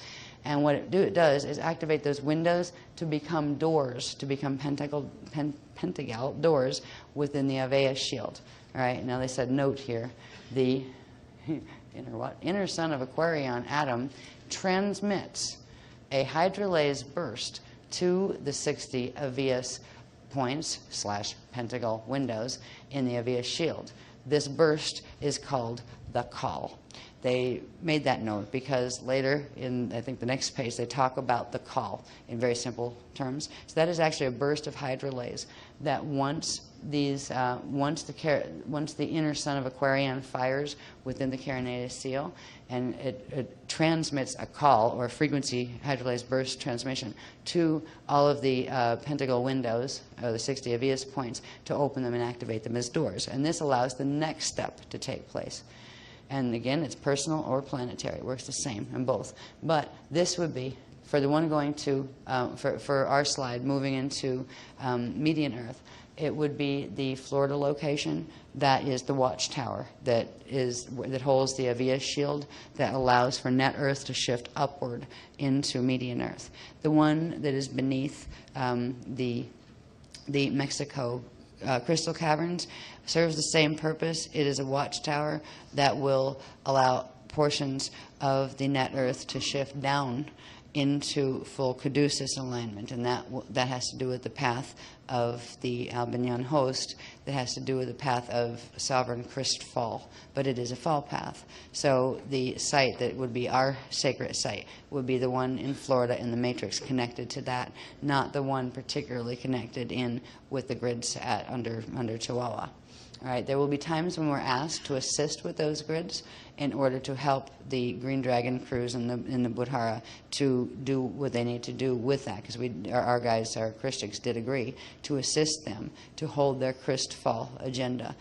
And what it does is activate those windows to become doors, to become pentagal doors within the Aveas shield. All right, now they said note here, the inner sun of Aquarion atom transmits a hydrolase burst to the 60 Aveas points / pentagal windows in the Aveas shield. This burst is called the call. They made that note because later in, I think, the next page, they talk about the call in very simple terms. So that is actually a burst of hydrolase that once the inner sun of Aquarion fires within the carinadial seal, and it transmits a call or a frequency hydrolase burst transmission to all of the pentagal windows, or the 60 Aveas points, to open them and activate them as doors. And this allows the next step to take place. And again, it's personal or planetary. It works the same in both. But this would be, for the one going to, for our slide, moving into median Earth, it would be the Florida location. That is the watchtower that holds the Aveas shield that allows for net Earth to shift upward into median Earth. The one that is beneath the Mexico crystal caverns serves the same purpose. It is a watchtower that will allow portions of the net Earth to shift down into full Caduceus alignment, and that has to do with the path of the Albignon host, that has to do with the path of sovereign Christ fall, but it is a fall path. So the site that would be our sacred site would be the one in Florida in the matrix connected to that, not the one particularly connected in with the grids under Chihuahua. All right, there will be times when we're asked to assist with those grids in order to help the Green Dragon crews in the Buddhara to do what they need to do with that, because our guys, our Christians, did agree to assist them to hold their Christ fall agenda.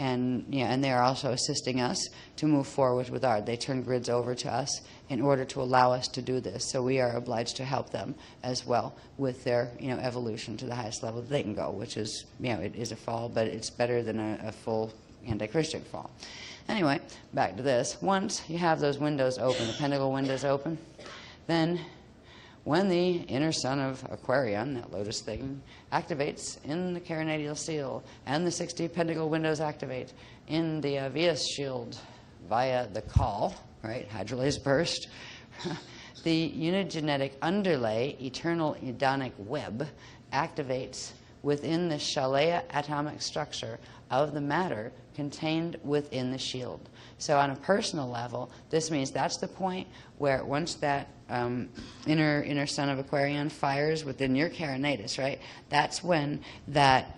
and and they are also assisting us to move forward with art. They turn grids over to us in order to allow us to do this. So we are obliged to help them as well with their evolution to the highest level that they can go, which is it is a fall, but it's better than a full anti-Christian fall. Anyway, back to this. Once you have those windows open, the pentacle windows open, then when the inner sun of Aquarion, that lotus thing, activates in the carinadial seal, and the 60 pentacle windows activate in the Vias shield via the call, right, hydrolase burst, the unigenetic underlay, eternal Edonic web, activates within the Shalea atomic structure of the matter contained within the shield. So on a personal level, this means that's the point where once that inner sun of Aquarion fires within your carinatus, right? That's when that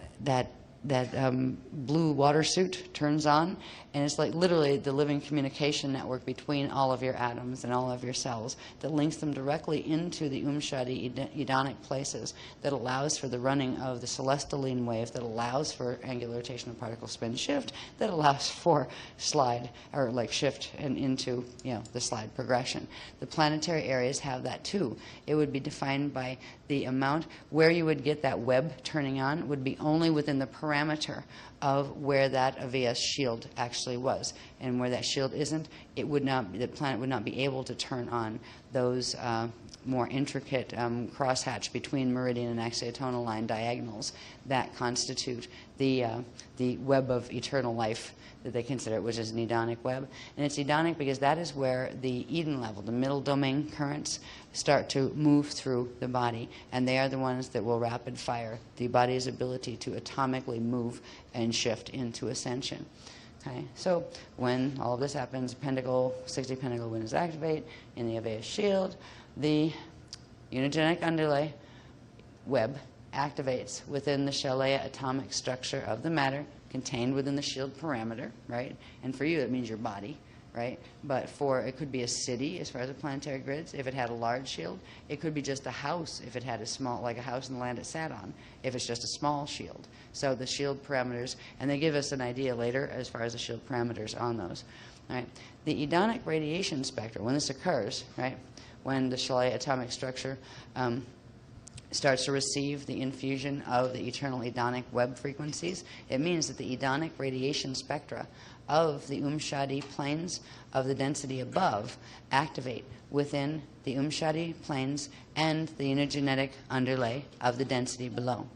blue water suit turns on, and it's like literally the living communication network between all of your atoms and all of your cells that links them directly into the Umshadi Edonic places, that allows for the running of the celestialine wave, that allows for angular rotational particle spin shift, that allows for slide or like shift and into the slide progression. The planetary areas have that too. It would be defined by the amount where you would get that web turning on would be only within the parameter of where that Vias shield actually was, and where that shield isn't, it would not. The planet would not be able to turn on those more intricate crosshatch between meridian and axiatonal line diagonals that constitute the web of eternal life that they consider it, which is an Edonic web. And it's Edonic because that is where the Eden level, the middle domain currents, start to move through the body, and they are the ones that will rapid fire the body's ability to atomically move and shift into ascension. Okay, so when all of this happens, 60 pentacle windows activate in the Vias shield, the unigenic underlay web activates within the Shalea atomic structure of the matter contained within the shield parameter, right? And for you, it means your body, right? But it could be a city as far as the planetary grids. If it had a large shield, it could be just a house if it had a small, like a house in the land it sat on, if it's just a small shield. So the shield parameters, and they give us an idea later as far as the shield parameters on those. All right. The Edonic radiation spectrum, when this occurs, right, when the Shalea atomic structure starts to receive the infusion of the eternal Edonic web frequencies, it means that the Edonic radiation spectra of the Umshadi planes of the density above activate within the Umshadi planes and the unigenetic underlay of the density below,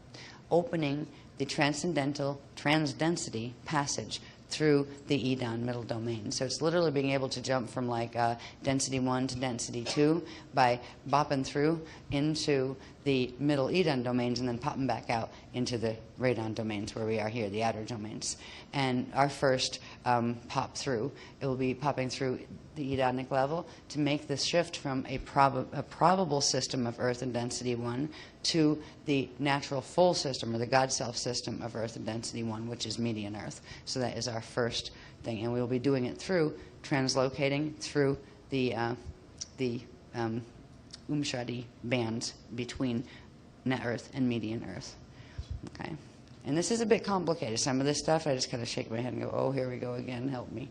opening the transcendental transdensity passage through the Edon middle domain. So it's literally being able to jump from like density 1 to density 2 by bopping through into the middle Edon domains and then popping back out into the radon domains where we are here, the outer domains. And our first pop through, it will be popping through the Edonic level to make this shift from a probable system of Earth and density 1 to the natural full system, or the God Self system of Earth and density 1, which is median Earth. So that is our first thing. And we will be doing it through translocating through the Umshadi bands between net Earth and median Earth. Okay. And this is a bit complicated. Some of this stuff, I just kind of shake my head and go, oh, here we go again, help me.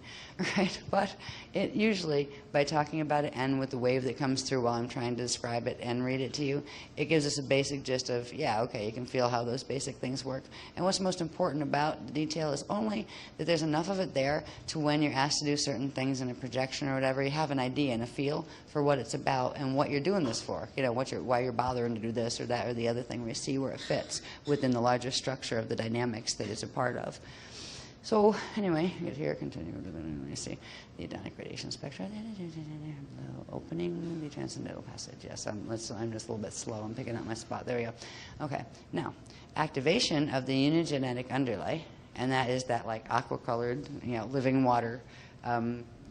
Right? But it usually, by talking about it and with the wave that comes through while I'm trying to describe it and read it to you, it gives us a basic gist of, yeah, okay, you can feel how those basic things work. And what's most important about the detail is only that there's enough of it there to when you're asked to do certain things in a projection or whatever, you have an idea and a feel for what it's about and what you're doing this for. You know, why you're bothering to do this or that or the other thing, where you see where it fits within the larger structure of the dynamics that it's a part of. So anyway, get here, continue. Let me see. The Edonic radiation spectra. Opening the transcendental passage. Yes, I'm just a little bit slow. I'm picking up my spot. There we go. Okay. Now, activation of the unigenetic underlay, and that is that like aqua-colored, living water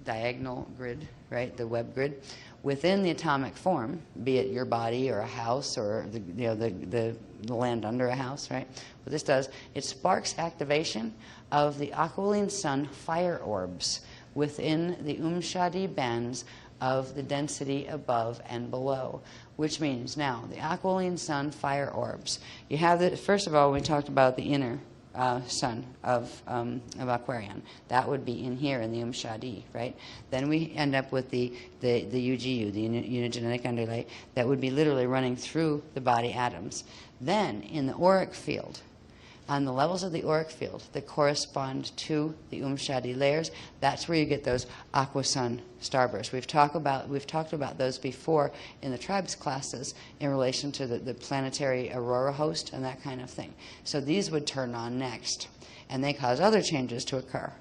diagonal grid, right? The web grid within the atomic form, be it your body or a house or the land under a house, right? What this does, it sparks activation of the aquiline sun fire orbs within the Umshadi bands of the density above and below, which means now the aquiline sun fire orbs. You have the, first of all, we talked about the inner sun of Aquarion. That would be in here in the Shadi, right? Then we end up with the UGU, the unigenetic underlay, that would be literally running through the body atoms. Then in the auric field, on the levels of the auric field that correspond to the Shadi layers, that's where you get those aqua-sun starbursts. We've talked about those before in the tribes classes in relation to the planetary aurora host and that kind of thing. So these would turn on next, and they cause other changes to occur.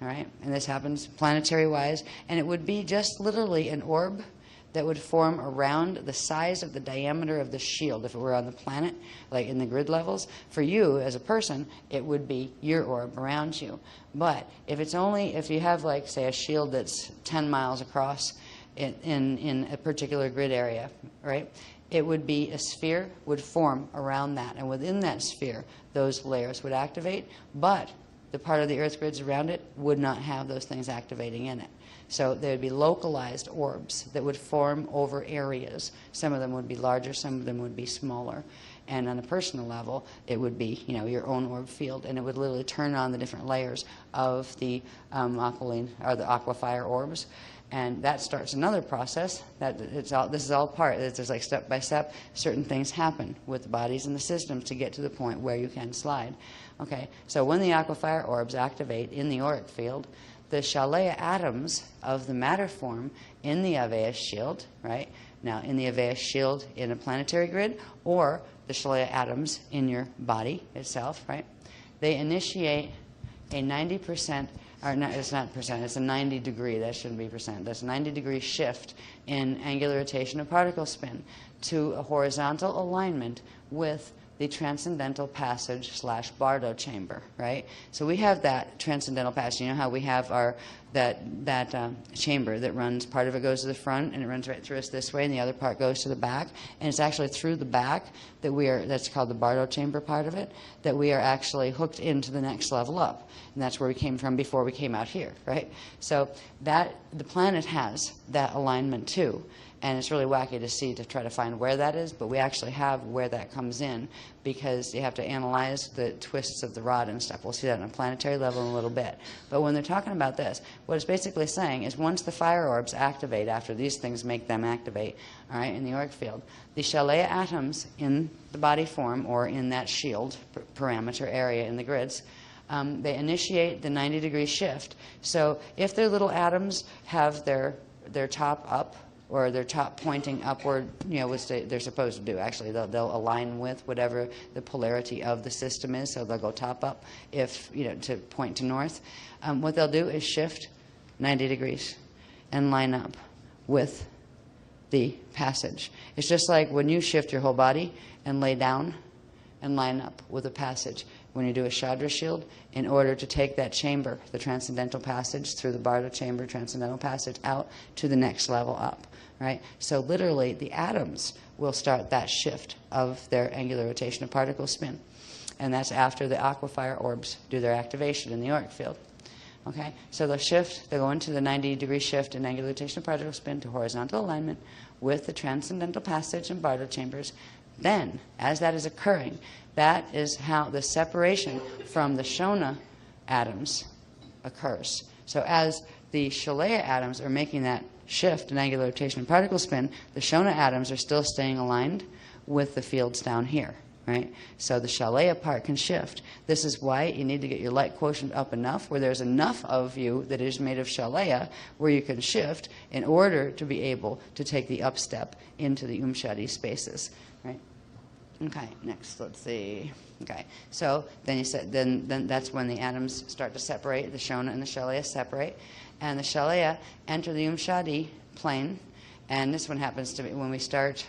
All right, and this happens planetary-wise, and it would be just literally an orb that would form around the size of the diameter of the shield if it were on the planet, like in the grid levels. For you as a person, it would be your orb around you. But if you have, like, say, a shield that's 10 miles across in a particular grid area, right, it would be a sphere would form around that. And within that sphere, those layers would activate, but the part of the Earth grids around it would not have those things activating in it. So there would be localized orbs that would form over areas. Some of them would be larger, some of them would be smaller. And on a personal level, it would be, your own orb field, and it would literally turn on the different layers of the aqualine or the aquafire orbs. And that starts another process. This is all part. There's like step by step, certain things happen with the bodies and the systems to get to the point where you can slide. Okay, so when the aquafire orbs activate in the auric field, the Shalea atoms of the matter form in the Aveus shield, right? Now, in the Aveus shield in a planetary grid, or the Shalea atoms in your body itself, right? They initiate a 90%, or no, it's not percent, it's a 90 degree, that shouldn't be percent, that's a 90 degree shift in angular rotation of particle spin to a horizontal alignment with the transcendental passage / Bardo chamber, right? So we have that transcendental passage. You know how we have that chamber that runs, part of it goes to the front and it runs right through us this way, and the other part goes to the back. And it's actually through the back that's called the Bardo chamber part of it, that we are actually hooked into the next level up. And that's where we came from before we came out here, right? So the planet has that alignment too. And it's really wacky to try to find where that is, but we actually have where that comes in, because you have to analyze the twists of the rod and stuff. We'll see that on a planetary level in a little bit. But when they're talking about this, what it's basically saying is once the fire orbs activate, after these things make them activate, all right, in the auric field, the Shalea atoms in the body form or in that shield parameter area in the grids, they initiate the 90 degree shift. So if their little atoms have their top up, or their top pointing upward, which they're supposed to do. Actually, they'll align with whatever the polarity of the system is, so they'll go top up to point to north. What they'll do is shift 90 degrees and line up with the passage. It's just like when you shift your whole body and lay down and line up with a passage. When you do a Chandra shield, in order to take that chamber, the transcendental passage through the Bardo chamber, transcendental passage out to the next level up, right? So literally the atoms will start that shift of their angular rotation of particle spin. And that's after the aquafire orbs do their activation in the auric field. Okay, so they'll go into the 90 degree shift in angular rotation of particle spin to horizontal alignment with the transcendental passage and Bardo chambers. Then, as that is occurring, that is how the separation from the Shona atoms occurs. So as the Shalea atoms are making that shift in angular rotation and particle spin, the Shona atoms are still staying aligned with the fields down here, right? So the Shalea part can shift. This is why you need to get your light quotient up enough where there's enough of you that is made of Shalea where you can shift in order to be able to take the up step into the Shadi spaces, right? Okay, next, let's see. Okay, so then then that's when the atoms start to separate, the Shona and the Shalea separate, and the Shalea enter the Shadi plane, and this one happens to be when we start,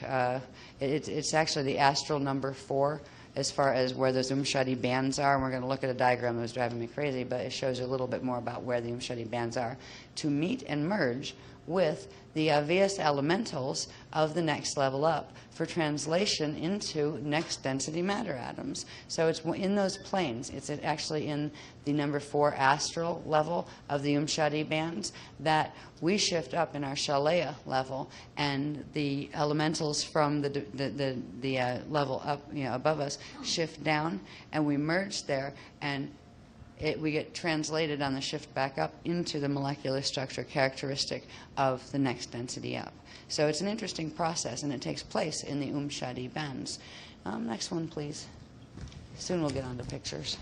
it's actually the astral number 4 as far as where those Shadi bands are, and we're going to look at a diagram that was driving me crazy, but it shows you a little bit more about where the Shadi bands are, to meet and merge with the Avias elementals of the next level up for translation into next density matter atoms. So it's in those planes. It's actually in the number 4 astral level of the Umshadi bands that we shift up in our Shalaya level, and the elementals from the level up, above us, shift down, and we merge there, and we get translated on the shift back up into the molecular structure characteristic of the next density up. So it's an interesting process, and it takes place in the Umshadi bands. Next one, please. Soon we'll get on to pictures.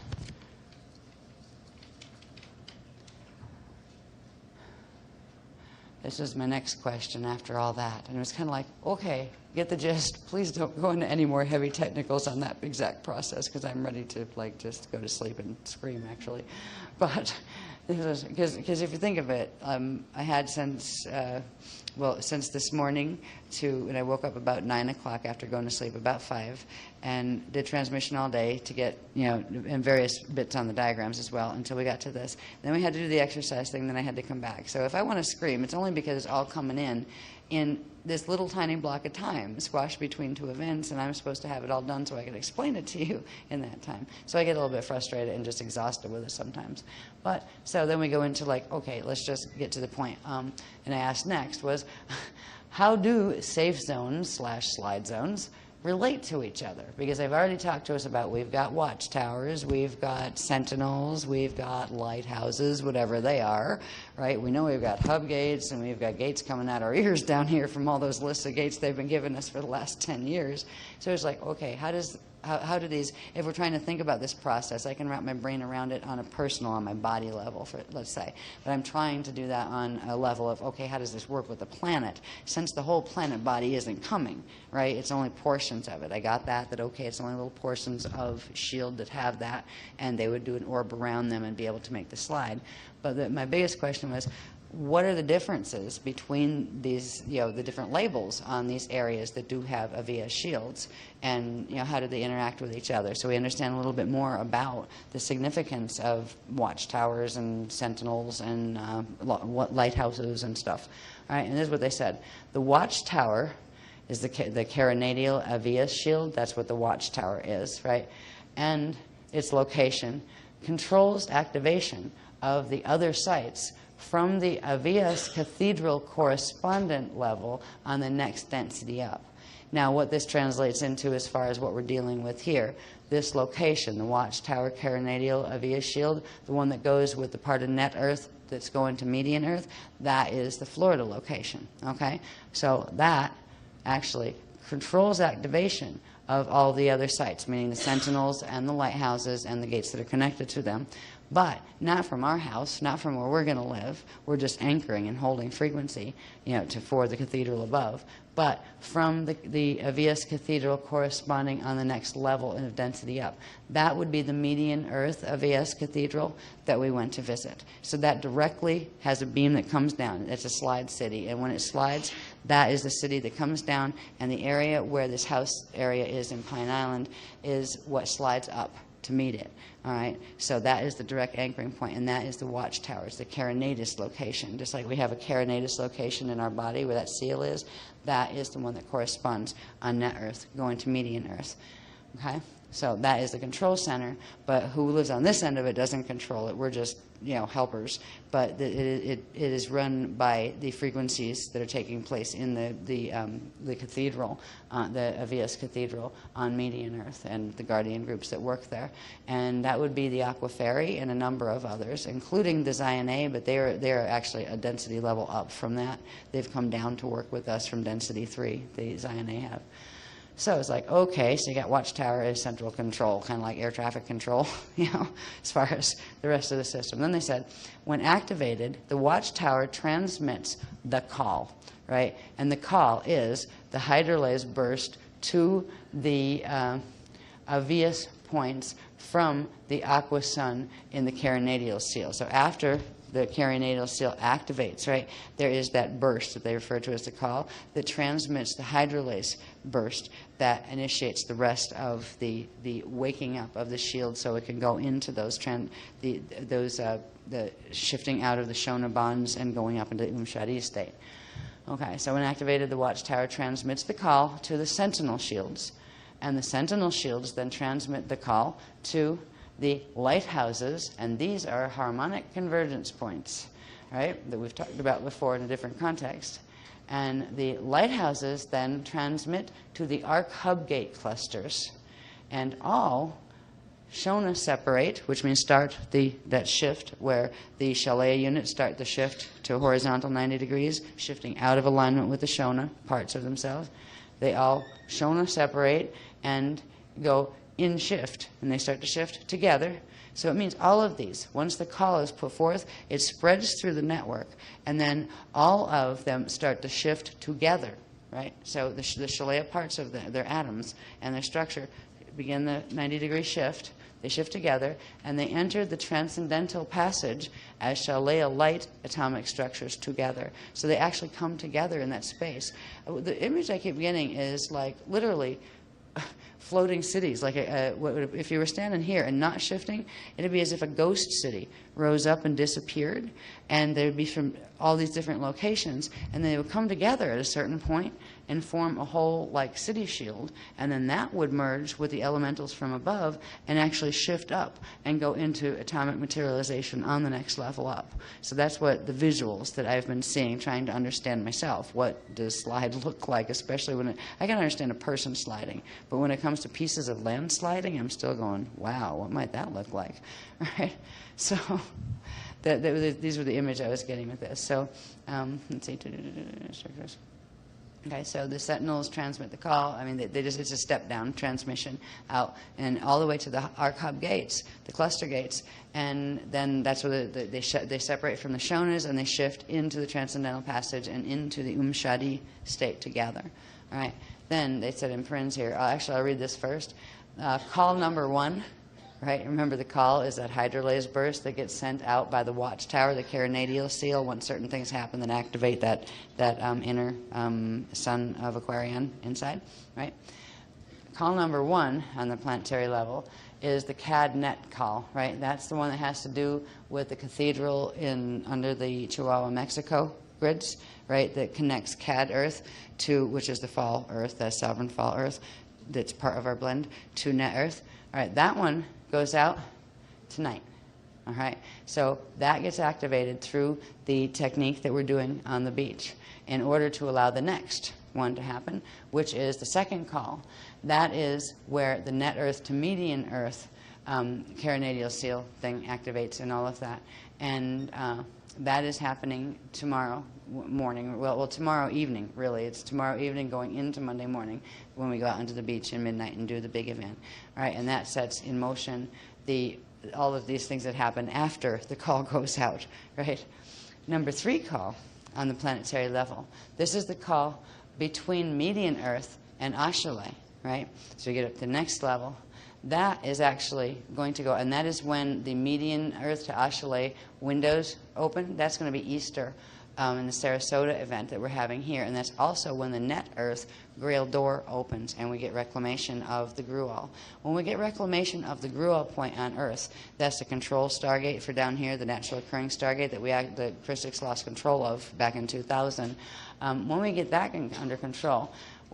This is my next question after all that. And it was kind of like, okay, get the gist. Please don't go into any more heavy technicals on that exact process, because I'm ready to just go to sleep and scream, actually. But because if you think of it, I had since this morning and I woke up about 9 o'clock after going to sleep about 5, and did transmission all day to get, and various bits on the diagrams as well until we got to this. Then we had to do the exercise thing, then I had to come back. So if I want to scream, it's only because it's all coming in this little tiny block of time, squashed between 2 events, and I'm supposed to have it all done so I can explain it to you in that time. So I get a little bit frustrated and just exhausted with it sometimes. But so then we go into okay, let's just get to the point. And I asked next was, how do safe zones / slide zones relate to each other? Because they've already talked to us about, we've got watchtowers, we've got sentinels, we've got lighthouses, whatever they are, right? We know we've got hub gates, and we've got gates coming out our ears down here from all those lists of gates they've been giving us for the last 10 years. So it's like, okay, how do these, if we're trying to think about this process, I can wrap my brain around it on my body level, let's say. But I'm trying to do that on a level of, okay, how does this work with the planet? Since the whole planet body isn't coming, right? It's only portions of it. I got that okay, it's only little portions of SHIELD that have that, and they would do an orb around them and be able to make the slide. But my biggest question was, what are the differences between these, the different labels on these areas that do have Avia shields, and how do they interact with each other? So we understand a little bit more about the significance of watchtowers and sentinels and lighthouses and stuff. All right, and this is what they said. The watchtower is the carinadial Avia shield. That's what the watchtower is, right? And its location controls activation of the other sites from the Avias cathedral correspondent level on the next density up. Now, what this translates into as far as what we're dealing with here, this location, the watchtower carinadial Avia shield, the one that goes with the part of net Earth that's going to median Earth, that is the Florida location, okay? So that actually controls activation of all the other sites, meaning the sentinels and the lighthouses and the gates that are connected to them. But not from our house, not from where we're going to live. We're just anchoring and holding frequency, for the cathedral above. But from the Avias cathedral corresponding on the next level of density up. That would be the median Earth Avias cathedral that we went to visit. So that directly has a beam that comes down. It's a slide city. And when it slides, that is the city that comes down. And the area where this house area is in Pine Island is what slides up to meet it. All right, so that is the direct anchoring point, and that is the watchtowers, the carinatus location. Just like we have a carinatus location in our body where that seal is, that is the one that corresponds on net Earth going to median Earth. Okay, so that is the control center, but who lives on this end of it doesn't control it. We're just helpers, but it is run by the frequencies that are taking place in the cathedral, the Avias Cathedral on median Earth, and the guardian groups that work there. And that would be the Aquaferi and a number of others, including the Zion A, but they're actually a density level up from that. They've come down to work with us from density 3, the Zion A have. So it's like, okay, so you got watchtower as central control, kind of like air traffic control, as far as the rest of the system. Then they said, when activated, the watchtower transmits the call, right? And the call is the hydrolase burst to the Avias points from the aqua sun in the carinadial seal. So after the carinatal seal activates, right, there is that burst that they refer to as the call that transmits the hydrolase burst that initiates the rest of the waking up of the shield so it can go into those the shifting out of the Shona bonds and going up into the Umshadi state. Okay, so when activated, the watchtower transmits the call to the sentinel shields, and the sentinel shields then transmit the call to the lighthouses, and these are harmonic convergence points, right, that we've talked about before in a different context. And the lighthouses then transmit to the arc hub gate clusters, and all Shona separate, which means start that shift where the Shalaya units start the shift to horizontal 90 degrees, shifting out of alignment with the Shona parts of themselves. They all Shona separate and go in shift, and they start to shift together. So it means all of these, once the call is put forth, it spreads through the network, and then all of them start to shift together, right? So the Shalaya parts of their atoms and their structure begin the 90-degree shift. They shift together, and they enter the transcendental passage as Shalaya light atomic structures together. So they actually come together in that space. The image I keep getting is like literally floating cities. Like if you were standing here and not shifting, it'd be as if a ghost city rose up and disappeared, and they'd be from all these different locations, and they would come together at a certain point and form a whole like city shield, and then that would merge with the elementals from above and actually shift up and go into atomic materialization on the next level up. So that's what the visuals that I've been seeing, trying to understand myself. What does slide look like, especially when I can understand a person sliding, but when it comes to pieces of land sliding, I'm still going, wow, what might that look like? Right? So these were the image I was getting with this. So let's see. Okay, so the sentinels transmit the call. I mean, it's a step-down transmission out and all the way to the arc hub gates, the cluster gates, and then that's where they separate from the Shonas and they shift into the transcendental passage and into the Umshadi state together. All right. Then they said in parens here. Actually, I'll read this first. Call number 1. Right? Remember, the call is that hydrolase burst that gets sent out by the watchtower, the carinatal seal, when certain things happen that activate that inner sun of Aquarion inside. Right? Call number 1 on the planetary level is the CAD-NET call. Right? That's the one that has to do with the cathedral under the Chihuahua, Mexico grids. Right? That connects CAD Earth to, which is the fall Earth, that sovereign fall Earth, that's part of our blend, to Net Earth. All right, that one goes out tonight. All right, so that gets activated through the technique that we're doing on the beach in order to allow the next one to happen, which is the second call. That is where the Net Earth to Median Earth carinatal seal thing activates and all of that. And that is happening tomorrow morning. Well, tomorrow evening, really. It's tomorrow evening going into Monday morning when we go out onto the beach at midnight and do the big event. All right, and that sets in motion all of these things that happen after the call goes out, right? Number 3 call on the planetary level. This is the call between median Earth and Ashale, right? So we get up to the next level. That is actually going to go, and that is when the median Earth to Ashale windows open. That's going to be Easter in the Sarasota event that we're having here, and that's also when the Net Earth Grail door opens and we get reclamation of the Gruel. When we get reclamation of the Gruel point on Earth, that's the control stargate for down here, the natural occurring stargate that Christix lost control of back in 2000. When we get that under control,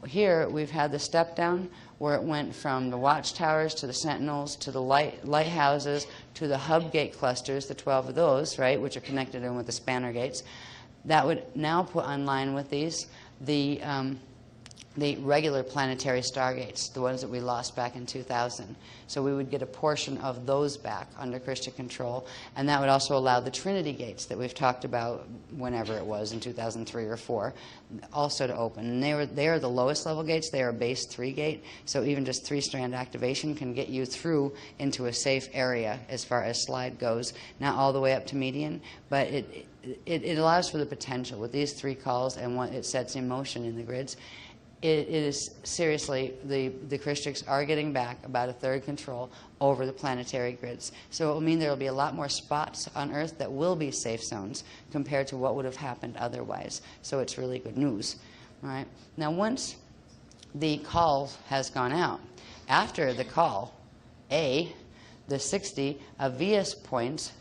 here we've had the step down where it went from the watchtowers to the sentinels to the lighthouses to the hub gate clusters, the 12 of those, right, which are connected in with the spanner gates. That would now put online with these the regular planetary stargates, the ones that we lost back in 2000. So we would get a portion of those back under Christian control, and that would also allow the Trinity gates that we've talked about whenever it was, in 2003 or 4, also to open. And they are the lowest level gates. They are a base 3 gate, so even just 3-strand activation can get you through into a safe area as far as slide goes, not all the way up to median, but it allows for the potential with these 3 calls and what it sets in motion in the grids. it is seriously, the Christians are getting back about a third control over the planetary grids. So it will mean there will be a lot more spots on Earth that will be safe zones compared to what would have happened otherwise. So it's really good news. All right. Now, once the call has gone out, after the call, the 60 AVIAS points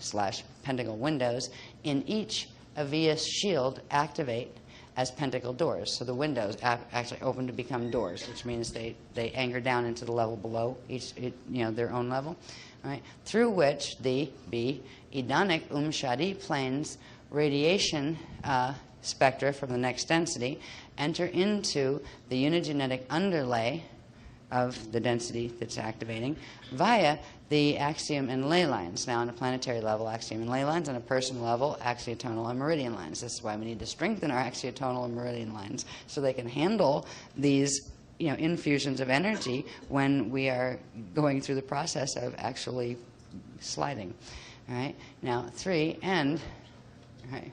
/ pentacle windows in each AVIAS shield activate as pentacle doors. So the windows actually open to become doors, which means they anchor down into the level below each, their own level, right? Through which the Edonic Shadi planes radiation spectra from the next density enter into the unigenetic underlay of the density that's activating via the axiom and ley lines. Now, on a planetary level, axiom and ley lines. On a personal level, axiotonal and meridian lines. This is why we need to strengthen our axiotonal and meridian lines so they can handle these infusions of energy when we are going through the process of actually sliding. All right. Now, 3 and right.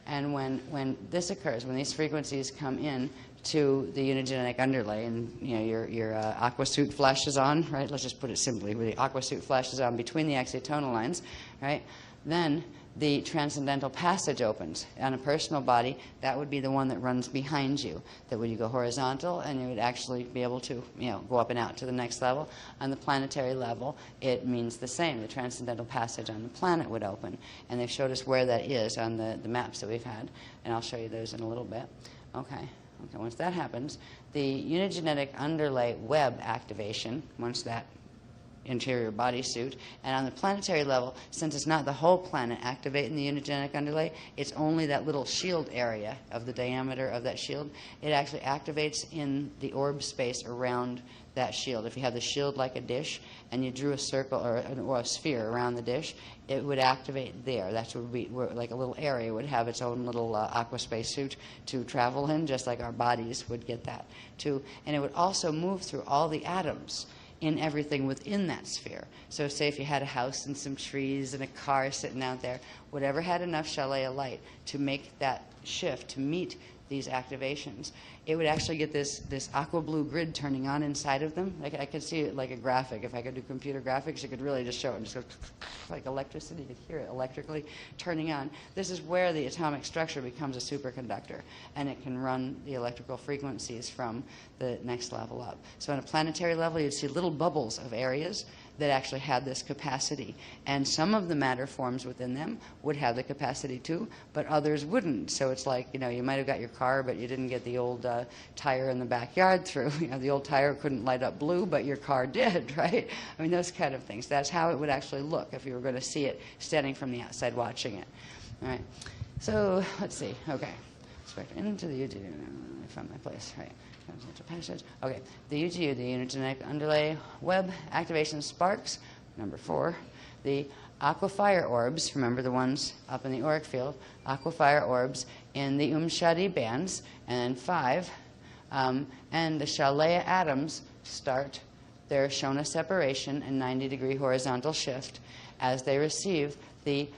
And when this occurs, when these frequencies come in to the unigenetic underlay, and your aqua suit flashes on, right? Let's just put it simply, where the aqua suit flashes on between the axiotonal lines, right? Then the transcendental passage opens. On a personal body, that would be the one that runs behind you. That would you go horizontal, and you would actually be able to, go up and out to the next level. On the planetary level, it means the same. The transcendental passage on the planet would open, and they've showed us where that is on the maps that we've had, and I'll show you those in a little bit. Okay, once that happens, the unigenetic underlay web activation, once that interior bodysuit, and on the planetary level, since it's not the whole planet activating the unigenetic underlay, it's only that little shield area of the diameter of that shield. It actually activates in the orb space around that shield. If you have the shield like a dish and you drew a circle or a sphere around the dish, it would activate there. That would be where, like a little area would have its own little aqua space suit to travel in, just like our bodies would get that too. And it would also move through all the atoms in everything within that sphere. So say if you had a house and some trees and a car sitting out there, whatever had enough Shalaya light to make that shift, to meet these activations, it would actually get this aqua blue grid turning on inside of them. Like I could see it like a graphic. If I could do computer graphics, you could really just show it and just go like electricity. You could hear it electrically turning on. This is where the atomic structure becomes a superconductor, and it can run the electrical frequencies from the next level up. So on a planetary level, you'd see little bubbles of areas that actually had this capacity. And some of the matter forms within them would have the capacity too, but others wouldn't. So it's like, you might have got your car, but you didn't get the old tire in the backyard through. The old tire couldn't light up blue, but your car did, right? I mean, those kind of things. That's how it would actually look if you were going to see it standing from the outside watching it. All right. So let's see. Okay. Spectrum into the UGU. I found my place. Right. Passage. Okay. The UGU, the unigenetic underlay web activation sparks. Number 4. The aquafire orbs. Remember the ones up in the auric field. Aquafire orbs in the Shadi bands. And then 5. And the Shalaya atoms start their Shona separation and 90-degree horizontal shift as they receive the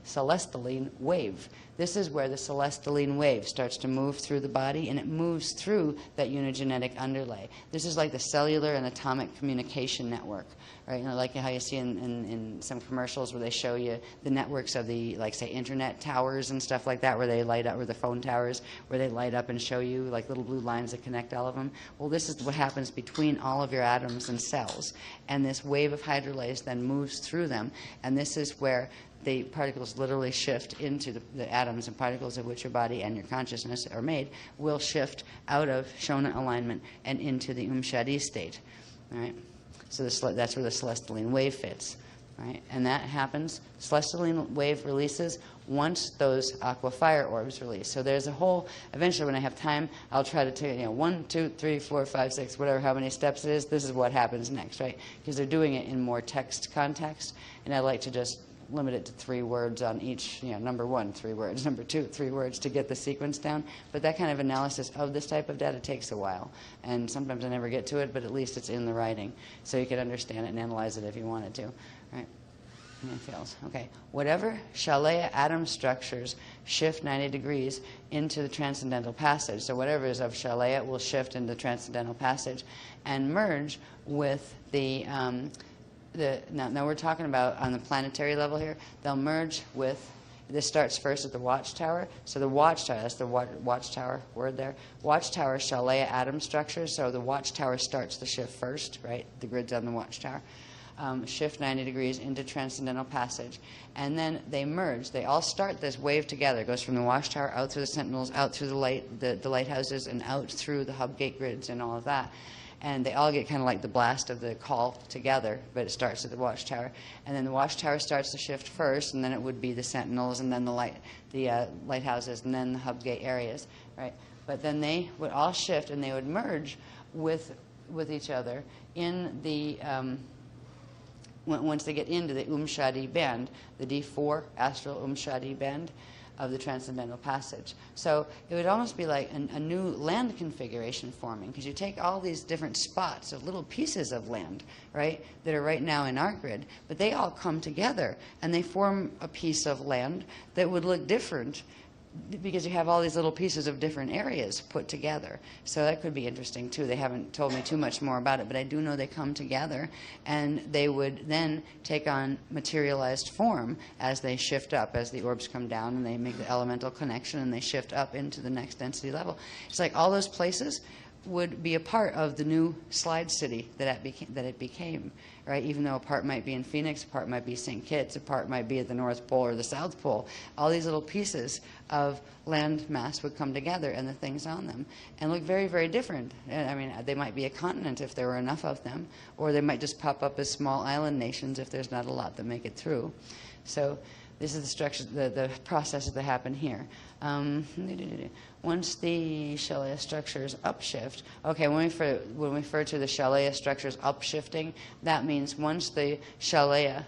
celestaline wave. This is where the celestaline wave starts to move through the body, and it moves through that unigenetic underlay. This is like the cellular and atomic communication network, right? Like how you see in some commercials where they show you the networks of the, like, say, internet towers and stuff like that, where they light up, or the phone towers, where they light up and show you like little blue lines that connect all of them. Well, this is what happens between all of your atoms and cells, and this wave of hydrolase then moves through them, and this is where the particles literally shift into the atoms and particles of which your body and your consciousness are made, will shift out of Shona alignment and into the Shadi state. All right? So that's where the celestaline wave fits. Right? And that happens, celestaline wave releases once those aquafire orbs release. So there's a whole, eventually when I have time, I'll try to take, 1, 2, 3, 4, 5, 6, whatever, how many steps it is, this is what happens next, right? Because they're doing it in more text context, and I like to just limit it to 3 words on each, number 1, 3 words, number 2, 3 words to get the sequence down. But that kind of analysis of this type of data takes a while. And sometimes I never get to it, but at least it's in the writing. So you can understand it and analyze it if you wanted to. Right? It fails. Okay. Whatever Shalea atom structures shift 90 degrees into the transcendental passage, so whatever is of Shalea will shift into transcendental passage and merge with now we're talking about on the planetary level here, they'll merge with, this starts first at the watchtower. So the watchtower, that's the watchtower word there. Watchtower Shalea atom structures, so the watchtower starts the shift first, right? The grid's on the watchtower. Shift 90 degrees into transcendental passage, and then they merge. They all start this wave together. It goes from the watchtower out through the sentinels, out through the lighthouses, and out through the hub gate grids and all of that. And they all get kind of like the blast of the call together, but it starts at the watchtower. And then the watchtower starts to shift first, and then it would be the sentinels, and then the lighthouses, and then the hub gate areas, right? But then they would all shift, and they would merge with each other in the once they get into the Shadi band, the D4 astral Shadi band of the transcendental passage. So it would almost be like a new land configuration forming, because you take all these different spots of little pieces of land, right, that are right now in our grid, but they all come together and they form a piece of land that would look different because you have all these little pieces of different areas put together. So that could be interesting too. They haven't told me too much more about it, but I do know they come together, and they would then take on materialized form as they shift up, as the orbs come down and they make the elemental connection and they shift up into the next density level. It's like all those places would be a part of the new slide city that it became, right? Even though a part might be in Phoenix, a part might be St. Kitts, a part might be at the North Pole or the South Pole. All these little pieces of land mass would come together, and the things on them, and look very, very different. I mean, they might be a continent if there were enough of them, or they might just pop up as small island nations if there's not a lot that make it through. So this is the structure, the processes that happen here. Once the Shalea structures upshift, okay, when we refer to the Shalea structures upshifting, that means once the Shalea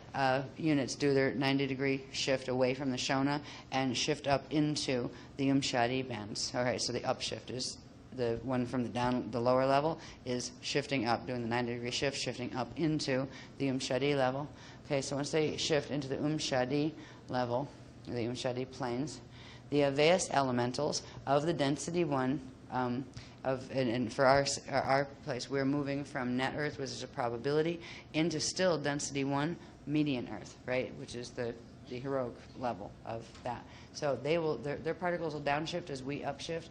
units do their 90-degree shift away from the Shona and shift up into the Shadi bands. All right, so the upshift is the one from the lower level is shifting up, doing the 90-degree shift, shifting up into the Shadi level. Okay, so once they shift into the Shadi level, the Shadi planes, the Aveus elementals of the density 1 and for our place, we're moving from net Earth, which is a probability, into still density 1 median Earth, right, which is the heroic level of that. So they will their particles will downshift as we upshift.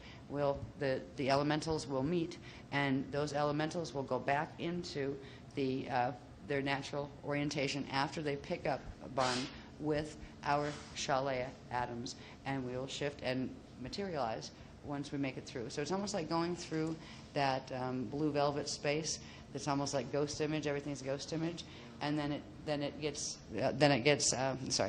The elementals will meet, and those elementals will go back into their natural orientation after they pick up a bond with our Shalea atoms, and we will shift and materialize once we make it through. So it's almost like going through that blue velvet space. It's almost like ghost image. Everything's ghost image, and then it gets the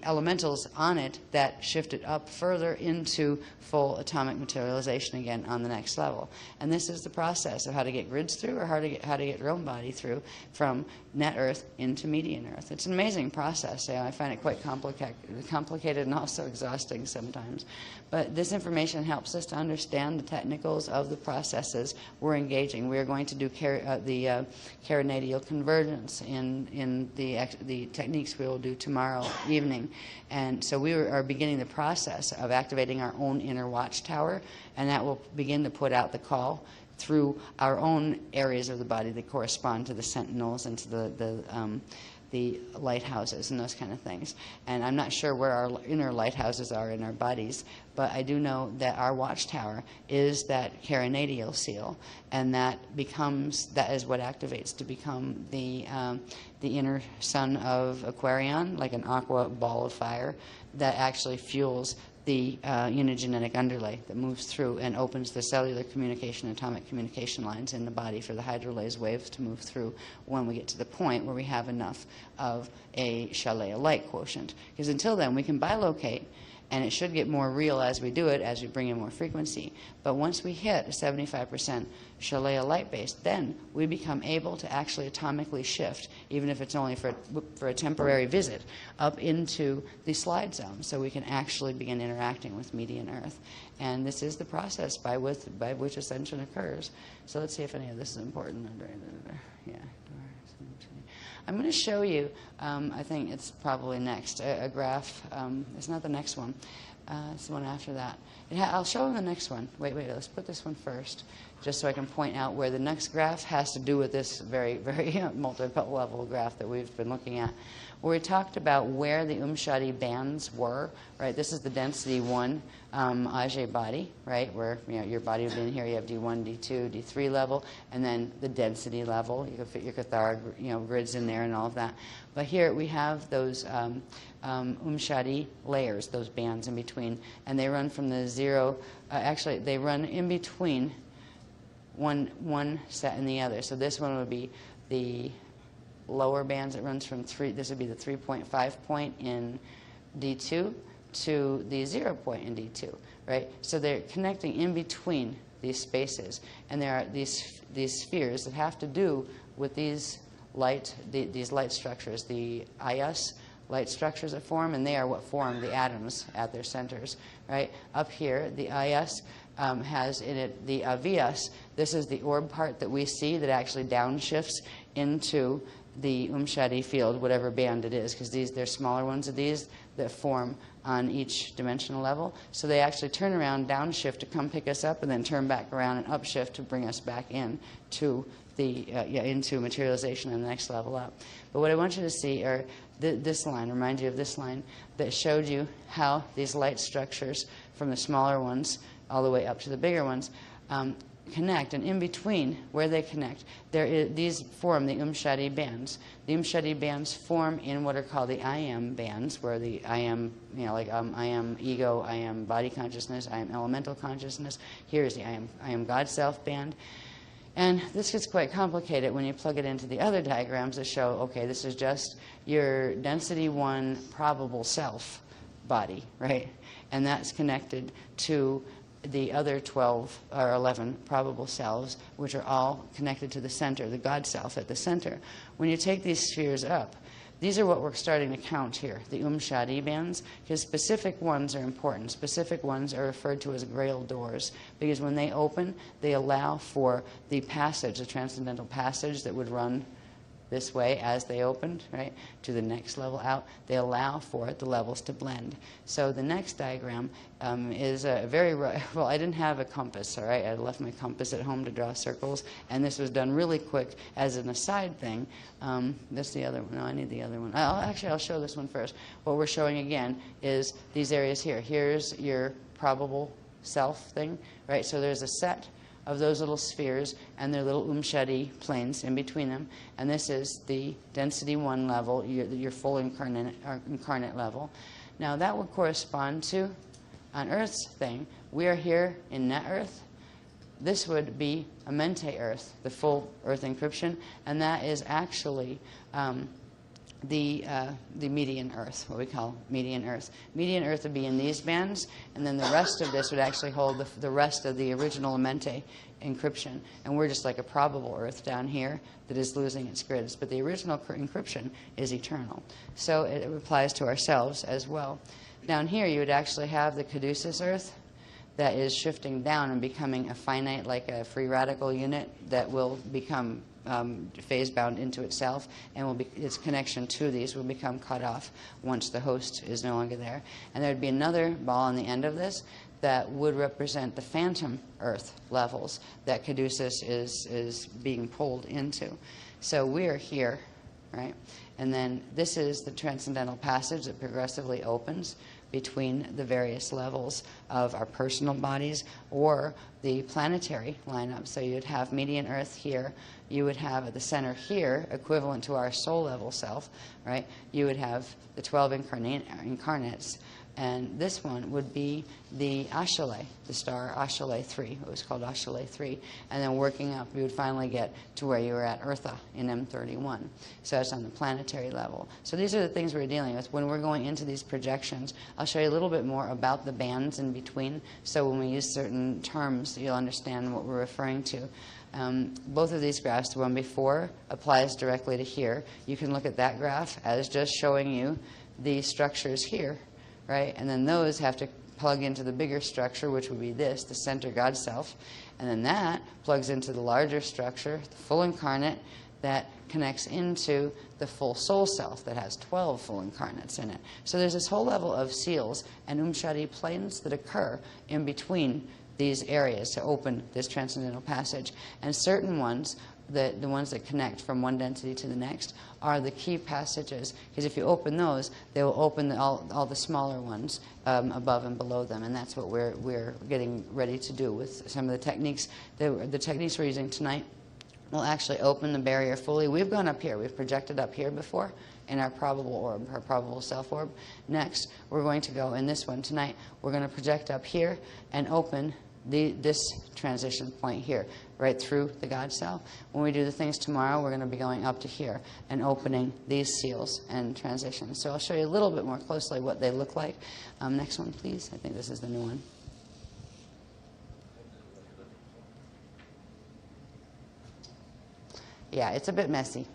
elementals on it that shift it up further into full atomic materialization again on the next level. And this is the process of how to get grids through, or how to get your own body through from net Earth into median Earth. It's an amazing process. I find it quite complicated and also exhausting sometimes. But this information helps us to understand the technicals of the processes we're engaging. We are going to do the carinadial convergence in the techniques we will do tomorrow evening. And so we are beginning the process of activating our own inner watchtower, and that will begin to put out the call through our own areas of the body that correspond to the sentinels and to the lighthouses and those kind of things. And I'm not sure where our inner lighthouses are in our bodies, but I do know that our watchtower is that carinadial seal, and that is what activates to become the inner sun of Aquarion, like an aqua ball of fire that actually fuels the unigenetic underlay that moves through and opens the cellular communication, atomic communication lines in the body for the hydrolase waves to move through when we get to the point where we have enough of a Shalea light quotient. Because until then, we can bilocate, and it should get more real as we do it, as we bring in more frequency. But once we hit a 75% Shalea light base, then we become able to actually atomically shift, even if it's only for a temporary visit, up into the slide zone, so we can actually begin interacting with median Earth. And this is the process by which ascension occurs. So let's see if any of this is important. Yeah. I'm going to show you, I think it's probably next, a graph. It's not the next one. It's the one after that. I'll show them the next one. Wait, let's put this one first, just so I can point out where the next graph has to do with this very, very multi-level graph that we've been looking at, where we talked about where the Umshadi bands were, right? This is the density 1 Auger body, right, where your body would be in here. You have D1, D2, D3 level, and then the density level. You can fit your Cathara grids in there and all of that. But here we have those Umshadi layers, those bands in between, and they run from the 0, actually they run in between one set and the other. So this one would be the lower bands. It runs from 3, this would be the 3.5 point in D2 to the 0 point in D2, right? So they're connecting in between these spaces, and there are these spheres that have to do with these light structures, the IS light structures that form, and they are what form the atoms at their centers, right? Up here, the IS has in it the VS. This is the orb part that we see that actually downshifts into the Umshadi field, whatever band it is, because there's smaller ones of these that form on each dimensional level. So they actually turn around, downshift to come pick us up, and then turn back around and upshift to bring us back in to the into materialization on the next level up. But what I want you to see are this line, remind you of this line that showed you how these light structures from the smaller ones all the way up to the bigger ones connect, and in between where they connect, these form the Umshadi bands. The Umshadi bands form in what are called the I am bands, where the I am, I am ego, I am body consciousness, I am elemental consciousness. Here's the I am God self band. And this gets quite complicated when you plug it into the other diagrams that show, okay, this is just your density 1 probable self body, right? And that's connected to the other 12 or 11 probable selves, which are all connected to the center, the God self at the center. When you take these spheres up, these are what we're starting to count here, the Umshadi bands, because specific ones are important. Specific ones are referred to as grail doors, because when they open, they allow for the passage, the transcendental passage that would run this way as they opened, right, to the next level out. They allow for the levels to blend. So the next diagram is a very, well, I didn't have a compass, all right? I left my compass at home to draw circles, and this was done really quick as an aside thing. That's the other one. No, I need the other one. I'll show this one first. What we're showing again is these areas here. Here's your probable self thing, right? So there's a set of those little spheres and their little Umshadi planes in between them. And this is the density 1 level, your full incarnate level. Now that would correspond to, on Earth's thing, we are here in net Earth. This would be a mente Earth, the full Earth encryption, and that is actually the median Earth, what we call median Earth. Median Earth would be in these bands, and then the rest of this would actually hold the rest of the original mente encryption. And we're just like a probable Earth down here that is losing its grids. But the original encryption is eternal. So it applies to ourselves as well. Down here, you would actually have the caduceus Earth that is shifting down and becoming a finite, like a free radical unit that will become phase-bound into itself, and its connection to these will become cut off once the host is no longer there. And there would be another ball on the end of this that would represent the phantom Earth levels that caduceus is being pulled into. So we are here, right? And then this is the transcendental passage that progressively opens between the various levels of our personal bodies or the planetary lineup. So you'd have median Earth here. You would have at the center here, equivalent to our soul level self, right? You would have the 12 incarnates. And this one would be the Ashale, the star Ashale 3. It was called Ashale 3. And then working up, you would finally get to where you were at Eartha in M31. So that's on the planetary level. So these are the things we're dealing with. When we're going into these projections, I'll show you a little bit more about the bands in between. So when we use certain terms, you'll understand what we're referring to. Both of these graphs, the one before applies directly to here. You can look at that graph as just showing you the structures here, right? And then those have to plug into the bigger structure, which would be this, the center God self. And then that plugs into the larger structure, the full incarnate, that connects into the full soul self that has 12 full incarnates in it. So there's this whole level of seals and Umshadi planes that occur in between these areas to open this transcendental passage. And certain ones, the ones that connect from one density to the next, are the key passages, because if you open those, they will open all the smaller ones above and below them, and that's what we're getting ready to do with some of the techniques. The techniques we're using tonight will actually open the barrier fully. We've gone up here. We've projected up here before in our probable orb, our probable self orb. Next, we're going to go in this one tonight. We're going to project up here and open this transition point here, right through the God self. When we do the things tomorrow, we're going to be going up to here and opening these seals and transitions. So I'll show you a little bit more closely what they look like. Next one, please. I think this is the new one. Yeah, it's a bit messy.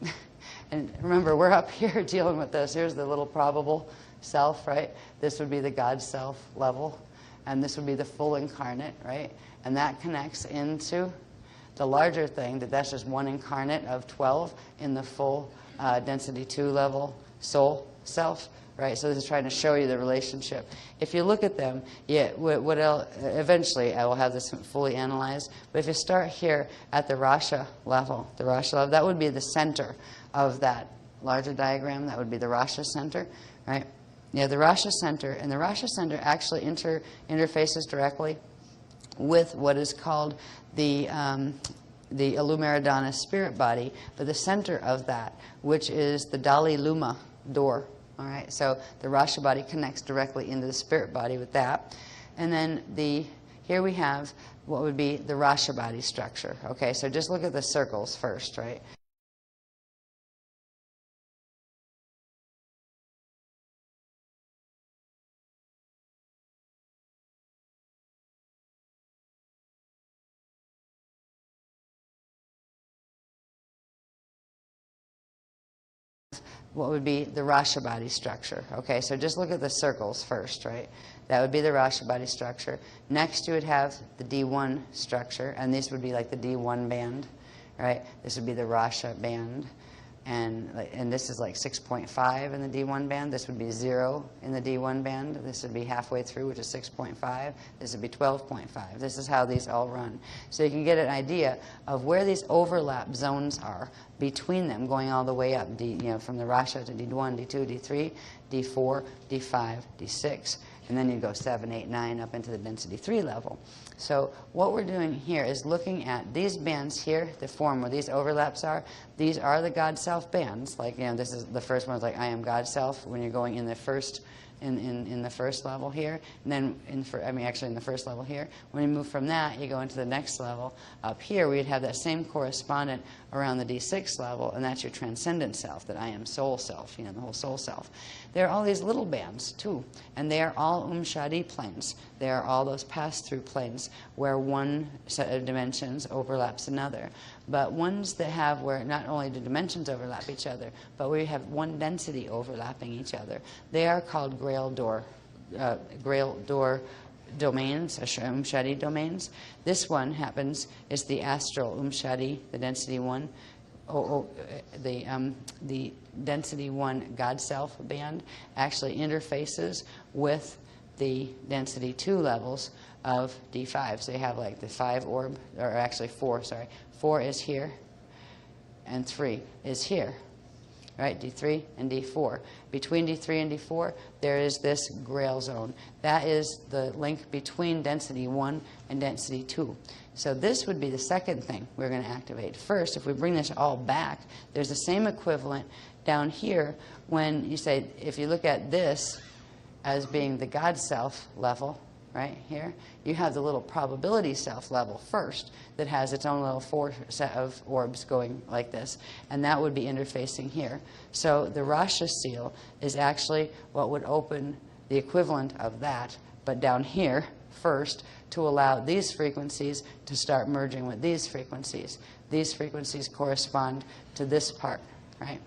And remember, we're up here dealing with this. Here's the little probable self, right? This would be the God self level. And this would be the full incarnate, right? And that connects into the larger thing, that's just one incarnate of 12 in the full density 2 level soul self, right? So this is trying to show you the relationship. If you look at them, yeah, eventually I will have this fully analyzed, but if you start here at the Rasha level, that would be the center of that larger diagram. That would be the Rasha center, right? Yeah, the Rasha center, and the Rasha center actually interfaces directly with what is called the Alumaradana spirit body, but the center of that, which is the Dali Luma door. All right, so the Rasha body connects directly into the spirit body with that, and then here we have what would be the Rasha body structure. Okay, so just look at the circles first, right? What would be the Rasha body structure. Okay, so just look at the circles first, right? That would be the Rasha body structure. Next you would have the D1 structure, and this would be like the D1 band, right? This would be the Rasha band, and this is like 6.5 in the D1 band. This would be 0 in the D1 band. This would be halfway through, which is 6.5. This would be 12.5. This is how these all run. So you can get an idea of where these overlap zones are between them, going all the way up, from the Rasha to D1, D2, D3, D4, D5, D6, and then you go 7, 8, 9 up into the density 3 level. So what we're doing here is looking at these bands here, the form where these overlaps are. These are the God Self bands. Like, this is the first one is like I am God Self when you're going in the first in the first level here, and then actually in the first level here. When you move from that, you go into the next level. Up here, we'd have that same correspondent around the D6 level, and that's your transcendent self, that I am soul self, the whole soul self. There are all these little bands, too, and they are all Umshadi planes. They are all those pass-through planes where one set of dimensions overlaps another. But ones that have where not only do dimensions overlap each other, but we have one density overlapping each other. They are called Grail door domains, Umshadi domains. This one is the astral Umshadi, the density 1. The density 1 God Self band actually interfaces with the density 2 levels of D5. So you have like the 5 orb, or actually 4, sorry. 4 is here, and 3 is here, right? D3 and D4. Between D3 and D4, there is this Grail zone. That is the link between density 1 and density 2. So this would be the second thing we're going to activate. First, if we bring this all back, there's the same equivalent down here when you say, if you look at this as being the God Self level, right here, you have the little probability self level first that has its own little 4 set of orbs going like this, and that would be interfacing here. So the Rasha seal is actually what would open the equivalent of that, but down here first, to allow these frequencies to start merging with these frequencies. These frequencies correspond to this part, right?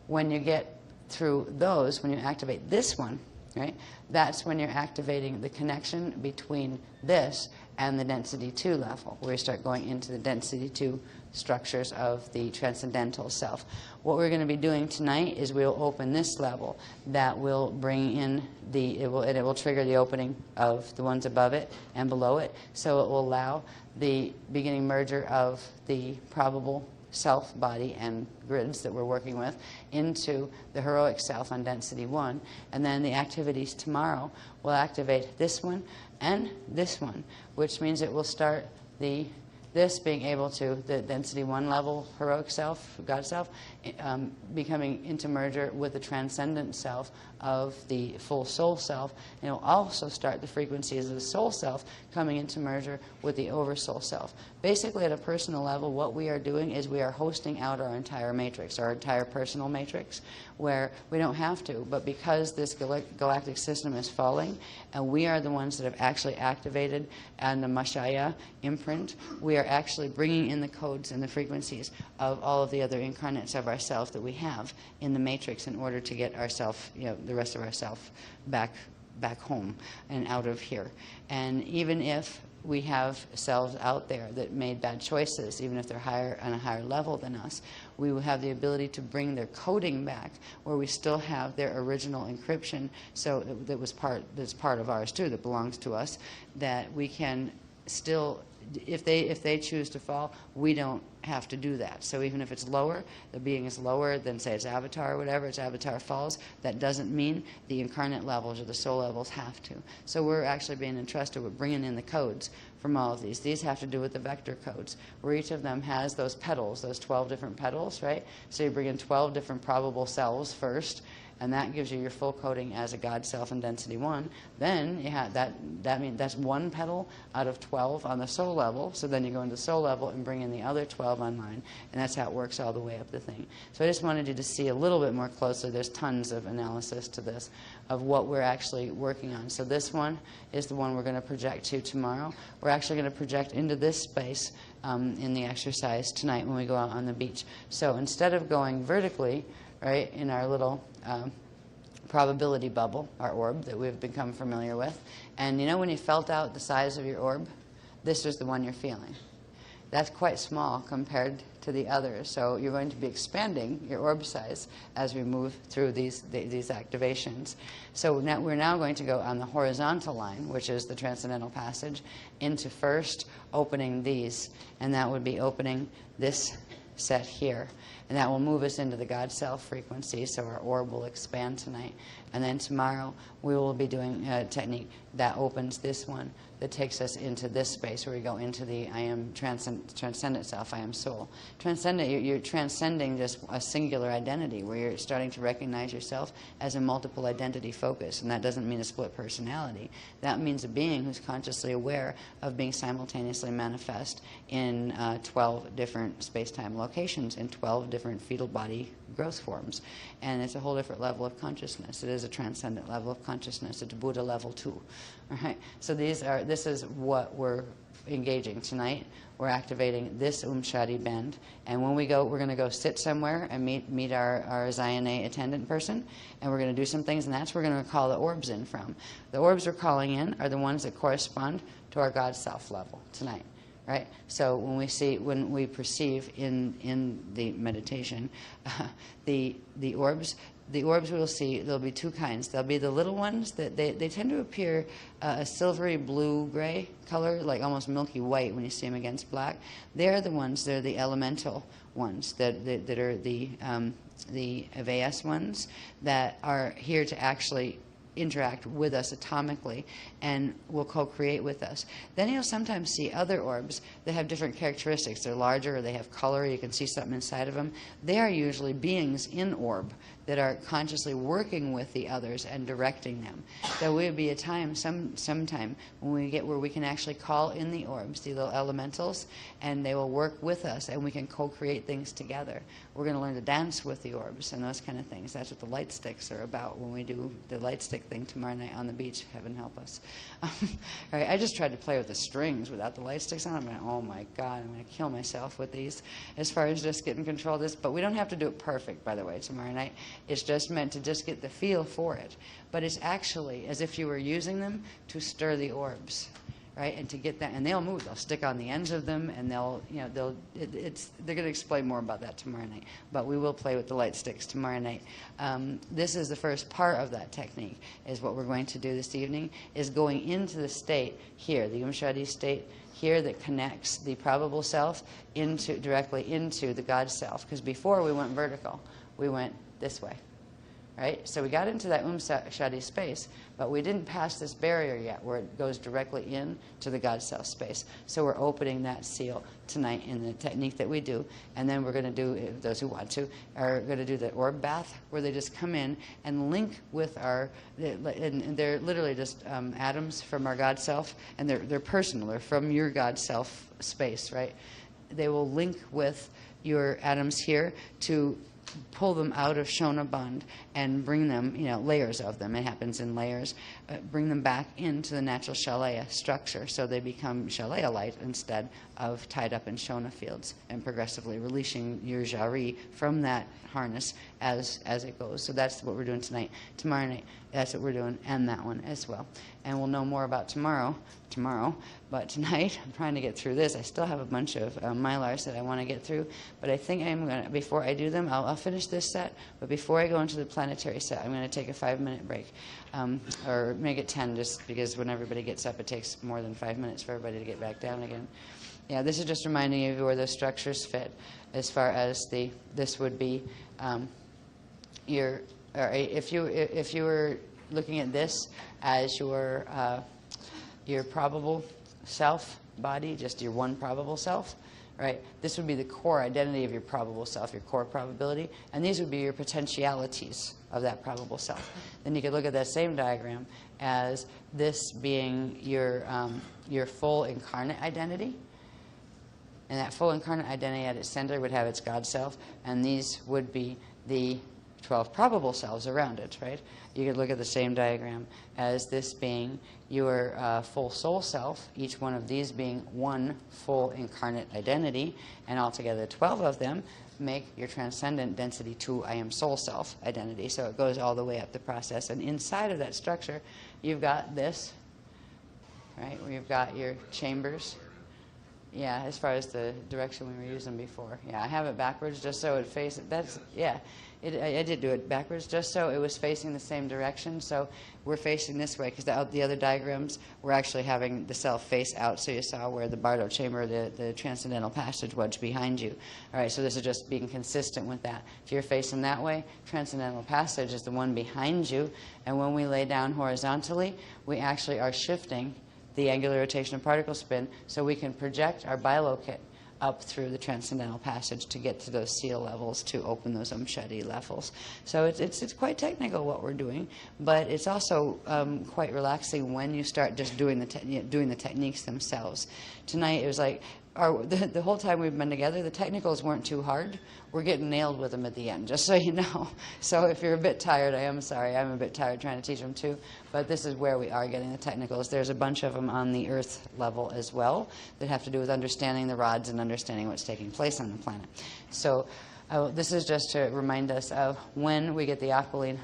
When you get through those, when you activate this one, right, that's when you're activating the connection between this and the density 2 level, where we start going into the density 2 structures of the transcendental self. What we're going to be doing tonight is we'll open this level that will bring in it will trigger the opening of the ones above it and below it, so it will allow the beginning merger of the probable self, body, and grids that we're working with into the heroic self on density 1. And then the activities tomorrow will activate this one and this one, which means it will start this being able to, the density 1 level heroic self, God self, becoming into merger with the transcendent self of the full soul self. And it will also start the frequencies of the soul self coming into merger with the oversoul self. Basically, at a personal level, what we are doing is we are hosting out our entire matrix, our entire personal matrix, where we don't have to, but because this galactic system is falling, and we are the ones that have actually activated and the Mashaya imprint, we are actually bringing in the codes and the frequencies of all of the other incarnates of ourself that we have in the matrix in order to get ourself, the rest of ourself back home and out of here. And even if we have selves out there that made bad choices, even if they're higher on a higher level than us, we will have the ability to bring their coding back, where we still have their original encryption. So that's part of ours too, that belongs to us, that we can still, if they choose to fall, we don't have to do that. So even if it's lower, the being is lower than, say, its avatar or whatever, its avatar falls, that doesn't mean the incarnate levels or the soul levels have to. So we're actually being entrusted with bringing in the codes from all of these. These have to do with the vector codes, where each of them has those petals, those 12 different petals, right? So you bring in 12 different probable selves first, and that gives you your full coding as a God self in density 1. Then you have that means that's one petal out of 12 on the soul level. So then you go into the soul level and bring in the other 12 online, and that's how it works all the way up the thing. So I just wanted you to see a little bit more closely. There's tons of analysis to this of what we're actually working on. So this one is the one we're going to project to tomorrow. We're actually going to project into this space in the exercise tonight when we go out on the beach. So instead of going vertically, right, in our little probability bubble, our orb that we've become familiar with. And when you felt out the size of your orb, this is the one you're feeling. That's quite small compared to the others. So you're going to be expanding your orb size as we move through these activations. So now we're going to go on the horizontal line, which is the transcendental passage, into first opening these. And that would be opening this set here. And that will move us into the God self frequency, so our orb will expand tonight. And then tomorrow we will be doing a technique that opens this one, that takes us into this space where we go into the I am transcendent self, I am soul. Transcendent, you're transcending just a singular identity, where you're starting to recognize yourself as a multiple identity focus. And that doesn't mean a split personality. That means a being who's consciously aware of being simultaneously manifest in 12 different space-time locations, in 12 different fetal body growth forms. And it's a whole different level of consciousness. It is a transcendent level of consciousness. It's Buddha level 2. All right? So this is what we're engaging tonight. We're activating this Shadi bend. And when we go, we're going to go sit somewhere and meet our Zion-A attendant person. And we're going to do some things, and that's where we're going to call the orbs in from. The orbs we're calling in are the ones that correspond to our God self level tonight. Right? So when we perceive in the meditation, the orbs we'll see, there'll be two kinds. There'll be the little ones that they tend to appear a silvery blue-gray color, like almost milky white when you see them against black. They're the ones, they're the elemental ones that are the Avas ones that are here to actually interact with us atomically and will co-create with us. Then you'll sometimes see other orbs that have different characteristics. They're larger, or they have color, you can see something inside of them. They are usually beings in orb that are consciously working with the others and directing them. There will be a time, sometime, when we get where we can actually call in the orbs, the little elementals, and they will work with us, and we can co-create things together. We're going to learn to dance with the orbs and those kind of things. That's what the light sticks are about when we do the light stick thing tomorrow night on the beach. Heaven help us. All right, I just tried to play with the strings without the light sticks on. I'm going, oh my God, I'm going to kill myself with these as far as just getting control of this. But we don't have to do it perfect, by the way, tomorrow night. It's just meant to just get the feel for it. But it's actually as if you were using them to stir the orbs. right? And to get that, and they'll move, they'll stick on the ends of them, and they're going to explain more about that tomorrow night. But we will play with the light sticks tomorrow night. This is the first part of that technique, is what we're going to do this evening, is going into the state here, the Umshadi state here that connects the probable self directly into the God self. Because before we went vertical, we went this way. Right? So we got into that Shadi space, but we didn't pass this barrier yet where it goes directly in to the God self space. So we're opening that seal tonight in the technique that we do. And then we're going to do, those who want to, are going to do the orb bath, where they just come in and link with and they're literally just atoms from our God self, and they're personal. They're from your God self space, right? They will link with your atoms here to pull them out of Shona Band and bring them, layers of them. It happens in layers. Bring them back into the natural Shalaya structure, so they become Shalaya light instead of tied up in Shona fields, and progressively releasing your Jari from that harness as it goes. So that's what we're doing tonight. Tomorrow night, that's what we're doing, and that one as well. And we'll know more about tomorrow. But tonight, I'm trying to get through this. I still have a bunch of Mylars that I want to get through, but I think I'm going to, before I do them, I'll finish this set, but before I go into the planetary set, I'm going to take a 5-minute break, or make it 10, just because when everybody gets up, it takes more than 5 minutes for everybody to get back down again. Yeah, this is just reminding you where those structures fit, as far as this would be if you were looking at this as your probable self body, just your one probable self, right? This would be the core identity of your probable self, your core probability, and these would be your potentialities of that probable self. Then you could look at that same diagram as this being your full incarnate identity, and that full incarnate identity at its center would have its God self, and these would be the 12 probable selves around it, right? You could look at the same diagram as this being your full soul self, each one of these being one full incarnate identity, and altogether 12 of them make your transcendent density 2 I am soul self identity. So it goes all the way up the process. And inside of that structure, you've got this, right, where you've got your chambers. Yeah, as far as the direction we were using before. Yeah, I have it backwards just so it faces, I did do it backwards just so it was facing the same direction. So we're facing this way because the other diagrams were actually having the self face out. So you saw where the Bardo chamber, the transcendental passage was behind you. All right, so this is just being consistent with that. If you're facing that way, transcendental passage is the one behind you. And when we lay down horizontally, we actually are shifting the angular rotation of particle spin, so we can project our bilocate up through the transcendental passage to get to those seal levels to open those Shadi levels. So it's quite technical what we're doing, but it's also quite relaxing when you start just doing the techniques themselves. Tonight it was like the whole time we've been together, the technicals weren't too hard. We're getting nailed with them at the end, just so you know. So if you're a bit tired, I am sorry. I'm a bit tired trying to teach them too. But this is where we are getting the technicals. There's a bunch of them on the Earth level as well that have to do with understanding the rods and understanding what's taking place on the planet. So this is just to remind us of when we get the aquiline,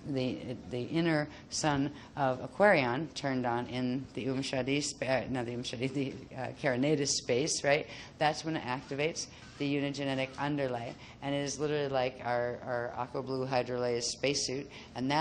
the inner sun of Aquarion turned on in the the Carinatus space, right? That's when it activates the unigenetic underlay, and it is literally like our aqua blue hydrolase spacesuit. And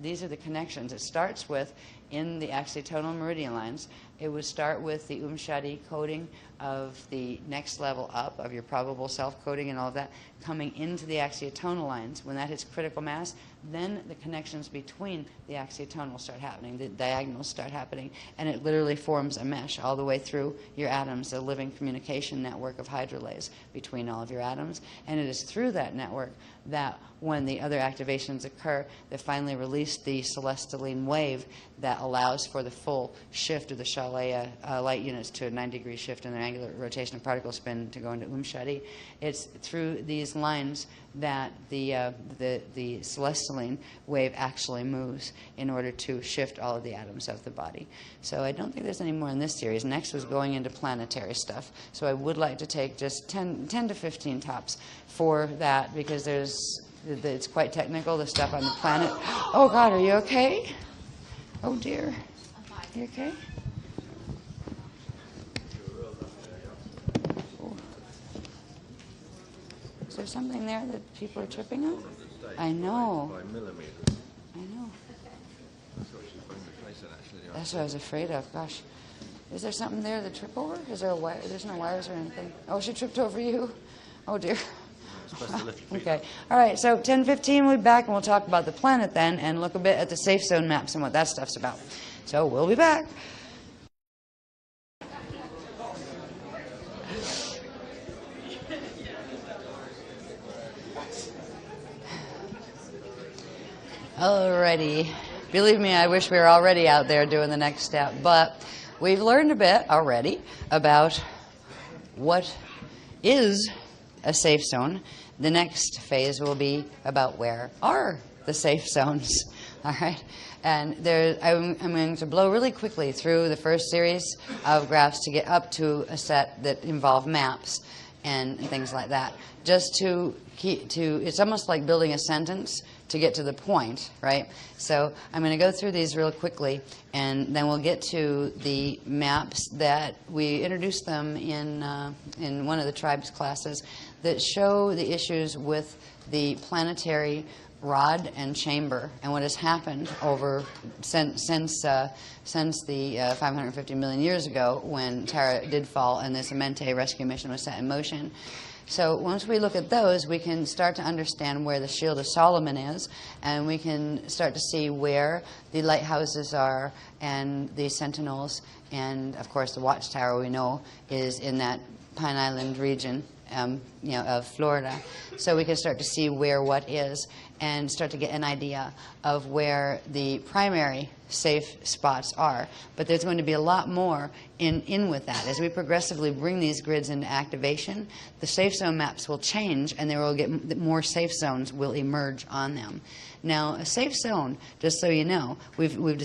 these are the connections. It starts with, in the axiotonal meridian lines, it would start with the Shadi coding of the next level up of your probable self coding and all of that coming into the axiotonal lines. When that hits critical mass, then the connections between the axiotonal start happening, the diagonals start happening, and it literally forms a mesh all the way through your atoms, a living communication network of hydrolays between all of your atoms. And it is through that network that when the other activations occur, they finally release the celestaline wave that allows for the full shift of the Shalaya light units to a 9-degree shift in their angular rotation of particle spin to go into Shadi. It's through these lines that the celestaline wave actually moves in order to shift all of the atoms of the body. So I don't think there's any more in this series. Next was going into planetary stuff. So I would like to take just 10 to 15 tops for that, because it's quite technical, the stuff on the planet. Oh God, are you okay? Oh dear. I'm fine. You okay? there something there that people are tripping on? I know. By millimeters. I know. That's what she's going to place it, actually. That's what I was afraid of. Gosh. Is there something there to trip over? Is there a wire? There's no wires or anything. Oh, she tripped over you? Oh, dear. Okay. All right, so 10:15, we'll be back, and we'll talk about the planet then, and look a bit at the safe zone maps and what that stuff's about. So we'll be back. Alrighty. Believe me, I wish we were already out there doing the next step, but we've learned a bit already about what is a safe zone. The next phase will be about where are the safe zones. All right, and I'm going to blow really quickly through the first series of graphs to get up to a set that involve maps and things like that. Just to it's almost like building a sentence to get to the point, right? So I'm going to go through these real quickly, and then we'll get to the maps that we introduced them in one of the tribes classes that show the issues with the planetary rod and chamber and what has happened over since the 550 million years ago when Terra did fall and this Amente rescue mission was set in motion. So once we look at those, we can start to understand where the Shield of Solomon is, and we can start to see where the lighthouses are and the sentinels, and of course the watchtower we know is in that Pine Island region of Florida. So we can start to see where what is and start to get an idea of where the primary safe spots are. But there's going to be a lot more in with that. As we progressively bring these grids into activation, the safe zone maps will change, and there will get more safe zones will emerge on them. Now, a safe zone, just so you know, we've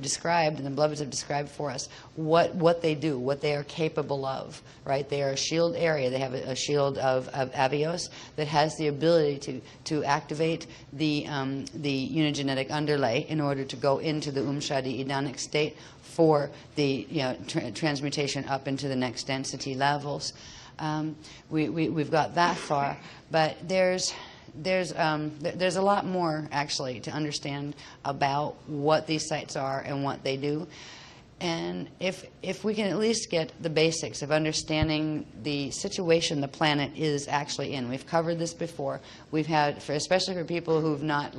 described, and the Beloveds have described for us, what they do, what they are capable of, right? They are a shield area. They have a shield of Avios that has the ability to activate the unigenetic underlay in order to go into the Umshadi Edonic state for the transmutation up into the next density levels. We've got that far, but there's a lot more actually to understand about what these sites are and what they do. And if we can at least get the basics of understanding the situation the planet is actually in. We've covered this before. We've had, especially for people who've not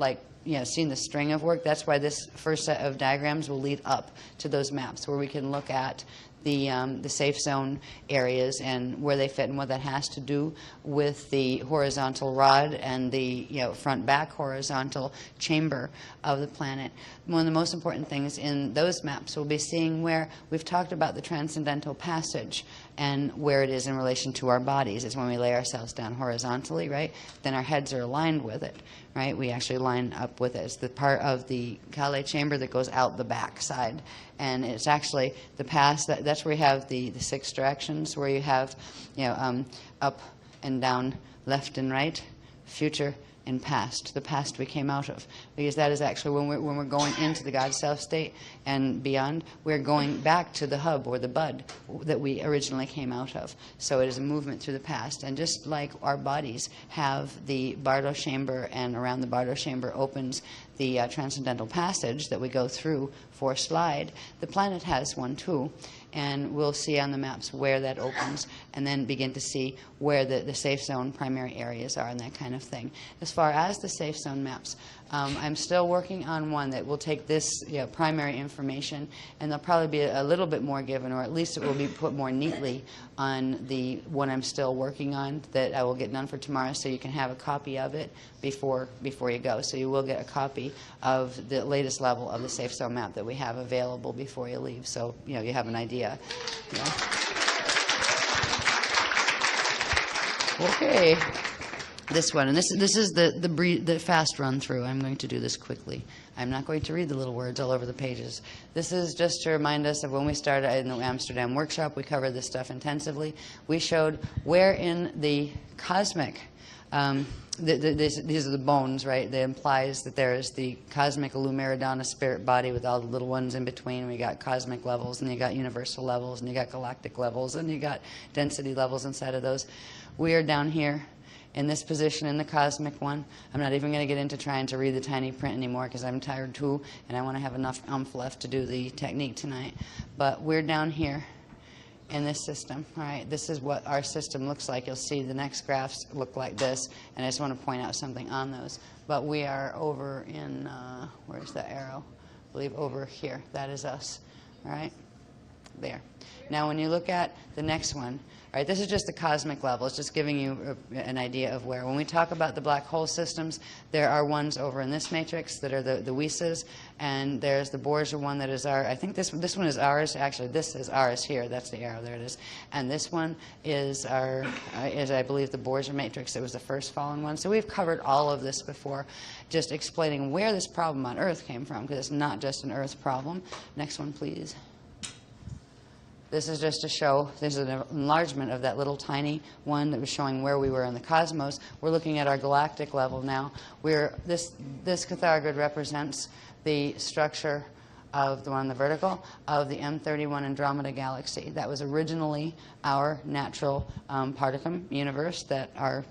seen the string of work, that's why this first set of diagrams will lead up to those maps where we can look at the safe zone areas and where they fit and what that has to do with the horizontal rod and the front-back horizontal chamber of the planet. One of the most important things in those maps will be seeing where we've talked about the transcendental passage and where it is in relation to our bodies. It's when we lay ourselves down horizontally, right? Then our heads are aligned with it, right? We actually line up with it. It's the part of the Kale chamber that goes out the back side. And it's actually the past, that's where you have the 6 directions, where you have up and down, left and right, future and past, the past we came out of. Because that is actually when we're going into the God Self state and beyond, we're going back to the hub or the bud that we originally came out of. So it is a movement through the past. And just like our bodies have the Bardo chamber, and around the Bardo chamber opens the transcendental passage that we go through for slide, the planet has one too. And we'll see on the maps where that opens, and then begin to see where the safe zone primary areas are and that kind of thing. As far as the safe zone maps, I'm still working on one that will take this primary information, and there'll probably be a little bit more given, or at least it will be put more neatly on the one I'm still working on that I will get done for tomorrow, so you can have a copy of it before you go. So you will get a copy of the latest level of the safe zone map that we have available before you leave, so you have an idea. Okay. This one, and this is the fast run through. I'm going to do this quickly. I'm not going to read the little words all over the pages. This is just to remind us of when we started in the Amsterdam workshop. We covered this stuff intensively. We showed where in the cosmic, these are the bones, right? That implies that there is the cosmic Lumeridana spirit body with all the little ones in between. We got cosmic levels, and you got universal levels, and you got galactic levels, and you got density levels inside of those. We are down here in this position in the cosmic one. I'm not even going to get into trying to read the tiny print anymore because I'm tired too, and I want to have enough oomph left to do the technique tonight. But we're down here in this system. All right, this is what our system looks like. You'll see the next graphs look like this, and I just want to point out something on those. But we are over in, where's the arrow? I believe over here. That is us. All right, there. Now, when you look at the next one, all right, this is just the cosmic level. It's just giving you an idea of where. When we talk about the black hole systems, there are ones over in this matrix that are the WISAs, and there's the Borgia one that is our, I think this one is ours. Actually, this is ours here. That's the arrow. There it is. And this one is our, is I believe the Borgia matrix. It was the first fallen one. So we've covered all of this before, just explaining where this problem on Earth came from, because it's not just an Earth problem. Next one, please. This is just to show, this is an enlargement of that little tiny one that was showing where we were in the cosmos. We're looking at our galactic level now. This Cathara grid represents the structure of the one on the vertical of the M31 Andromeda galaxy. That was originally our natural particle universe that our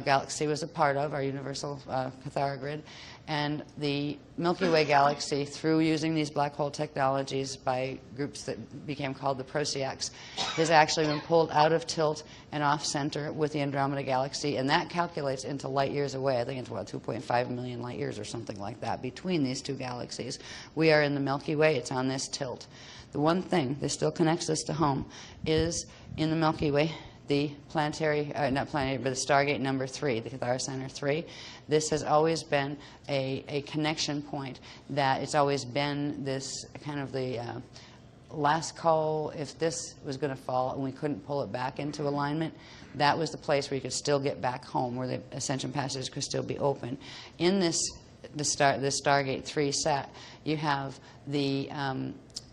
galaxy was a part of, our universal Cathara grid. And the Milky Way galaxy, through using these black hole technologies by groups that became called the Proceacs, has actually been pulled out of tilt and off center with the Andromeda galaxy, and that calculates into light years away. I think it's, what, 2.5 million light years or something like that between these two galaxies. We are in the Milky Way. It's on this tilt. The one thing that still connects us to home is in the Milky Way, the planetary, not planetary, but the Stargate number 3, the Cathara Center 3. This has always been a connection point, that it's always been this kind of the last call. If this was going to fall and we couldn't pull it back into alignment, that was the place where you could still get back home, where the ascension passages could still be open. In this Stargate 3 set, you have the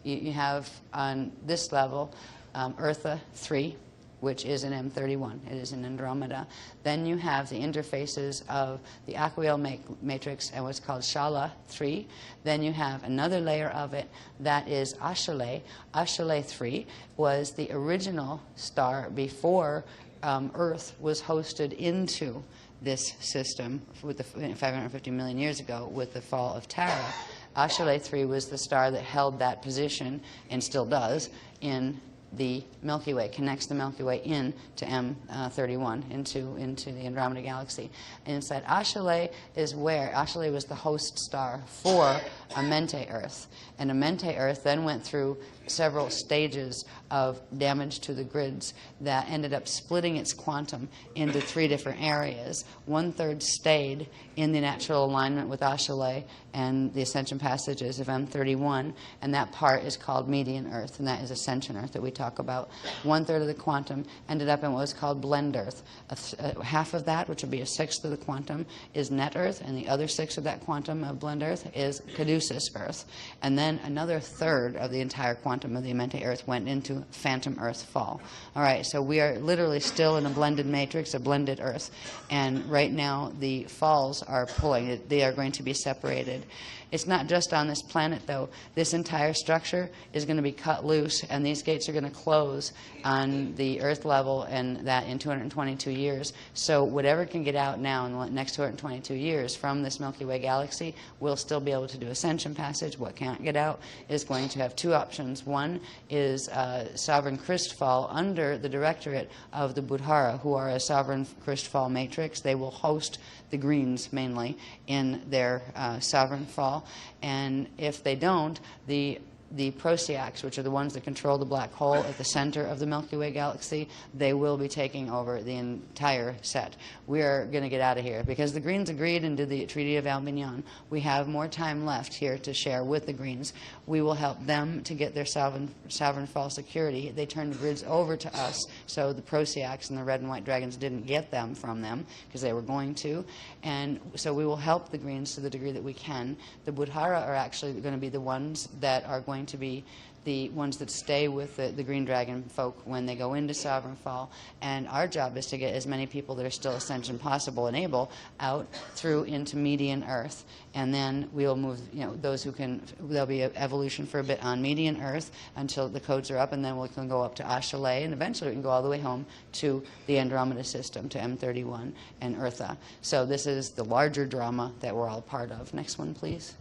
you have on this level Eartha 3, which is an M31. It is an Andromeda. Then you have the interfaces of the Aquiel matrix and what's called Shala 3. Then you have another layer of it that is Ashale. Ashale 3 was the original star before Earth was hosted into this system with the 550 million years ago with the fall of Tara. Ashale 3 was the star that held that position, and still does, in the Milky Way, connects the Milky Way in to M31, into the Andromeda galaxy. And inside Ashale is where, Ashale was the host star for Amente Earth. And Amente Earth then went through several stages of damage to the grids that ended up splitting its quantum into 3 different areas. 1/3 stayed in the natural alignment with Ashale and the ascension passages of M31, and that part is called median Earth, and that is ascension Earth that we talk about. 1/3 of the quantum ended up in what was called blend Earth. Half of that, which would be 1/6 of the quantum, is net Earth, and the other 6 of that quantum of blend Earth is caduceus Earth. And then another 1/3 of the entire quantum of the Amente Earth went into phantom Earth fall. All right, so we are literally still in a blended matrix, a blended Earth, and right now the falls are pulling. They are going to be separated. It's not just on this planet, though. This entire structure is going to be cut loose, and these gates are going to close on the Earth level, and that in 222 years. So whatever can get out now in the next 222 years from this Milky Way galaxy will still be able to do ascension passage. What can't get out is going to have 2 options. One is sovereign crystfall under the directorate of the Budhara, who are a sovereign crystfall matrix. They will host the greens mainly in their sovereign fall, and if they don't, the Proceacs, which are the ones that control the black hole at the center of the Milky Way galaxy, they will be taking over the entire set. We are going to get out of here because the Greens agreed and did the Treaty of Avignon. We have more time left here to share with the Greens. We will help them to get their sovereign fall security. They turned the grids over to us, so the Proceacs and the Red and White Dragons didn't get them from them because they were going to. And so we will help the Greens to the degree that we can. The Budhara are actually going to be the ones that are going going to be the ones that stay with the Green Dragon folk when they go into Sovereign Fall. And our job is to get as many people that are still Ascension possible and able out through into Median Earth. And then we'll move, those who can, there'll be an evolution for a bit on Median Earth until the codes are up, and then we can go up to Ashale, and eventually we can go all the way home to the Andromeda system, to M31 and Eartha. So this is the larger drama that we're all part of. Next one, please.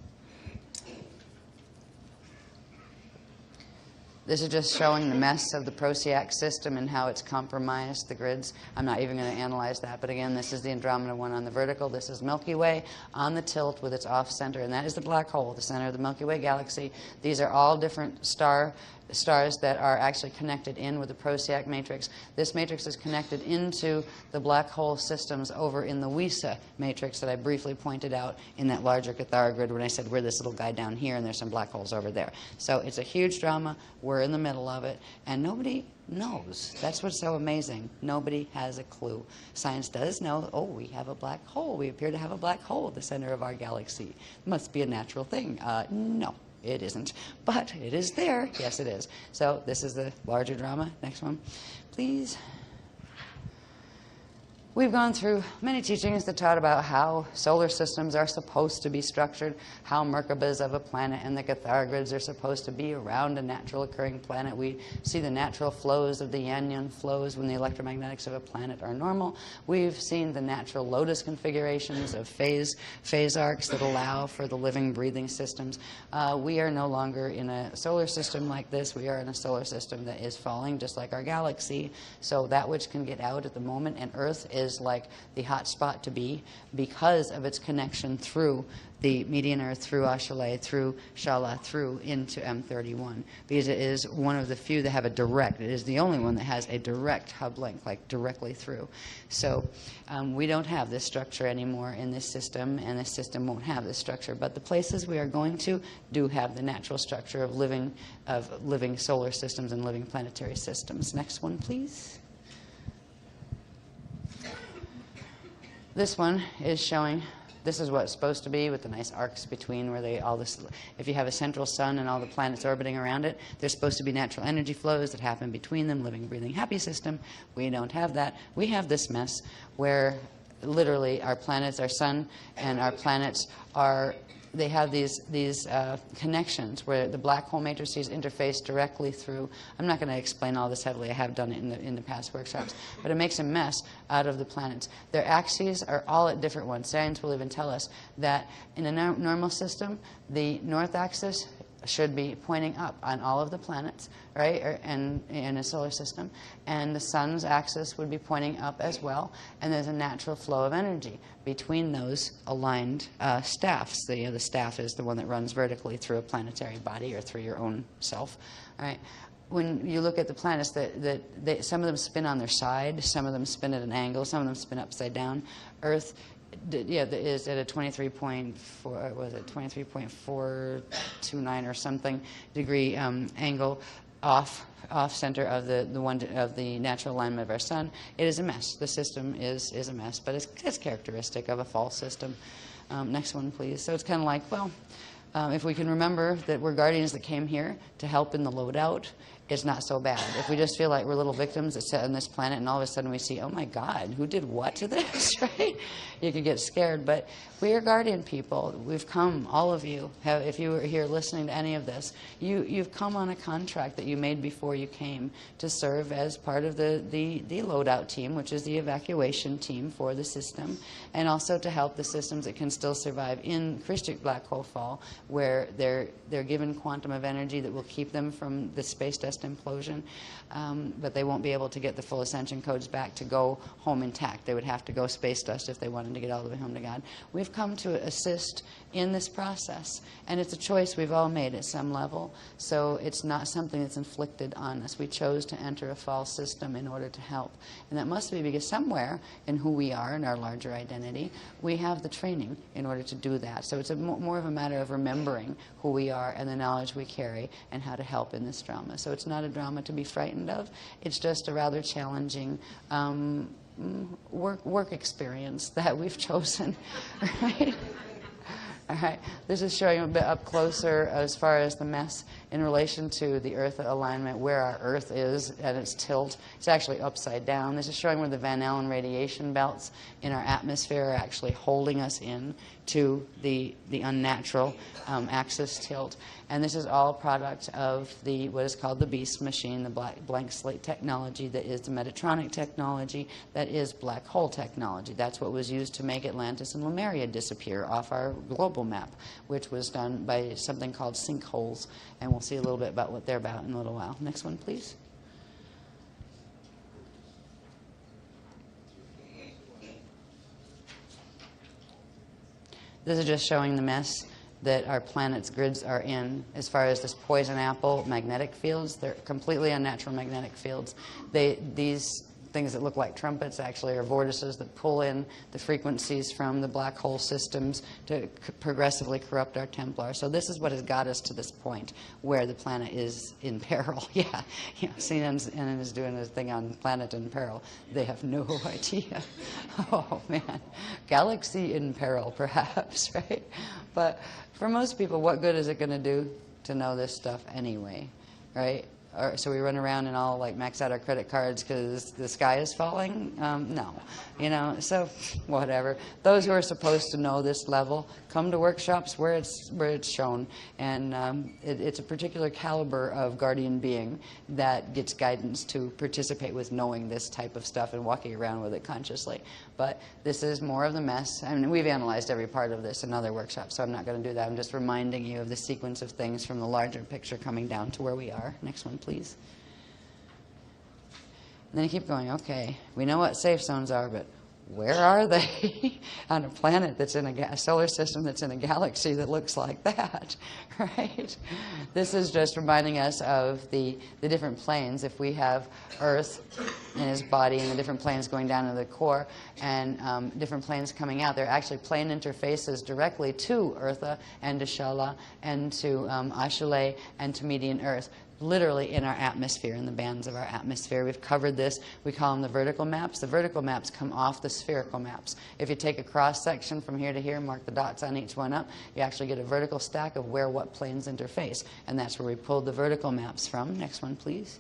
This is just showing the mess of the Procyon system and how it's compromised the grids. I'm not even going to analyze that, but again, this is the Andromeda one on the vertical. This is Milky Way on the tilt with its off-center, and that is the black hole, the center of the Milky Way galaxy. These are all different stars that are actually connected in with the Procyon matrix. This matrix is connected into the black hole systems over in the WISA matrix that I briefly pointed out in that larger Cathara grid when I said we're this little guy down here and there's some black holes over there. So it's a huge drama. We're in the middle of it, and nobody knows. That's what's so amazing. Nobody has a clue. Science does know, oh, we have a black hole. We appear to have a black hole at the center of our galaxy. It must be a natural thing. No. It isn't, but it is there. Yes, it is. So this is the larger drama. Next one, please. We've gone through many teachings that taught about how solar systems are supposed to be structured, how Merkabas of a planet and the Cathara grids are supposed to be around a natural occurring planet. We see the natural flows of the Yanyan flows when the electromagnetics of a planet are normal. We've seen the natural lotus configurations of phase arcs that allow for the living, breathing systems. We are no longer in a solar system like this. We are in a solar system that is falling just like our galaxy. So that which can get out at the moment, and Earth is like the hot spot to be because of its connection through the Median Earth, through Ashale, through Shala, through into M31, because it is one of the few that have a direct, it is the only one that has a direct hub link, like directly through. So we don't have this structure anymore in this system, and this system won't have this structure. But the places we are going to do have the natural structure of living solar systems and living planetary systems. Next one, please. This one is showing, this is what it's supposed to be with the nice arcs between where they all this, if you have a central sun and all the planets orbiting around it, there's supposed to be natural energy flows that happen between them, living, breathing, happy system. We don't have that. We have this mess where literally our planets, our sun and our planets are, they have these connections where the black hole matrices interface directly through. I'm not going to explain all this heavily. I have done it in the past workshops. But it makes a mess out of the planets. Their axes are all at different ones. Science will even tell us that in a normal system, the north axis should be pointing up on all of the planets, right, and in a solar system, and the sun's axis would be pointing up as well, and there's a natural flow of energy between those aligned staffs. The staff is the one that runs vertically through a planetary body or through your own self, right? When you look at the planets, some of them spin on their side, some of them spin at an angle, some of them spin upside down. Earth, is at a 23.4, was it 23.429 or something degree angle off center of the natural alignment of our sun. It is a mess. The system is a mess, but it's characteristic of a false system. Next one, please. So it's kind of like, well, if we can remember that we're guardians that came here to help in the loadout, it's not so bad. If we just feel like we're little victims that sit on this planet and all of a sudden we see, oh my God, who did what to this, right? You could get scared, but we are guardian people. We've come, all of you, if you were here listening to any of this, you've come on a contract that you made before you came to serve as part of the loadout team, which is the evacuation team for the system, and also to help the systems that can still survive in Christic black hole fall, where they're given quantum of energy that will keep them from the space dust implosion, but they won't be able to get the full ascension codes back to go home intact. They would have to go space dust if they wanted to get all the way home to God. We've come to assist in this process, and it's a choice we've all made at some level, so it's not something that's inflicted on us. We chose to enter a false system in order to help, and that must be because somewhere in who we are, in our larger identity, we have the training in order to do that. So it's more of a matter of remembering who we are and the knowledge we carry and how to help in this drama. So it's not a drama to be frightened of. It's just a rather challenging work experience that we've chosen, right? All right, this is showing a bit up closer as far as the mess in relation to the Earth alignment, where our Earth is at its tilt. It's actually upside down. This is showing where the Van Allen radiation belts in our atmosphere are actually holding us in to the unnatural axis tilt. And this is all product of what is called the BEAST machine, the blank slate technology that is the Metatronic technology, that is black hole technology. That's what was used to make Atlantis and Lemuria disappear off our global map, which was done by something called sinkholes. And we'll see a little bit about what they're about in a little while. Next one, please. This is just showing the mess that our planet's grids are in as far as this poison apple magnetic fields. They're completely unnatural magnetic fields. These things that look like trumpets actually are vortices that pull in the frequencies from the black hole systems to progressively corrupt our Templar. So this is what has got us to this point where the planet is in peril. Yeah, CNN is doing this thing on Planet in Peril. They have no idea. Oh, man. Galaxy in peril, perhaps, right? But for most people, what good is it going to do to know this stuff anyway, right? So we run around and all like max out our credit cards because the sky is falling? No, so whatever. Those who are supposed to know this level come to workshops where it's shown, and it's a particular caliber of guardian being that gets guidance to participate with knowing this type of stuff and walking around with it consciously. But this is more of the mess. I mean, we've analyzed every part of this in other workshops, so I'm not going to do that. I'm just reminding you of the sequence of things from the larger picture coming down to where we are. Next one, please. And then you keep going, okay, we know what safe zones are, but where are they on a planet that's in a solar system that's in a galaxy that looks like that, right? This is just reminding us of the different planes. If we have Earth and his body and the different planes going down into the core and different planes coming out, they're actually plane interfaces directly to Eartha and to Shala and to Ashule and to Median Earth, literally in our atmosphere, in the bands of our atmosphere. We've covered this. We call them the vertical maps. The vertical maps come off the spherical maps. If you take a cross section from here to here, mark the dots on each one up, you actually get a vertical stack of where what planes interface. And that's where we pulled the vertical maps from. Next one, please.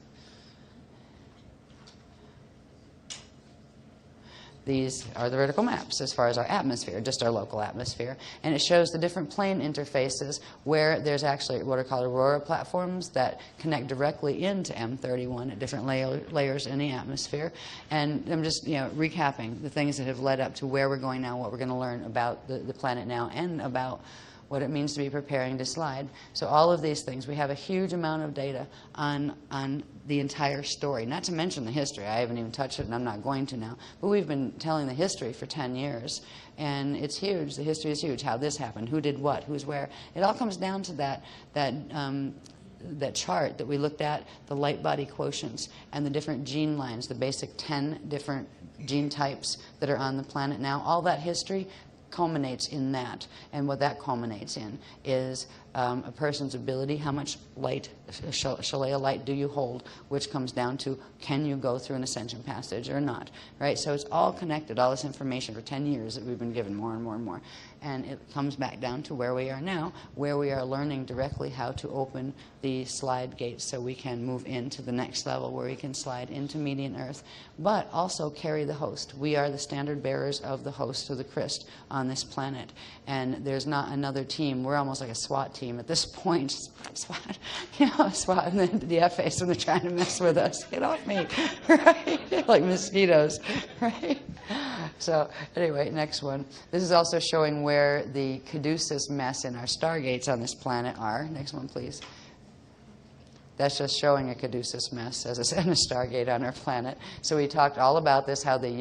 These are the vertical maps as far as our atmosphere, just our local atmosphere. And it shows the different plane interfaces where there's actually what are called aurora platforms that connect directly into M31 at different layers in the atmosphere. And I'm just recapping the things that have led up to where we're going now, what we're going to learn about the planet now, and about what it means to be preparing to slide. So all of these things, we have a huge amount of data on the entire story, not to mention the history. I haven't even touched it, and I'm not going to now. But we've been telling the history for 10 years, and it's huge. The history is huge. How this happened, who did what, who's where. It all comes down to that chart that we looked at, the light body quotients, and the different gene lines, the basic 10 different gene types that are on the planet now. All that history culminates in that, and what that culminates in is a person's ability, how much light, Shalea light do you hold, which comes down to can you go through an ascension passage or not, right? So it's all connected, all this information for 10 years that we've been given more and more and more. And it comes back down to where we are now, where we are learning directly how to open the slide gates so we can move into the next level where we can slide into Median Earth, but also carry the host. We are the standard bearers of the host of the Christ on this planet. And there's not another team. We're almost like a SWAT team at this point. SWAT, SWAT, and then the FAs when they're trying to mess with us. Get off me, right? Like mosquitoes, right? So anyway, next one. This is also showing where the caduceus mess in our stargates on this planet are. Next one, please. That's just showing a caduceus mess as a stargate on our planet. So we talked all about this, how they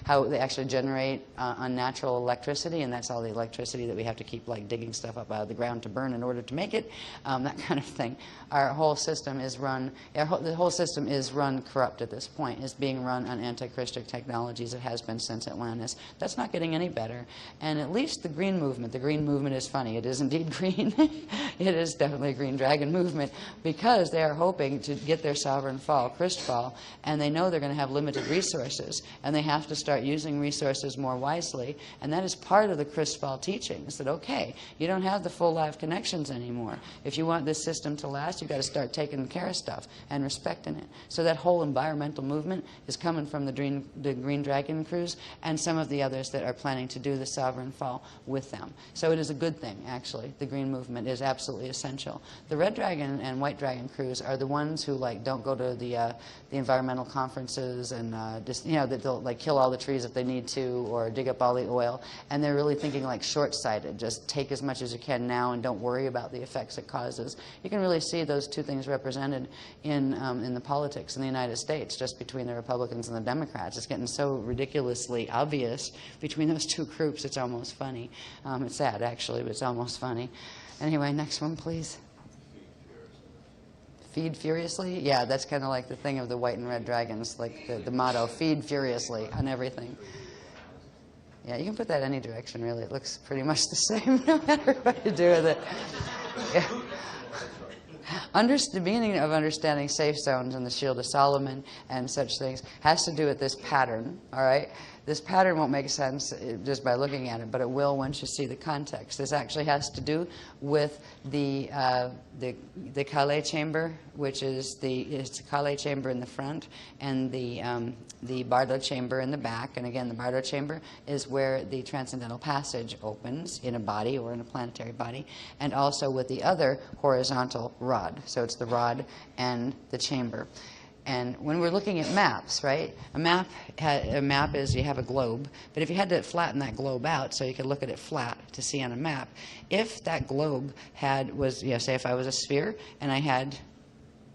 how they actually generate unnatural electricity, and that's all the electricity that we have to keep like digging stuff up out of the ground to burn in order to make it, that kind of thing. Our whole system is run, the whole system is run corrupt at this point. It's being run on anti-Christic technologies. It has been since Atlantis. That's not getting any better. And at least the green movement is funny. It is indeed green. It is definitely a green dragon movement because because they are hoping to get their sovereign fall, Christfall, and they know they're going to have limited resources, and they have to start using resources more wisely. And that is part of the Christfall teachings, that, okay, you don't have the full live connections anymore. If you want this system to last, you've got to start taking care of stuff and respecting it. So that whole environmental movement is coming from the Green Dragon Cruise and some of the others that are planning to do the sovereign fall with them. So it is a good thing, actually. The green movement is absolutely essential. The Red Dragon and White Dragon Cruise are the ones who don't go to the environmental conferences and just, that they'll kill all the trees if they need to, or dig up all the oil, and they're really thinking short-sighted. Just take as much as you can now and don't worry about the effects it causes. You can really see those two things represented in the politics in the United States, just between the Republicans and the Democrats. It's getting so ridiculously obvious between those two groups, it's almost funny. It's sad, actually, but it's almost funny. Anyway, next one, please. Feed furiously? Yeah, that's kind of like the thing of the white and red dragons, like the motto, feed furiously on everything. Yeah, you can put that any direction, really. It looks pretty much the same no matter what you do with it. Yeah. The meaning of understanding safe zones and the Shield of Solomon and such things has to do with this pattern, all right? This pattern won't make sense just by looking at it, but it will once you see the context. This actually has to do with the Calais chamber, which is it's the Calais chamber in the front, and the Bardo chamber in the back. And again, the Bardo chamber is where the transcendental passage opens in a body or in a planetary body, and also with the other horizontal rod. So it's the rod and the chamber. And when we're looking at maps, right, a map is you have a globe, but if you had to flatten that globe out so you could look at it flat to see on a map, if that globe was, say if I was a sphere and I had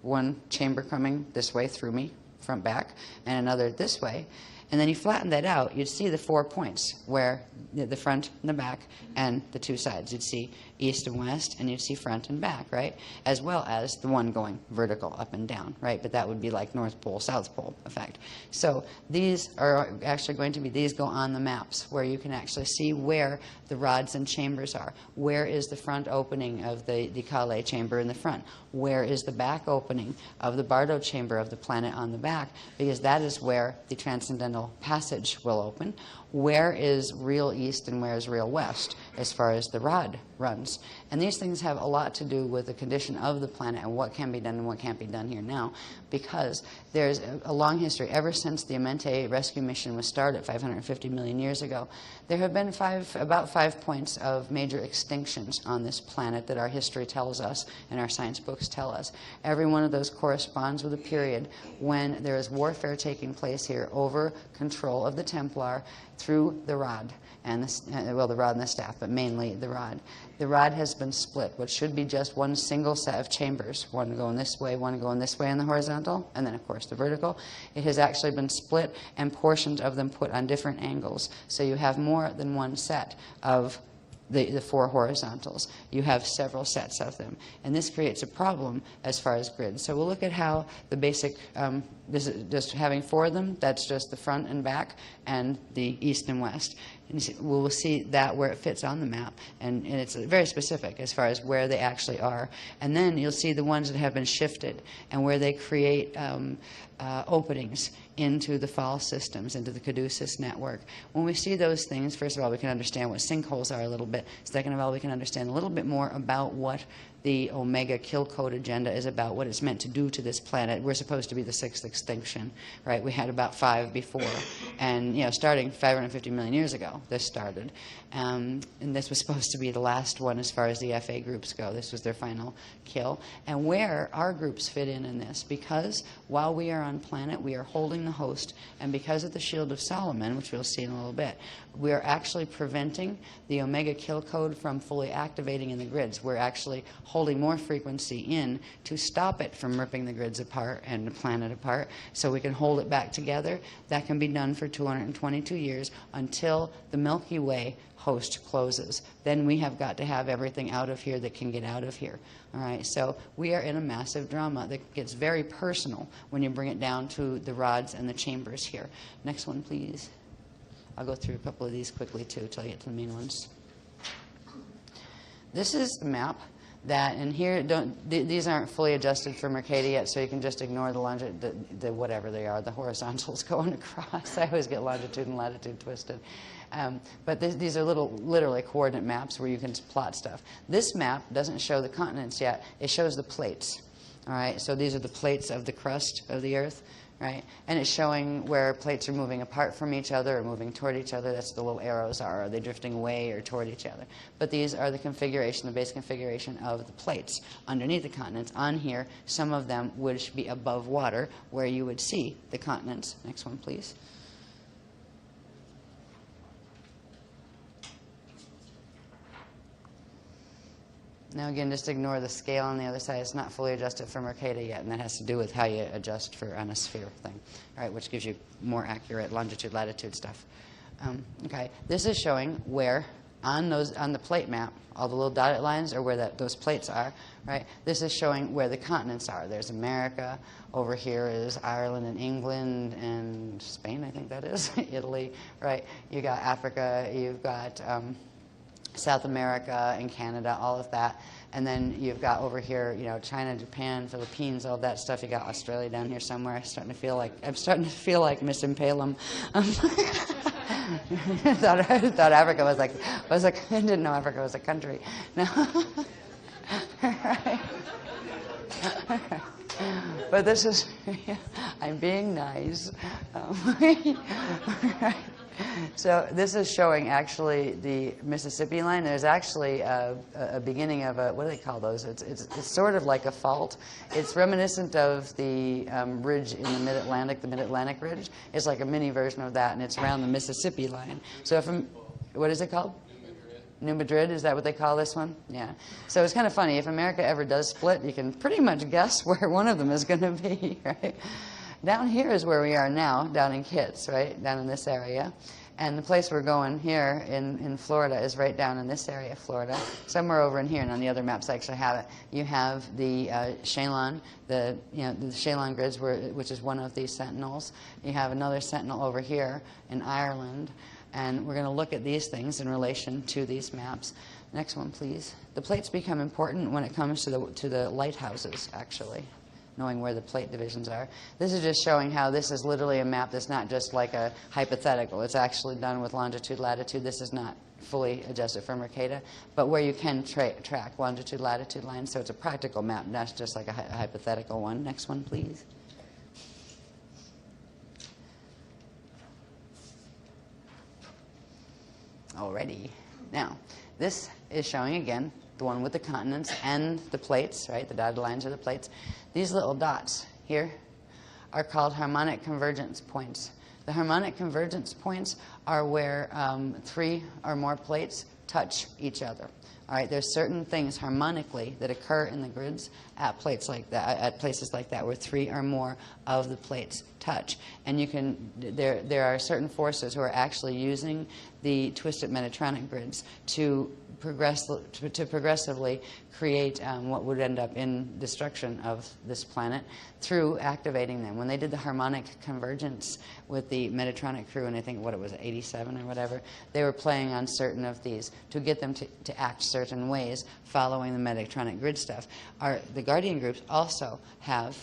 one chamber coming this way through me, front, back, and another this way, and then you flatten that out, you'd see the 4 points where the front and the back and the two sides. You'd see east and west, and you'd see front and back, right? As well as the one going vertical up and down, right? But that would be like North Pole, South Pole effect. So these are actually going to be, these go on the maps where you can actually see where the rods and chambers are. Where is the front opening of the Calais chamber in the front? Where is the back opening of the Bardo chamber of the planet on the back? Because that is where the transcendental passage will open. Where is real east and where is real west as far as the rod runs? And these things have a lot to do with the condition of the planet and what can be done and what can't be done here now, because there's a long history. Ever since the Amenti rescue mission was started 550 million years ago, there have been about 5 points of major extinctions on this planet that our history tells us and our science books tell us. Every one of those corresponds with a period when there is warfare taking place here over control of the Templar through the rod and the rod and the staff, but mainly the rod. The rod has been split. What should be just one single set of chambers, one going this way, one going this way on the horizontal, and then of course the vertical, it has actually been split and portions of them put on different angles. So you have more than one set of the four horizontals. You have several sets of them. And this creates a problem as far as grids. So we'll look at how the basic, this is just having four of them, that's just the front and back and the east and west. And we'll see that where it fits on the map. And it's very specific as far as where they actually are. And then you'll see the ones that have been shifted and where they create openings into the fall systems, into the Caduceus network. When we see those things, first of all, we can understand what sinkholes are a little bit. Second of all, we can understand a little bit more about what the Omega Kill Code agenda is about, what it's meant to do to this planet. We're supposed to be the sixth extinction, right? We had about 5 before. And, you know, starting 550 million years ago, this started. And this was supposed to be the last one as far as the FA groups go. This was their final kill. And where our groups fit in this, because while we are on planet, we are holding the host, and because of the Shield of Solomon, which we'll see in a little bit, we are actually preventing the Omega Kill Code from fully activating in the grids. We're actually holding more frequency in to stop it from ripping the grids apart and the planet apart, so we can hold it back together. That can be done for 222 years until the Milky Way host closes. Then we have got to have everything out of here that can get out of here. All right, so we are in a massive drama that gets very personal when you bring it down to the rods and the chambers here. Next one, please. I'll go through a couple of these quickly, too, until I get to the main ones. This is a map that, and here, these aren't fully adjusted for Mercator yet, so you can just ignore the whatever they are, the horizontals going across. I always get longitude and latitude twisted. But these are literally coordinate maps where you can plot stuff. This map doesn't show the continents yet. It shows the plates. All right, so these are the plates of the crust of the Earth, right? And it's showing where plates are moving apart from each other or moving toward each other. That's what the little arrows are. Are they drifting away or toward each other? But these are the configuration, the base configuration of the plates underneath the continents. On here, some of them would be above water where you would see the continents. Next one, please. Now again, just ignore the scale on the other side. It's not fully adjusted for Mercator yet, and that has to do with how you adjust for on a sphere thing, all right, which gives you more accurate longitude, latitude stuff. Okay, this is showing where on the plate map, all the little dotted lines are where those plates are, right? This is showing where the continents are. There's America. Over here is Ireland and England and Spain, I think that is, Italy, right? You got Africa. You've got South America and Canada, all of that. And then you've got over here, you know, China, Japan, Philippines, all that stuff. You got Australia down here somewhere. I'm starting to feel like Miss Impalum. I thought Africa was like, I didn't know Africa was a country. No. Right. But this is, I'm being nice. Right. So this is showing actually the Mississippi line. There's actually a beginning of a, what do they call those? It's sort of like a fault. It's reminiscent of the ridge in the Mid-Atlantic, the Mid-Atlantic Ridge. It's like a mini version of that, and it's around the Mississippi line. So if, what is it called? New Madrid, is that what they call this one? Yeah. So it's kind of funny. If America ever does split, you can pretty much guess where one of them is going to be, right? Down here is where we are now, down in Kitts, right? Down in this area. And the place we're going here in Florida is right down in this area of Florida. Somewhere over in here, and on the other maps I actually have it. You have the Cheylon, the Cheylon grids, which is one of these sentinels. You have another sentinel over here in Ireland. And we're going to look at these things in relation to these maps. Next one, please. The plates become important when it comes to the lighthouses, actually, knowing where the plate divisions are. This is just showing how this is literally a map that's not just like a hypothetical. It's actually done with longitude, latitude. This is not fully adjusted for Mercator, but where you can track longitude, latitude lines. So it's a practical map, not just like a hypothetical one. Next one, please. Alrighty. Now, this is showing, again, the one with the continents and the plates, right? The dotted lines are the plates. These little dots here are called harmonic convergence points. The harmonic convergence points are where 3 or more plates touch each other. All right, there's certain things harmonically that occur in the grids at places like that, where 3 or more of the plates touch. And you can, there are certain forces who are actually using the twisted Metatronic grids to progressively create what would end up in destruction of this planet through activating them. When they did the harmonic convergence with the Metatronic crew, and I think what it was, 87 or whatever, they were playing on certain of these to get them to act certain ways following the Metatronic grid stuff. The Guardian groups also have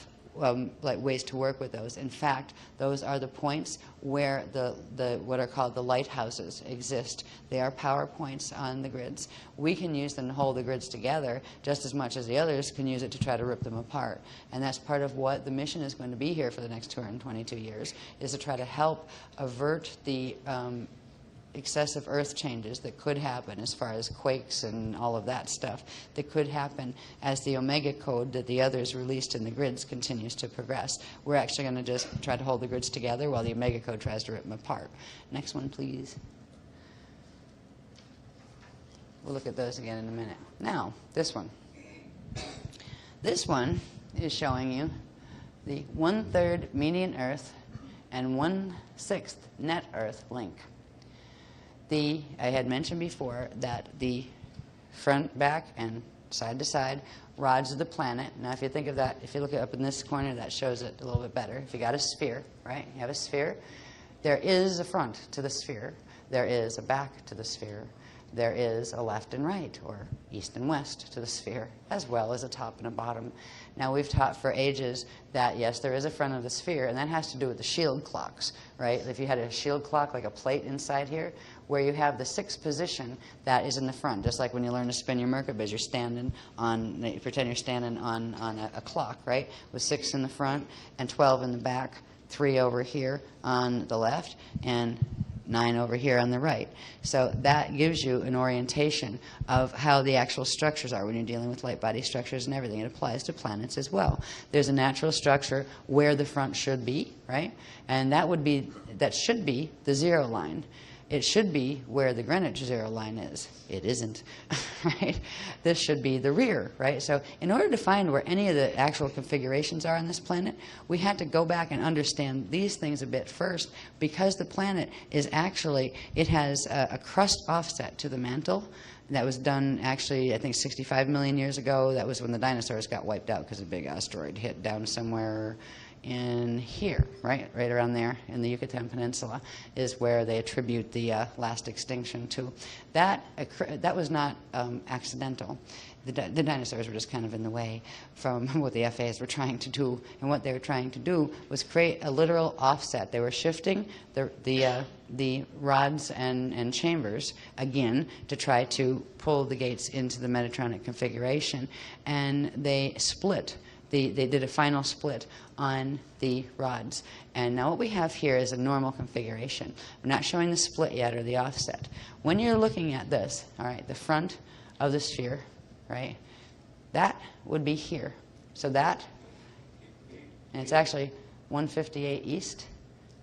like ways to work with those. In fact, those are the points where the what are called the lighthouses exist. They are power points on the grids. We can use them to hold the grids together just as much as the others can use it to try to rip them apart. And that's part of what the mission is going to be here for the next 222 years, is to try to help avert the excessive earth changes that could happen as far as quakes and all of that stuff that could happen as the Omega code that the others released in the grids continues to progress. We're actually going to just try to hold the grids together while the Omega code tries to rip them apart. Next one, please. We'll look at those again in a minute. Now, this one. This one is showing you the 1/3 median Earth and 1/6 net Earth link. I had mentioned before that the front, back, and side to side rods of the planet. Now, if you think of that, if you look up in this corner, that shows it a little bit better. If you got a sphere, right? You have a sphere. There is a front to the sphere. There is a back to the sphere. there is a left and right, or east and west to the sphere, as well as a top and a bottom. Now, we've taught for ages that, yes, there is a front of the sphere, and that has to do with the shield clocks, right? If you had a shield clock, like a plate inside here, where you have the 6th position, that is in the front. Just like when you learn to spin your Merkabas, you're standing on, you pretend you're standing on a clock, right? With 6 in the front and 12 in the back, 3 over here on the left, and 9 over here on the right. So that gives you an orientation of how the actual structures are when you're dealing with light body structures and everything. It applies to planets as well. There's a natural structure where the front should be, right? And that should be the 0 line. It should be where the Greenwich 0 line is. It isn't, right? This should be the rear, right? So in order to find where any of the actual configurations are on this planet, we had to go back and understand these things a bit first, because the planet is actually, it has a crust offset to the mantle. That was done actually, I think, 65 million years ago. That was when the dinosaurs got wiped out because a big asteroid hit down somewhere in here, right around there in the Yucatan Peninsula, is where they attribute the last extinction to. That was not accidental. The dinosaurs were just kind of in the way from what the FAs were trying to do, and what they were trying to do was create a literal offset. They were shifting the rods and chambers again to try to pull the gates into the Metatronic configuration, and they split. They did a final split on the rods. And now what we have here is a normal configuration. I'm not showing the split yet, or the offset. When you're looking at this, all right, the front of the sphere, right, that would be here. So that, and it's actually 158 east,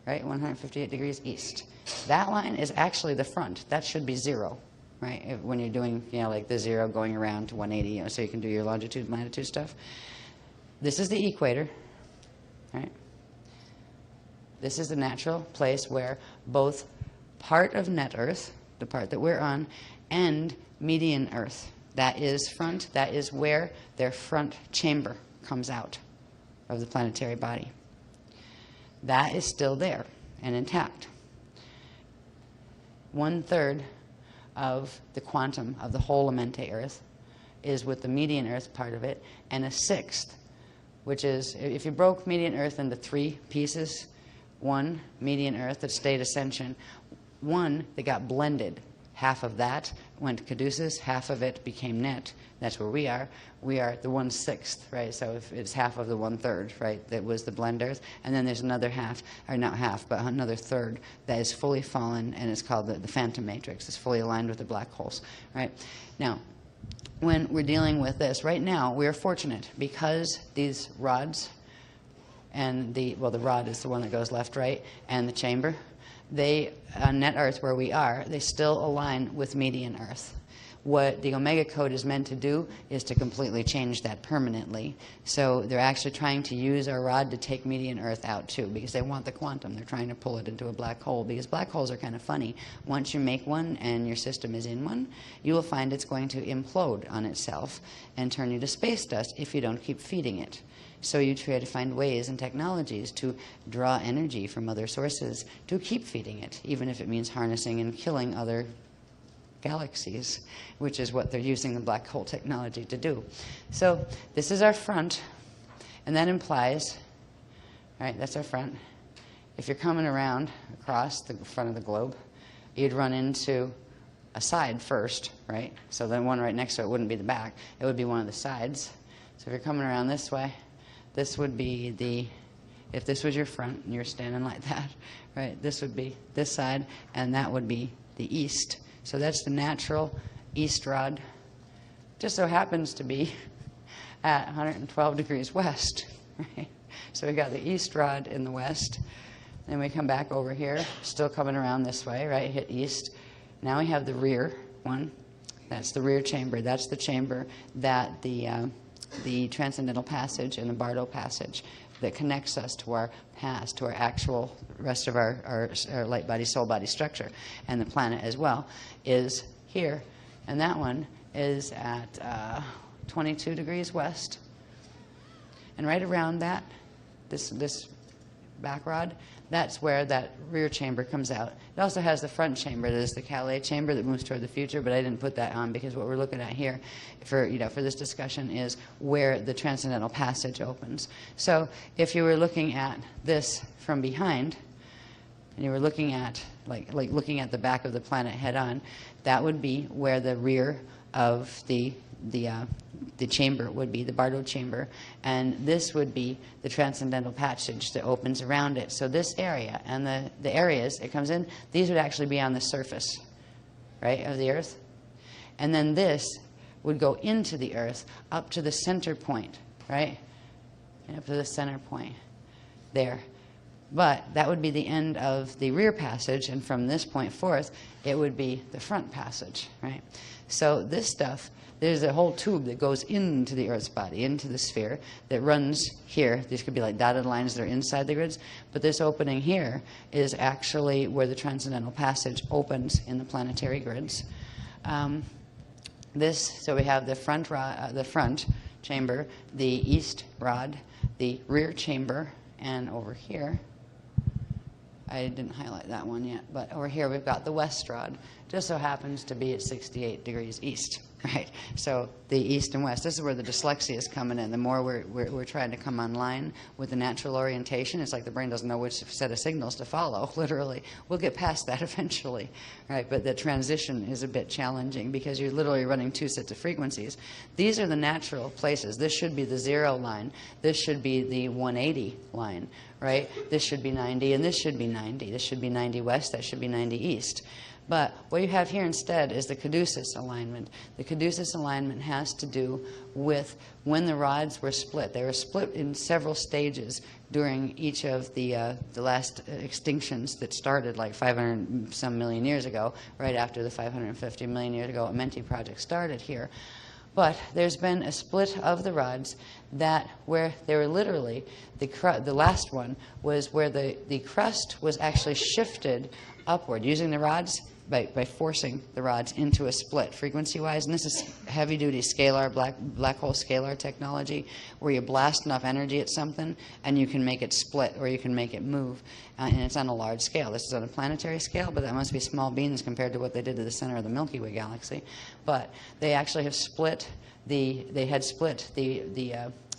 right, 158 degrees east. That line is actually the front. That should be 0. Right, when you're doing, like the 0 going around to 180, so you can do your longitude and latitude stuff. This is the equator, right? This is the natural place where both part of net Earth, the part that we're on, and median Earth, that is front, that is where their front chamber comes out of the planetary body. That is still there and intact. 1/3 of the quantum of the whole Amenti Earth is with the median Earth part of it, and 1/6, which is, if you broke median Earth into 3 pieces, 1 median Earth that stayed ascension, 1 that got blended. Half of that went to Caduceus, half of it became net. That's where we are. We are the 1/6, right? So if it's half of the 1/3, right, that was the blend Earth. And then there's another half, or not half, but another 1/3 that is fully fallen, and it's called the phantom matrix. It's fully aligned with the black holes, right? Now, when we're dealing with this, right now, we're fortunate because these rods and the rod is the one that goes left, right, and the chamber, they, on net Earth where we are, they still align with median Earth. What the Omega Code is meant to do is to completely change that permanently. So they're actually trying to use our rod to take median Earth out too, because they want the quantum. They're trying to pull it into a black hole, because black holes are kind of funny. Once you make one and your system is in one, you will find it's going to implode on itself and turn you to space dust if you don't keep feeding it. So you try to find ways and technologies to draw energy from other sources to keep feeding it, even if it means harnessing and killing other galaxies, which is what they're using the black hole technology to do. So this is our front, and that implies, all right, that's our front. If you're coming around across the front of the globe, you'd run into a side first, right? So then one right next to it wouldn't be the back. It would be one of the sides. So if you're coming around this way, this would be the, if this was your front and you're standing like that, right, this would be this side, and that would be the east. So that's the natural east rod. Just so happens to be at 112 degrees west, right? So we got the east rod in the west. Then we come back over here, still coming around this way, right, hit east. Now we have the rear one. That's the rear chamber. That's the chamber that the Transcendental Passage and the Bardo Passage that connects us to our past, to our actual rest of our light body, soul body structure, and the planet as well, is here. And that one is at 22 degrees west. And right around that, this back rod, that's where that rear chamber comes out. It also has the front chamber. There's the Calais chamber that moves toward the future, but I didn't put that on because what we're looking at here for this discussion is where the transcendental passage opens. So if you were looking at this from behind, and you were looking at like looking at the back of the planet head on, that would be where the rear of the chamber would be, the Bardo chamber, and this would be the transcendental passage that opens around it. So this area and the areas it comes in, these would actually be on the surface, right, of the Earth. And then this would go into the Earth up to the center point, right, and up to the center point there. But that would be the end of the rear passage, and from this point forth, it would be the front passage, right? So this stuff, there's a whole tube that goes into the Earth's body, into the sphere, that runs here. These could be like dotted lines that are inside the grids, but this opening here is actually where the transcendental passage opens in the planetary grids. So we have the front chamber, the east rod, the rear chamber, and over here, I didn't highlight that one yet, but over here we've got the west rod. Just so happens to be at 68 degrees east, right? So the east and west, this is where the dyslexia is coming in. The more we're trying to come online with the natural orientation, it's like the brain doesn't know which set of signals to follow, literally. We'll get past that eventually, right? But the transition is a bit challenging because you're literally running two sets of frequencies. These are the natural places. This should be the 0 line. This should be the 180 line, right? This should be 90, and this should be 90. This should be 90 west, that should be 90 east. But what you have here instead is the Caduceus alignment. The Caduceus alignment has to do with when the rods were split. They were split in several stages during each of the last extinctions that started like 500 some million years ago, right after the 550 million years ago Amenti project started here. But there's been a split of the rods that where they were literally, the last one was where the crust was actually shifted upward using the rods by forcing the rods into a split frequency-wise. And this is heavy-duty scalar, black hole scalar technology where you blast enough energy at something and you can make it split or you can make it move. And it's on a large scale. This is on a planetary scale, but that must be small beans compared to what they did to the center of the Milky Way galaxy. But they actually have split the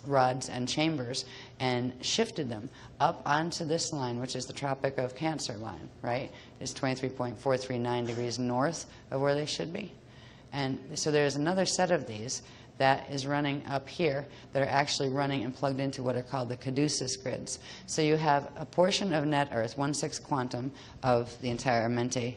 rods and chambers and shifted them up onto this line, which is the Tropic of Cancer line, right? It's 23.439 degrees north of where they should be. And so there's another set of these that is running up here that are actually running and plugged into what are called the Caduceus grids. So you have a portion of net Earth, 1/6 quantum of the entire Amenti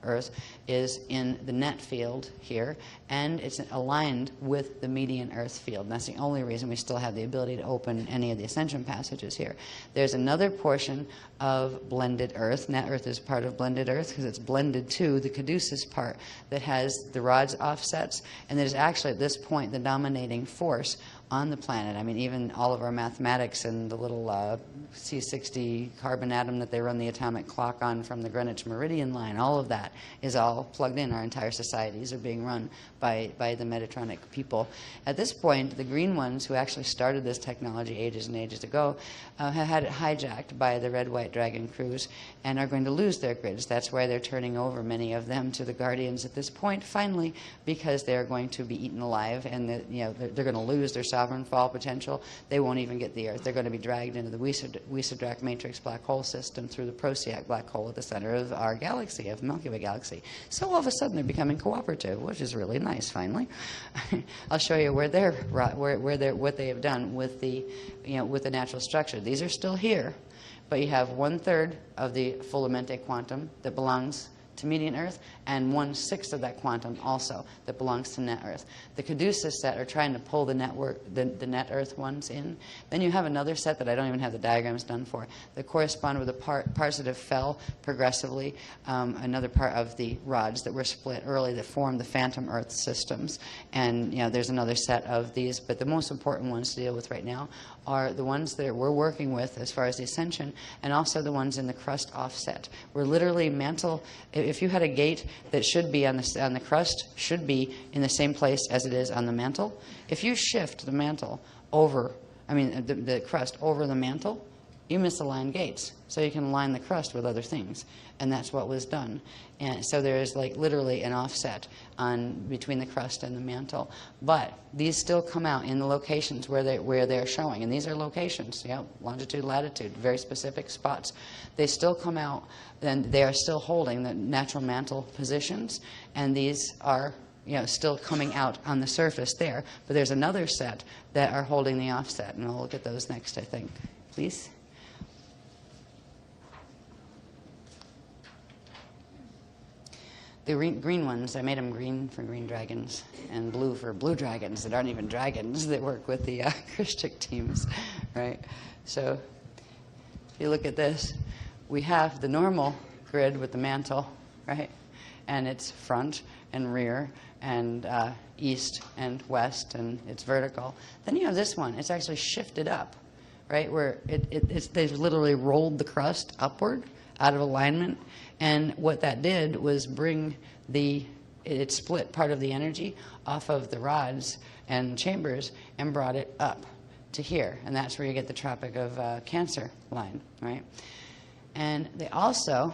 Earth is in the net field here, and it's aligned with the median Earth field. And that's the only reason we still have the ability to open any of the ascension passages here. There's another portion of blended Earth. Net Earth is part of blended Earth because it's blended to the Caduceus part that has the rods offsets, and that is actually at this point the dominating force on the planet. I mean, even all of our mathematics and the little C60 carbon atom that they run the atomic clock on from the Greenwich Meridian line, all of that is all plugged in. Our entire societies are being run by the Metatronic people. At this point, the green ones who actually started this technology ages and ages ago have had it hijacked by the Red White Dragon crews and are going to lose their grids. That's why they're turning over many of them to the Guardians at this point, finally, because they're going to be eaten alive and they're going to lose their sovereign fall potential. They won't even get the Earth. They're going to be dragged into the Wieseldrack matrix black hole system through the Procyon black hole at the center of our galaxy, of Milky Way galaxy. So all of a sudden they're becoming cooperative, which is really nice. Finally, I'll show you what they have done with the natural structure. These are still here, but you have 1/3 of the full Amenti quantum that belongs to median Earth, and 1/6 of that quantum also that belongs to net Earth. The Caduceus set are trying to pull the net Earth ones in. Then you have another set that I don't even have the diagrams done for that correspond with the parts that have fell progressively, another part of the rods that were split early that formed the phantom Earth systems. And there's another set of these, but the most important ones to deal with right now are the ones that we're working with as far as the ascension, and also the ones in the crust offset. We're literally mantle. If you had a gate that should be on the crust, should be in the same place as it is on the mantle. If you shift the mantle over, the crust over the mantle, you misalign gates, so you can align the crust with other things, and that's what was done. And so there is like literally an offset between the crust and the mantle, but these still come out in the locations where they're showing, and these are locations, longitude, latitude, very specific spots. They still come out, and they are still holding the natural mantle positions, and these are still coming out on the surface there. But there's another set that are holding the offset, and I'll look at those next, I think. Please. The green ones, I made them green for green dragons and blue for blue dragons that aren't even dragons that work with the Christic teams, right? So if you look at this, we have the normal grid with the mantle, right? And it's front and rear and east and west, and it's vertical. Then you have this one. It's actually shifted up, right, where they've literally rolled the crust upward out of alignment. And what that did was it split part of the energy off of the rods and chambers and brought it up to here. And that's where you get the Tropic of Cancer line, right? And they also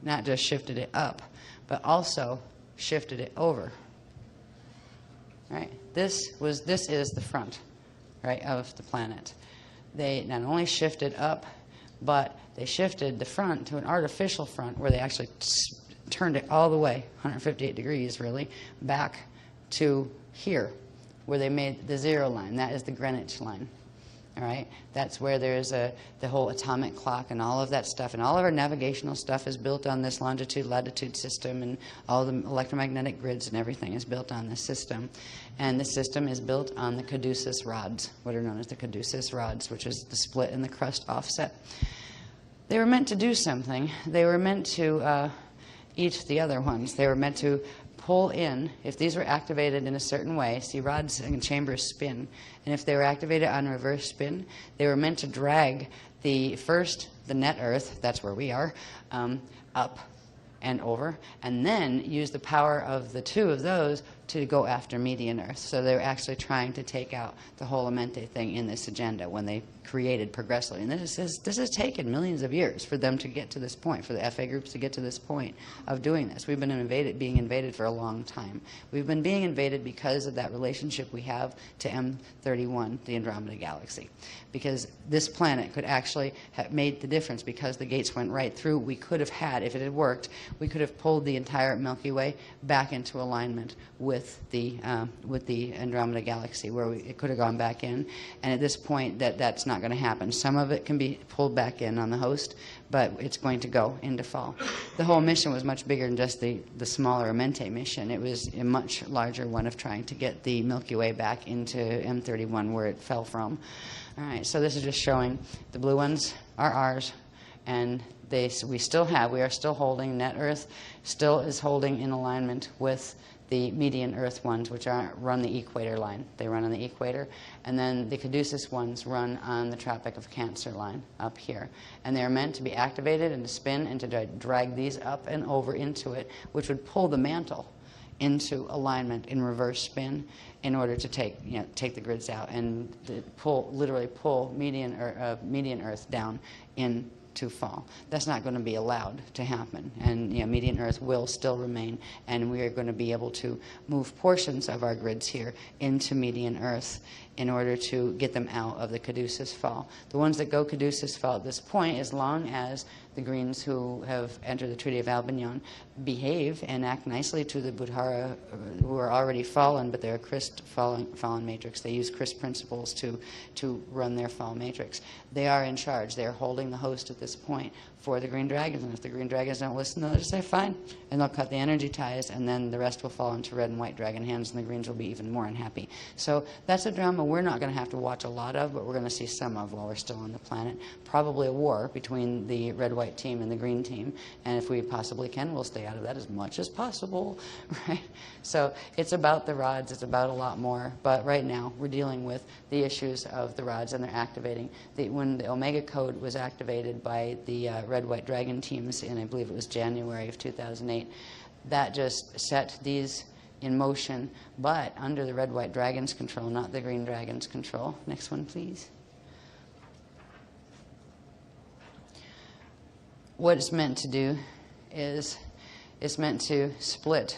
not just shifted it up, but also shifted it over, right? This is the front, right, of the planet. They not only shifted up, but they shifted the front to an artificial front where they actually turned it all the way, 158 degrees really, back to here, where they made the zero line. That is the Greenwich line. All right, that's where there's the whole atomic clock and all of that stuff, and all of our navigational stuff is built on this longitude, latitude system, and all the electromagnetic grids and everything is built on this system. And the system is built on the caduceus rods, what are known as the caduceus rods, which is the split in the crust offset. They were meant to do something. They were meant to eat the other ones. They were meant to pull in, if these were activated in a certain way, see rods and chambers spin, and if they were activated on reverse spin, they were meant to drag the net Earth, that's where we are, up and over, and then use the power of the two of those to go after median Earth. So they were actually trying to take out the whole Amente thing in this agenda when they created Progressively. And this has taken millions of years for them to get to this point, for the FA groups to get to this point of doing this. We've been being invaded for a long time. We've been being invaded because of that relationship we have to M31, the Andromeda Galaxy. Because this planet could actually have made the difference because the gates went right through. We could have had, if it had worked, we could have pulled the entire Milky Way back into alignment with the Andromeda Galaxy, where it could have gone back in. And at this point, that's not going to happen. Some of it can be pulled back in on the host, but it's going to go into fall. The whole mission was much bigger than just the smaller Amente mission. It was a much larger one of trying to get the Milky Way back into M31 where it fell from. All right, so this is just showing the blue ones are ours, and we are still holding, net Earth still is holding in alignment with the median Earth ones, which run the equator line. They run on the equator. And then the caduceus ones run on the Tropic of Cancer line up here. And they're meant to be activated and to spin and to drag these up and over into it, which would pull the mantle into alignment in reverse spin in order to take the grids out and literally pull median Earth down into fall. That's not going to be allowed to happen, and median Earth will still remain, and we are going to be able to move portions of our grids here into median Earth in order to get them out of the caduceus fall. The ones that go caduceus fall at this point, as long as the Greens who have entered the Treaty of Albion behave and act nicely to the Budhara who are already fallen, but they're a Christ fallen matrix. They use Christ principles to run their fall matrix. They are in charge. They're holding the host at this point for the Green Dragons, and if the Green Dragons don't listen, they'll just say fine, and they'll cut the energy ties, and then the rest will fall into red and white dragon hands, and the Greens will be even more unhappy. So that's a drama we're not going to have to watch a lot of, but we're going to see some of while we're still on the planet. Probably a war between the red-white team and the green team, and if we possibly can, we'll stay out of that as much as possible, right? So it's about the rods, it's about a lot more, but right now we're dealing with the issues of the rods, and they're activating. When the Omega Code was activated by the red-white dragon teams in, I believe it was January of 2008, that just set these in motion, but under the red-white dragon's control, not the green dragon's control. Next one, please. what it's meant to do is it's meant to split.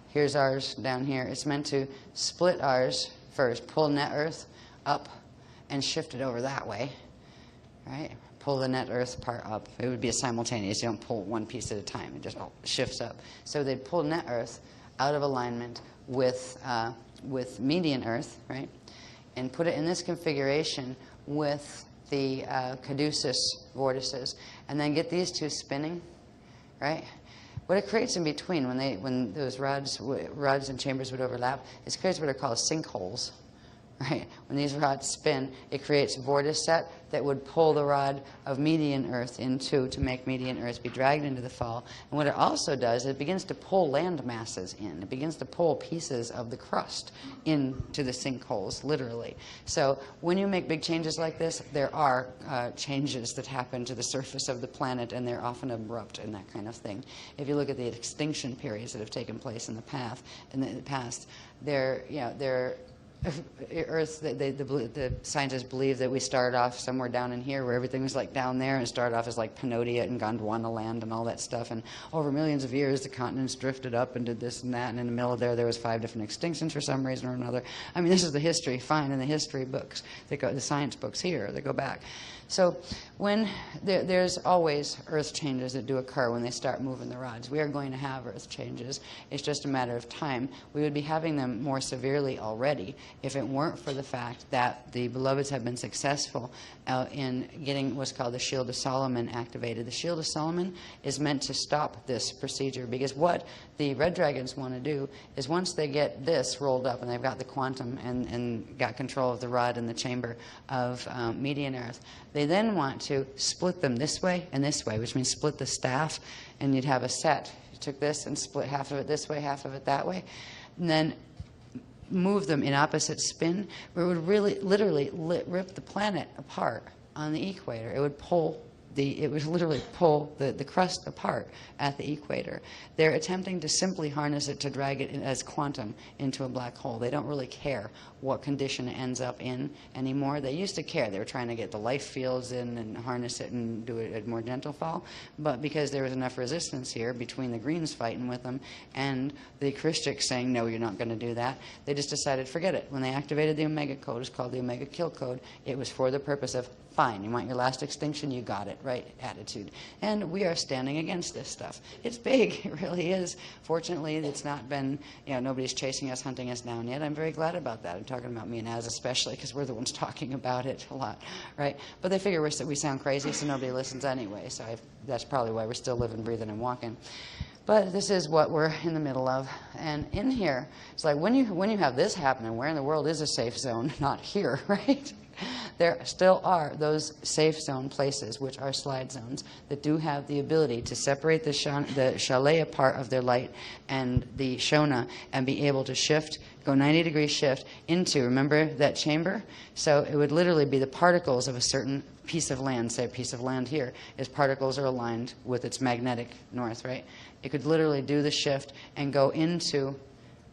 Here's ours down here. It's meant to split ours first, pull net Earth up and shift it over that way, right? Pull the net Earth part up. It would be a simultaneous. You don't pull one piece at a time. It just shifts up. So they'd pull net Earth out of alignment with median Earth, right? And put it in this configuration with the caduceus vortices, and then get these two spinning, right? What it creates in between, when those rods and chambers would overlap, it creates what are called sinkholes, right? When these rods spin, it creates a vortice set that would pull the rod of median Earth to make median Earth be dragged into the fall. And what it also does, it begins to pull land masses in. It begins to pull pieces of the crust into the sinkholes, literally. So when you make big changes like this, there are changes that happen to the surface of the planet, and they're often abrupt and that kind of thing. If you look at the extinction periods that have taken place in the past, they're Earth, the scientists believe that we started off somewhere down in here where everything was like down there, and started off as like Panodia and Gondwana land and all that stuff, and over millions of years the continents drifted up and did this and that, and in the middle of there was 5 different extinctions for some reason or another. I mean, this is the history, fine, in the history books, the science books here, they go back. So when there's always Earth changes that do occur when they start moving the rods. We are going to have Earth changes. It's just a matter of time. We would be having them more severely already if it weren't for the fact that the Beloveds have been successful in getting what's called the Shield of Solomon activated. The Shield of Solomon is meant to stop this procedure, because what the Red Dragons want to do is, once they get this rolled up and they've got the quantum and got control of the rod and the chamber of median Earth, they then want to split them this way and this way, which means split the staff, and you'd have a set. You took this and split half of it this way, half of it that way, and then move them in opposite spin, where it would really literally rip the planet apart on the equator. It would literally pull the crust apart at the equator. They're attempting to simply harness it to drag it as quantum into a black hole. They don't really care what condition it ends up in anymore. They used to care. They were trying to get the life fields in and harness it and do it at more gentle fall. But because there was enough resistance here between the Greens fighting with them and the Christics saying, no, you're not going to do that, they just decided, forget it. When they activated the Omega Code, it's called the Omega Kill Code, it was for the purpose of, fine, you want your last extinction, you got it, right attitude. And we are standing against this stuff. It's big, it really is. Fortunately, it's not been, nobody's chasing us, hunting us down yet. I'm very glad about that. I'm talking about me and Az especially, because we're the ones talking about it a lot, right? But they figure we sound crazy, so nobody listens anyway. So that's probably why we're still living, breathing, and walking. But this is what we're in the middle of. And in here, it's like when you have this happening, where in the world is a safe zone? Not here, right? There still are those safe zone places, which are slide zones, that do have the ability to separate the Shalaya part of their light and the Shona, and be able to shift, go 90-degree shift into, remember that chamber? So it would literally be the particles of a certain piece of land. Say a piece of land here, its particles are aligned with its magnetic north, right? It could literally do the shift and go into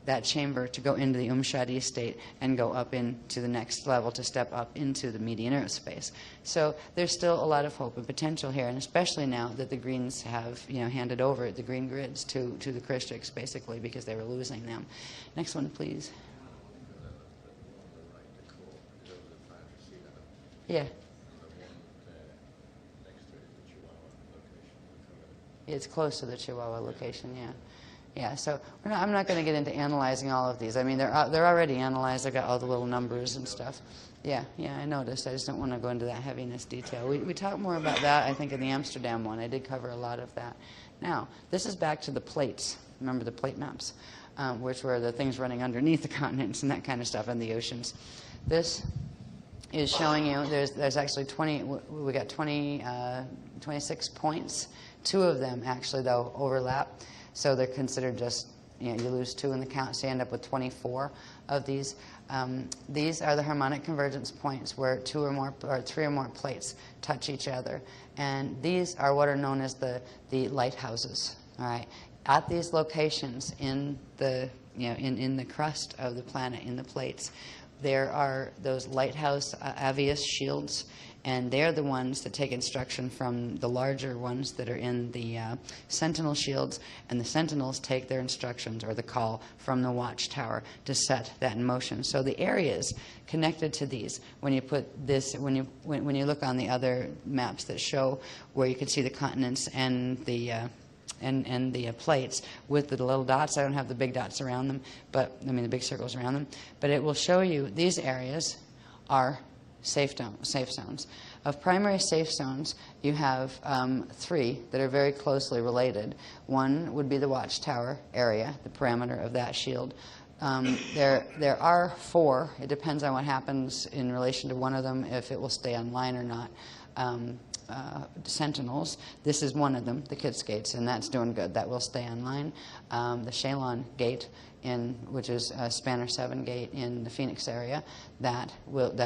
that chamber, to go into the Shadi state and go up into the next level, to step up into the median Earth space. So there's still a lot of hope and potential here, and especially now that the Greens have handed over the green grids to the Christics, basically, because they were losing them. Next one, please. Yeah. It's close to the Chihuahua location, yeah. Yeah, so I'm not going to get into analyzing all of these. I mean, they're already analyzed. I've got all the little numbers and stuff. Yeah, I noticed. I just don't want to go into that heaviness detail. We talked more about that, I think, in the Amsterdam one. I did cover a lot of that. Now, this is back to the plates. Remember the plate maps, which were the things running underneath the continents and that kind of stuff, and the oceans. This is showing you there's actually 26 points. 2 of them, actually, though, overlap. So they're considered just, you lose 2 in the count, so you end up with 24 of these. These are the harmonic convergence points, where 2 or more or 3 or more plates touch each other. And these are what are known as the lighthouses. All right, at these locations in the in the crust of the planet, in the plates, there are those lighthouse Avius shields, and they're the ones that take instruction from the larger ones that are in the sentinel shields, and the sentinels take their instructions or the call from the watchtower to set that in motion. So the areas connected to these, when you put this, when you look on the other maps that show where you can see the continents and the plates with the little dots. I don't have the big dots around them, but I mean the big circles around them. But it will show you these areas are safe zones. Of primary safe zones, you have 3 that are very closely related. One would be the watchtower area, the parameter of that shield. There are 4. It depends on what happens in relation to one of them, if it will stay online or not. Sentinels. This is one of them, the Kitts Gates, and that's doing good. That will stay online. The Shalon Gate, which is a Spanner 7 gate in the Phoenix area, that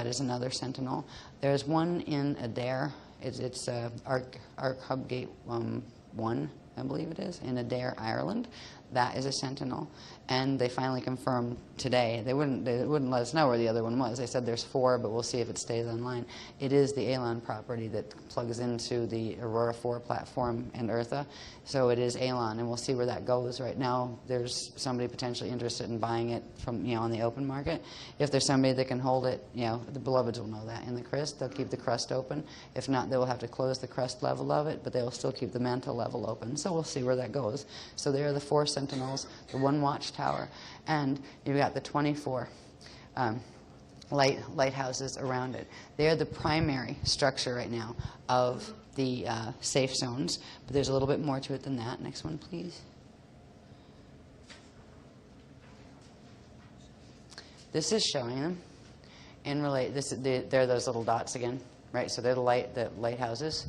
is another Sentinel. There's one in Adair. It's Arc Hub Gate 1, I believe it is, in Adair, Ireland. That is a Sentinel. And they finally confirmed today. They wouldn't let us know where the other one was. They said there's 4, but we'll see if it stays online. It is the Alon property that plugs into the Aurora 4 platform and Eartha. So it is Alon, and we'll see where that goes. Right now, there's somebody potentially interested in buying it from, on the open market. If there's somebody that can hold it, the Beloveds will know that. In the crust, they'll keep the crust open. If not, they will have to close the crust level of it, but they will still keep the mantle level open. So we'll see where that goes. So there are the 4 Sentinels, the 1 watchtower, and you've got the 24 lighthouses around it. They're the primary structure right now of the safe zones, but there's a little bit more to it than that. Next one, please. This is showing them in relate. They're those little dots again, right? So they're the lighthouses.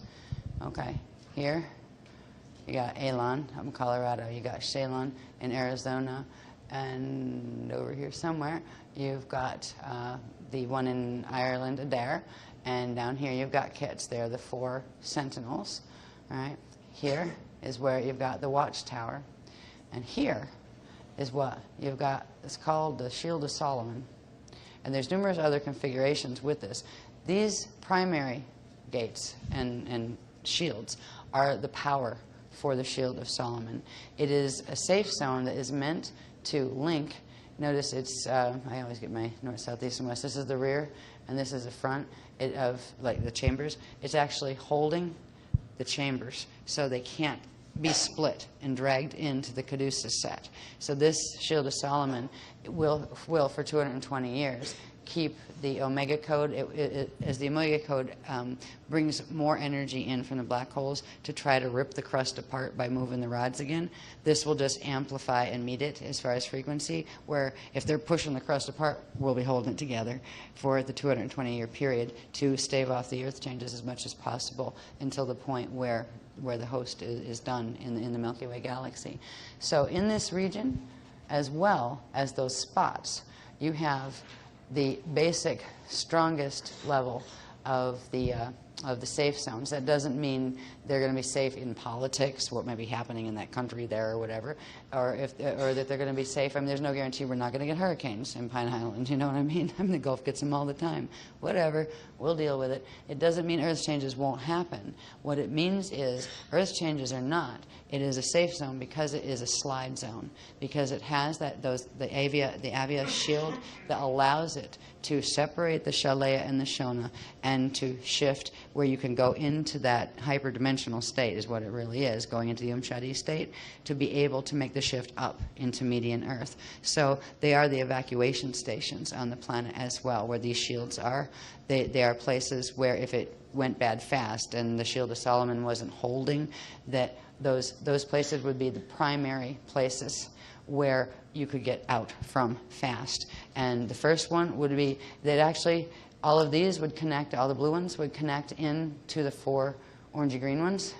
Okay, here you got Alon up in Colorado. You got Shalon in Arizona. And over here somewhere, you've got the one in Ireland, Adair. And down here, you've got Kitts. They're the 4 Sentinels. All right. Here is where you've got the watchtower. And here is what you've got. It's called the Shield of Solomon. And there's numerous other configurations with this. These primary gates and shields are the power for the Shield of Solomon. It is a safe zone that is meant to link. Notice it's, I always get my north, south, east, and west. This is the rear, and this is the front of like the chambers. It's actually holding the chambers so they can't be split and dragged into the Caduceus set. So this Shield of Solomon will for 220 years keep the Omega code. As the Omega code brings more energy in from the black holes to try to rip the crust apart by moving the rods again, this will just amplify and meet it as far as frequency, where if they're pushing the crust apart, we'll be holding it together for the 220-year period to stave off the Earth changes as much as possible until the point where the host is done in the Milky Way galaxy. So in this region, as well as those spots, you have the basic, strongest level of the safe zones. That doesn't mean they're going to be safe in politics, what may be happening in that country there or whatever, or that they're going to be safe. I mean, there's no guarantee we're not going to get hurricanes in Pine Island. You know what I mean? I mean, the Gulf gets them all the time. Whatever, we'll deal with it. It doesn't mean Earth changes won't happen. What it means is Earth changes are not. It is a safe zone because it is a slide zone, because it has the Avia shield that allows it to separate the Shalea and the Shona and to shift where you can go into that hyperdimensional state is what it really is, going into the Umshadi state, to be able to make the shift up into median Earth. So they are the evacuation stations on the planet as well, where these shields are. They are places where if it went bad fast and the Shield of Solomon wasn't holding, that those places would be the primary places where you could get out from fast. And the first one would be that actually all of these would connect, all the blue ones would connect into the 4 orangey green ones,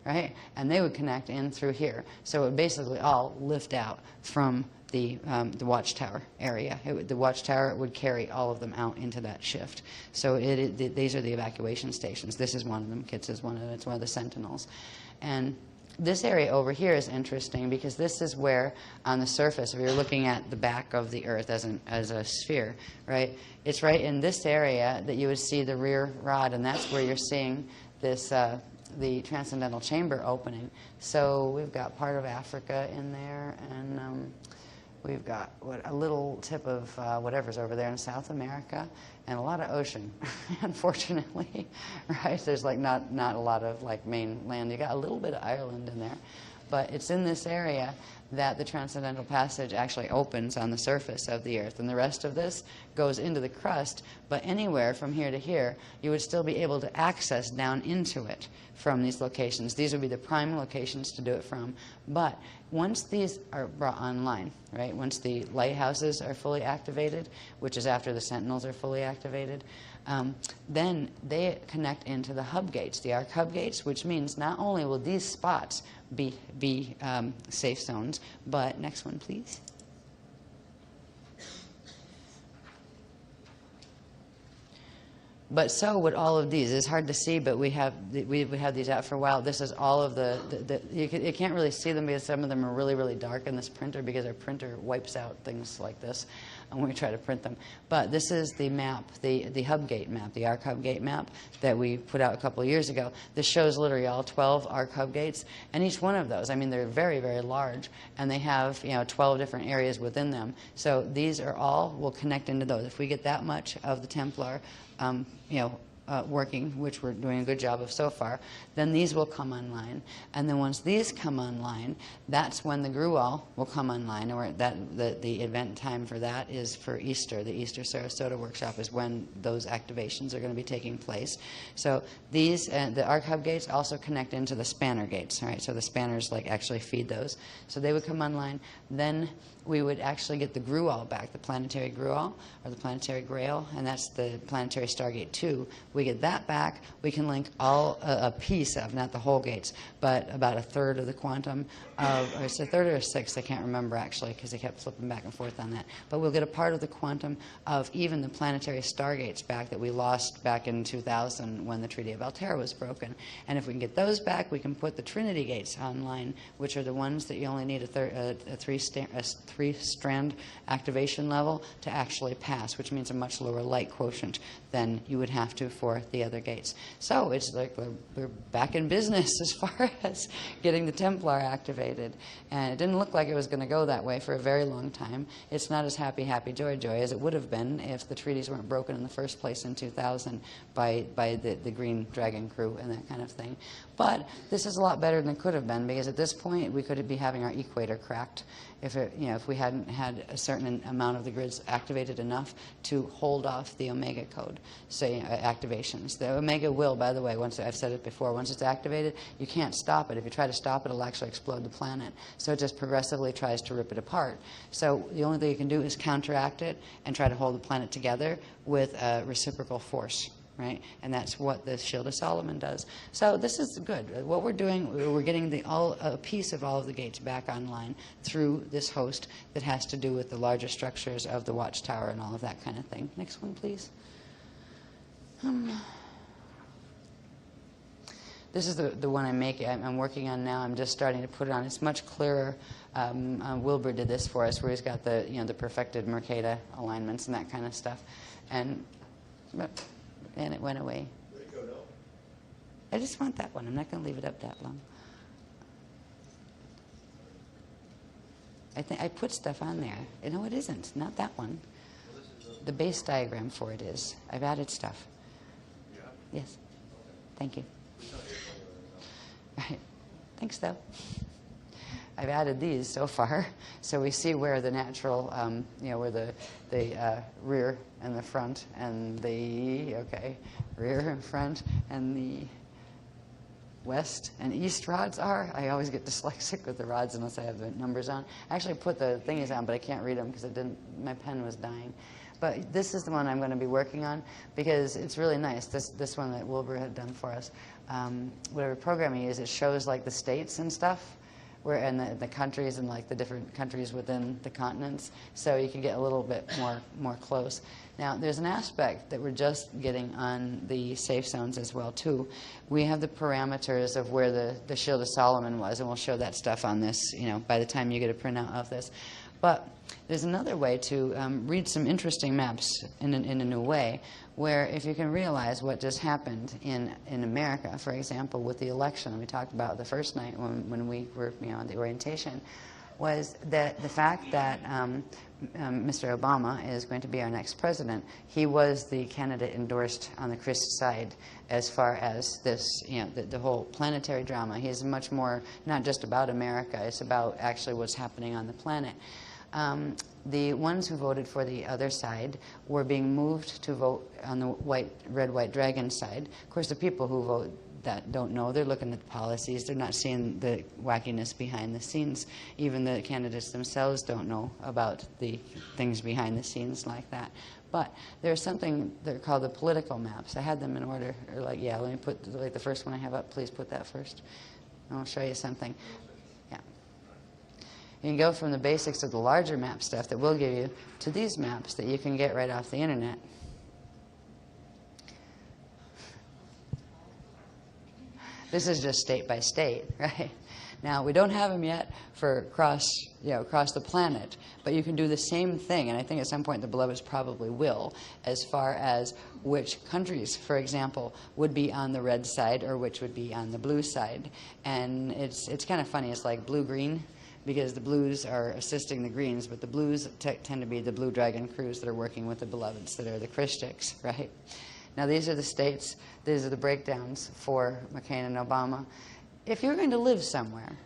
right? And they would connect in through here. So it would basically all lift out from the watchtower area. The watchtower would carry all of them out into that shift. So these are the evacuation stations. This is one of them. Kitts is one of them. It's one of the Sentinels. And This area over here is interesting because this is where, on the surface, if you're looking at the back of the Earth as a sphere, right? It's right in this area that you would see the rear rod, and that's where you're seeing this, the transcendental chamber opening. So we've got part of Africa in there, and we've got a little tip of whatever's over there in South America, and a lot of ocean, unfortunately, right? There's like not a lot of like mainland. You got a little bit of Ireland in there, but it's in this area that the Transcendental Passage actually opens on the surface of the Earth, and the rest of this goes into the crust, but anywhere from here to here, you would still be able to access down into it from these locations. These would be the prime locations to do it from, but once these are brought online, right, once the lighthouses are fully activated, which is after the sentinels are fully activated, then they connect into the hub gates, the arc hub gates, which means not only will these spots be safe zones, but next one, please. But so would all of these. It's hard to see, but we have these out for a while. This is all of you can't really see them because some of them are really, really dark in this printer because our printer wipes out things like this when we try to print them. But this is the map, the hub gate map, the ARC hub gate map that we put out a couple of years ago. This shows literally all 12 ARC hub gates, and each one of those, I mean, they're very, very large, and they have 12 different areas within them. So these are all will connect into those. If we get that much of the Templar working, which we're doing a good job of so far, then these will come online. And then once these come online, that's when the Gruol will come online, or the event time for that is for Easter. The Easter Sarasota workshop is when those activations are going to be taking place. So these, the ARC hub gates also connect into the spanner gates, all right? So the spanners actually feed those. So they would come online. Then we would actually get the Gruol back, the planetary Gruol, or the planetary Grail, and that's the planetary Stargate 2. We get that back. We can link all a piece of, not the whole gates, but about a third of the quantum of, or it's a third or a sixth, I can't remember actually, because they kept flipping back and forth on that. But we'll get a part of the quantum of even the planetary Stargates back that we lost back in 2000 when the Treaty of Altera was broken. And if we can get those back, we can put the Trinity gates online, which are the ones that you only need a three-strand activation level to actually pass, which means a much lower light quotient than you would have to for the other gates. So it's like we're back in business as far as getting the Templar activated. And it didn't look like it was going to go that way for a very long time. It's not as happy, happy, joy, joy as it would have been if the treaties weren't broken in the first place in 2000 by the Green Dragon crew and that kind of thing. But this is a lot better than it could have been, because at this point we could be having our equator cracked if we hadn't had a certain amount of the grids activated enough to hold off the Omega code, say activations. The Omega will, by the way, once I've said it before, once it's activated, you can't stop it. If you try to stop it, it'll actually explode the planet. So it just progressively tries to rip it apart. So the only thing you can do is counteract it and try to hold the planet together with a reciprocal force. Right, and that's what the Shield of Solomon does. So this is good. What we're doing, we're getting a piece of all of the gates back online through this host that has to do with the larger structures of the watchtower and all of that kind of thing. Next one, please. This is the one I'm working on now. I'm just starting to put it on. It's much clearer. Wilbur did this for us, where he's got the the perfected Mercator alignments and that kind of stuff, and it went away. Where'd it go now? I just want that one. I'm not going to leave it up that long. I think I put stuff on there. No, it isn't. Not that one. The base diagram for it is. I've added stuff. Yeah. Yes. Thank you. Right. Thanks, though. I've added these so far, so we see where the natural, where the rear and the front and the, rear and front and the west and east rods are. I always get dyslexic with the rods unless I have the numbers on. I actually put the thingies on, but I can't read them because my pen was dying. But this is the one I'm going to be working on because it's really nice. This one that Wilbur had done for us. Whatever programming is, it shows like the states and stuff. where and the countries and like the different countries within the continents, so you can get a little bit more close. Now, there's an aspect that we're just getting on the safe zones as well too. We have the parameters of where the Shield of Solomon was, and we'll show that stuff on this, you know, by the time you get a printout of this. But there's another way to read some interesting maps in a new way, where if you can realize what just happened in America, for example, with the election we talked about the first night when we were, you know, on the orientation, was that the fact that Mr. Obama is going to be our next president. He was the candidate endorsed on the Christ side as far as this, you know, the whole planetary drama. He's much more not just about America, it's about actually what's happening on the planet. The ones who voted for the other side were being moved to vote on the red, white dragon side. Of course, the people who vote that don't know, they're looking at the policies, they're not seeing the wackiness behind the scenes. Even the candidates themselves don't know about the things behind the scenes like that. But there's something they're called the political maps. I had them in order, or like, yeah, let me put like the first one I have up, please put that first. I'll show you something. Yeah. You can go from the basics of the larger map stuff that we'll give you to these maps that you can get right off the internet. This is just state by state, right? Now, we don't have them yet for across the planet, but you can do the same thing, and I think at some point the Beloveds probably will, as far as which countries, for example, would be on the red side or which would be on the blue side. And it's kind of funny. It's like blue-green, because the blues are assisting the greens, but the blues tend to be the Blue Dragon crews that are working with the Beloveds, that are the Christics, right? Now, these are the states, these are the breakdowns for McCain and Obama. If you're going to live somewhere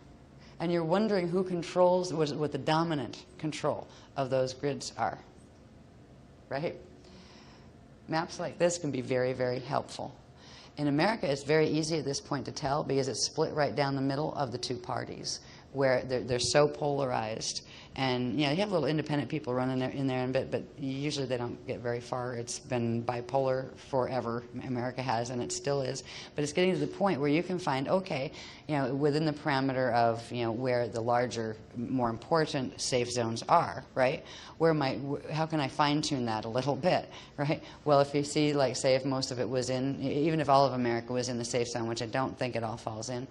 and you're wondering who controls, what the dominant control of those grids are, right? Maps like this can be very, very helpful. In America, it's very easy at this point to tell because it's split right down the middle of the two parties, where they're so polarized. And, you know, you have little independent people running in there, but usually they don't get very far. It's been bipolar forever. America has, and it still is. But it's getting to the point where you can find, okay, you know, within the parameter of, you know, where the larger, more important safe zones are, right? How can I fine-tune that a little bit, right? Well, if you see, like, say, if most of it was in, even if all of America was in the safe zone, which I don't think it all falls in,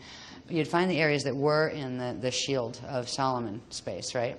you'd find the areas that were in the Shield of Solomon space, right?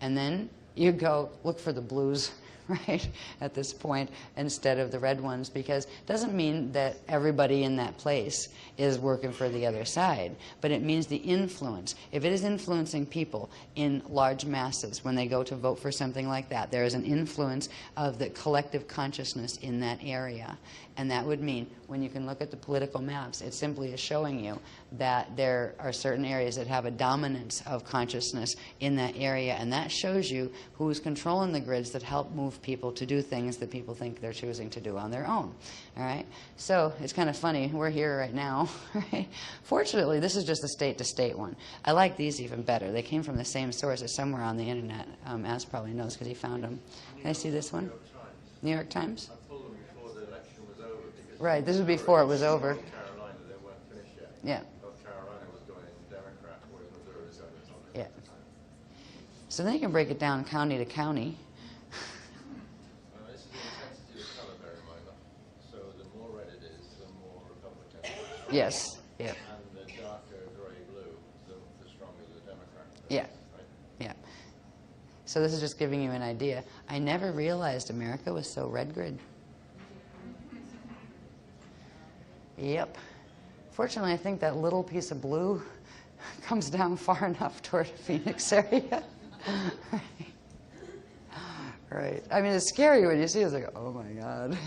And then you go look for the blues, right, at this point, instead of the red ones, because it doesn't mean that everybody in that place is working for the other side, but it means the influence. If it is influencing people in large masses when they go to vote for something like that, there is an influence of the collective consciousness in that area. And that would mean, when you can look at the political maps, it simply is showing you that there are certain areas that have a dominance of consciousness in that area, and that shows you who's controlling the grids that help move people to do things that people think they're choosing to do on their own. All right? So it's kind of funny. We're here right now. Right? Fortunately, this is just a state-to-state one. I like these even better. They came from the same source as somewhere on the internet. Az probably knows because he found them. Can I see this one? New York Times? I pulled them before the election was over because Right, this was before it was over. North Carolina, they weren't finished yet. Yeah. North Carolina was going Democrat, whereas Missouri was going Republican. Yeah. So then you can break it down county to county. This is the intensity of colour, bear in mind. So the more red it is, the more Republican. Yes. Yeah. And the darker grey-blue, the stronger the Democrat. Yeah. Right? Yeah. So this is just giving you an idea. I never realized America was so red grid. Yep. Fortunately, I think that little piece of blue comes down far enough toward Phoenix area. Right. I mean, it's scary when you see it. It's like, oh my God.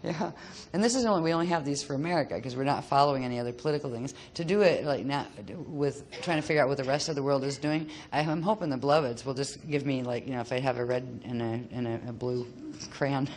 Yeah. And this is we only have these for America because we're not following any other political things. To do it like now with trying to figure out what the rest of the world is doing, I'm hoping the Beloveds will just give me, like, you know, if I have a red and a blue crayon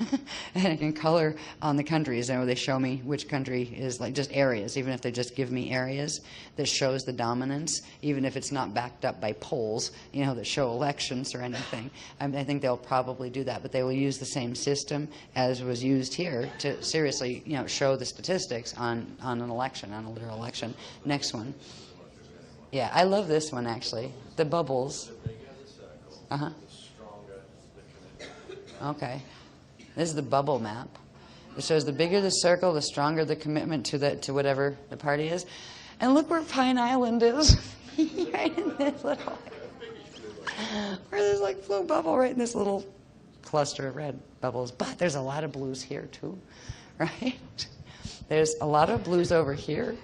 and I can color on the countries, and they show me which country is, like, just areas, even if they just give me areas that shows the dominance, even if it's not backed up by polls, you know, that show elections or anything. I think they'll probably do that, but they will use the same system as was used here to seriously, you know, show the statistics on an election, on a literal election. Next one. Yeah, I love this one actually. The bubbles. The bigger the circle, Uh-huh. the stronger the commitment. Okay. This is the bubble map. It shows the bigger the circle, the stronger the commitment to whatever the party is. And look where Pine Island is. Right in this little, where there's like blue bubble right in this little cluster of red bubbles. But there's a lot of blues here too, right? There's a lot of blues over here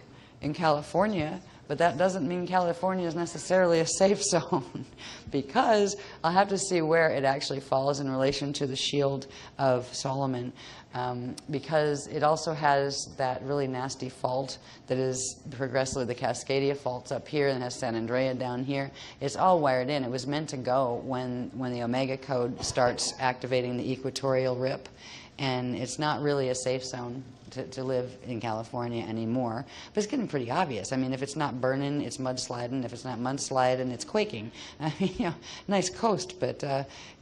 in California, but that doesn't mean California is necessarily a safe zone because I'll have to see where it actually falls in relation to the Shield of Solomon, because it also has that really nasty fault that is progressively the Cascadia faults up here and has San Andrea down here. It's all wired in. It was meant to go when the Omega code starts activating the equatorial rip, and it's not really a safe zone to live in California anymore. But it's getting pretty obvious. I mean, if it's not burning, it's mudsliding. If it's not mudsliding, it's quaking. I mean, nice coast, but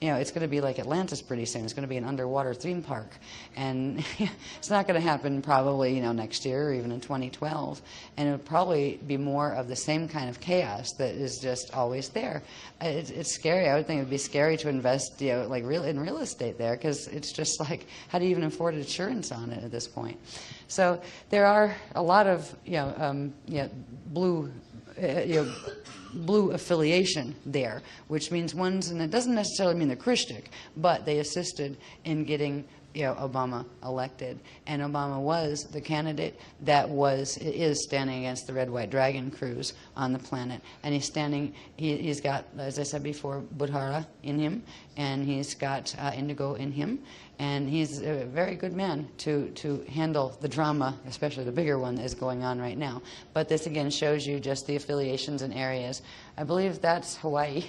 it's going to be like Atlantis pretty soon. It's going to be an underwater theme park, and it's not going to happen probably next year or even in 2012. And it'll probably be more of the same kind of chaos that is just always there. It's scary. I would think it would be scary to invest, in real estate there, because it's just like, how do you even afford insurance on it at this point? So there are a lot of blue affiliation there, which means ones, and it doesn't necessarily mean they're Christic, but they assisted in getting Obama elected, and Obama was the candidate that is standing against the Red White Dragon cruise on the planet, and he's got, as I said before, Budhara in him, and he's got indigo in him, and he's a very good man to handle the drama, especially the bigger one that is going on right now. But this again shows you just the affiliations and areas. I believe that's Hawaii,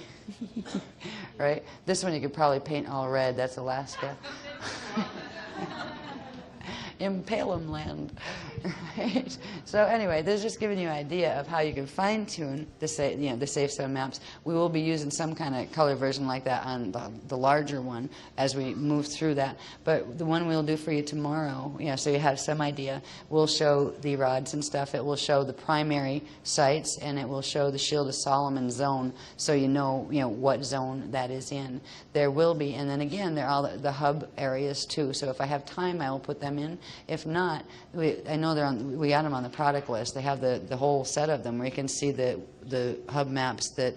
right? This one you could probably paint all red. That's Alaska. Impalum land. Right? So anyway, this is just giving you an idea of how you can fine-tune the safe zone maps. We will be using some kind of color version like that on the larger one as we move through that. But the one we'll do for you tomorrow, so you have some idea, will show the rods and stuff. It will show the primary sites, and it will show the Shield of Solomon zone, so you know what zone that is in. There will be, and then again, there are all the hub areas too. So if I have time, I will put them in. If not, I know we got them on the product list. They have the whole set of them where you can see the hub maps that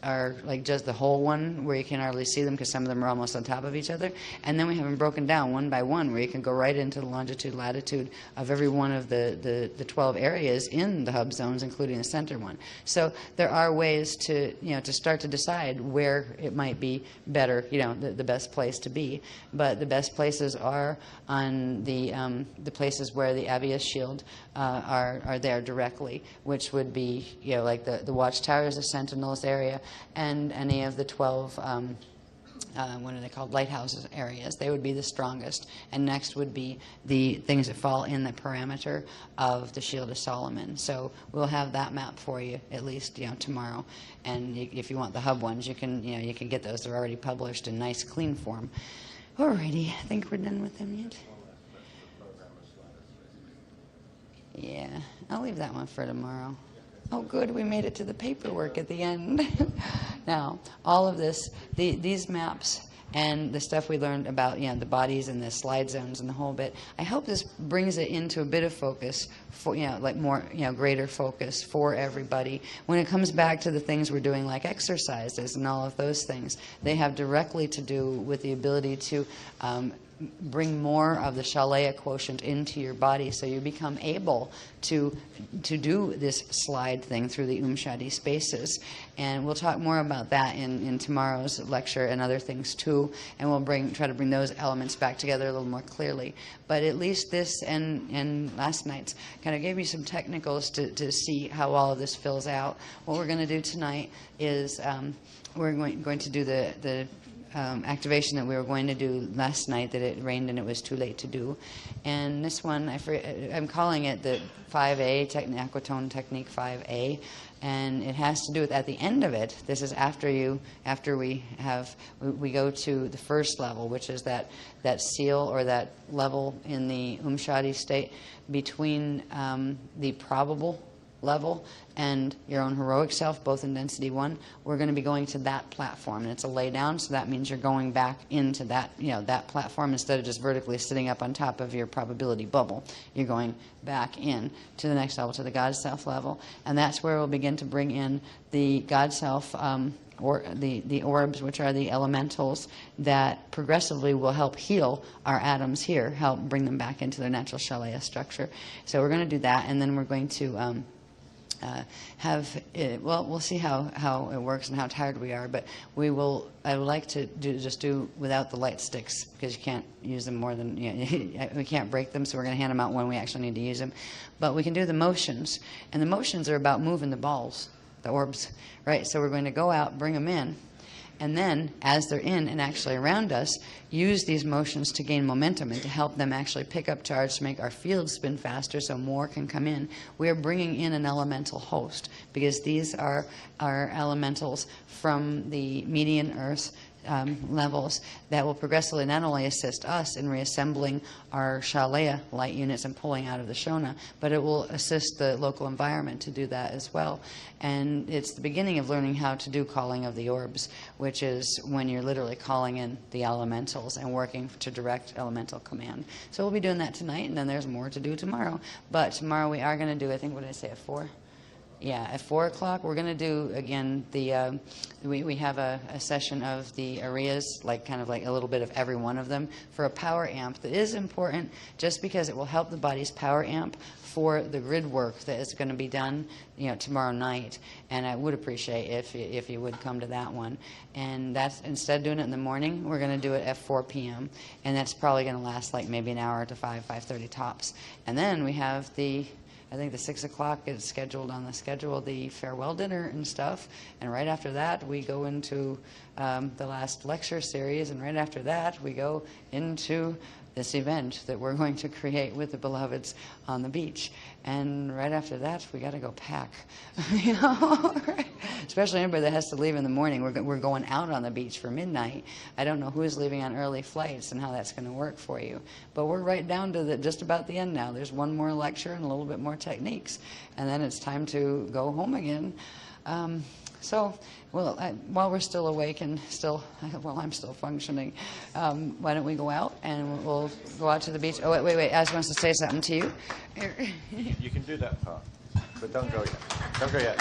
are like just the whole one where you can hardly see them because some of them are almost on top of each other. And then we have them broken down one by one where you can go right into the longitude, latitude of every one of the 12 areas in the hub zones, including the center one. So there are ways to start to decide where it might be better, the best place to be. But the best places are on the places where the Abies Shield are there directly, which would be like the watchtowers, the sentinels area, and any of the 12 what are they called, lighthouses areas. They would be the strongest, and next would be the things that fall in the parameter of the Shield of Solomon. So we'll have that map for you at least tomorrow, and if you want the hub ones, you can get those. They're already published in nice clean form. Alrighty, I think we're done with them yet. Yeah, I'll leave that one for tomorrow. Oh, good, we made it to the paperwork at the end. Now, all of this, these maps and the stuff we learned about, the bodies and the slide zones and the whole bit, I hope this brings it into a bit of focus for, like more, greater focus for everybody. When it comes back to the things we're doing, like exercises and all of those things, they have directly to do with the ability to bring more of the Shalaya quotient into your body, so you become able to do this slide thing through the Shadi spaces. And we'll talk more about that in tomorrow's lecture and other things too, and we'll try to bring those elements back together a little more clearly. But at least this and last night's kind of gave you some technicals to see how all of this fills out. What we're going to do tonight is we're going to do the activation that we were going to do last night that it rained and it was too late to do. And this one, I'm calling it the 5A, Aquatone Technique 5A, and it has to do with, at the end of it, this is after we go to the first level, which is that seal or that level in the Shadi state between the probable level and your own heroic self, both in density 1, we're going to be going to that platform. And it's a lay down, so that means you're going back into that, that platform instead of just vertically sitting up on top of your probability bubble. You're going back in to the next level, to the God self level. And that's where we'll begin to bring in the God self, or the orbs, which are the elementals that progressively will help heal our atoms here, help bring them back into their natural Shalaya structure. So we're going to do that, and then we're going to have it, well, we'll see how it works and how tired we are, but I would like to just do without the light sticks, because you can't use them more than, we can't break them, so we're going to hand them out when we actually need to use them. But we can do the motions, and the motions are about moving the balls, the orbs, right? So we're going to go out, bring them in, and then as they're in and actually around us, use these motions to gain momentum and to help them actually pick up charge to make our field spin faster so more can come in. We are bringing in an elemental host, because these are our elementals from the median Earth levels that will progressively not only assist us in reassembling our Shalaya light units and pulling out of the Shona, but it will assist the local environment to do that as well. And it's the beginning of learning how to do calling of the orbs, which is when you're literally calling in the elementals and working to direct elemental command. So we'll be doing that tonight, and then there's more to do tomorrow. But tomorrow we are going to do, I think, what did I say, at 4? Yeah, at 4 o'clock, we're going to do, again, we have a session of the areas, kind of like a little bit of every one of them, for a power amp that is important just because it will help the body's power amp for the grid work that is going to be done, tomorrow night. And I would appreciate if you would come to that one. And that's, instead of doing it in the morning, we're going to do it at 4 p.m. And that's probably going to last maybe an hour to 5:30 tops. And then we have I think the 6 o'clock is scheduled on the schedule, the farewell dinner and stuff. And right after that, we go into the last lecture series. And right after that, we go into this event that we're going to create with the beloveds on the beach. And right after that, we got to go pack, right? Especially anybody that has to leave in the morning. We're going out on the beach for midnight. I don't know who's leaving on early flights and how that's going to work for you. But we're right down to just about the end now. There's one more lecture and a little bit more techniques. And then it's time to go home again. While we're still awake and while I'm still functioning, why don't we go out and we'll go out to the beach? Oh, wait, Az wants to say something to you. You can do that part, but don't go yet. Don't go yet.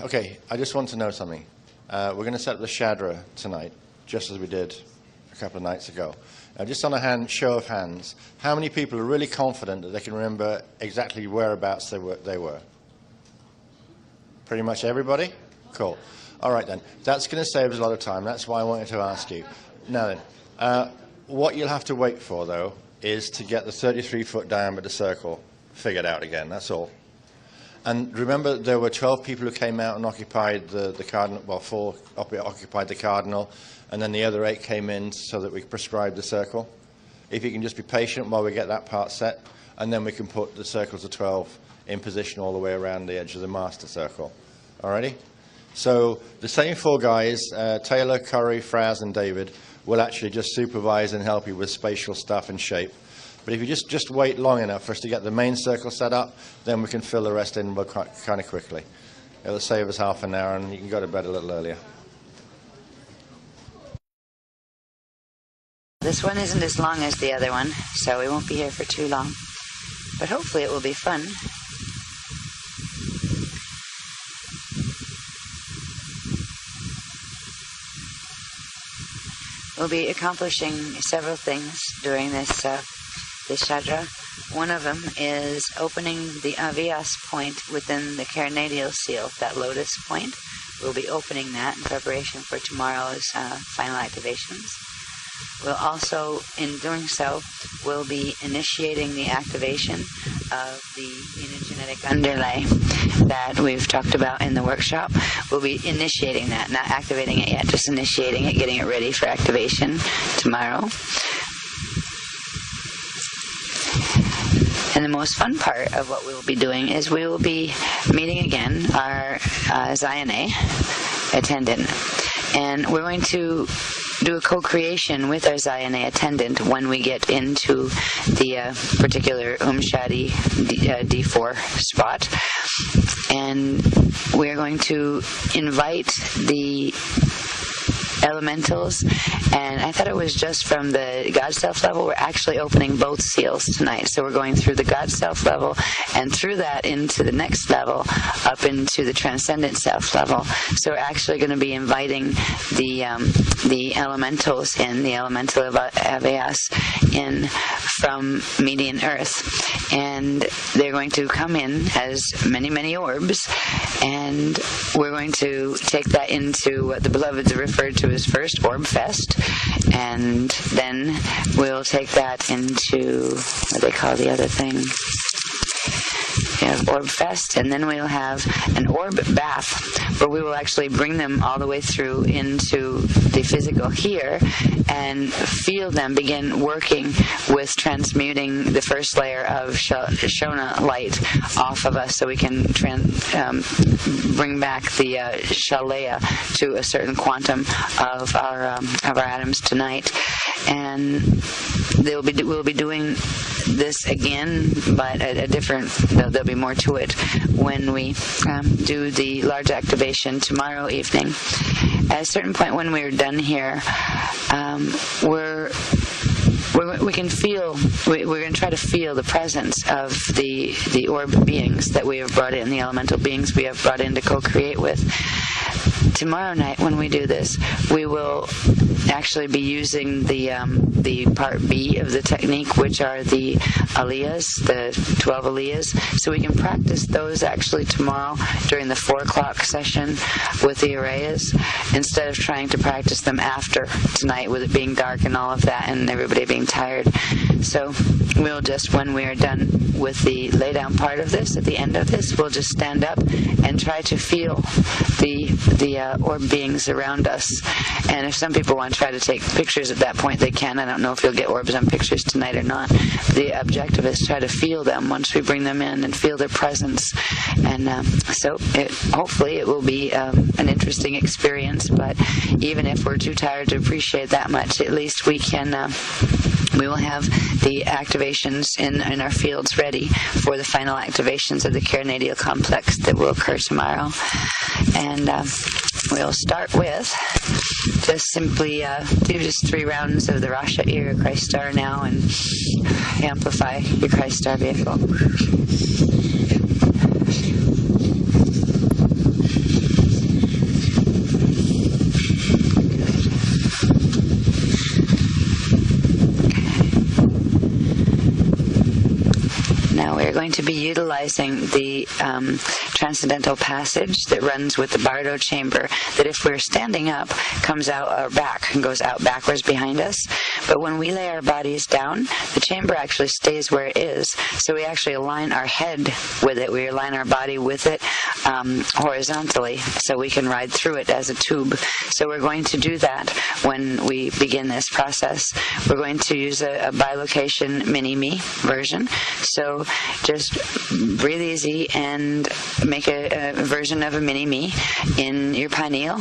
Okay, I just want to know something. We're going to set up the Shadra tonight, just as we did a couple of nights ago. Just on a show of hands, how many people are really confident that they can remember exactly whereabouts they were? Pretty much everybody? Cool. All right then. That's going to save us a lot of time. That's why I wanted to ask you. Now then, what you'll have to wait for, though, is to get the 33-foot diameter circle figured out again. That's all. And remember, there were 12 people who came out and occupied the cardinal. Well, 4 occupied the cardinal, and then the other 8 came in so that we could prescribe the circle. If you can just be patient while we get that part set, and then we can put the circles of 12 in position all the way around the edge of the master circle. Alrighty? So the same 4 guys, Taylor, Curry, Fraz, and David, will actually just supervise and help you with spatial stuff and shape. But if you just wait long enough for us to get the main circle set up, then we can fill the rest in kind of quickly. It'll save us half an hour, and you can go to bed a little earlier. This one isn't as long as the other one, so we won't be here for too long. But hopefully it will be fun. We'll be accomplishing several things during this Shadra. One of them is opening the Avias point within the Carnadial seal, that lotus point. We'll be opening that in preparation for tomorrow's final activations. We'll also, in doing so, we'll be initiating the activation of the genogenetic underlay that we've talked about in the workshop. We'll be initiating that, not activating it yet, just initiating it, getting it ready for activation tomorrow. And the most fun part of what we will be doing is we will be meeting again our Zion A attendant. And we're going to do a co-creation with our Zayane attendant when we get into the particular Shadi D4 spot. And we're going to invite the elementals, and I thought it was just from the God Self level. We're actually opening both seals tonight. So we're going through the God Self level and through that into the next level, up into the Transcendent Self level. So we're actually going to be inviting the elementals in, the elemental Avayas in from Median Earth. And they're going to come in as many, many orbs, and we're going to take that into what the beloveds referred to as first Orb Fest, and then we'll take that into what they call the other thing. We have Orb Fest, and then we'll have an Orb Bath, where we will actually bring them all the way through into the physical here and feel them begin working with transmuting the first layer of Shona light off of us, so we can bring back the Shalaya to a certain quantum of our atoms tonight. And we'll be doing this again, but a different, there'll be more to it when we do the large activation tomorrow evening. At a certain point when we're done here, we can feel, we're going to try to feel the presence of the orb beings that we have brought in, the elemental beings we have brought in to co-create with. Tomorrow night when we do this, we will actually be using the part B of the technique, which are the aliyahs, the 12 aliyahs. So we can practice those actually tomorrow during the 4 o'clock session with the arayas, instead of trying to practice them after tonight with it being dark and all of that and everybody being tired. So we'll just, when we are done with the lay down part of this, at the end of this, we'll just stand up and try to feel the orb beings around us. And if some people want to try to take pictures at that point, they can. I don't know if you'll get orbs on pictures tonight or not. The objective is to try to feel them once we bring them in and feel their presence. And so hopefully it will be an interesting experience. But even if we're too tired to appreciate that much, at least we can... we will have the activations in our fields ready for the final activations of the Carinadial complex that will occur tomorrow. And we'll start with just simply do just 3 rounds of the Rasha Ear Christ Star now, and amplify your Christ Star vehicle. We're going to be utilizing the transcendental passage that runs with the Bardo chamber, that if we're standing up, comes out our back and goes out backwards behind us. But when we lay our bodies down, the chamber actually stays where it is. So we actually align our head with it. We align our body with it horizontally, so we can ride through it as a tube. So we're going to do that when we begin this process. We're going to use a bilocation mini-me version. So just breathe easy and make a version of a mini-me in your pineal.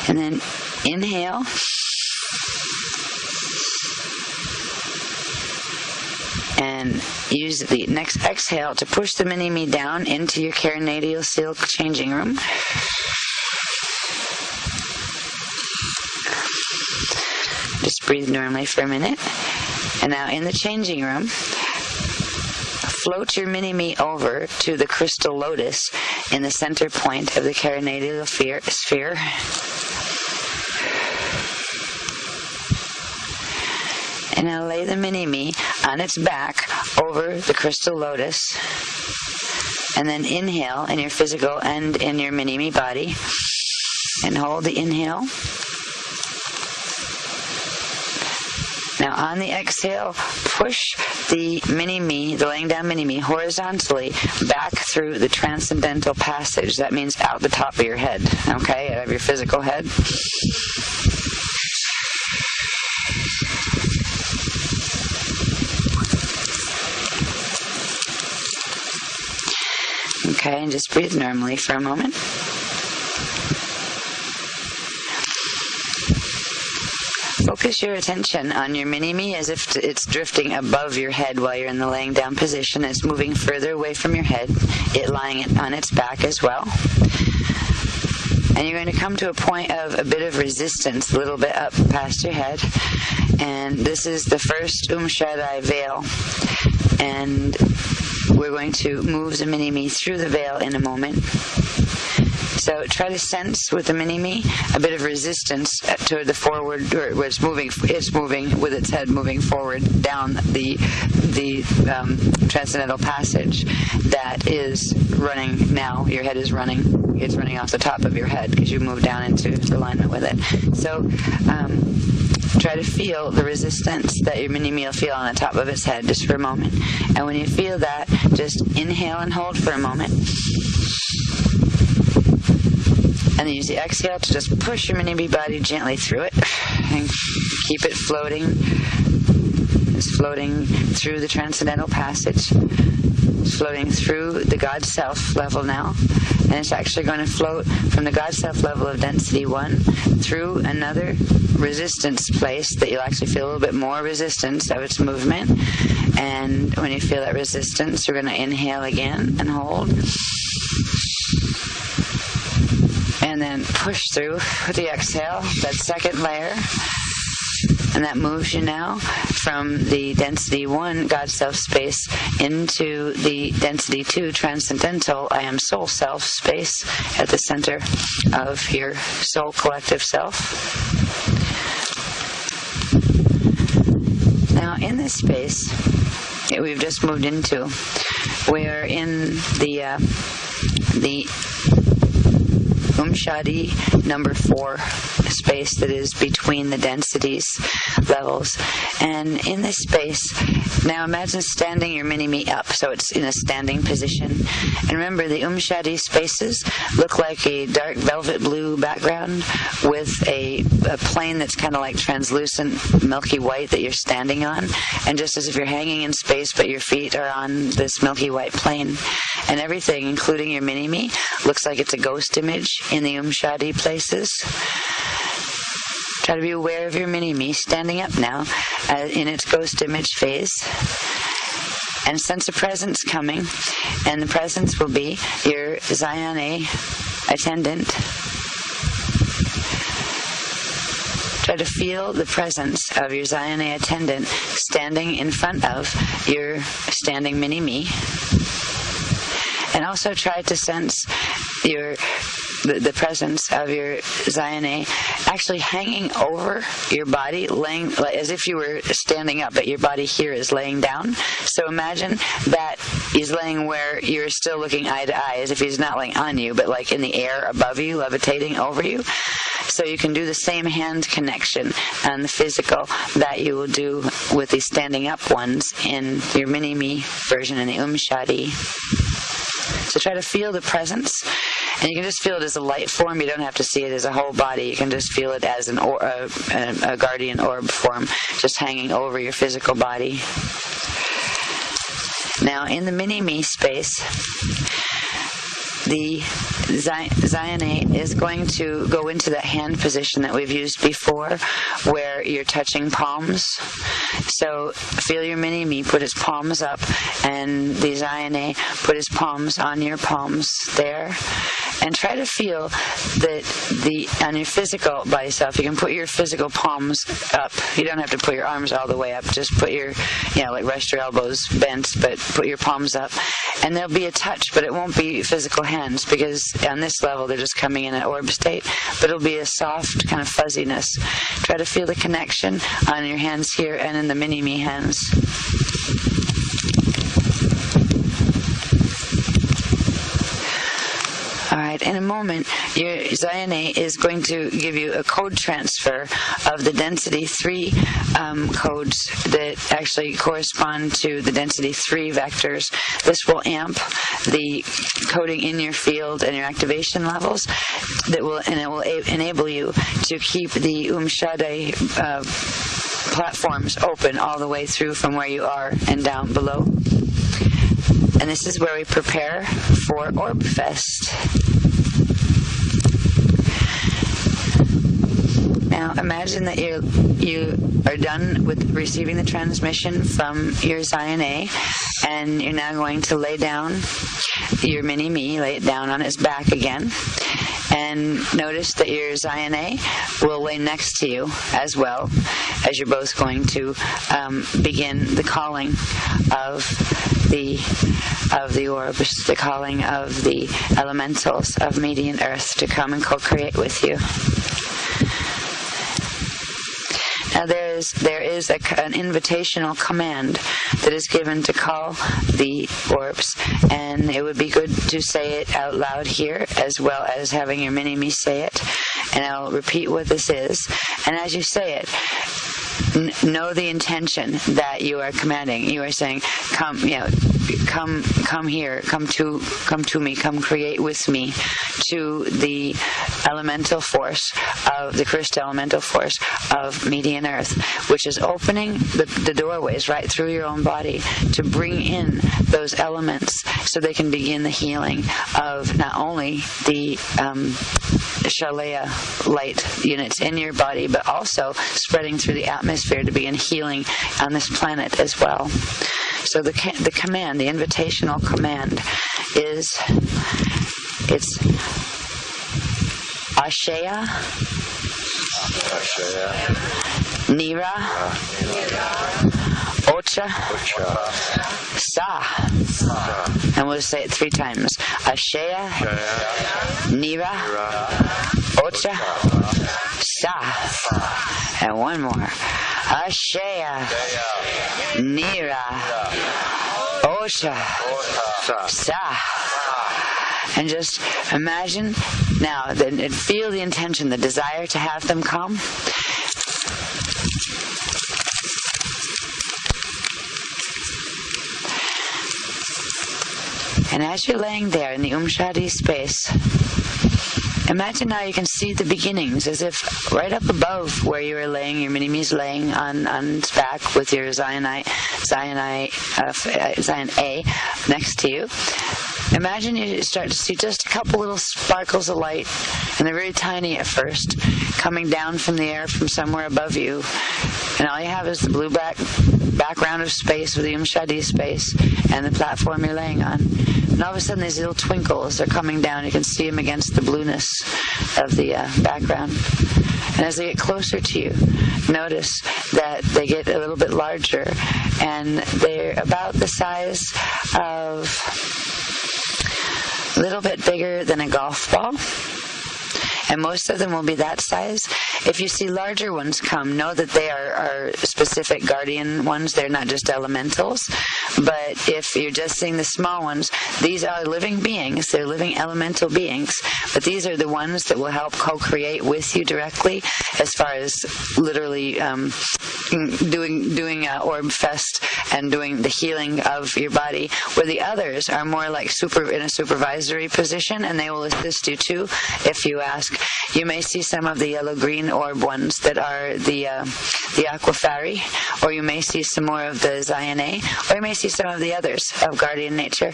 And then inhale. And use the next exhale to push the mini-me down into your Carinadial seal changing room. Just breathe normally for a minute. And now in the changing room, float your mini-me over to the crystal lotus in the center point of the Carinadial sphere. And now lay the mini-me on its back over the crystal lotus. And then inhale in your physical and in your mini-me body. And hold the inhale. Now on the exhale, push the mini-me, the laying down mini-me, horizontally back through the transcendental passage. That means out the top of your head, okay, out of your physical head. Okay, and just breathe normally for a moment. focus your attention on your mini-me as if it's drifting above your head while you're in the laying down position. It's moving further away from your head, it lying on its back as well. And you're going to come to a point of a bit of resistance, a little bit up past your head. And this is the first Shaddai veil. And we're going to move the mini-me through the veil in a moment. So try to sense with the mini-me a bit of resistance toward the forward, or it's moving with its head moving forward down the transcendental passage that is running now. Your head is running. It's running off the top of your head because you move down into alignment with it. So try to feel the resistance that your mini-me will feel on the top of its head just for a moment. And when you feel that, just inhale and hold for a moment. And then use the exhale to just push your mini-me body gently through it and keep it floating. It's floating through the transcendental passage. It's floating through the God Self level now. And it's actually going to float from the God Self level of density 1 through another resistance place that you'll actually feel a little bit more resistance of its movement. And when you feel that resistance, you're going to inhale again and hold. And then push through with the exhale, that second layer. And that moves you now from the density 1 God Self space into the density 2 transcendental I Am Soul Self space at the center of your soul collective self. Now in this space that we've just moved into, we are in the Shadi number 4 space that is between the densities levels. And in this space, now imagine standing your mini-me up, so it's in a standing position. And remember, the Shadi spaces look like a dark velvet blue background with a plane that's kind of like translucent milky white that you're standing on. And just as if you're hanging in space, but your feet are on this milky white plane. And everything, including your mini-me, looks like it's a ghost image in the Shadi places. Try to be aware of your mini-me standing up now in its ghost image phase. And sense a presence coming. And the presence will be your Zion-A attendant. Try to feel the presence of your Zion-A attendant standing in front of your standing mini-me. And also try to sense the presence of your Zion-A actually hanging over your body, laying as if you were standing up, but your body here is laying down. So imagine that he's laying where you're still looking eye to eye, as if he's not laying on you, but like in the air above you, levitating over you. So you can do the same hand connection on the physical that you will do with the standing up ones in your mini-me version in the Shadi. So try to feel the presence, and you can just feel it as a light form. You don't have to see it as a whole body. You can just feel it as a guardian orb form, just hanging over your physical body. Now, in the mini-me space, the Zion-A is going to go into that hand position that we've used before, where you're touching palms. So feel your mini-me put its palms up, and the Zion-A put its palms on your palms there. And try to feel that on your physical body self, you can put your physical palms up. You don't have to put your arms all the way up. Just put your, like rest your elbows bent, but put your palms up. And there'll be a touch, but it won't be physical hands, because on this level they're just coming in an orb state. But it'll be a soft kind of fuzziness. Try to feel the connection on your hands here and in the mini-me hands. All right, in a moment, your Zion-A is going to give you a code transfer of the density 3 codes that actually correspond to the density 3 vectors. This will amp the coding in your field and your activation levels, and it will enable you to keep the Shaddai platforms open all the way through from where you are and down below. And this is where we prepare for Orb Fest. Now imagine that you are done with receiving the transmission from your Zion A, and you're now going to lay down your mini-me, lay it down on its back again, and notice that your Zion A will lay next to you as well, as you're both going to begin the calling of the orbs, the calling of the elementals of Median Earth to come and co-create with you. Now there is an invitational command that is given to call the orbs, and it would be good to say it out loud here as well as having your mini-me say it, and I'll repeat what this is, and as you say it, know the intention that you are commanding. You are saying, come here, come to me, come create with me, to the elemental force of the crystal elemental force of Median Earth, which is opening the doorways right through your own body to bring in those elements so they can begin the healing of not only the Shalaya light units in your body, but also spreading through the atmosphere to begin healing on this planet as well. So the command, the invitational command, is it's Ashaya, Nira, Ocha, Sa. And we'll say it 3 times. Ashaya, Nira, Ocha, Sa. And one more. Ashaya, Nira, Osha, Sa. And just imagine now, and feel the intention, the desire to have them come. And as you're laying there in the Shadi space, imagine now you can see the beginnings, as if right up above where you were laying, your mini-me's laying on its back with your Zion A next to you. Imagine you start to see just a couple little sparkles of light, and they're very tiny at first, coming down from the air from somewhere above you. And all you have is the blue background of space with the Shadi space and the platform you're laying on. And all of a sudden these little twinkles are coming down. You can see them against the blueness of the background. And as they get closer to you, notice that they get a little bit larger, and they're about the size of a little bit bigger than a golf ball. And most of them will be that size. If you see larger ones come, know that they are specific guardian ones. They're not just elementals. But if you're just seeing the small ones, these are living beings. They're living elemental beings. But these are the ones that will help co-create with you directly, as far as literally doing Orb Fest and doing the healing of your body, where the others are more like in a supervisory position, and they will assist you too if you ask. You may see some of the yellow-green orb ones that are the Aquafari, or you may see some more of the Zion A, or you may see some of the others of guardian nature.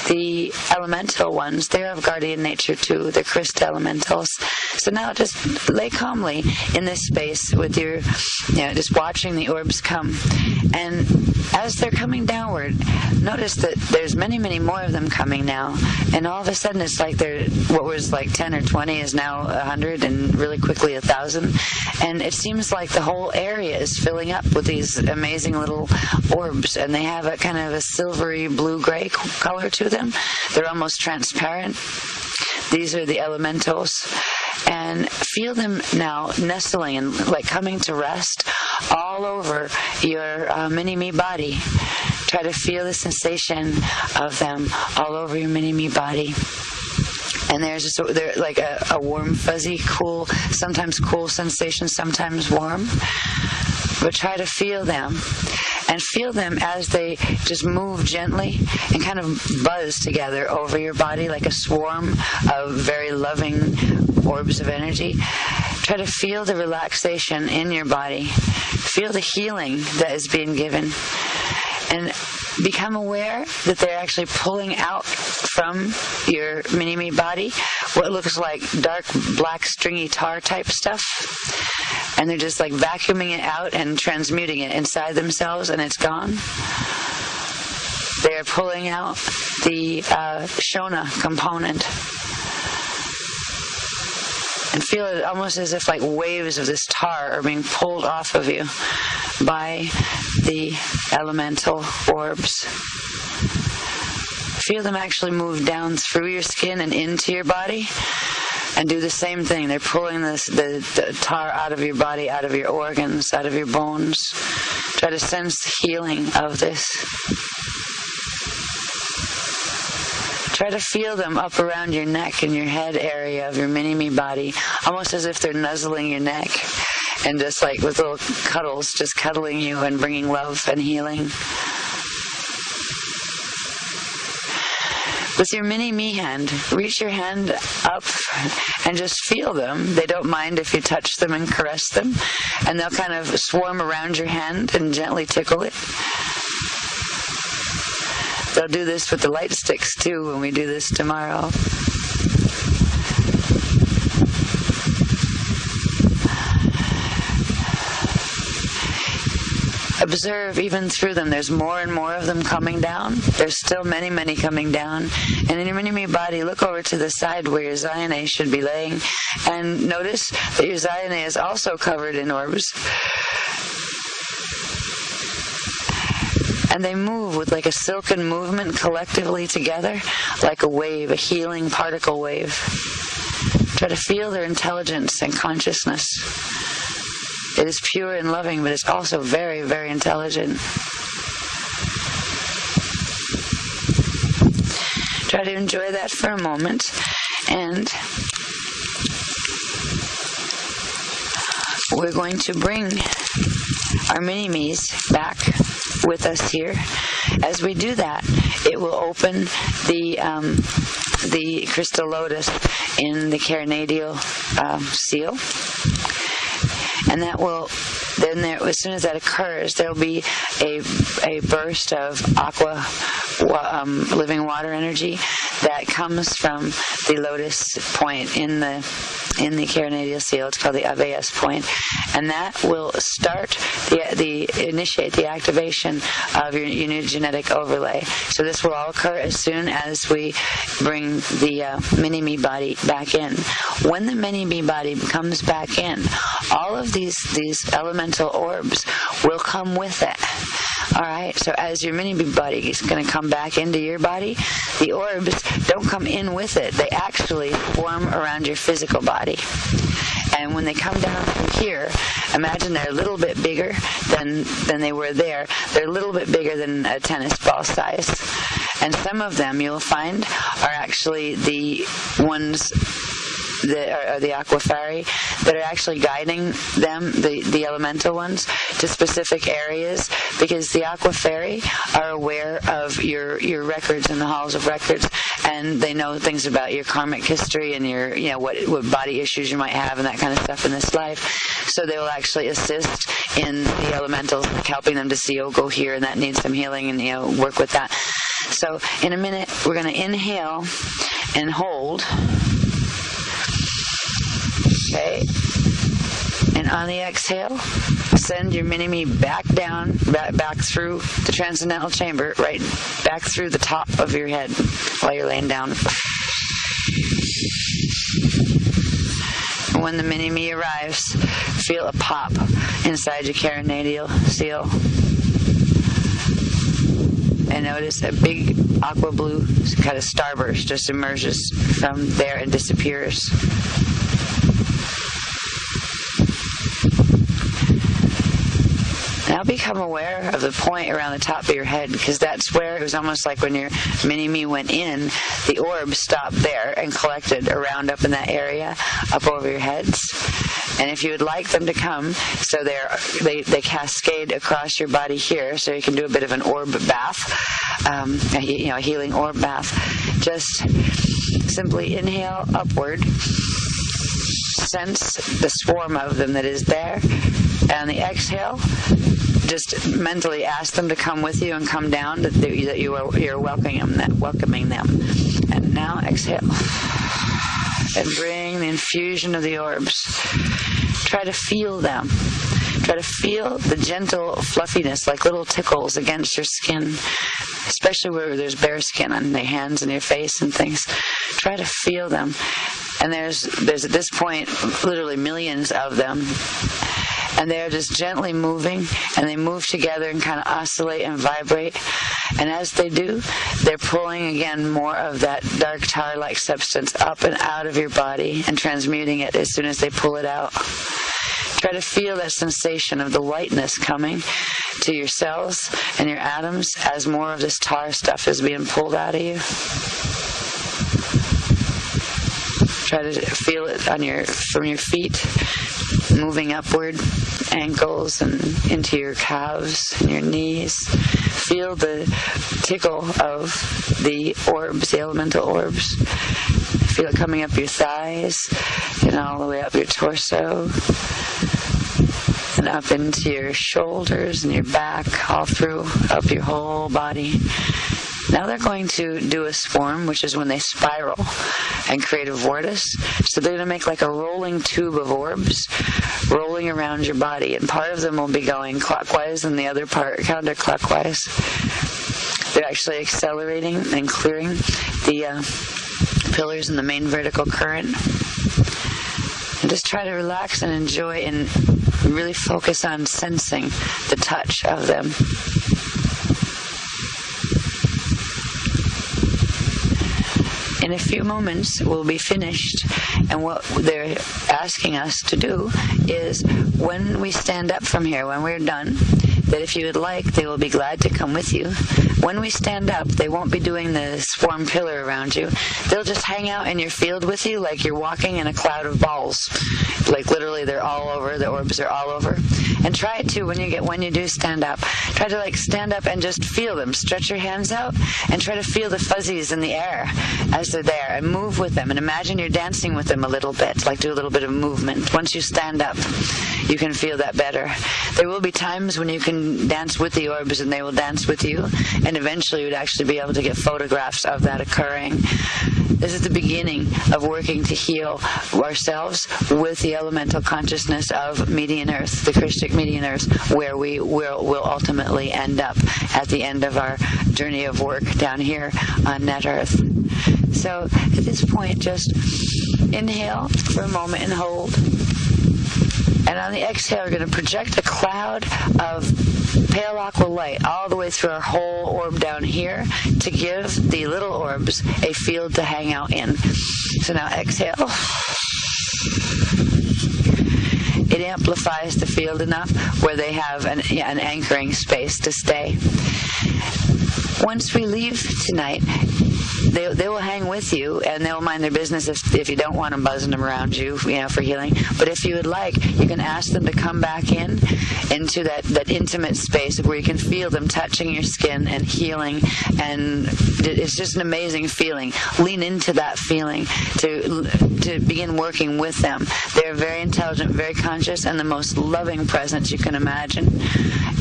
The elemental ones, they're of guardian nature too, the crystal elementals. So now just lay calmly in this space with your, just watching the orbs come. And as they're coming downward, notice that there's many, many more of them coming now. And all of a sudden it's like what was like 10 or 20 is now 100, and really quickly 1,000. And it seems like the whole area is filling up with these amazing little orbs, and they have a kind of a silvery blue-gray color to them. They're almost transparent. These are the elementals. And feel them now nestling and like coming to rest all over your mini-me body. Try to feel the sensation of them all over your mini-me body. And they're like a warm, fuzzy, cool, sometimes cool sensation, sometimes warm. But try to feel them. And feel them as they just move gently and kind of buzz together over your body like a swarm of very loving orbs of energy. Try to feel the relaxation in your body. Feel the healing that is being given. and become aware that they're actually pulling out from your mini-me body what looks like dark black stringy tar type stuff, and they're just like vacuuming it out and transmuting it inside themselves, and it's gone. They're pulling out the Shona component, and feel it almost as if like waves of this tar are being pulled off of you by the elemental orbs. Feel them actually move down through your skin and into your body, and do the same thing. They're pulling the tar out of your body, out of your organs, out of your bones. Try to sense the healing of this. Try to feel them up around your neck and your head area of your mini-me body, almost as if they're nuzzling your neck, and just like with little cuddles, just cuddling you and bringing love and healing. With your mini-me hand, reach your hand up and just feel them. They don't mind if you touch them and caress them, and they'll kind of swarm around your hand and gently tickle it. They'll do this with the light sticks too when we do this tomorrow. Observe even through them. There's more and more of them coming down. There's still many, many coming down. And in your mini-me body, look over to the side where your Zion should be laying, and notice that your Zion is also covered in orbs. And they move with like a silken movement collectively together, like a wave, a healing particle wave. Try to feel their intelligence and consciousness. It is pure and loving, but it's also very, very intelligent. Try to enjoy that for a moment. And we're going to bring our mini-me's back with us here. As we do that, it will open the crystal lotus in the carinadial seal. And that will, then there, as soon as that occurs, there will be a burst of aqua, living water energy that comes from the lotus point in the carinadial seal. It's called the Aveyas point, and that will start initiate the activation of your new genetic overlay. So this will all occur as soon as we bring the mini-me body back in. When the mini-me body comes back in, all of these elemental orbs will come with it. All right, so as your mini-me body is going to come back into your body, the orbs don't come in with it. They actually form around your physical body. And when they come down from here, imagine they're a little bit bigger than they were there. They're a little bit bigger than a tennis ball size. And some of them you'll find are actually the ones that are the aquafari that are actually guiding them, the elemental ones, to specific areas, because the aquafari are aware of your records in the halls of records, and they know things about your karmic history and your, what body issues you might have and that kind of stuff in this life. So they will actually assist in the elementals, helping them to see, oh, go here and that needs some healing, and work with that. So in a minute, we're going to inhale and hold. Okay, and on the exhale, send your mini-me back down, back through the transcendental chamber, right back through the top of your head while you're laying down. And when the mini-me arrives, feel a pop inside your carinadial seal. And notice a big aqua blue kind of starburst just emerges from there and disappears. Now become aware of the point around the top of your head, because that's where it was almost like when your mini-me went in, the orb stopped there and collected around up in that area, up over your heads. And if you would like them to come, so they cascade across your body here, so you can do a bit of an orb bath, a healing orb bath. Just simply inhale upward, sense the swarm of them that is there, and on the exhale, just mentally ask them to come with you and come down, that you're welcoming them. And now exhale. And bring the infusion of the orbs. Try to feel them. Try to feel the gentle fluffiness, like little tickles against your skin, especially where there's bare skin on the hands and your face and things. Try to feel them. And there's at this point literally millions of them. And they're just gently moving, and they move together and kind of oscillate and vibrate. And as they do, they're pulling again more of that dark tar-like substance up and out of your body and transmuting it as soon as they pull it out. Try to feel that sensation of the lightness coming to your cells and your atoms as more of this tar stuff is being pulled out of you. Try to feel it from your feet, moving upward, ankles and into your calves and your knees. Feel the tickle of the orbs, the elemental orbs. Feel it coming up your thighs and all the way up your torso and up into your shoulders and your back, all through, up your whole body. Now they're going to do a swarm, which is when they spiral and create a vortice. So they're going to make like a rolling tube of orbs rolling around your body. And part of them will be going clockwise and the other part counterclockwise. They're actually accelerating and clearing the pillars in the main vertical current. And just try to relax and enjoy and really focus on sensing the touch of them. In a few moments, we'll be finished, and what they're asking us to do is, when we stand up from here, when we're done, that if you would like, they will be glad to come with you. When we stand up, they won't be doing the swarm pillar around you. They'll just hang out in your field with you like you're walking in a cloud of balls. Like literally they're all over, the orbs are all over. And try to, when you do stand up, try to like stand up and just feel them. Stretch your hands out and try to feel the fuzzies in the air as they're there, and move with them, and imagine you're dancing with them a little bit, like do a little bit of movement. Once you stand up, you can feel that better. There will be times when you can dance with the orbs and they will dance with you, and eventually you'd actually be able to get photographs of that occurring. This is the beginning of working to heal ourselves with the elemental consciousness of Median Earth, the Christic Median Earth, where we will ultimately end up at the end of our journey of work down here on Net Earth. So at this point, just inhale for a moment and hold. And on the exhale, we're going to project a cloud of pale aqua light all the way through our whole orb down here to give the little orbs a field to hang out in. So now exhale. It amplifies the field enough where they have an anchoring space to stay. Once we leave tonight, they will hang with you, and they'll mind their business if you don't want them buzzing them around you, for healing. But if you would like, you can ask them to come back into that intimate space where you can feel them touching your skin and healing, and it's just an amazing feeling. Lean into that feeling to begin working with them. They're very intelligent, very conscious, and the most loving presence you can imagine.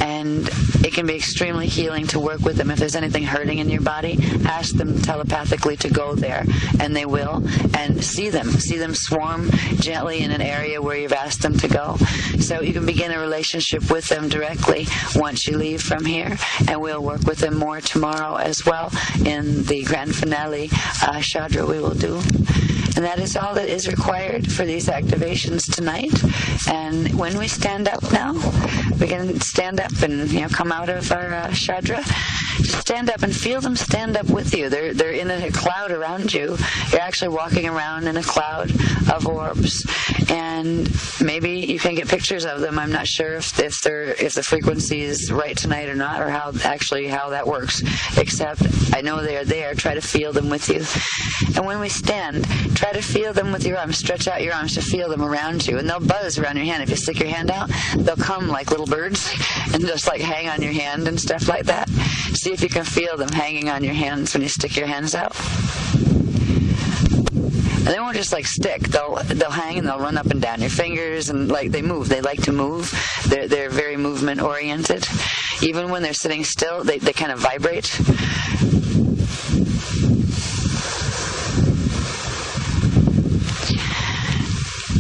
And it can be extremely healing to work with them. If there's anything hurting in your body, ask them telepathically to go there, and they will. And see them swarm gently in an area where you've asked them to go. So you can begin a relationship with them directly once you leave from here, and we'll work with them more tomorrow as well in the grand finale Shadra we will do. And that is all that is required for these activations tonight. And when we stand up now, we can stand up and come out of our Shadra. Stand up and feel them stand up with you. They're in a cloud around you. You're actually walking around in a cloud of orbs. And maybe you can get pictures of them. I'm not sure if the frequency is right tonight or not, or how that works. Except I know they are there. Try to feel them with you. And when we stand, try to feel them with your arms. Stretch out your arms to feel them around you. And they'll buzz around your hand. If you stick your hand out, they'll come like little birds and just like hang on your hand and stuff like that. See if you can feel them hanging on your hands when you stick your hands out. And they won't just like stick. They'll hang and they'll run up and down your fingers, and like they move. They like to move. They're very movement oriented. Even when they're sitting still, they kind of vibrate.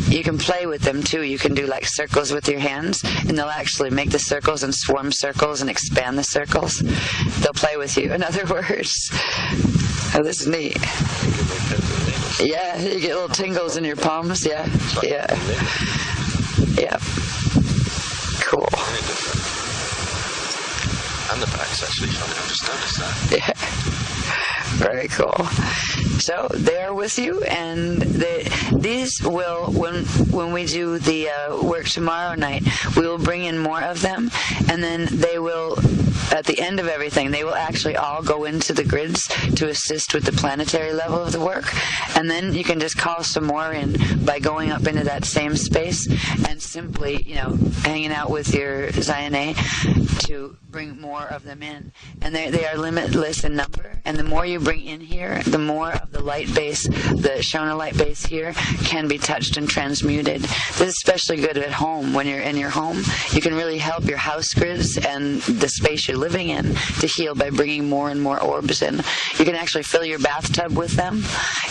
You can play with them too. You can do like circles with your hands, and they'll actually make the circles and swarm circles and expand the circles. They'll play with you. In other words, oh, this is neat. Yeah, you get little tingles in your palms. Yeah, yeah, yeah. Cool. And the backs, actually. I've just noticed that. Yeah. Very cool. So they are with you, and these will, when we do the work tomorrow night, we will bring in more of them, and then they will, at the end of everything, they will actually all go into the grids to assist with the planetary level of the work, and then you can just call some more in by going up into that same space and simply, hanging out with your Zion to bring more of them in. And they are limitless in number, and the more you bring in here, the more of the light base, the Shona light base here, can be touched and transmuted. This is especially good at home. When you're in your home, you can really help your house grids and the space you're living in to heal by bringing more and more orbs in. You can actually fill your bathtub with them.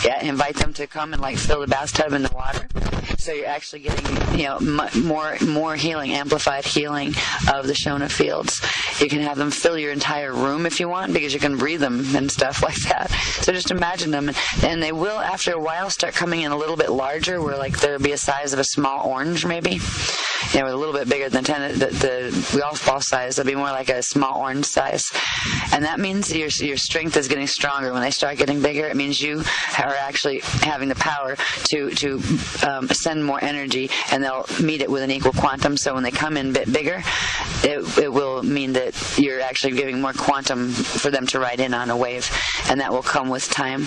Yeah, invite them to come and like fill the bathtub in the water. So you're actually getting, more healing, amplified healing of the Shona fields. You can have them fill your entire room if you want, because you can breathe them and stuff like that. So just imagine them, and they will, after a while, start coming in a little bit larger, where like there'll be a size of a small orange, maybe. A little bit bigger than the golf ball size. They'll be more like a small orange size, and that means your strength is getting stronger. When they start getting bigger, it means you are actually having the power to send more energy, and they'll meet it with an equal quantum. So when they come in a bit bigger, it will mean that you're actually giving more quantum for them to ride in on a wave, and that will come with time.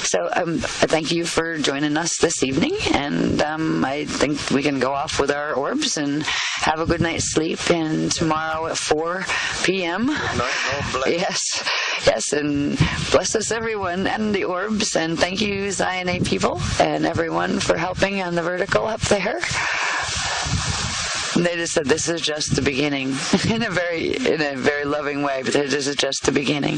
So thank you for joining us this evening, and I think we can go off with our orbs and have a good night's sleep, and tomorrow at 4 p.m. Yes, and bless us everyone and the orbs, and thank you Zion people and everyone for helping on the vertical up there. They just said this is just the beginning in a very loving way, but this is just the beginning.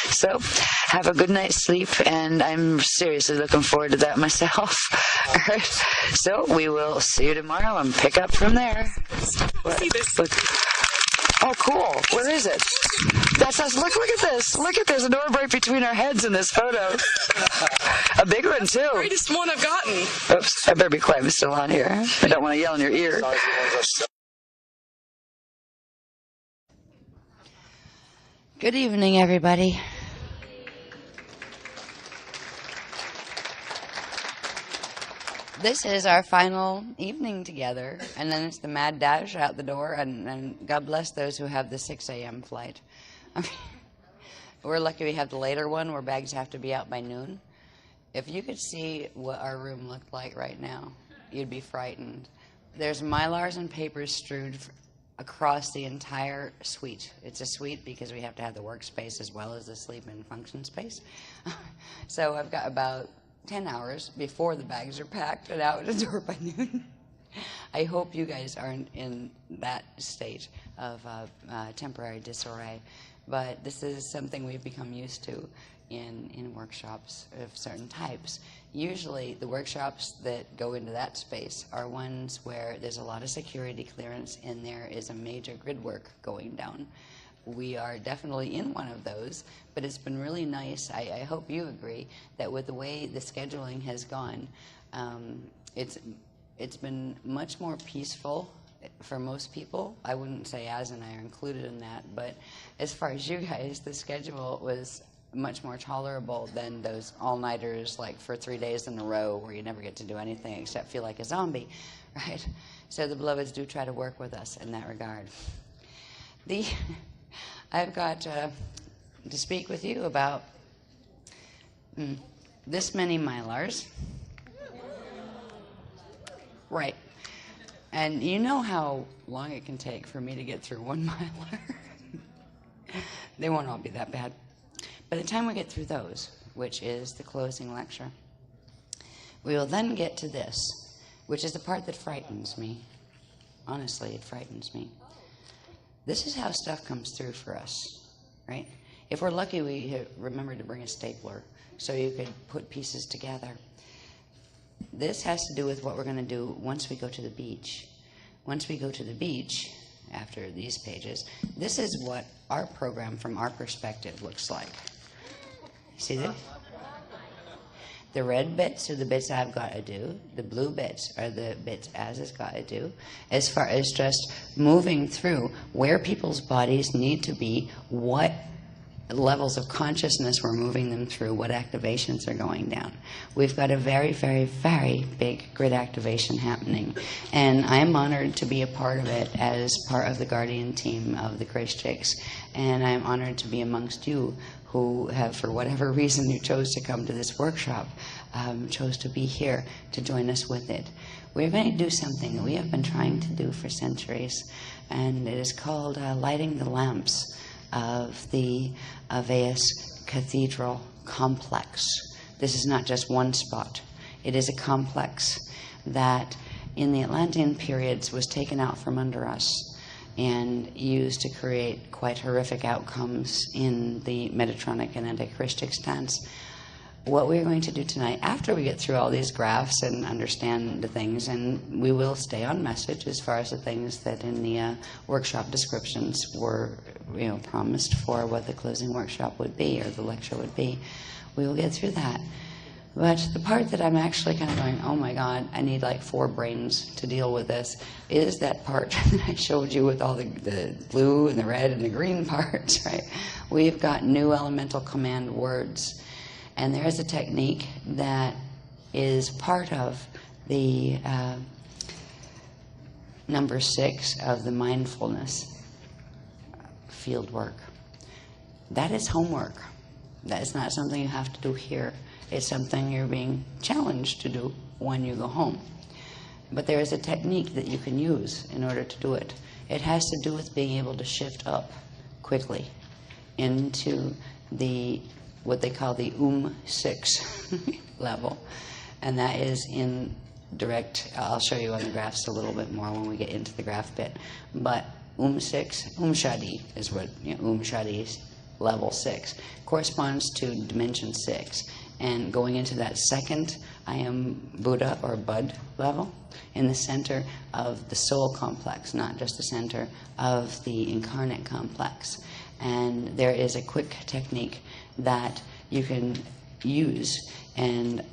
So have a good night's sleep, and I'm seriously looking forward to that myself. All right. So we will see you tomorrow and pick up from there. Oh, cool. Where is it? That's us. Look at this. Look at this. An orb right between our heads in this photo. A big one, too. Greatest one I've gotten. Oops. I better be quiet. I'm still on here. I don't want to yell in your ear. Good evening, everybody. This is our final evening together, and then it's the mad dash out the door, and God bless those who have the 6 a.m. flight. I mean, we're lucky we have the later one where bags have to be out by noon. If you could see what our room looked like right now, you'd be frightened. There's Mylars and papers strewed across the entire suite. It's a suite because we have to have the workspace as well as the sleep and function space. So I've got about 10 hours before the bags are packed and out the door by noon. I hope you guys aren't in that state of temporary disarray, but this is something we've become used to in workshops of certain types. Usually the workshops that go into that space are ones where there's a lot of security clearance and there is a major grid work going down. We are definitely in one of those, but it's been really nice. I hope you agree that with the way the scheduling has gone, it's been much more peaceful for most people. I wouldn't say Az and I are included in that, but as far as you guys, the schedule was much more tolerable than those all-nighters like for 3 days in a row where you never get to do anything except feel like a zombie, right? So the beloveds do try to work with us in that regard. I've got to speak with you about this many Mylars. Right. And you know how long it can take for me to get through one Mylar? They won't all be that bad. By the time we get through those, which is the closing lecture, We will then get to this, which is the part that frightens me. Honestly, it frightens me. This is how stuff comes through for us, right? If we're lucky, we remember to bring a stapler so you could put pieces together. This has to do with what we're going to do once we go to the beach. Once we go to the beach, after these pages, this is what our program from our perspective looks like. See that? The red bits are the bits I've got to do. The blue bits are the bits Az has got to do. As far as just moving through where people's bodies need to be, what levels of consciousness we're moving them through, what activations are going down. We've got a very, very, very big grid activation happening. And I'm honored to be a part of it as part of the Guardian team of the Grace Chicks. And I'm honored to be amongst you who have, for whatever reason you chose to come to this workshop, chose to be here to join us with it. We're going to do something that we have been trying to do for centuries, and it is called lighting the lamps of the Aveus Cathedral complex. This is not just one spot. It is a complex that in the Atlantean periods was taken out from under us and used to create quite horrific outcomes in the Metatronic and Antichristic stance. What we're going to do tonight, after we get through all these graphs and understand the things, and we will stay on message as far as the things that in the workshop descriptions were, promised for what the closing workshop would be or the lecture would be, we will get through that. But the part that I'm actually kind of going, oh my God, I need like 4 brains to deal with this, is that part that I showed you with all the blue and the red and the green parts, right? We've got new elemental command words. And there is a technique that is part of the number 6 of the mindfulness field work. That is homework. That is not something you have to do here. It's something you're being challenged to do when you go home. But there is a technique that you can use in order to do it. It has to do with being able to shift up quickly into the what they call the 6 level. And that is in direct, I'll show you on the graphs a little bit more when we get into the graph bit. But 6, Shadi is what, Shadi is level 6, corresponds to dimension 6. And going into that second, I am Buddha or Bud level, in the center of the soul complex, not just the center of the incarnate complex. And there is a quick technique that you can use, and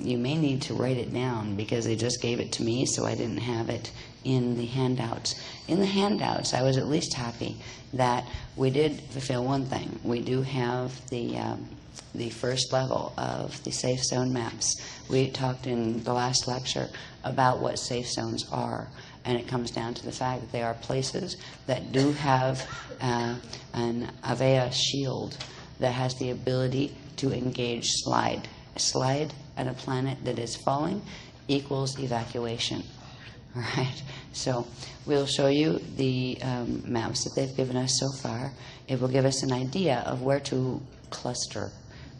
you may need to write it down because they just gave it to me, so I didn't have it in the handouts. In the handouts, I was at least happy that we did fulfill one thing. We do have the first level of the safe zone maps. We talked in the last lecture about what safe zones are, and it comes down to the fact that they are places that do have an Avea shield that has the ability to engage slide. A slide at a planet that is falling equals evacuation. All right, so we'll show you the maps that they've given us so far. It will give us an idea of where to cluster.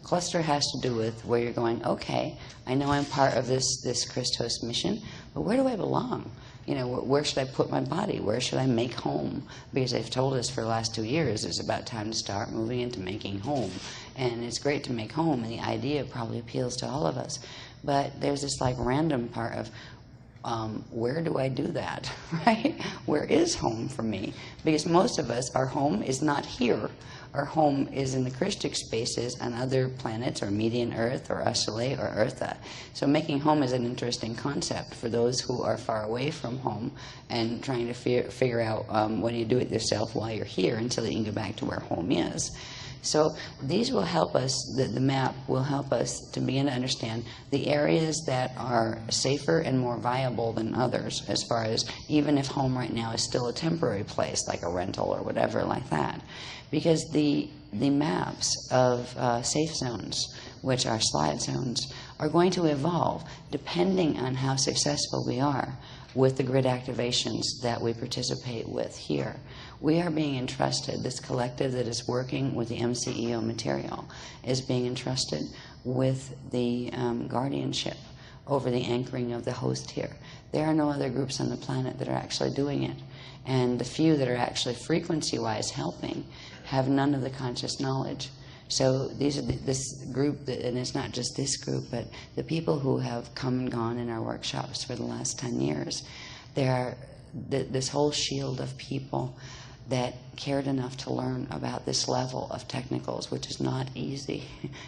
Cluster has to do with where you're going, okay, I know I'm part of this Christos mission, but where do I belong? Where should I put my body? Where should I make home? Because they've told us for the last 2 years it's about time to start moving into making home. And it's great to make home, and the idea probably appeals to all of us. But there's this random part of, where do I do that, right? Where is home for me? Because most of us, our home is not here. Our home is in the Christic spaces on other planets, or Median Earth, or Ashale, or Eartha. So making home is an interesting concept for those who are far away from home and trying to figure out what do you do with yourself while you're here until you can get back to where home is. So these will help us, the map will help us to begin to understand the areas that are safer and more viable than others, as far as even if home right now is still a temporary place, like a rental or whatever like that. Because the maps of safe zones, which are slide zones, are going to evolve depending on how successful we are with the grid activations that we participate with here. We are being entrusted, this collective that is working with the MCEO material is being entrusted with the guardianship over the anchoring of the host here. There are no other groups on the planet that are actually doing it. And the few that are actually frequency-wise helping have none of the conscious knowledge. So these are this group, and it's not just this group, but the people who have come and gone in our workshops for the last 10 years. There are this whole shield of people that cared enough to learn about this level of technicals, which is not easy.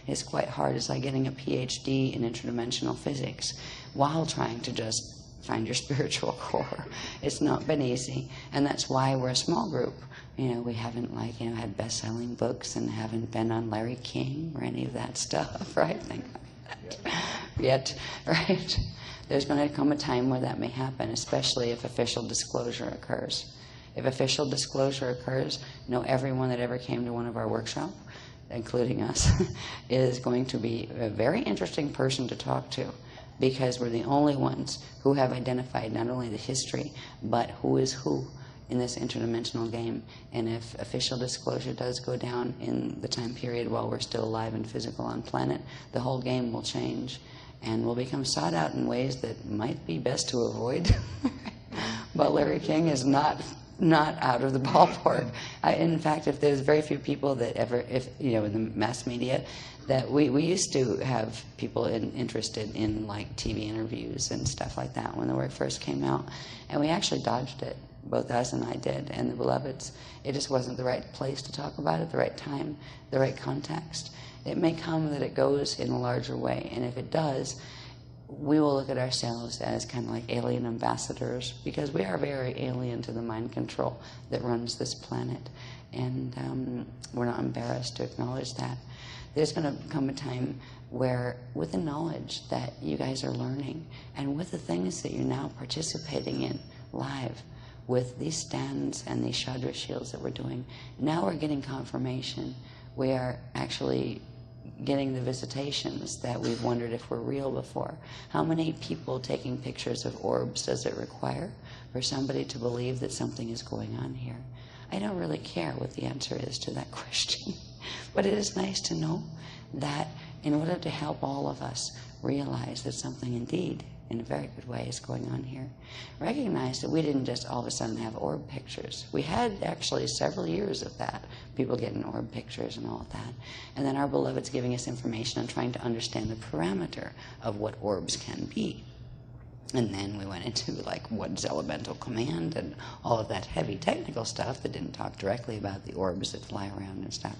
It's quite hard. It's like getting a PhD in interdimensional physics while trying to just find your spiritual core. It's not been easy, and that's why we're a small group. You know, we haven't had best-selling books and haven't been on Larry King or any of that stuff, right? Think about that. Yet, right? There's going to come a time where that may happen, especially if official disclosure occurs. If official disclosure occurs, everyone that ever came to one of our workshops, including us, is going to be a very interesting person to talk to, because we're the only ones who have identified not only the history, but who is who in this interdimensional game. And if official disclosure does go down in the time period while we're still alive and physical on planet, the whole game will change and will become sought out in ways that might be best to avoid. But Larry King is not out of the ballpark. In fact, if there's very few people that ever, in the mass media, that we used to have people interested in like TV interviews and stuff like that when the work first came out, and we actually dodged it. Both us and I did, and the Beloveds. It just wasn't the right place to talk about it, the right time, the right context. It may come that it goes in a larger way, and if it does, we will look at ourselves as kind of like alien ambassadors, because we are very alien to the mind control that runs this planet, and we're not embarrassed to acknowledge that. There's going to come a time where, with the knowledge that you guys are learning, and with the things that you're now participating in live, with these stands and these Shadra shields that we're doing, now we're getting confirmation. We are actually getting the visitations that we've wondered if were real before. How many people taking pictures of orbs does it require for somebody to believe that something is going on here? I don't really care what the answer is to that question, but it is nice to know that in order to help all of us realize that something indeed, in a very good way, is going on here, recognize that we didn't just all of a sudden have orb pictures. We had actually several years of that, people getting orb pictures and all of that. And then our Beloveds giving us information on trying to understand the parameter of what orbs can be. And then we went into like what's elemental command and all of that heavy technical stuff that didn't talk directly about the orbs that fly around and stuff.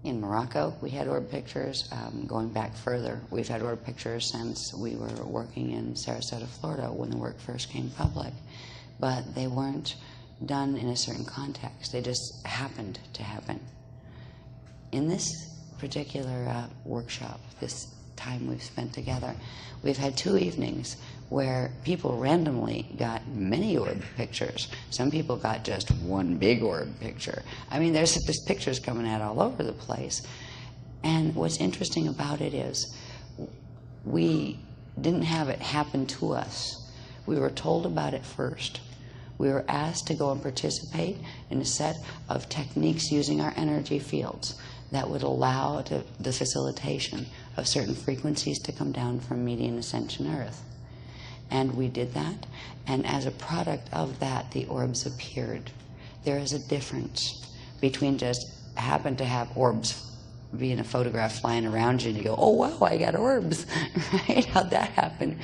In Morocco, we had orb pictures. Going back further, we've had orb pictures since we were working in Sarasota, Florida, when the work first came public. But they weren't done in a certain context. They just happened to happen. In this particular workshop, this time we've spent together, we've had 2 evenings where people randomly got many orb pictures. Some people got just one big orb picture. I mean, there's pictures coming out all over the place. And what's interesting about it is we didn't have it happen to us. We were told about it first. We were asked to go and participate in a set of techniques using our energy fields that would allow the facilitation of certain frequencies to come down from Median Ascension Earth. And we did that, and as a product of that, the orbs appeared. There is a difference between just happen to have orbs being a photograph flying around you and you go, oh wow, I got orbs, right? How'd that happen?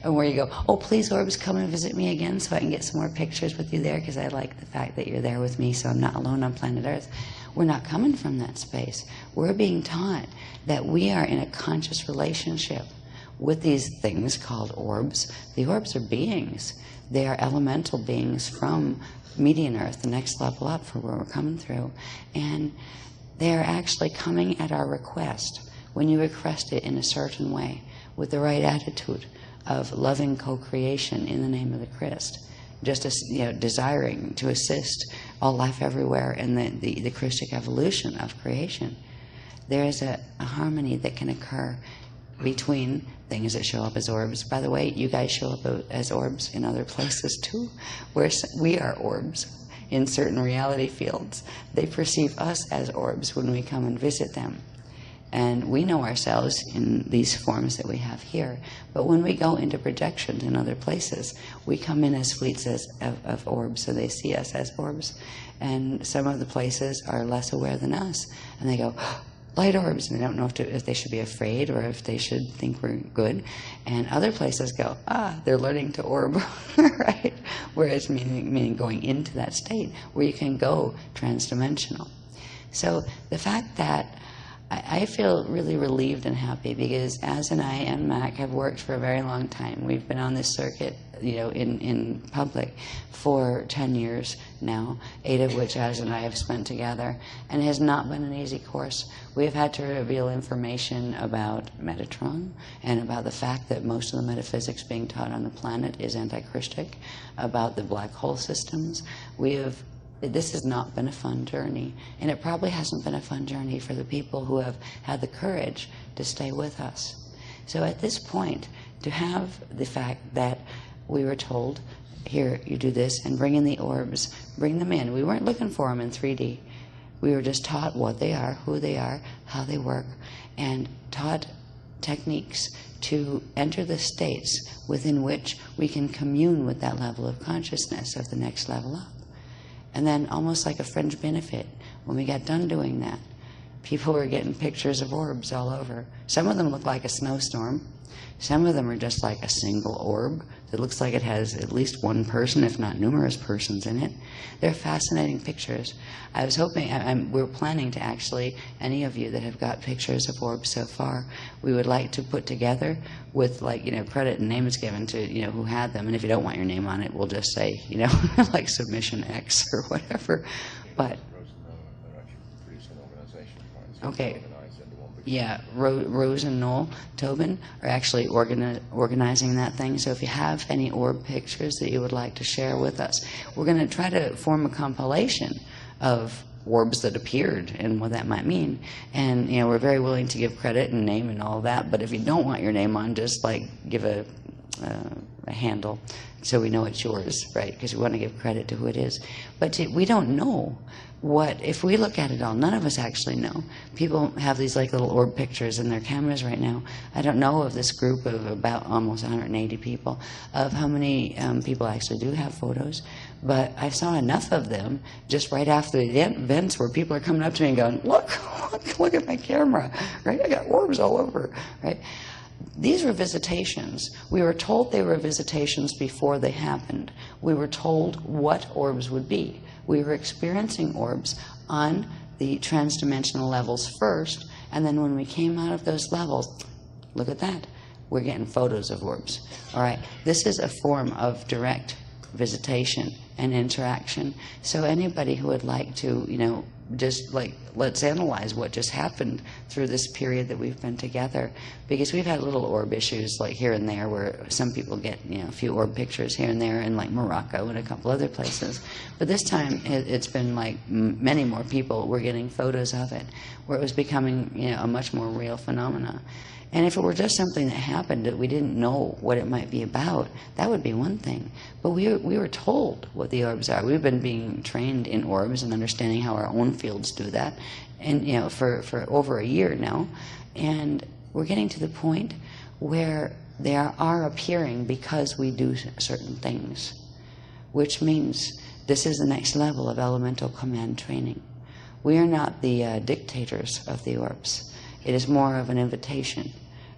And where you go, oh please orbs, come and visit me again so I can get some more pictures with you there, because I like the fact that you're there with me so I'm not alone on planet Earth. We're not coming from that space. We're being taught that we are in a conscious relationship with these things called orbs. The orbs are beings. They are elemental beings from Median Earth, the next level up for where we're coming through. And they are actually coming at our request. When you request it in a certain way, with the right attitude of loving co-creation in the name of the Christ, just as, desiring to assist all life everywhere in the Christic evolution of creation, there is a harmony that can occur between things that show up as orbs. By the way, you guys show up as orbs in other places too, where we are orbs in certain reality fields. They perceive us as orbs when we come and visit them. And we know ourselves in these forms that we have here. But when we go into projections in other places, we come in as fleets of orbs, so they see us as orbs. And some of the places are less aware than us. And they go, light orbs, and they don't know if they should be afraid or if they should think we're good. And other places go, they're learning to orb, right? Whereas meaning going into that state where you can go transdimensional. So the fact that I feel really relieved and happy because Az and I and Mac have worked for a very long time. We've been on this circuit, in public for 10 years now, 8 of which Az and I have spent together, and it has not been an easy course. We have had to reveal information about Metatron and about the fact that most of the metaphysics being taught on the planet is anti-Christic, about the black hole systems. This has not been a fun journey, and it probably hasn't been a fun journey for the people who have had the courage to stay with us. So at this point, to have the fact that we were told, here, you do this, and bring in the orbs, bring them in. We weren't looking for them in 3D. We were just taught what they are, who they are, how they work, and taught techniques to enter the states within which we can commune with that level of consciousness of the next level up. And then almost like a fringe benefit, when we got done doing that, people were getting pictures of orbs all over. Some of them look like a snowstorm. Some of them are just like a single orb that looks like it has at least one person, if not numerous persons in it. They're fascinating pictures. I was hoping, we're planning to actually, any of you that have got pictures of orbs so far, we would like to put together with credit and names given to, who had them. And if you don't want your name on it, we'll just say, like submission X or whatever. But They're actually producing an organization, right? It's Okay. organized into one big yeah, Rose and Noel Tobin are actually organizing that thing. So if you have any orb pictures that you would like to share with us, we're going to try to form a compilation of orbs that appeared and what that might mean. And, we're very willing to give credit and name and all that. But if you don't want your name on, just give a handle so we know it's yours, right? Because we want to give credit to who it is. But we don't know if we look at it all, none of us actually know. People have these little orb pictures in their cameras right now. I don't know of this group of about almost 180 people, of how many people actually do have photos. But I saw enough of them just right after the events where people are coming up to me and going, look at my camera, right? I got orbs all over, right? These were visitations. We were told they were visitations before they happened. We were told what orbs would be. We were experiencing orbs on the transdimensional levels first, and then when we came out of those levels, look at that, we're getting photos of orbs. All right, this is a form of direct visitation and interaction. So anybody who would like to, just let's analyze what just happened through this period that we've been together, because we've had little orb issues here and there where some people get a few orb pictures here and there in Morocco and a couple other places, but this time it's been many more people were getting photos of it, where it was becoming a much more real phenomena. And if it were just something that happened that we didn't know what it might be about, that would be one thing. But we were told what the orbs are. We've been being trained in orbs and understanding how our own fields do that, and for over a year now. And we're getting to the point where they are appearing because we do certain things, which means this is the next level of elemental command training. We are not the dictators of the orbs. It is more of an invitation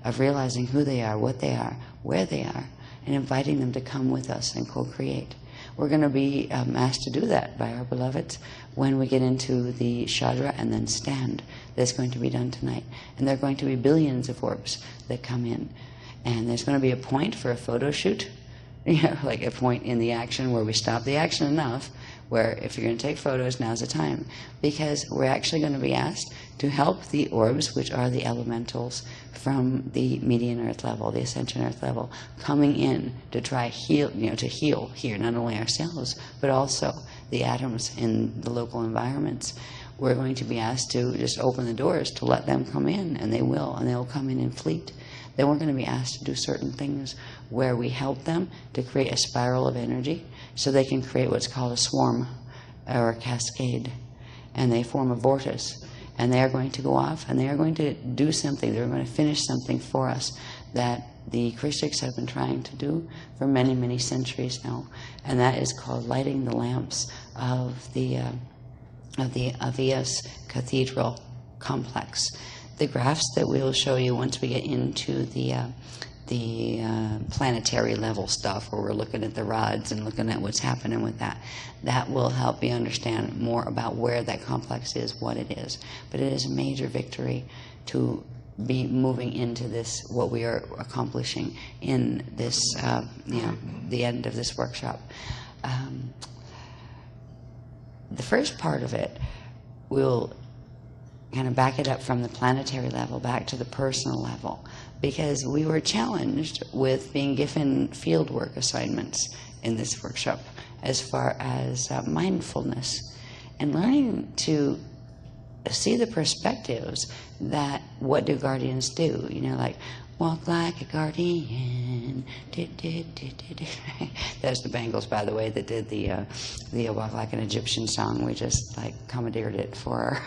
of realizing who they are, what they are, where they are, and inviting them to come with us and co-create. We're going to be asked to do that by our beloveds when we get into the Shadra and then stand. That's going to be done tonight. And there are going to be billions of orbs that come in. And there's going to be a point for a photo shoot, like a point in the action where we stop the action enough where if you're going to take photos, now's the time. Because we're actually going to be asked to help the orbs, which are the elementals from the median earth level, the ascension earth level, coming in to try to heal here, not only ourselves, but also the atoms in the local environments. We're going to be asked to just open the doors to let them come in, and they will come in fleet. Then we're going to be asked to do certain things where we help them to create a spiral of energy so they can create what's called a swarm or a cascade. And they form a vortex. and they are going to go off and they are going to do something. They're going to finish something for us that the Christians have been trying to do for many, many centuries now, and that is called lighting the lamps of the Avias Cathedral complex. The graphs that we will show you once we get into the planetary level stuff, where we're looking at the rods and looking at what's happening with that, that will help you understand more about where that complex is, what it is. But it is a major victory to be moving into this, what we are accomplishing in this, the end of this workshop. The first part of it, we'll kind of back it up from the planetary level back to the personal level, because we were challenged with being given fieldwork assignments in this workshop as far as mindfulness and learning to see the perspectives that what do guardians do, like walk like a guardian. That's the Bangles, by the way, that did the walk like an Egyptian song. We just commandeered it for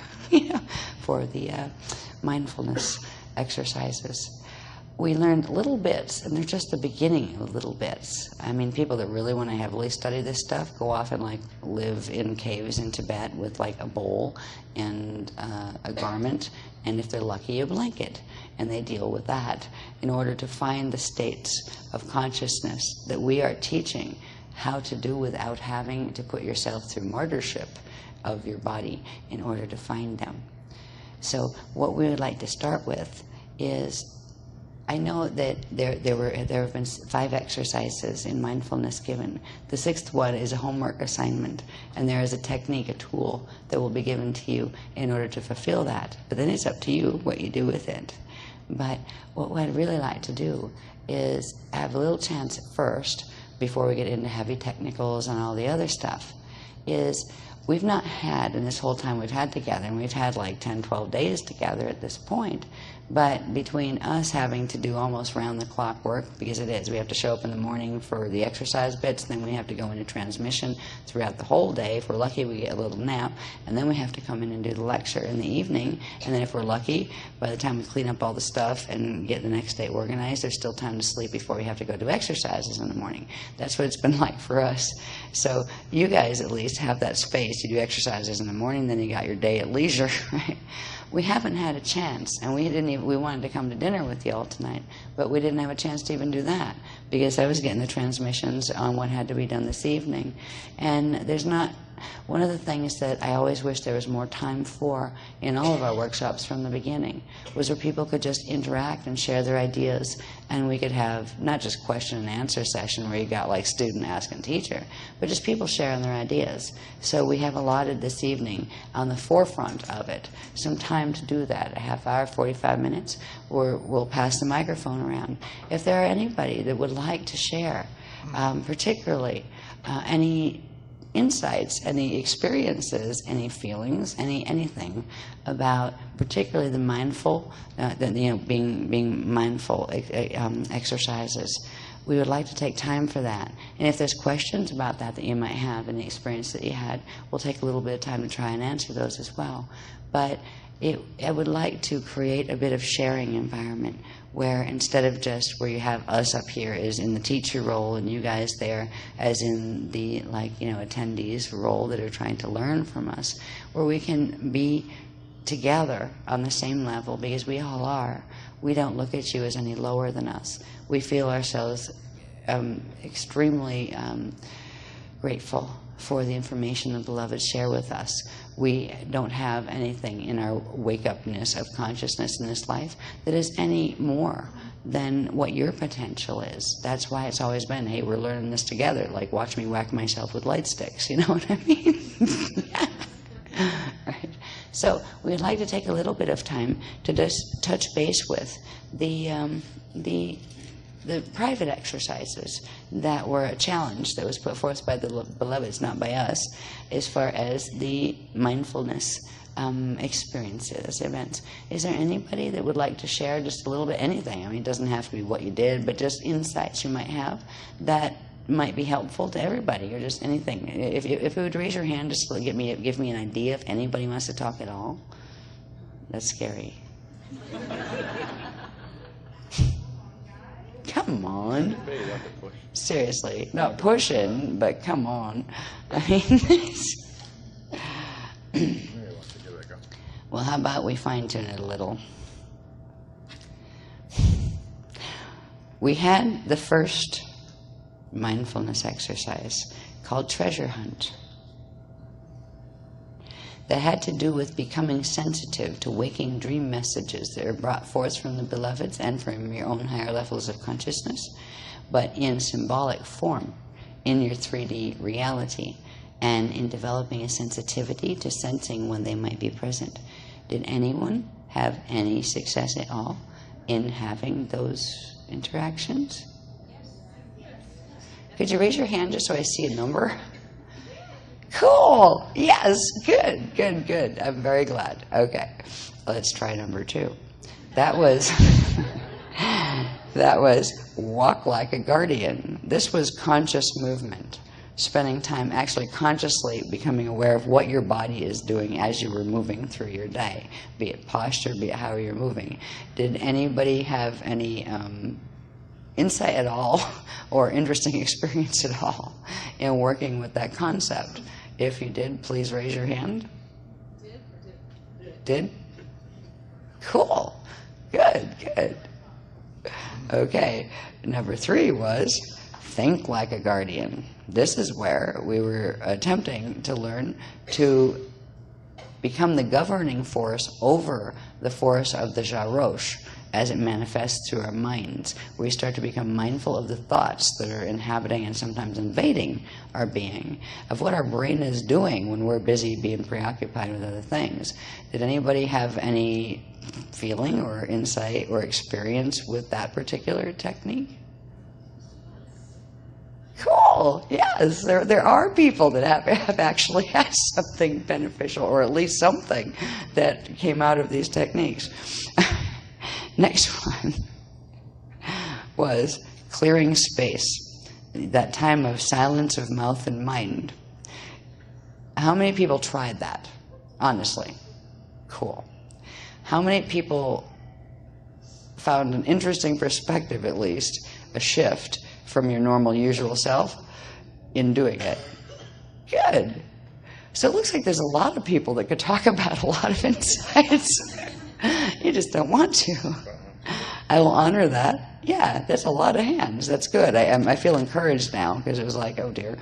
for the mindfulness exercises. We learned little bits, and they're just the beginning of little bits. I mean, people that really want to heavily study this stuff go off and live in caves in Tibet with a bowl and a garment, and if they're lucky, a blanket, and they deal with that in order to find the states of consciousness that we are teaching how to do without having to put yourself through martyrship of your body in order to find them. So what we would like to start with is, I know that there have been 5 exercises in mindfulness given. The 6th one is a homework assignment, and there is a technique, a tool that will be given to you in order to fulfill that. But then it's up to you what you do with it. But what I'd really like to do is have a little chance at first, before we get into heavy technicals and all the other stuff, is we've not had, in this whole time we've had together, and we've had 10, 12 days together at this point, but between us having to do almost round-the-clock work, because it is, we have to show up in the morning for the exercise bits, then we have to go into transmission throughout the whole day. If we're lucky, we get a little nap, and then we have to come in and do the lecture in the evening, and then if we're lucky, by the time we clean up all the stuff and get the next day organized, there's still time to sleep before we have to go do exercises in the morning. That's what it's been like for us. So you guys at least have that space. You do exercises in the morning, then you got your day at leisure, right? We haven't had a chance, and we wanted to come to dinner with you all tonight, but we didn't have a chance to even do that because I was getting the transmissions on what had to be done this evening. And there's not, one of the things that I always wish there was more time for in all of our workshops from the beginning was where people could just interact and share their ideas, and we could have not just question and answer session where you got student asking teacher, but just people sharing their ideas. So we have allotted this evening on the forefront of it some time to do that, a half hour, 45 minutes, where we'll pass the microphone around. If there are anybody that would like to share, particularly any insights, any experiences, any feelings, anything about particularly the mindful, being mindful exercises. We would like to take time for that. And if there's questions about that you might have and the experience that you had, we'll take a little bit of time to try and answer those as well. But I would like to create a bit of sharing environment where instead of just where you have us up here is in the teacher role and you guys there as in the attendees role that are trying to learn from us, where we can be together on the same level, because we all are. We don't look at you as any lower than us. We feel ourselves extremely grateful for the information the beloved share with us. We don't have anything in our wake-upness of consciousness in this life that is any more than what your potential is. That's why it's always been, hey, we're learning this together. Watch me whack myself with light sticks. You know what I mean? Right. So we'd like to take a little bit of time to just touch base with the private exercises that were a challenge that was put forth by the beloveds, not by us, as far as the mindfulness experiences, events. Is there anybody that would like to share just a little bit, anything? I mean, it doesn't have to be what you did, but just insights you might have that might be helpful to everybody, or just anything. If you would raise your hand, just to give me an idea if anybody wants to talk at all. That's scary. Come on. Maybe that's a push. Seriously, not pushing, but come on. I mean, Maybe I want to give it a go. well, how about we fine tune it a little? We had the first mindfulness exercise called Treasure Hunt that had to do with becoming sensitive to waking dream messages that are brought forth from the beloveds and from your own higher levels of consciousness, but in symbolic form in your 3D reality, and in developing a sensitivity to sensing when they might be present. Did anyone have any success at all in having those interactions? Could you raise your hand just so I see a number? Cool. Yes. Good, good, good. I'm very glad. Okay. Let's try number 2. That was that was walk like a guardian. This was conscious movement. Spending time actually consciously becoming aware of what your body is doing as you were moving through your day, be it posture, be it how you're moving. Did anybody have any insight at all or interesting experience at all in working with that concept? If you did, please raise your hand. Did? Cool. Good, good. Okay. Number 3 was think like a guardian. This is where we were attempting to learn to become the governing force over the force of the Jarosh as it manifests through our minds. We start to become mindful of the thoughts that are inhabiting and sometimes invading our being, of what our brain is doing when we're busy being preoccupied with other things. Did anybody have any feeling or insight or experience with that particular technique? Cool. Yes, there are people that have actually had something beneficial, or at least something that came out of these techniques. Next one was clearing space, that time of silence of mouth and mind. How many people tried that? Honestly. Cool. How many people found an interesting perspective, at least, a shift from your normal, usual self in doing it? Good. So it looks like there's a lot of people that could talk about a lot of insights. You just don't want to. I will honor that. Yeah, that's a lot of hands. That's good. I feel encouraged now, because it was like, oh dear.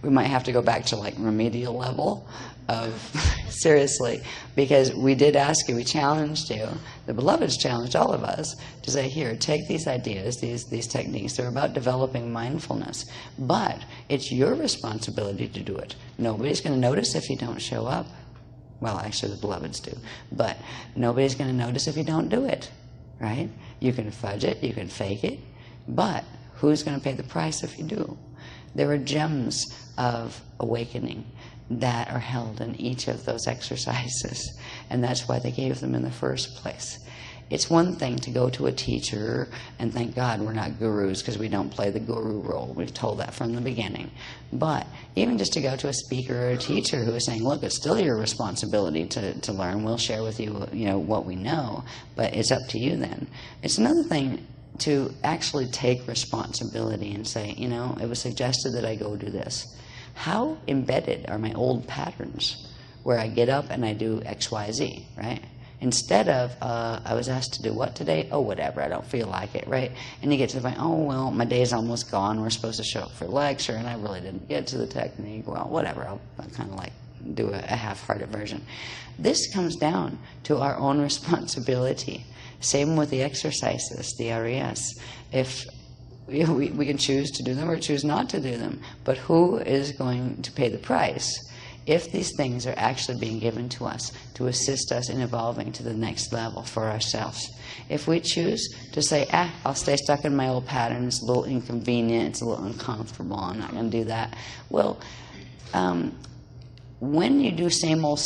We might have to go back to like remedial level of, seriously, because we did ask you, we challenged you, the beloveds challenged all of us to say, here, take these ideas, these techniques, they're about developing mindfulness, but it's your responsibility to do it. Nobody's going to notice if you don't show up. Well, actually the beloveds do, but nobody's going to notice if you don't do it, right? You can fudge it, you can fake it, but who's going to pay the price if you do? There are gems of awakening that are held in each of those exercises, and that's why they gave them in the first place. It's one thing to go to a teacher, and thank God we're not gurus because we don't play the guru role. We've told that from the beginning. But even just to go to a speaker or a teacher who is saying, look, it's still your responsibility to learn. We'll share with you, what we know, but it's up to you then. It's another thing to actually take responsibility and say, it was suggested that I go do this. How embedded are my old patterns where I get up and I do X, Y, Z, right? Instead of, I was asked to do what today? Oh, whatever, I don't feel like it, right? And you get to the point, oh, well, my day's almost gone. We're supposed to show up for lecture, and I really didn't get to the technique. Well, whatever, I'll kind of like do a half-hearted version. This comes down to our own responsibility. Same with the exercises, the RES. If we can choose to do them or choose not to do them, but who is going to pay the price if these things are actually being given to us to assist us in evolving to the next level for ourselves? If we choose to say, I'll stay stuck in my old pattern, it's a little inconvenient, it's a little uncomfortable, I'm not going to do that. Well, when you do same old,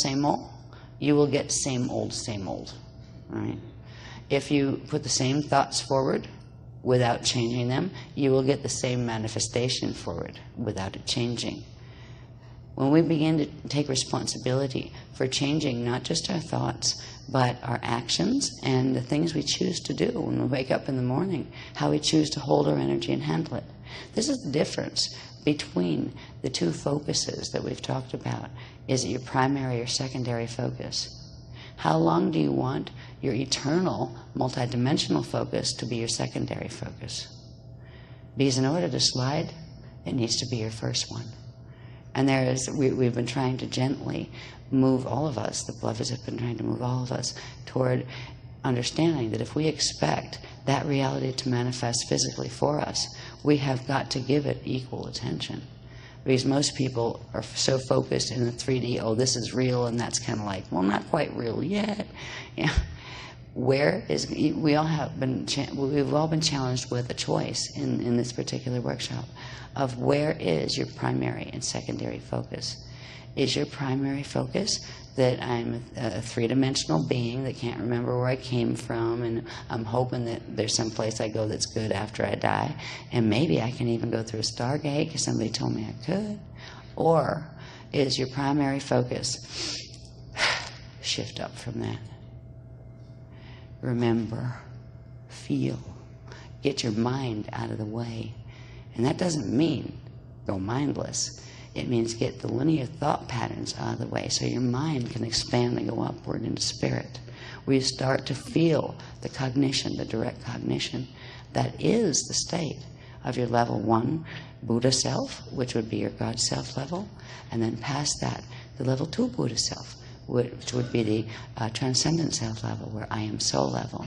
you will get same old, right? If you put the same thoughts forward without changing them, you will get the same manifestation forward without it changing. when we begin to take responsibility for changing not just our thoughts, but our actions and the things we choose to do when we wake up in the morning, how we choose to hold our energy and handle it. This is the difference between the two focuses that we've talked about. Is it your primary or secondary focus? How long do you want your eternal, multidimensional focus to be your secondary focus? Because in order to slide, it needs to be your first one. And we've been trying to gently move all of us, the beloveds have been trying to move all of us toward understanding that if we expect that reality to manifest physically for us, we have got to give it equal attention. Because most people are so focused in the 3D, oh, this is real, and that's kind of like, well, not quite real yet. Yeah. We've all been challenged with a choice in this particular workshop of where is your primary and secondary focus. Is your primary focus that I'm a three-dimensional being that can't remember where I came from, and I'm hoping that there's some place I go that's good after I die, and maybe I can even go through a Stargate because somebody told me I could? Or is your primary focus shift up from that? Remember, feel, get your mind out of the way. And that doesn't mean go mindless. It means get the linear thought patterns out of the way so your mind can expand and go upward into spirit, where you start to feel the cognition, the direct cognition that is the state of your level 1 Buddha self, which would be your God self level, and then past that, the level 2 Buddha self, which would be the transcendent self level, where I am soul level.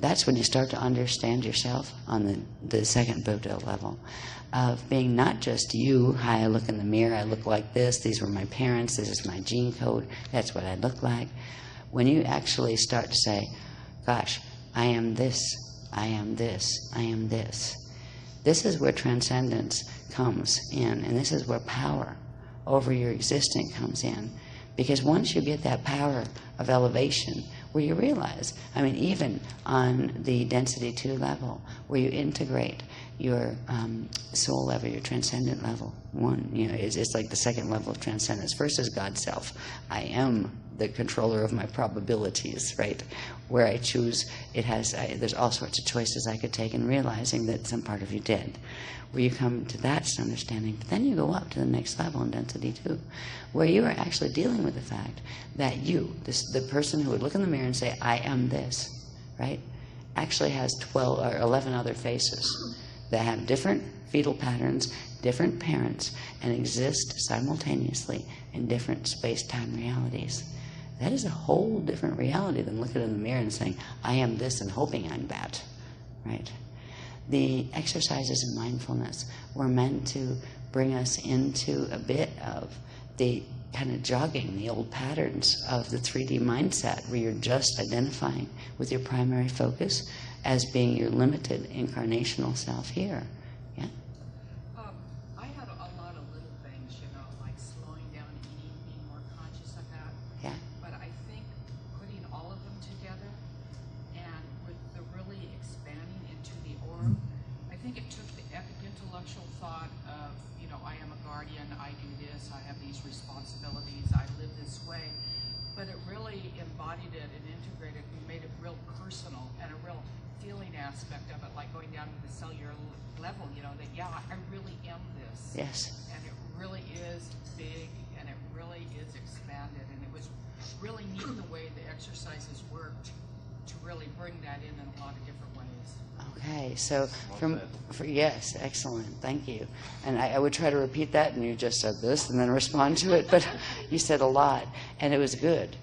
That's when you start to understand yourself on the second Buddha level of being not just you. Hi, I look in the mirror, I look like this, these were my parents, this is my gene code, that's what I look like. When you actually start to say, gosh, I am this, I am this, I am this. This is where transcendence comes in, and this is where power over your existence comes in. Because once you get that power of elevation, where you realize, I mean, even on the density 2 level, where you integrate your soul level, your transcendent level 1, it's like the second level of transcendence. First is God self. I am the controller of my probabilities, right? Where I choose, there's all sorts of choices I could take, and realizing that some part of you did. Where you come to that understanding, but then you go up to the next level in density 2, where you are actually dealing with the fact that the person who would look in the mirror and say, I am this, right, actually has 12 or 11 other faces that have different fetal patterns, different parents, and exist simultaneously in different space-time realities. That is a whole different reality than looking in the mirror and saying, I am this, and hoping I'm that, right? The exercises in mindfulness were meant to bring us into a bit of the kind of jogging the old patterns of the 3D mindset, where you're just identifying with your primary focus as being your limited incarnational self here. Yeah? I had a lot of little things, like slowing down eating, being more conscious of that. Yeah. But I think putting all of them together and with the really expanding into the orb, I think it took the intellectual thought of, I am a guardian, I do this, I have these responsibilities, I live this way, but it really embodied it and integrated and made it real personal and a real feeling aspect of it, like going down to the cellular level, that, yeah, I really am this. Yes. And it really is big, and it really is expanded, and it was really neat the way the exercises worked to really bring that in a lot of different ways. Okay, so yes, excellent, thank you. And I would try to repeat that, and you just said this and then respond to it, but you said a lot, and it was good.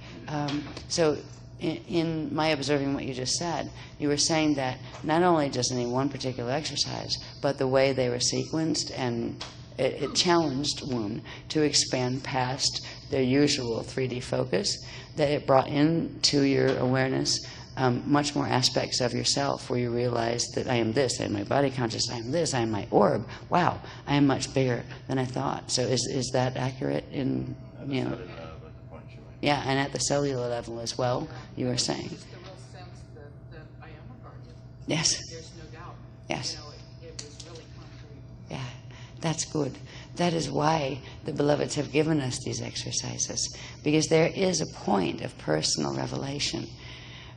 So in my observing what you just said, you were saying that not only just any one particular exercise, but the way they were sequenced, and it challenged one to expand past their usual 3D focus, that it brought into your awareness much more aspects of yourself, where you realize that I am this, I am my body conscious, I am this, I am my orb. Wow, I am much bigger than I thought. So is that accurate in, Yeah, and at the cellular level as well, you were saying. Just the real sense that I am a guardian. Yes. There's no doubt. Yes. It was really concrete. Yeah, That's good. That is why the beloveds have given us these exercises, because there is a point of personal revelation.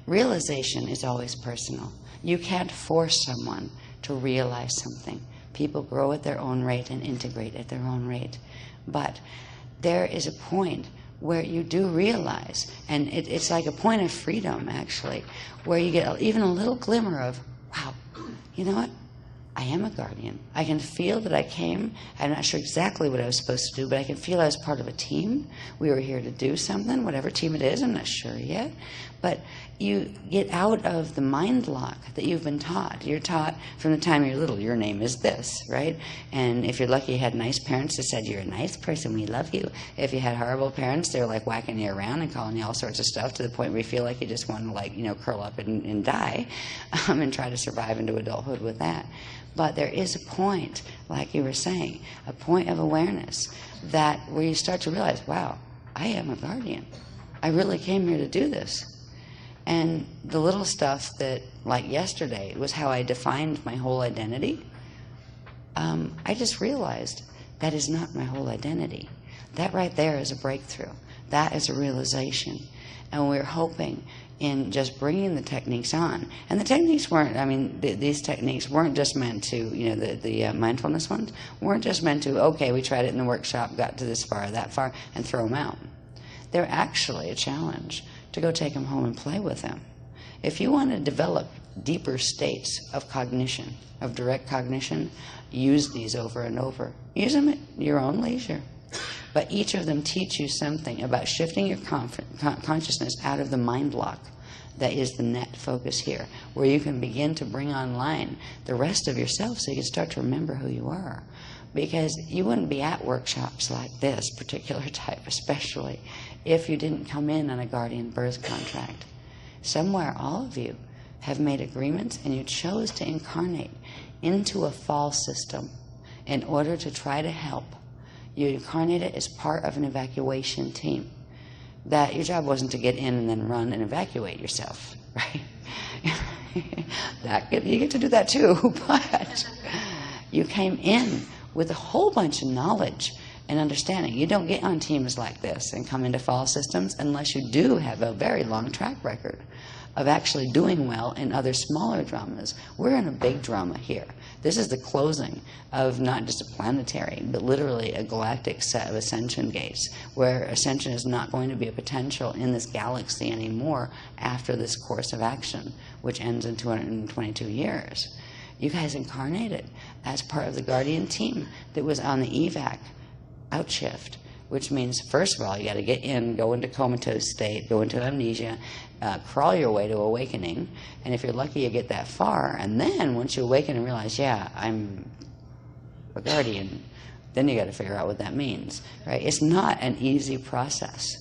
Realization is always personal. You can't force someone to realize something. People grow at their own rate and integrate at their own rate. But there is a point where you do realize, and it's like a point of freedom, actually, where you get even a little glimmer of, wow, you know what? I am a guardian. I can feel that I came. I'm not sure exactly what I was supposed to do, but I can feel I was part of a team. We were here to do something, whatever team it is, I'm not sure yet. But you get out of the mind lock that you've been taught. You're taught from the time you're little, your name is this, right? And if you're lucky, you had nice parents that said, you're a nice person, we love you. If you had horrible parents, they were like whacking you around and calling you all sorts of stuff to the point where you feel like you just want to, like, you know, curl up and die and try to survive into adulthood with that. But there is a point, like you were saying, a point of awareness that where you start to realize, wow, I am a guardian. I really came here to do this. And the little stuff that, like yesterday, was how I defined my whole identity. I just realized that is not my whole identity. That right there is a breakthrough. That is a realization. And we're hoping in just bringing the techniques on. And the techniques weren't, I mean, these techniques weren't just meant to, you know, the mindfulness ones, weren't just meant to, okay, we tried it in the workshop, got to this far, that far, and throw them out. They're actually a challenge to go take them home and play with them. If you want to develop deeper states of cognition, of direct cognition, use these over and over. Use them at your own leisure. But each of them teach you something about shifting your consciousness out of the mind lock that is the net focus here, where you can begin to bring online the rest of yourself so you can start to remember who you are. Because you wouldn't be at workshops like this particular type, especially, if you didn't come in on a guardian birth contract. Somewhere all of you have made agreements and you chose to incarnate into a fall system in order to try to help. You incarnated as part of an evacuation team. That your job wasn't to get in and then run and evacuate yourself, right? You get to do that too, but you came in with a whole bunch of knowledge and understanding. You don't get on teams like this and come into fall systems unless you do have a very long track record of actually doing well in other smaller dramas. We're in a big drama here. This is the closing of not just a planetary, but literally a galactic set of ascension gates, where ascension is not going to be a potential in this galaxy anymore after this course of action, which ends in 222 years. You guys incarnated as part of the guardian team that was on the evac outshift, which means, first of all, you got to get in, go into comatose state, go into amnesia, crawl your way to awakening, and if you're lucky, you get that far, and then once you awaken and realize, yeah, I'm a guardian, then you got to figure out what that means, right? It's not an easy process.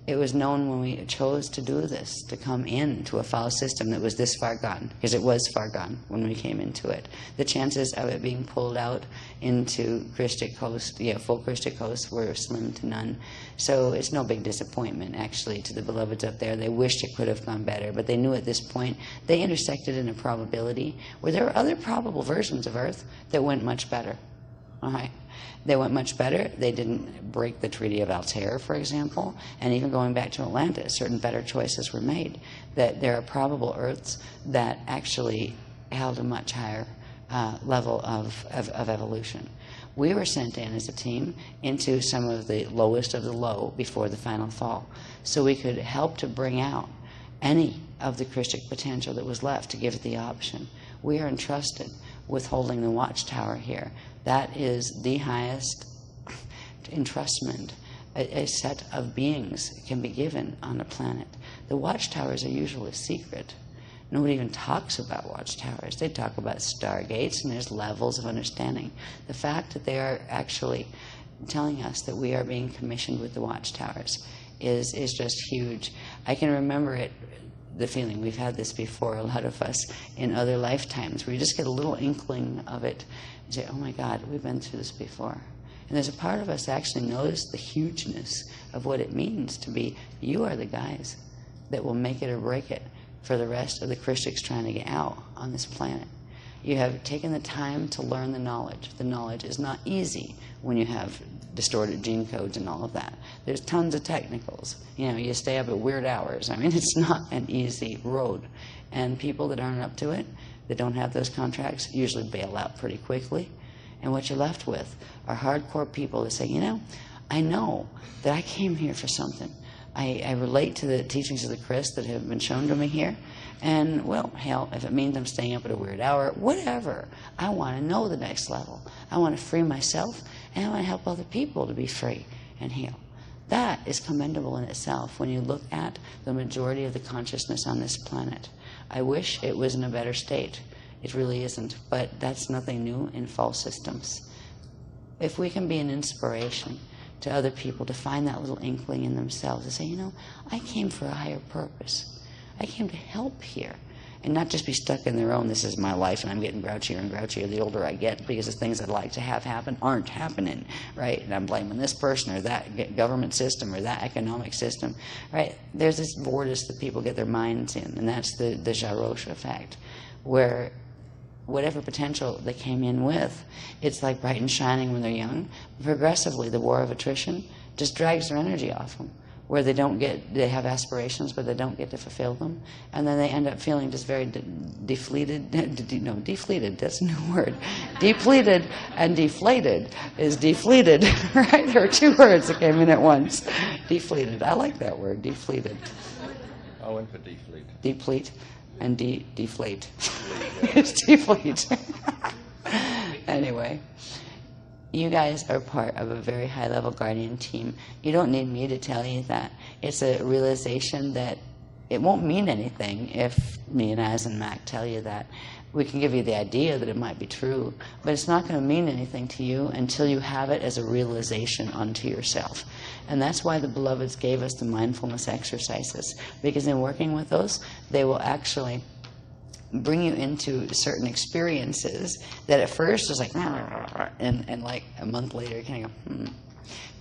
It was known when we chose to do this, to come into a foul system that was this far gone, because it was far gone when we came into it. The chances of it being pulled out into Christic Coast, full Christic Coast, were slim to none. So it's no big disappointment, actually, to the beloveds up there. They wished it could have gone better, but they knew at this point they intersected in a probability where there were other probable versions of Earth that went much better. All right. They went much better. They didn't break the Treaty of Altair, for example, and even going back to Atlantis, certain better choices were made. That there are probable Earths that actually held a much higher level of evolution. We were sent in as a team into some of the lowest of the low before the final fall, so we could help to bring out any of the Christic potential that was left to give it the option. We are entrusted with holding the watchtower here. That is the highest entrustment a set of beings can be given on a planet. The watchtowers are usually secret. Nobody even talks about watchtowers. They talk about stargates, and there's levels of understanding. The fact that they are actually telling us that we are being commissioned with the watchtowers is just huge. I can remember it, the feeling, we've had this before, a lot of us, in other lifetimes, where you just get a little inkling of it and say, oh my God, we've been through this before. And there's a part of us that actually knows the hugeness of what it means to be, you are the guys that will make it or break it for the rest of the Christics trying to get out on this planet. You have taken the time to learn the knowledge. The knowledge is not easy when you have distorted gene codes and all of that. There's tons of technicals. You know, you stay up at weird hours. I mean, it's not an easy road. And people that aren't up to it, that don't have those contracts, usually bail out pretty quickly. And what you're left with are hardcore people that say, you know that I came here for something. I relate to the teachings of the Christ that have been shown to me here. And, well, hell, if it means I'm staying up at a weird hour, whatever. I want to know the next level. I want to free myself, and I want to help other people to be free and heal. That is commendable in itself when you look at the majority of the consciousness on this planet. I wish it was in a better state. It really isn't, but that's nothing new in false systems. If we can be an inspiration to other people to find that little inkling in themselves and say, you know, I came for a higher purpose. I came to help here, and not just be stuck in their own, this is my life, and I'm getting grouchier and grouchier the older I get because the things I'd like to have happen aren't happening, right? And I'm blaming this person or that government system or that economic system, right? There's this vortex that people get their minds in, and that's the Jarosh effect, where whatever potential they came in with, it's like bright and shining when they're young. Progressively, the war of attrition just drags their energy off them, where they have aspirations, but they don't get to fulfill them. And then they end up feeling just very deflated, deflated, that's a new word. Depleted and deflated is deflated, right? There are two words that came in at once. Deflated, I like that word, deflated. I went for deflate. Deplete and deflate. It's deflate. Anyway. You guys are part of a very high-level guardian team. You don't need me to tell you that. It's a realization that it won't mean anything if me and Az and Mac tell you that. We can give you the idea that it might be true, but it's not going to mean anything to you until you have it as a realization unto yourself. And that's why the Beloveds gave us the mindfulness exercises, because in working with those, they will actually bring you into certain experiences that at first is like, and like a month later you kind of go,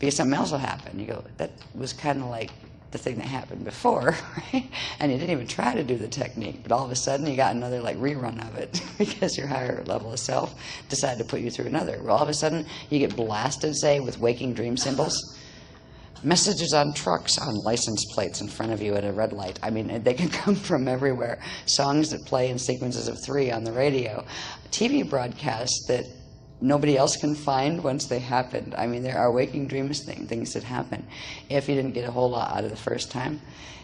because something else will happen. You go, that was kind of like the thing that happened before, right? And you didn't even try to do the technique, but all of a sudden you got another like rerun of it because your higher level of self decided to put you through another. Well, all of a sudden you get blasted, say, with waking dream symbols. Messages on trucks, on license plates in front of you at a red light. I mean, they can come from everywhere. Songs that play in sequences of 3 on the radio. TV broadcasts that nobody else can find once they happened. I mean, there are waking dreams things that happen if you didn't get a whole lot out of the first time.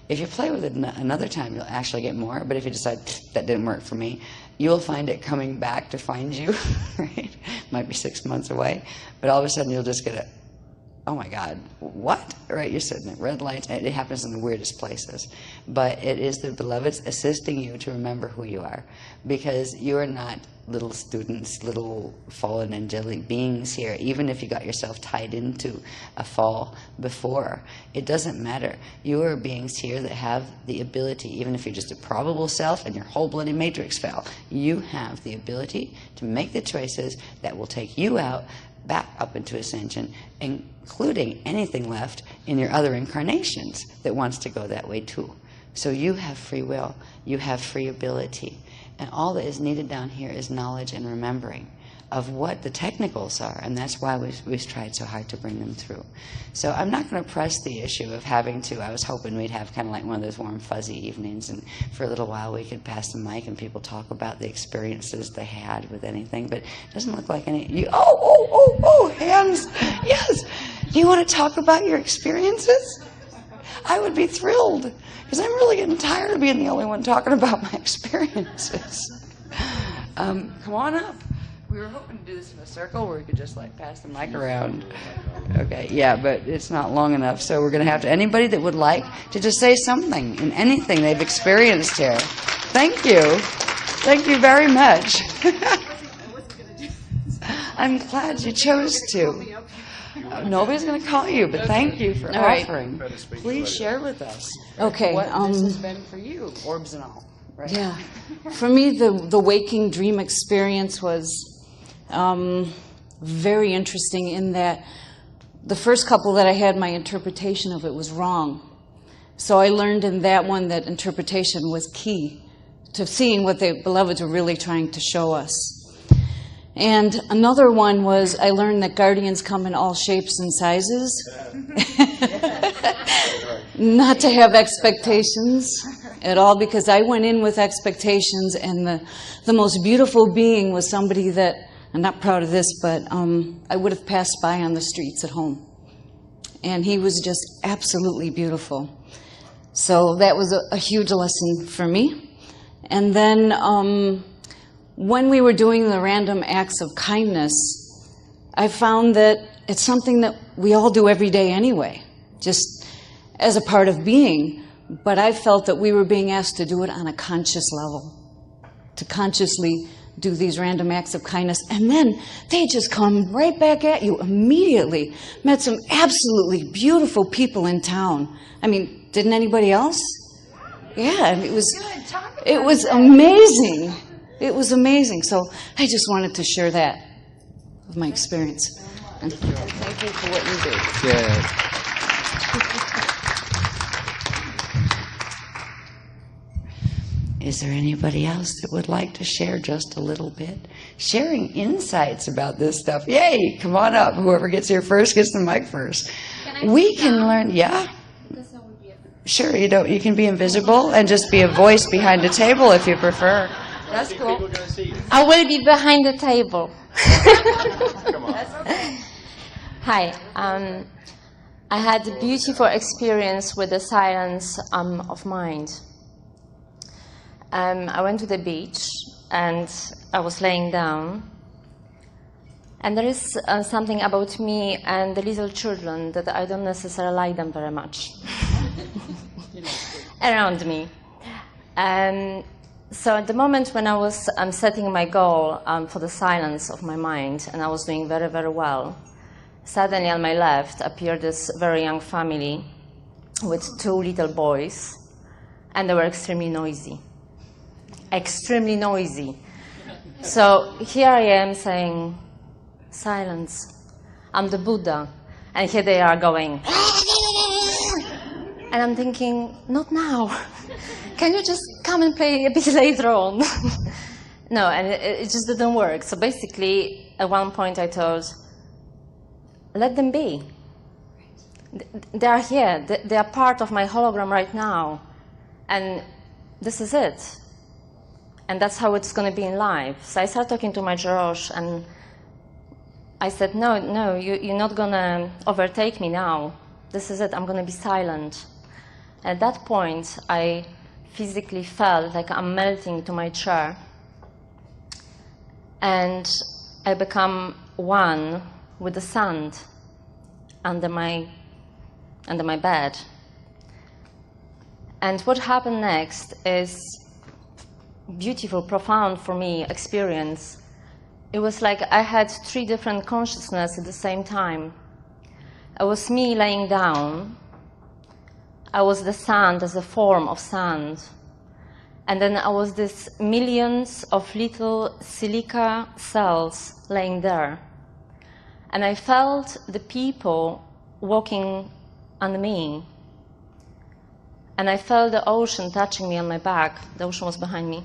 If you play with it another time, you'll actually get more. But if you decide, that didn't work for me, you'll find it coming back to find you, right? Might be 6 months away. But all of a sudden, you'll just get oh my God, what? Right, you're sitting at red lights. It happens in the weirdest places. But it is the Beloveds assisting you to remember who you are. Because you are not little students, little fallen angelic beings here, even if you got yourself tied into a fall before. It doesn't matter. You are beings here that have the ability, even if you're just a probable self and your whole bloody matrix fell, you have the ability to make the choices that will take you out back up into ascension, including anything left in your other incarnations that wants to go that way too. So you have free will, you have free ability, and all that is needed down here is knowledge and remembering of what the technicals are, and that's why we've tried so hard to bring them through. So I'm not going to press the issue of having to. I was hoping we'd have kind of like one of those warm fuzzy evenings, and for a little while we could pass the mic and people talk about the experiences they had with anything, but it doesn't look like any. Hands, yes. Do you want to talk about your experiences? I would be thrilled, because I'm really getting tired of being the only one talking about my experiences. Come on up. We were hoping to do this in a circle where we could just like pass the mic around. Okay, yeah, but it's not long enough, so we're going to have to, anybody that would like to just say something in anything they've experienced here. Thank you. Thank you very much. I'm glad you chose to. Nobody's going to call you, but thank you for offering. Please share with us what this has been for you, orbs and all. Right? Yeah. For me, the waking dream experience was very interesting in that the first couple that I had, my interpretation of it was wrong. So I learned in that one that interpretation was key to seeing what the beloveds were really trying to show us. And another one was I learned that guardians come in all shapes and sizes. Not to have expectations at all, because I went in with expectations, and the most beautiful being was somebody that, I'm not proud of this, but I would have passed by on the streets at home. And he was just absolutely beautiful. So that was a huge lesson for me. And then when we were doing the random acts of kindness, I found that it's something that we all do every day anyway, just as a part of being. But I felt that we were being asked to do it on a conscious level, to consciously do these random acts of kindness. And then they just come right back at you immediately. Met some absolutely beautiful people in town. I mean, didn't anybody else? Yeah, I mean, it was amazing. It was amazing. So I just wanted to share that of my experience. And thank you for what you do. Yeah. Is there anybody else that would like to share just a little bit? Sharing insights about this stuff. Yay, come on up. Whoever gets here first gets the mic first. We can learn, yeah? Sure, you can be invisible and just be a voice behind a table if you prefer. That's cool. I will be behind the table. Hi. I had a beautiful experience with the silence of mind. I went to the beach and I was laying down. And there is something about me and the little children that I don't necessarily like them very much around me. So at the moment when I was setting my goal for the silence of my mind, and I was doing very, very well, suddenly on my left appeared this very young family with 2 little boys, and they were extremely noisy. Extremely noisy. So here I am saying, silence. I'm the Buddha. And here they are going. And I'm thinking, not now. Can you just come and play a bit later on? No, and it just didn't work. So basically, at one point I thought, let them be. They are here. They are part of my hologram right now. And this is it. And that's how it's going to be in life. So I started talking to my Jarosh, and I said, no, you're not going to overtake me now. This is it. I'm going to be silent. At that point, I physically felt like I'm melting to my chair. And I become one with the sand under my bed. And what happened next is beautiful, profound for me experience. It was like I had 3 different consciousnesses at the same time. I was me laying down. I was the sand as a form of sand. And then I was these millions of little silica cells laying there. And I felt the people walking on me. And I felt the ocean touching me on my back. The ocean was behind me.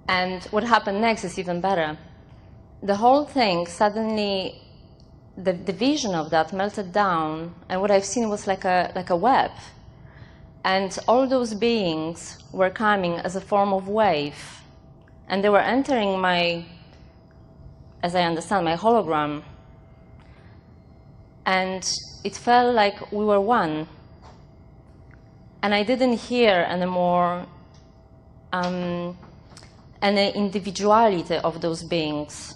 And what happened next is even better. The whole thing, suddenly, the vision of that melted down, and what I've seen was like a web. And all those beings were coming as a form of wave. And they were entering my, as I understand, my hologram. And it felt like we were one. And I didn't hear anymore any individuality of those beings.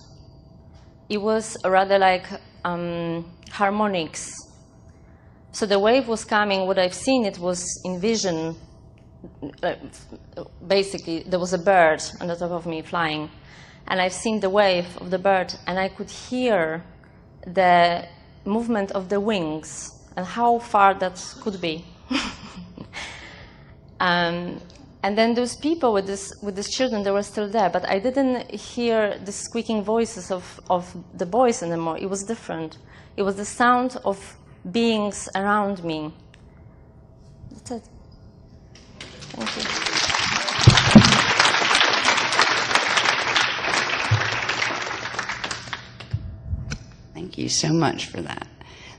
It was rather like harmonics. So the wave was coming. What I've seen, it was in vision. Basically, there was a bird on the top of me flying. And I've seen the wave of the bird, and I could hear the movement of the wings and how far that could be. And then those people with these children, they were still there, but I didn't hear the squeaking voices of the boys anymore. It was different. It was the sound of beings around me. That's it. Thank you. Thank you so much for that.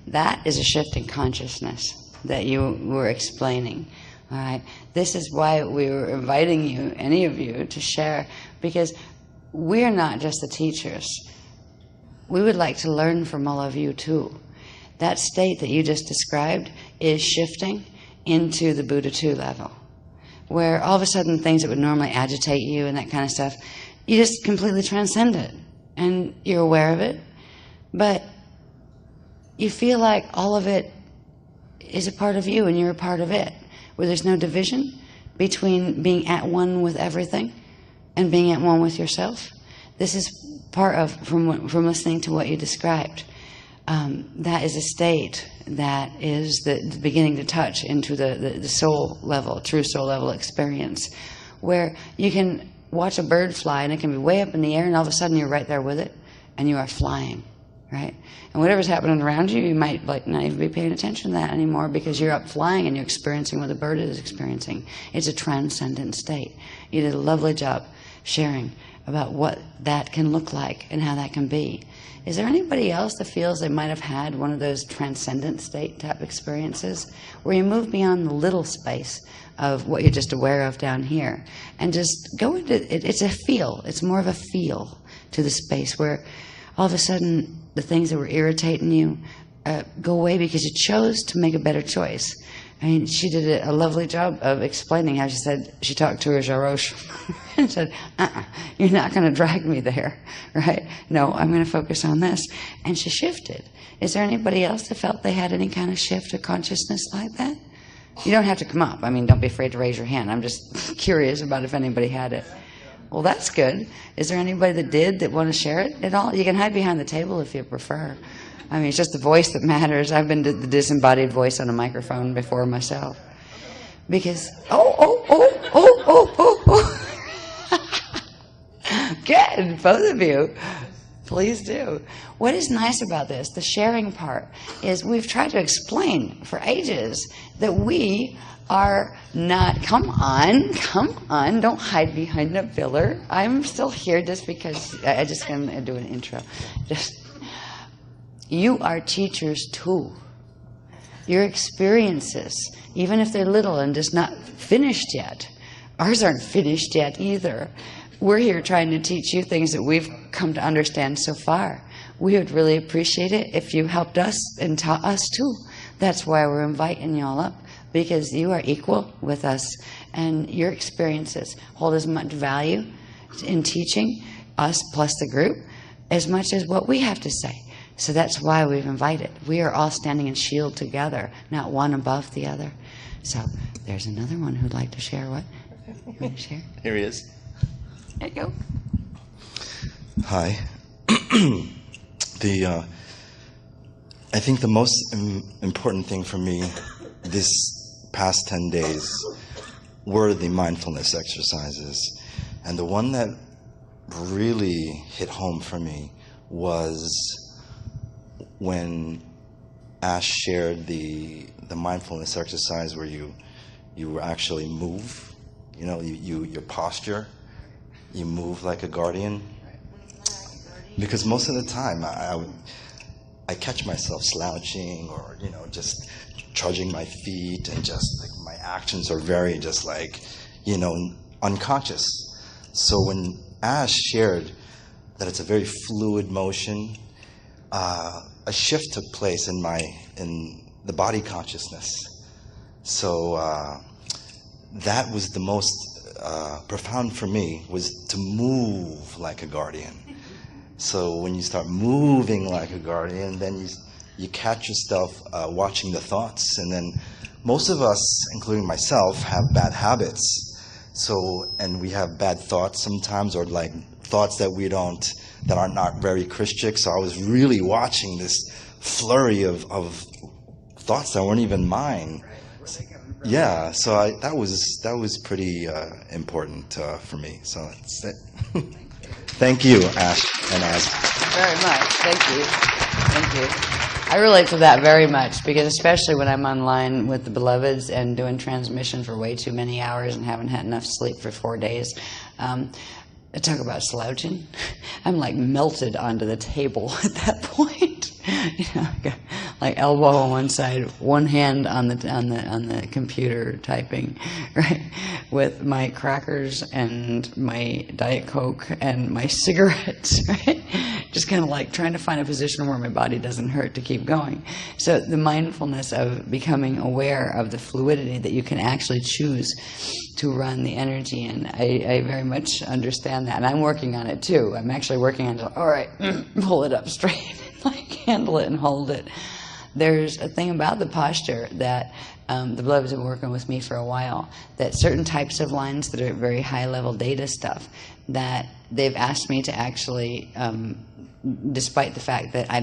That is a shift in consciousness that you were explaining. All right. This is why we were inviting you, any of you, to share, because we're not just the teachers. We would like to learn from all of you too. That state that you just described is shifting into the Buddha 2 level, where all of a sudden things that would normally agitate you and that kind of stuff, you just completely transcend it, and you're aware of it, but you feel like all of it is a part of you and you're a part of it, where there's no division between being at one with everything and being at one with yourself. This is part of, from listening to what you described, that is a state that is the beginning to touch into the soul level, true soul level experience, where you can watch a bird fly and it can be way up in the air and all of a sudden you're right there with it and you are flying, right? And whatever's happening around you, you might like not even be paying attention to that anymore because you're up flying and you're experiencing what the bird is experiencing. It's a transcendent state. You did a lovely job sharing about what that can look like and how that can be. Is there anybody else that feels they might have had one of those transcendent state type experiences where you move beyond the little space of what you're just aware of down here and just go into it? It's a feel. It's more of a feel to the space where all of a sudden the things that were irritating you go away because you chose to make a better choice. I mean, she did a lovely job of explaining how she said she talked to her Jarosh and said, you're not going to drag me there, right? No, I'm going to focus on this. And she shifted. Is there anybody else that felt they had any kind of shift of consciousness like that? You don't have to come up. I mean, don't be afraid to raise your hand. I'm just curious about if anybody had it. Well, that's good. Is there anybody that did that want to share it at all? You can hide behind the table if you prefer. I mean, it's just the voice that matters. I've been the disembodied voice on a microphone before myself. Because, good, both of you. Please do. What is nice about this, the sharing part, is we've tried to explain for ages that we are not, come on, don't hide behind a pillar. I'm still here just because, I just going to do an intro. You are teachers too. Your experiences, even if they're little and just not finished yet, ours aren't finished yet either. We're here trying to teach you things that we've come to understand so far. We would really appreciate it if you helped us and taught us too. That's why we're inviting y'all up, because you are equal with us and your experiences hold as much value in teaching us plus the group as much as what we have to say. So that's why we've invited. We are all standing in shield together, not one above the other. So there's another one who'd like to share. What? You want to share? Here he is. There you go. Hi. I think the most important thing for me this past 10 days were the mindfulness exercises. And the one that really hit home for me was when Ash shared the mindfulness exercise where you actually move, you know, your posture, you move like a guardian. Because most of the time I catch myself slouching or, you know, just trudging my feet, and just like my actions are very just like, you know, unconscious. So when Ash shared that it's a very fluid motion, a shift took place in the body consciousness. So that was the most profound for me, was to move like a guardian. So when you start moving like a guardian, then you catch yourself watching the thoughts. And then most of us, including myself, have bad habits. So, and we have bad thoughts sometimes, or like thoughts that are not very Christian. So I was really watching this flurry of thoughts that weren't even mine. Yeah, so that was pretty important for me. So that's it. Thank you, Ash and Az. Very much. Thank you. Thank you. I relate to that very much, because especially when I'm online with the beloveds and doing transmission for way too many hours and haven't had enough sleep for 4 days, talk about slouching. I'm like melted onto the table at that point. You know, like elbow on one side, one hand on the computer typing, right, with my crackers and my Diet Coke and my cigarettes, right? Just kind of like trying to find a position where my body doesn't hurt to keep going. So the mindfulness of becoming aware of the fluidity that you can actually choose to run the energy in, I very much understand that, and I'm working on it too. I'm actually working on, all right, pull it up straight, like handle it and hold it. There's a thing about the posture that the Beloveds have been working with me for a while, that certain types of lines that are very high-level data stuff, that they've asked me to actually, despite the fact that I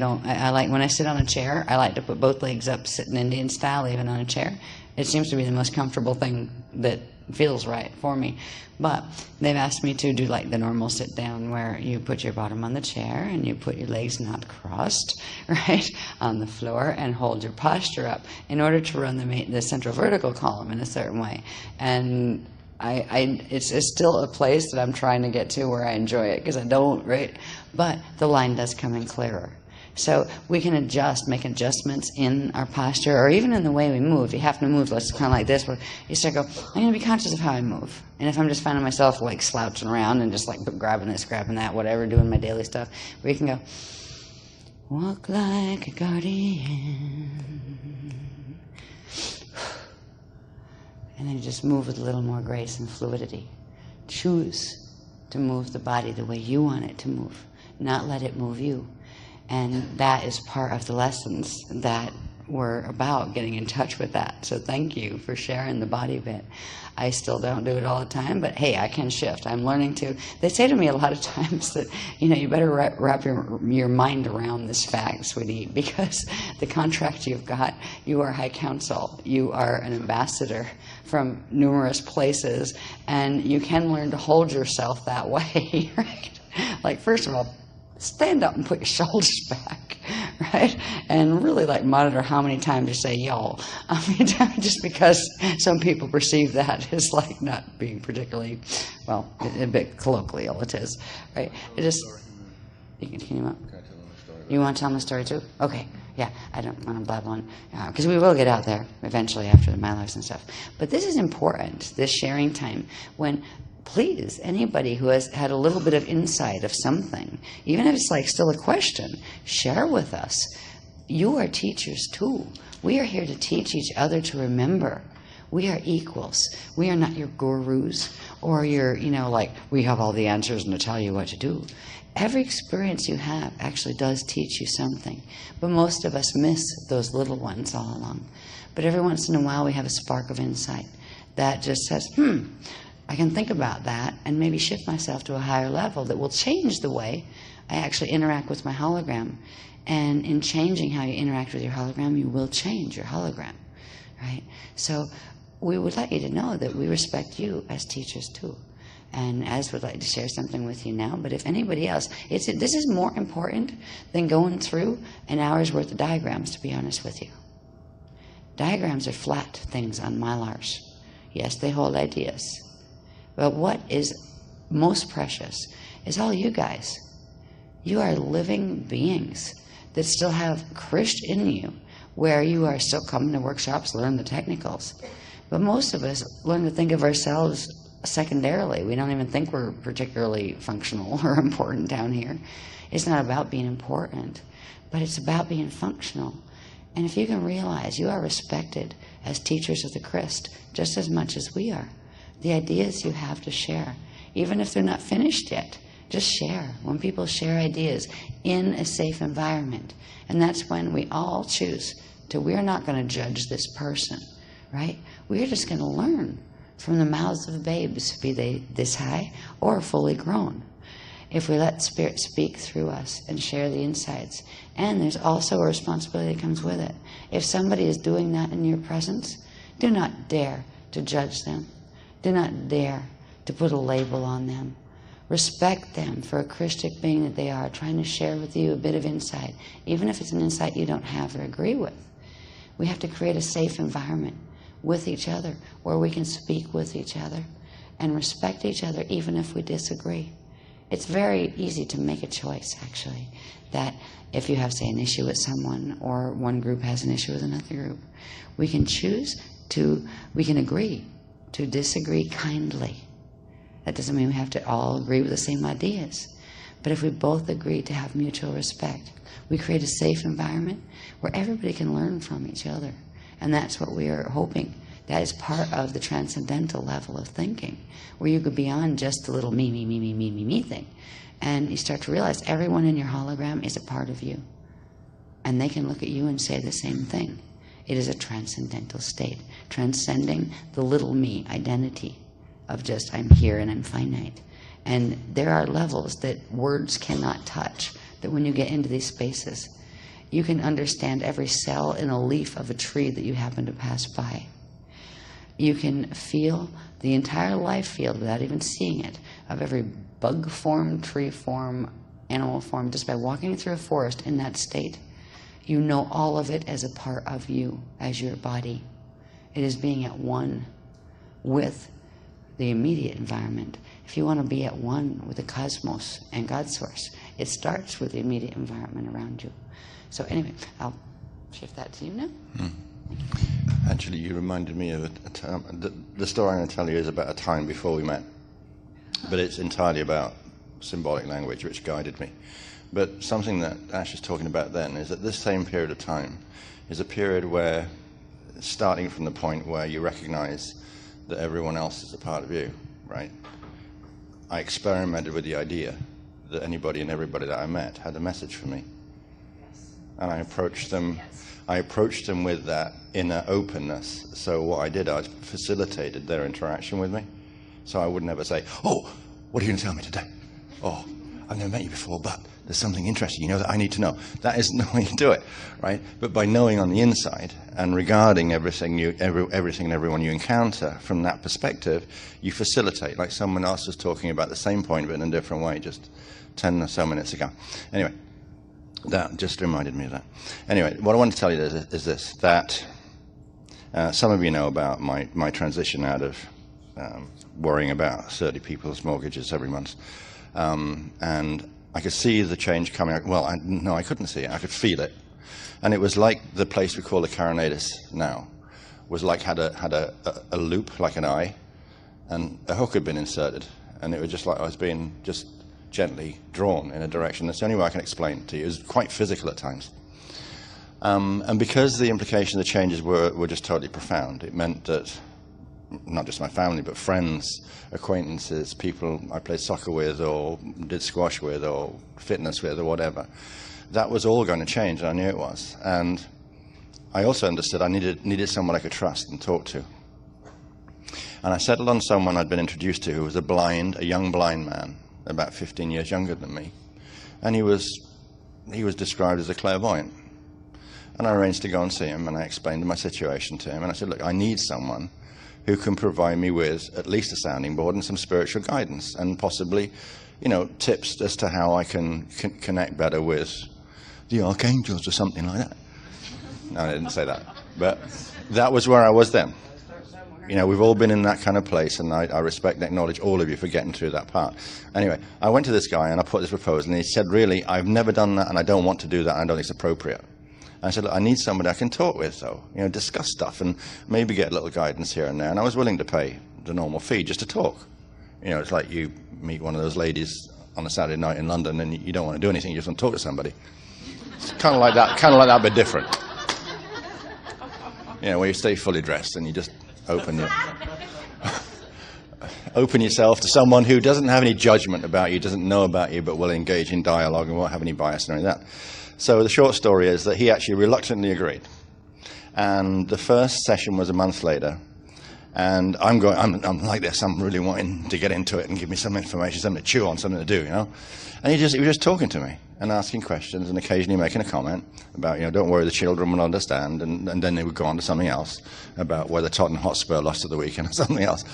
like, when I sit on a chair, I like to put both legs up, sitting Indian style, even on a chair. It seems to be the most comfortable thing that feels right for me. But they've asked me to do like the normal sit down, where you put your bottom on the chair and you put your legs not crossed, right, on the floor, and hold your posture up in order to run the central vertical column in a certain way. And it's still a place that I'm trying to get to where I enjoy it, because I don't, right? But the line does come in clearer. So we can make adjustments in our posture, or even in the way we move. You have to move, let's kind of like this, where you start to go, I'm going to be conscious of how I move. And if I'm just finding myself like slouching around and just like grabbing this, grabbing that, whatever, doing my daily stuff, where you can go, walk like a guardian. And then you just move with a little more grace and fluidity. Choose to move the body the way you want it to move, not let it move you. And that is part of the lessons that were about getting in touch with that. So thank you for sharing the body bit. I still don't do it all the time, but hey, I can shift. I'm learning to. They say to me a lot of times that, you better wrap your mind around this fact, sweetie, because the contract you've got, you are high council. You are an ambassador from numerous places, and you can learn to hold yourself that way, right? Like, first of all, stand up and put your shoulders back, right? And really like monitor how many times you say y'all. I mean, just because some people perceive that as like not being particularly, well, a bit colloquial, it is, right? It just, you can continue up. You want to tell them a story too? Okay, yeah, I don't want to blab on, because we will get out there eventually after the Mylars and stuff. But this is important, this sharing time, when please, anybody who has had a little bit of insight of something, even if it's like still a question, share with us. You are teachers too. We are here to teach each other to remember. We are equals. We are not your gurus or your, like, we have all the answers and to tell you what to do. Every experience you have actually does teach you something. But most of us miss those little ones all along. But every once in a while we have a spark of insight that just says, I can think about that and maybe shift myself to a higher level that will change the way I actually interact with my hologram. And in changing how you interact with your hologram, you will change your hologram, right? So we would like you to know that we respect you as teachers too. And Az would like to share something with you now, but if anybody else, this is more important than going through an hour's worth of diagrams, to be honest with you. Diagrams are flat things on Mylars. Yes, they hold ideas. But what is most precious is all you guys. You are living beings that still have Krish in you, where you are still coming to workshops, learn the technicals. But most of us learn to think of ourselves secondarily. We don't even think we're particularly functional or important down here. It's not about being important, but it's about being functional. And if you can realize you are respected as teachers of the Christ just as much as we are, the ideas you have to share, even if they're not finished yet, just share. When people share ideas in a safe environment, and that's when we all choose to, we're not going to judge this person, right? We're just going to learn from the mouths of babes, be they this high or fully grown. If we let Spirit speak through us and share the insights. And there's also a responsibility that comes with it. If somebody is doing that in your presence, do not dare to judge them. Do not dare to put a label on them. Respect them for a Christic being that they are, trying to share with you a bit of insight, even if it's an insight you don't have or agree with. We have to create a safe environment with each other where we can speak with each other and respect each other even if we disagree. It's very easy to make a choice, actually, that if you have, say, an issue with someone or one group has an issue with another group, we can we can agree to disagree kindly. That doesn't mean we have to all agree with the same ideas. But if we both agree to have mutual respect, we create a safe environment where everybody can learn from each other. And that's what we are hoping. That is part of the transcendental level of thinking, where you go beyond just the little me thing. And you start to realize everyone in your hologram is a part of you. And they can look at you and say the same thing. It is a transcendental state, transcending the little me identity of just I'm here and I'm finite. And there are levels that words cannot touch, that when you get into these spaces, you can understand every cell in a leaf of a tree that you happen to pass by. You can feel the entire life field without even seeing it, of every bug form, tree form, animal form, just by walking through a forest in that state. You know all of it as a part of you, as your body. It is being at one with the immediate environment. If you want to be at one with the cosmos and God Source, it starts with the immediate environment around you. So anyway, I'll shift that to you now. Actually, you reminded me of a time. The story I'm going to tell you is about a time before we met, but it's entirely about symbolic language, which guided me. But something that Ash is talking about then is that this same period of time is a period where, starting from the point where you recognize that everyone else is a part of you, right? I experimented with the idea that anybody and everybody that I met had a message for me. And I approached them with that inner openness. So what I did, I facilitated their interaction with me. So I would never say, oh, what are you going to tell me today? Oh, I've never met you before, but there's something interesting, that I need to know. That isn't the way you do it, right? But by knowing on the inside and regarding everything and everyone you encounter from that perspective, you facilitate, like someone else was talking about the same point but in a different way just 10 or so minutes ago. Anyway, that just reminded me of that. Anyway, what I want to tell you is this, that some of you know about my transition out of worrying about 30 people's mortgages every month. And I could see the change coming. Well, no, I couldn't see it. I could feel it. And it was like the place we call the Coronatus now was like had a loop, like an eye, and a hook had been inserted. And it was just like I was being just gently drawn in a direction. That's the only way I can explain it to you. It was quite physical at times. And because the implication of the changes were just totally profound, it meant that not just my family, but friends, acquaintances, people I played soccer with or did squash with or fitness with or whatever, that was all going to change, and I knew it was. And I also understood I needed someone I could trust and talk to. And I settled on someone I'd been introduced to who was a young blind man, about 15 years younger than me. And he was described as a clairvoyant. And I arranged to go and see him, and I explained my situation to him, and I said, look, I need someone who can provide me with at least a sounding board and some spiritual guidance, and possibly, tips as to how I can connect better with the archangels or something like that. No, I didn't say that. But that was where I was then. We've all been in that kind of place, and I respect and acknowledge all of you for getting through that part. Anyway, I went to this guy, and I put this proposal, and he said, really, I've never done that, and I don't want to do that, and I don't think it's appropriate. I said, look, I need somebody I can talk with, though, discuss stuff and maybe get a little guidance here and there. And I was willing to pay the normal fee just to talk. It's like you meet one of those ladies on a Saturday night in London and you don't want to do anything, you just want to talk to somebody. It's kind of like that, but different. Where you stay fully dressed and you just open yourself to someone who doesn't have any judgment about you, doesn't know about you, but will engage in dialogue and won't have any bias or anything like that. So the short story is that he actually reluctantly agreed. And the first session was a month later. And I'm like this, I'm really wanting to get into it and give me some information, something to chew on, something to do, And he was just talking to me and asking questions and occasionally making a comment about, don't worry, the children will understand. And then they would go on to something else about whether Tottenham Hotspur lost at the weekend or something else.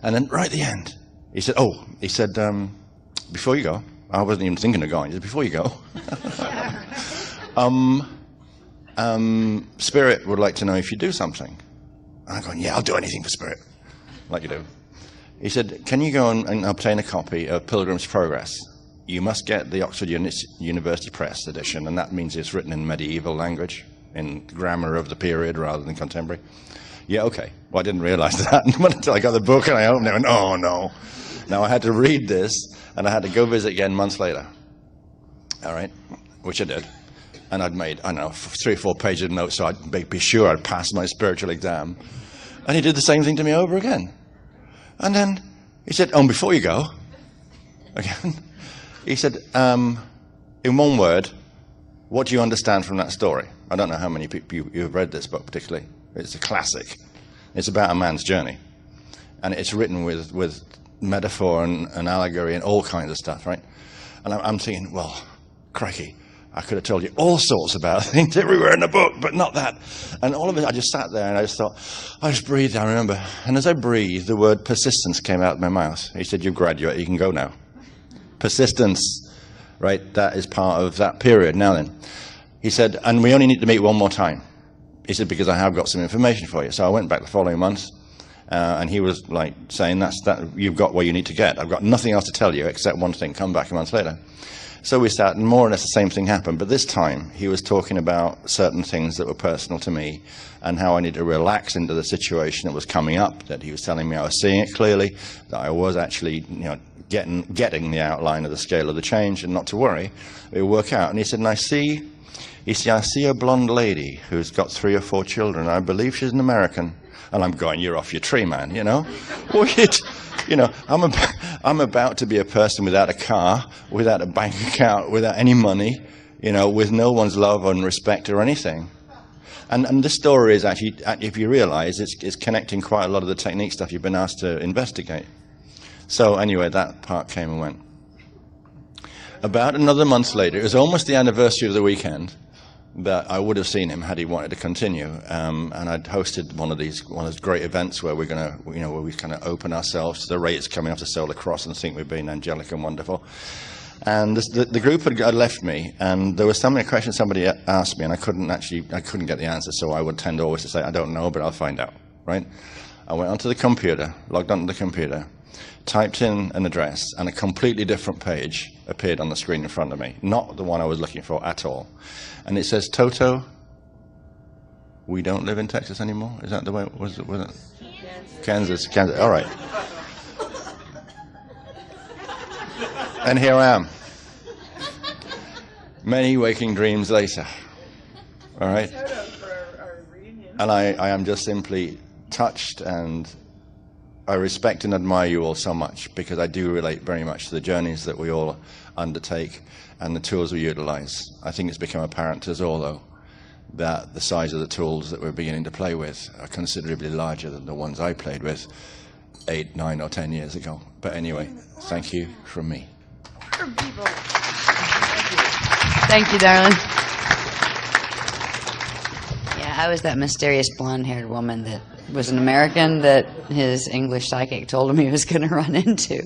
And then right at the end, he said, before you go, I wasn't even thinking of going. He said, before you go, Spirit would like to know if you do something. And I'm going, yeah, I'll do anything for Spirit, like you do. He said, can you go and obtain a copy of Pilgrim's Progress? you must get the Oxford University Press edition, and that means it's written in medieval language, in grammar of the period rather than contemporary. Yeah, okay. Well, I didn't realize that until I got the book and I opened it and went, oh no. Now I had to read this, and I had to go visit again months later. All right, which I did. And I'd made, I don't know, 3 or 4 pages of notes so I'd be sure I'd pass my spiritual exam. And he did the same thing to me over again. And then he said, oh, and before you go, again, he said, in one word, what do you understand from that story? I don't know how many people you have read this book particularly. It's a classic. It's about a man's journey. And it's written with metaphor and allegory and all kinds of stuff, right? And I'm thinking, well, crikey, I could have told you all sorts about things everywhere in the book, but not that. And all of it, I just sat there and I just thought, I just breathed, I remember. And as I breathed, the word persistence came out of my mouth. He said, you've graduated, you can go now. Persistence, right? That is part of that period. Now then, he said, and we only need to meet one more time. He said, because I have got some information for you. So I went back the following month, and he was like saying, that you've got where you need to get. I've got nothing else to tell you except one thing. Come back a month later. So we sat, and more or less the same thing happened. But this time, he was talking about certain things that were personal to me and how I need to relax into the situation that was coming up, that he was telling me I was seeing it clearly, that I was actually, getting the outline of the scale of the change, and not to worry, it would work out. And he said, and I see a blonde lady who's got 3 or 4 children. I believe she's an American. And I'm going, you're off your tree, man, I'm about to be a person without a car, without a bank account, without any money, with no one's love and respect or anything. And this story is actually, if you realize, it's connecting quite a lot of the technique stuff you've been asked to investigate. So anyway, that part came and went. About another month later, it was almost the anniversary of the weekend, that I would have seen him had he wanted to continue. And I'd hosted one of those great events where we're going to, where we kind of open ourselves to the rays coming off the Solar Cross and think we're being angelic and wonderful. And the group had left me, and there was a question somebody asked me, and I couldn't get the answer, so I would tend always to say, I don't know, but I'll find out, right? I went onto the computer, logged onto the computer, typed in an address, and a completely different page appeared on the screen in front of me. Not the one I was looking for at all. And it says, Toto, we don't live in Texas anymore? Is that the way it was? Kansas. All right. And here I am. Many waking dreams later. All right? And I am just simply touched, and I respect and admire you all so much, because I do relate very much to the journeys that we all undertake and the tools we utilize. I think it's become apparent to us all, though, that the size of the tools that we're beginning to play with are considerably larger than the ones I played with 8, 9, or 10 years ago. But anyway, thank you from me. Thank you, darling. Yeah, I was that mysterious blonde-haired woman that was an American that his English psychic told him he was going to run into,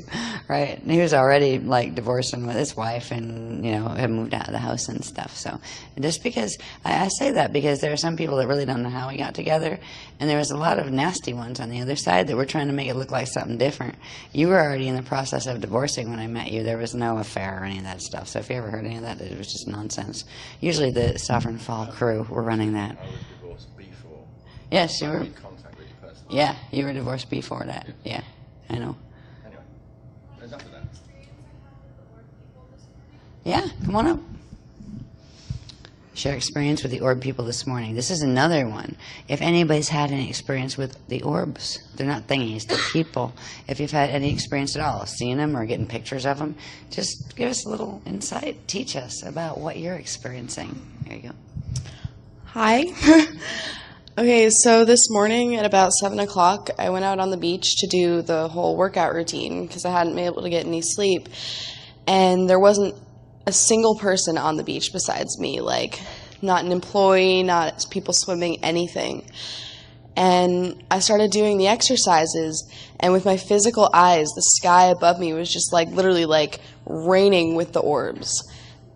right? And he was already like divorcing with his wife, and had moved out of the house and stuff. So just because I say that because there are some people that really don't know how we got together, and there was a lot of nasty ones on the other side that were trying to make it look like something different. You were already in the process of divorcing when I met you. There was no affair or any of that stuff. So if you ever heard any of that, it was just nonsense. Usually the Sovereign Fall crew were running that. I was divorced before. Yes, you I were. made contact with you personally. Yeah, you were divorced before that. Yeah, I know. Anyway, enough of that. Yeah, come on up. Share experience with the orb people this morning. This is another one. If anybody's had any experience with the orbs, they're not thingies, they're people. If you've had any experience at all, seeing them or getting pictures of them, just give us a little insight. Teach us about what you're experiencing. There you go. Hi. Okay, so this morning at about 7 o'clock, I went out on the beach to do the whole workout routine because I hadn't been able to get any sleep. And there wasn't a single person on the beach besides me, like not an employee, not people swimming, anything. And I started doing the exercises, and with my physical eyes, the sky above me was just like literally like raining with the orbs.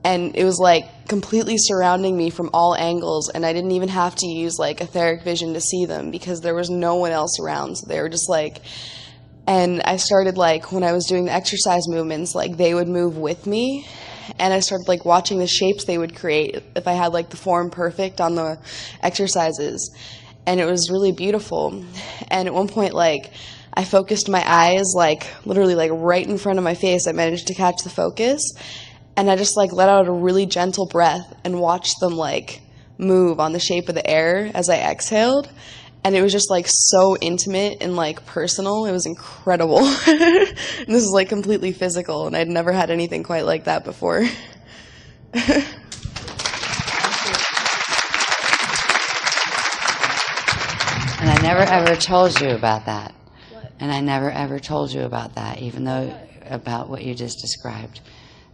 And it was like completely surrounding me from all angles, and I didn't even have to use like etheric vision to see them because there was no one else around. So they were just like And I started, like, when I was doing the exercise movements, like, they would move with me. And I started, like, watching the shapes they would create if I had, like, the form perfect on the exercises. And it was really beautiful. And at one point, like, I focused my eyes, like, literally, like, right in front of my face. I managed to catch the focus. And I just, like, let out a really gentle breath and watched them, like, move on the shape of the air as I exhaled. And it was just, like, so intimate and, like, personal. It was incredible. And this is, like, completely physical, and I'd never had anything quite like that before. And I never ever told you about that. And I never ever told you about that, even though about what you just described.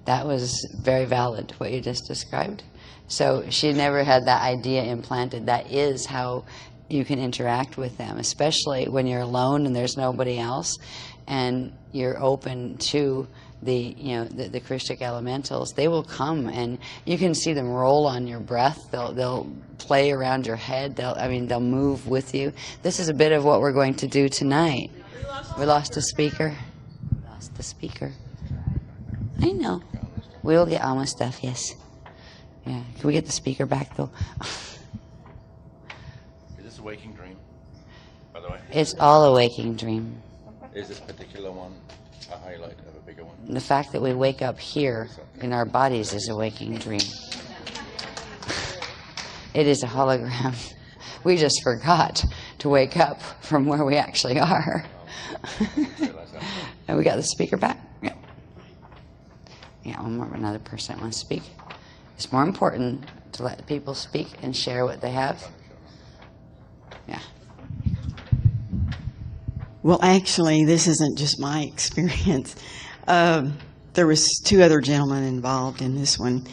That was very valid, what you just described. So she never had that idea implanted. That is how you can interact with them, especially when you're alone and there's nobody else, and you're open to the Krishna elementals. They will come, and you can see them roll on your breath. They'll play around your head. They'll move with you. This is a bit of what we're going to do tonight. We lost a speaker. Lost the speaker. I know. We will get all my stuff. Yes. Yeah. Can we get the speaker back though? Is this a waking dream, by the way? It's all a waking dream. Is this particular one a highlight of a bigger one? The fact that we wake up here in our bodies is a waking dream. It is a hologram. We just forgot to wake up from where we actually are. And we got the speaker back? Yeah. Yeah, another person wants to speak. It's more important to let people speak and share what they have. Yeah. Well, actually, this isn't just my experience. There was two other gentlemen involved in this one.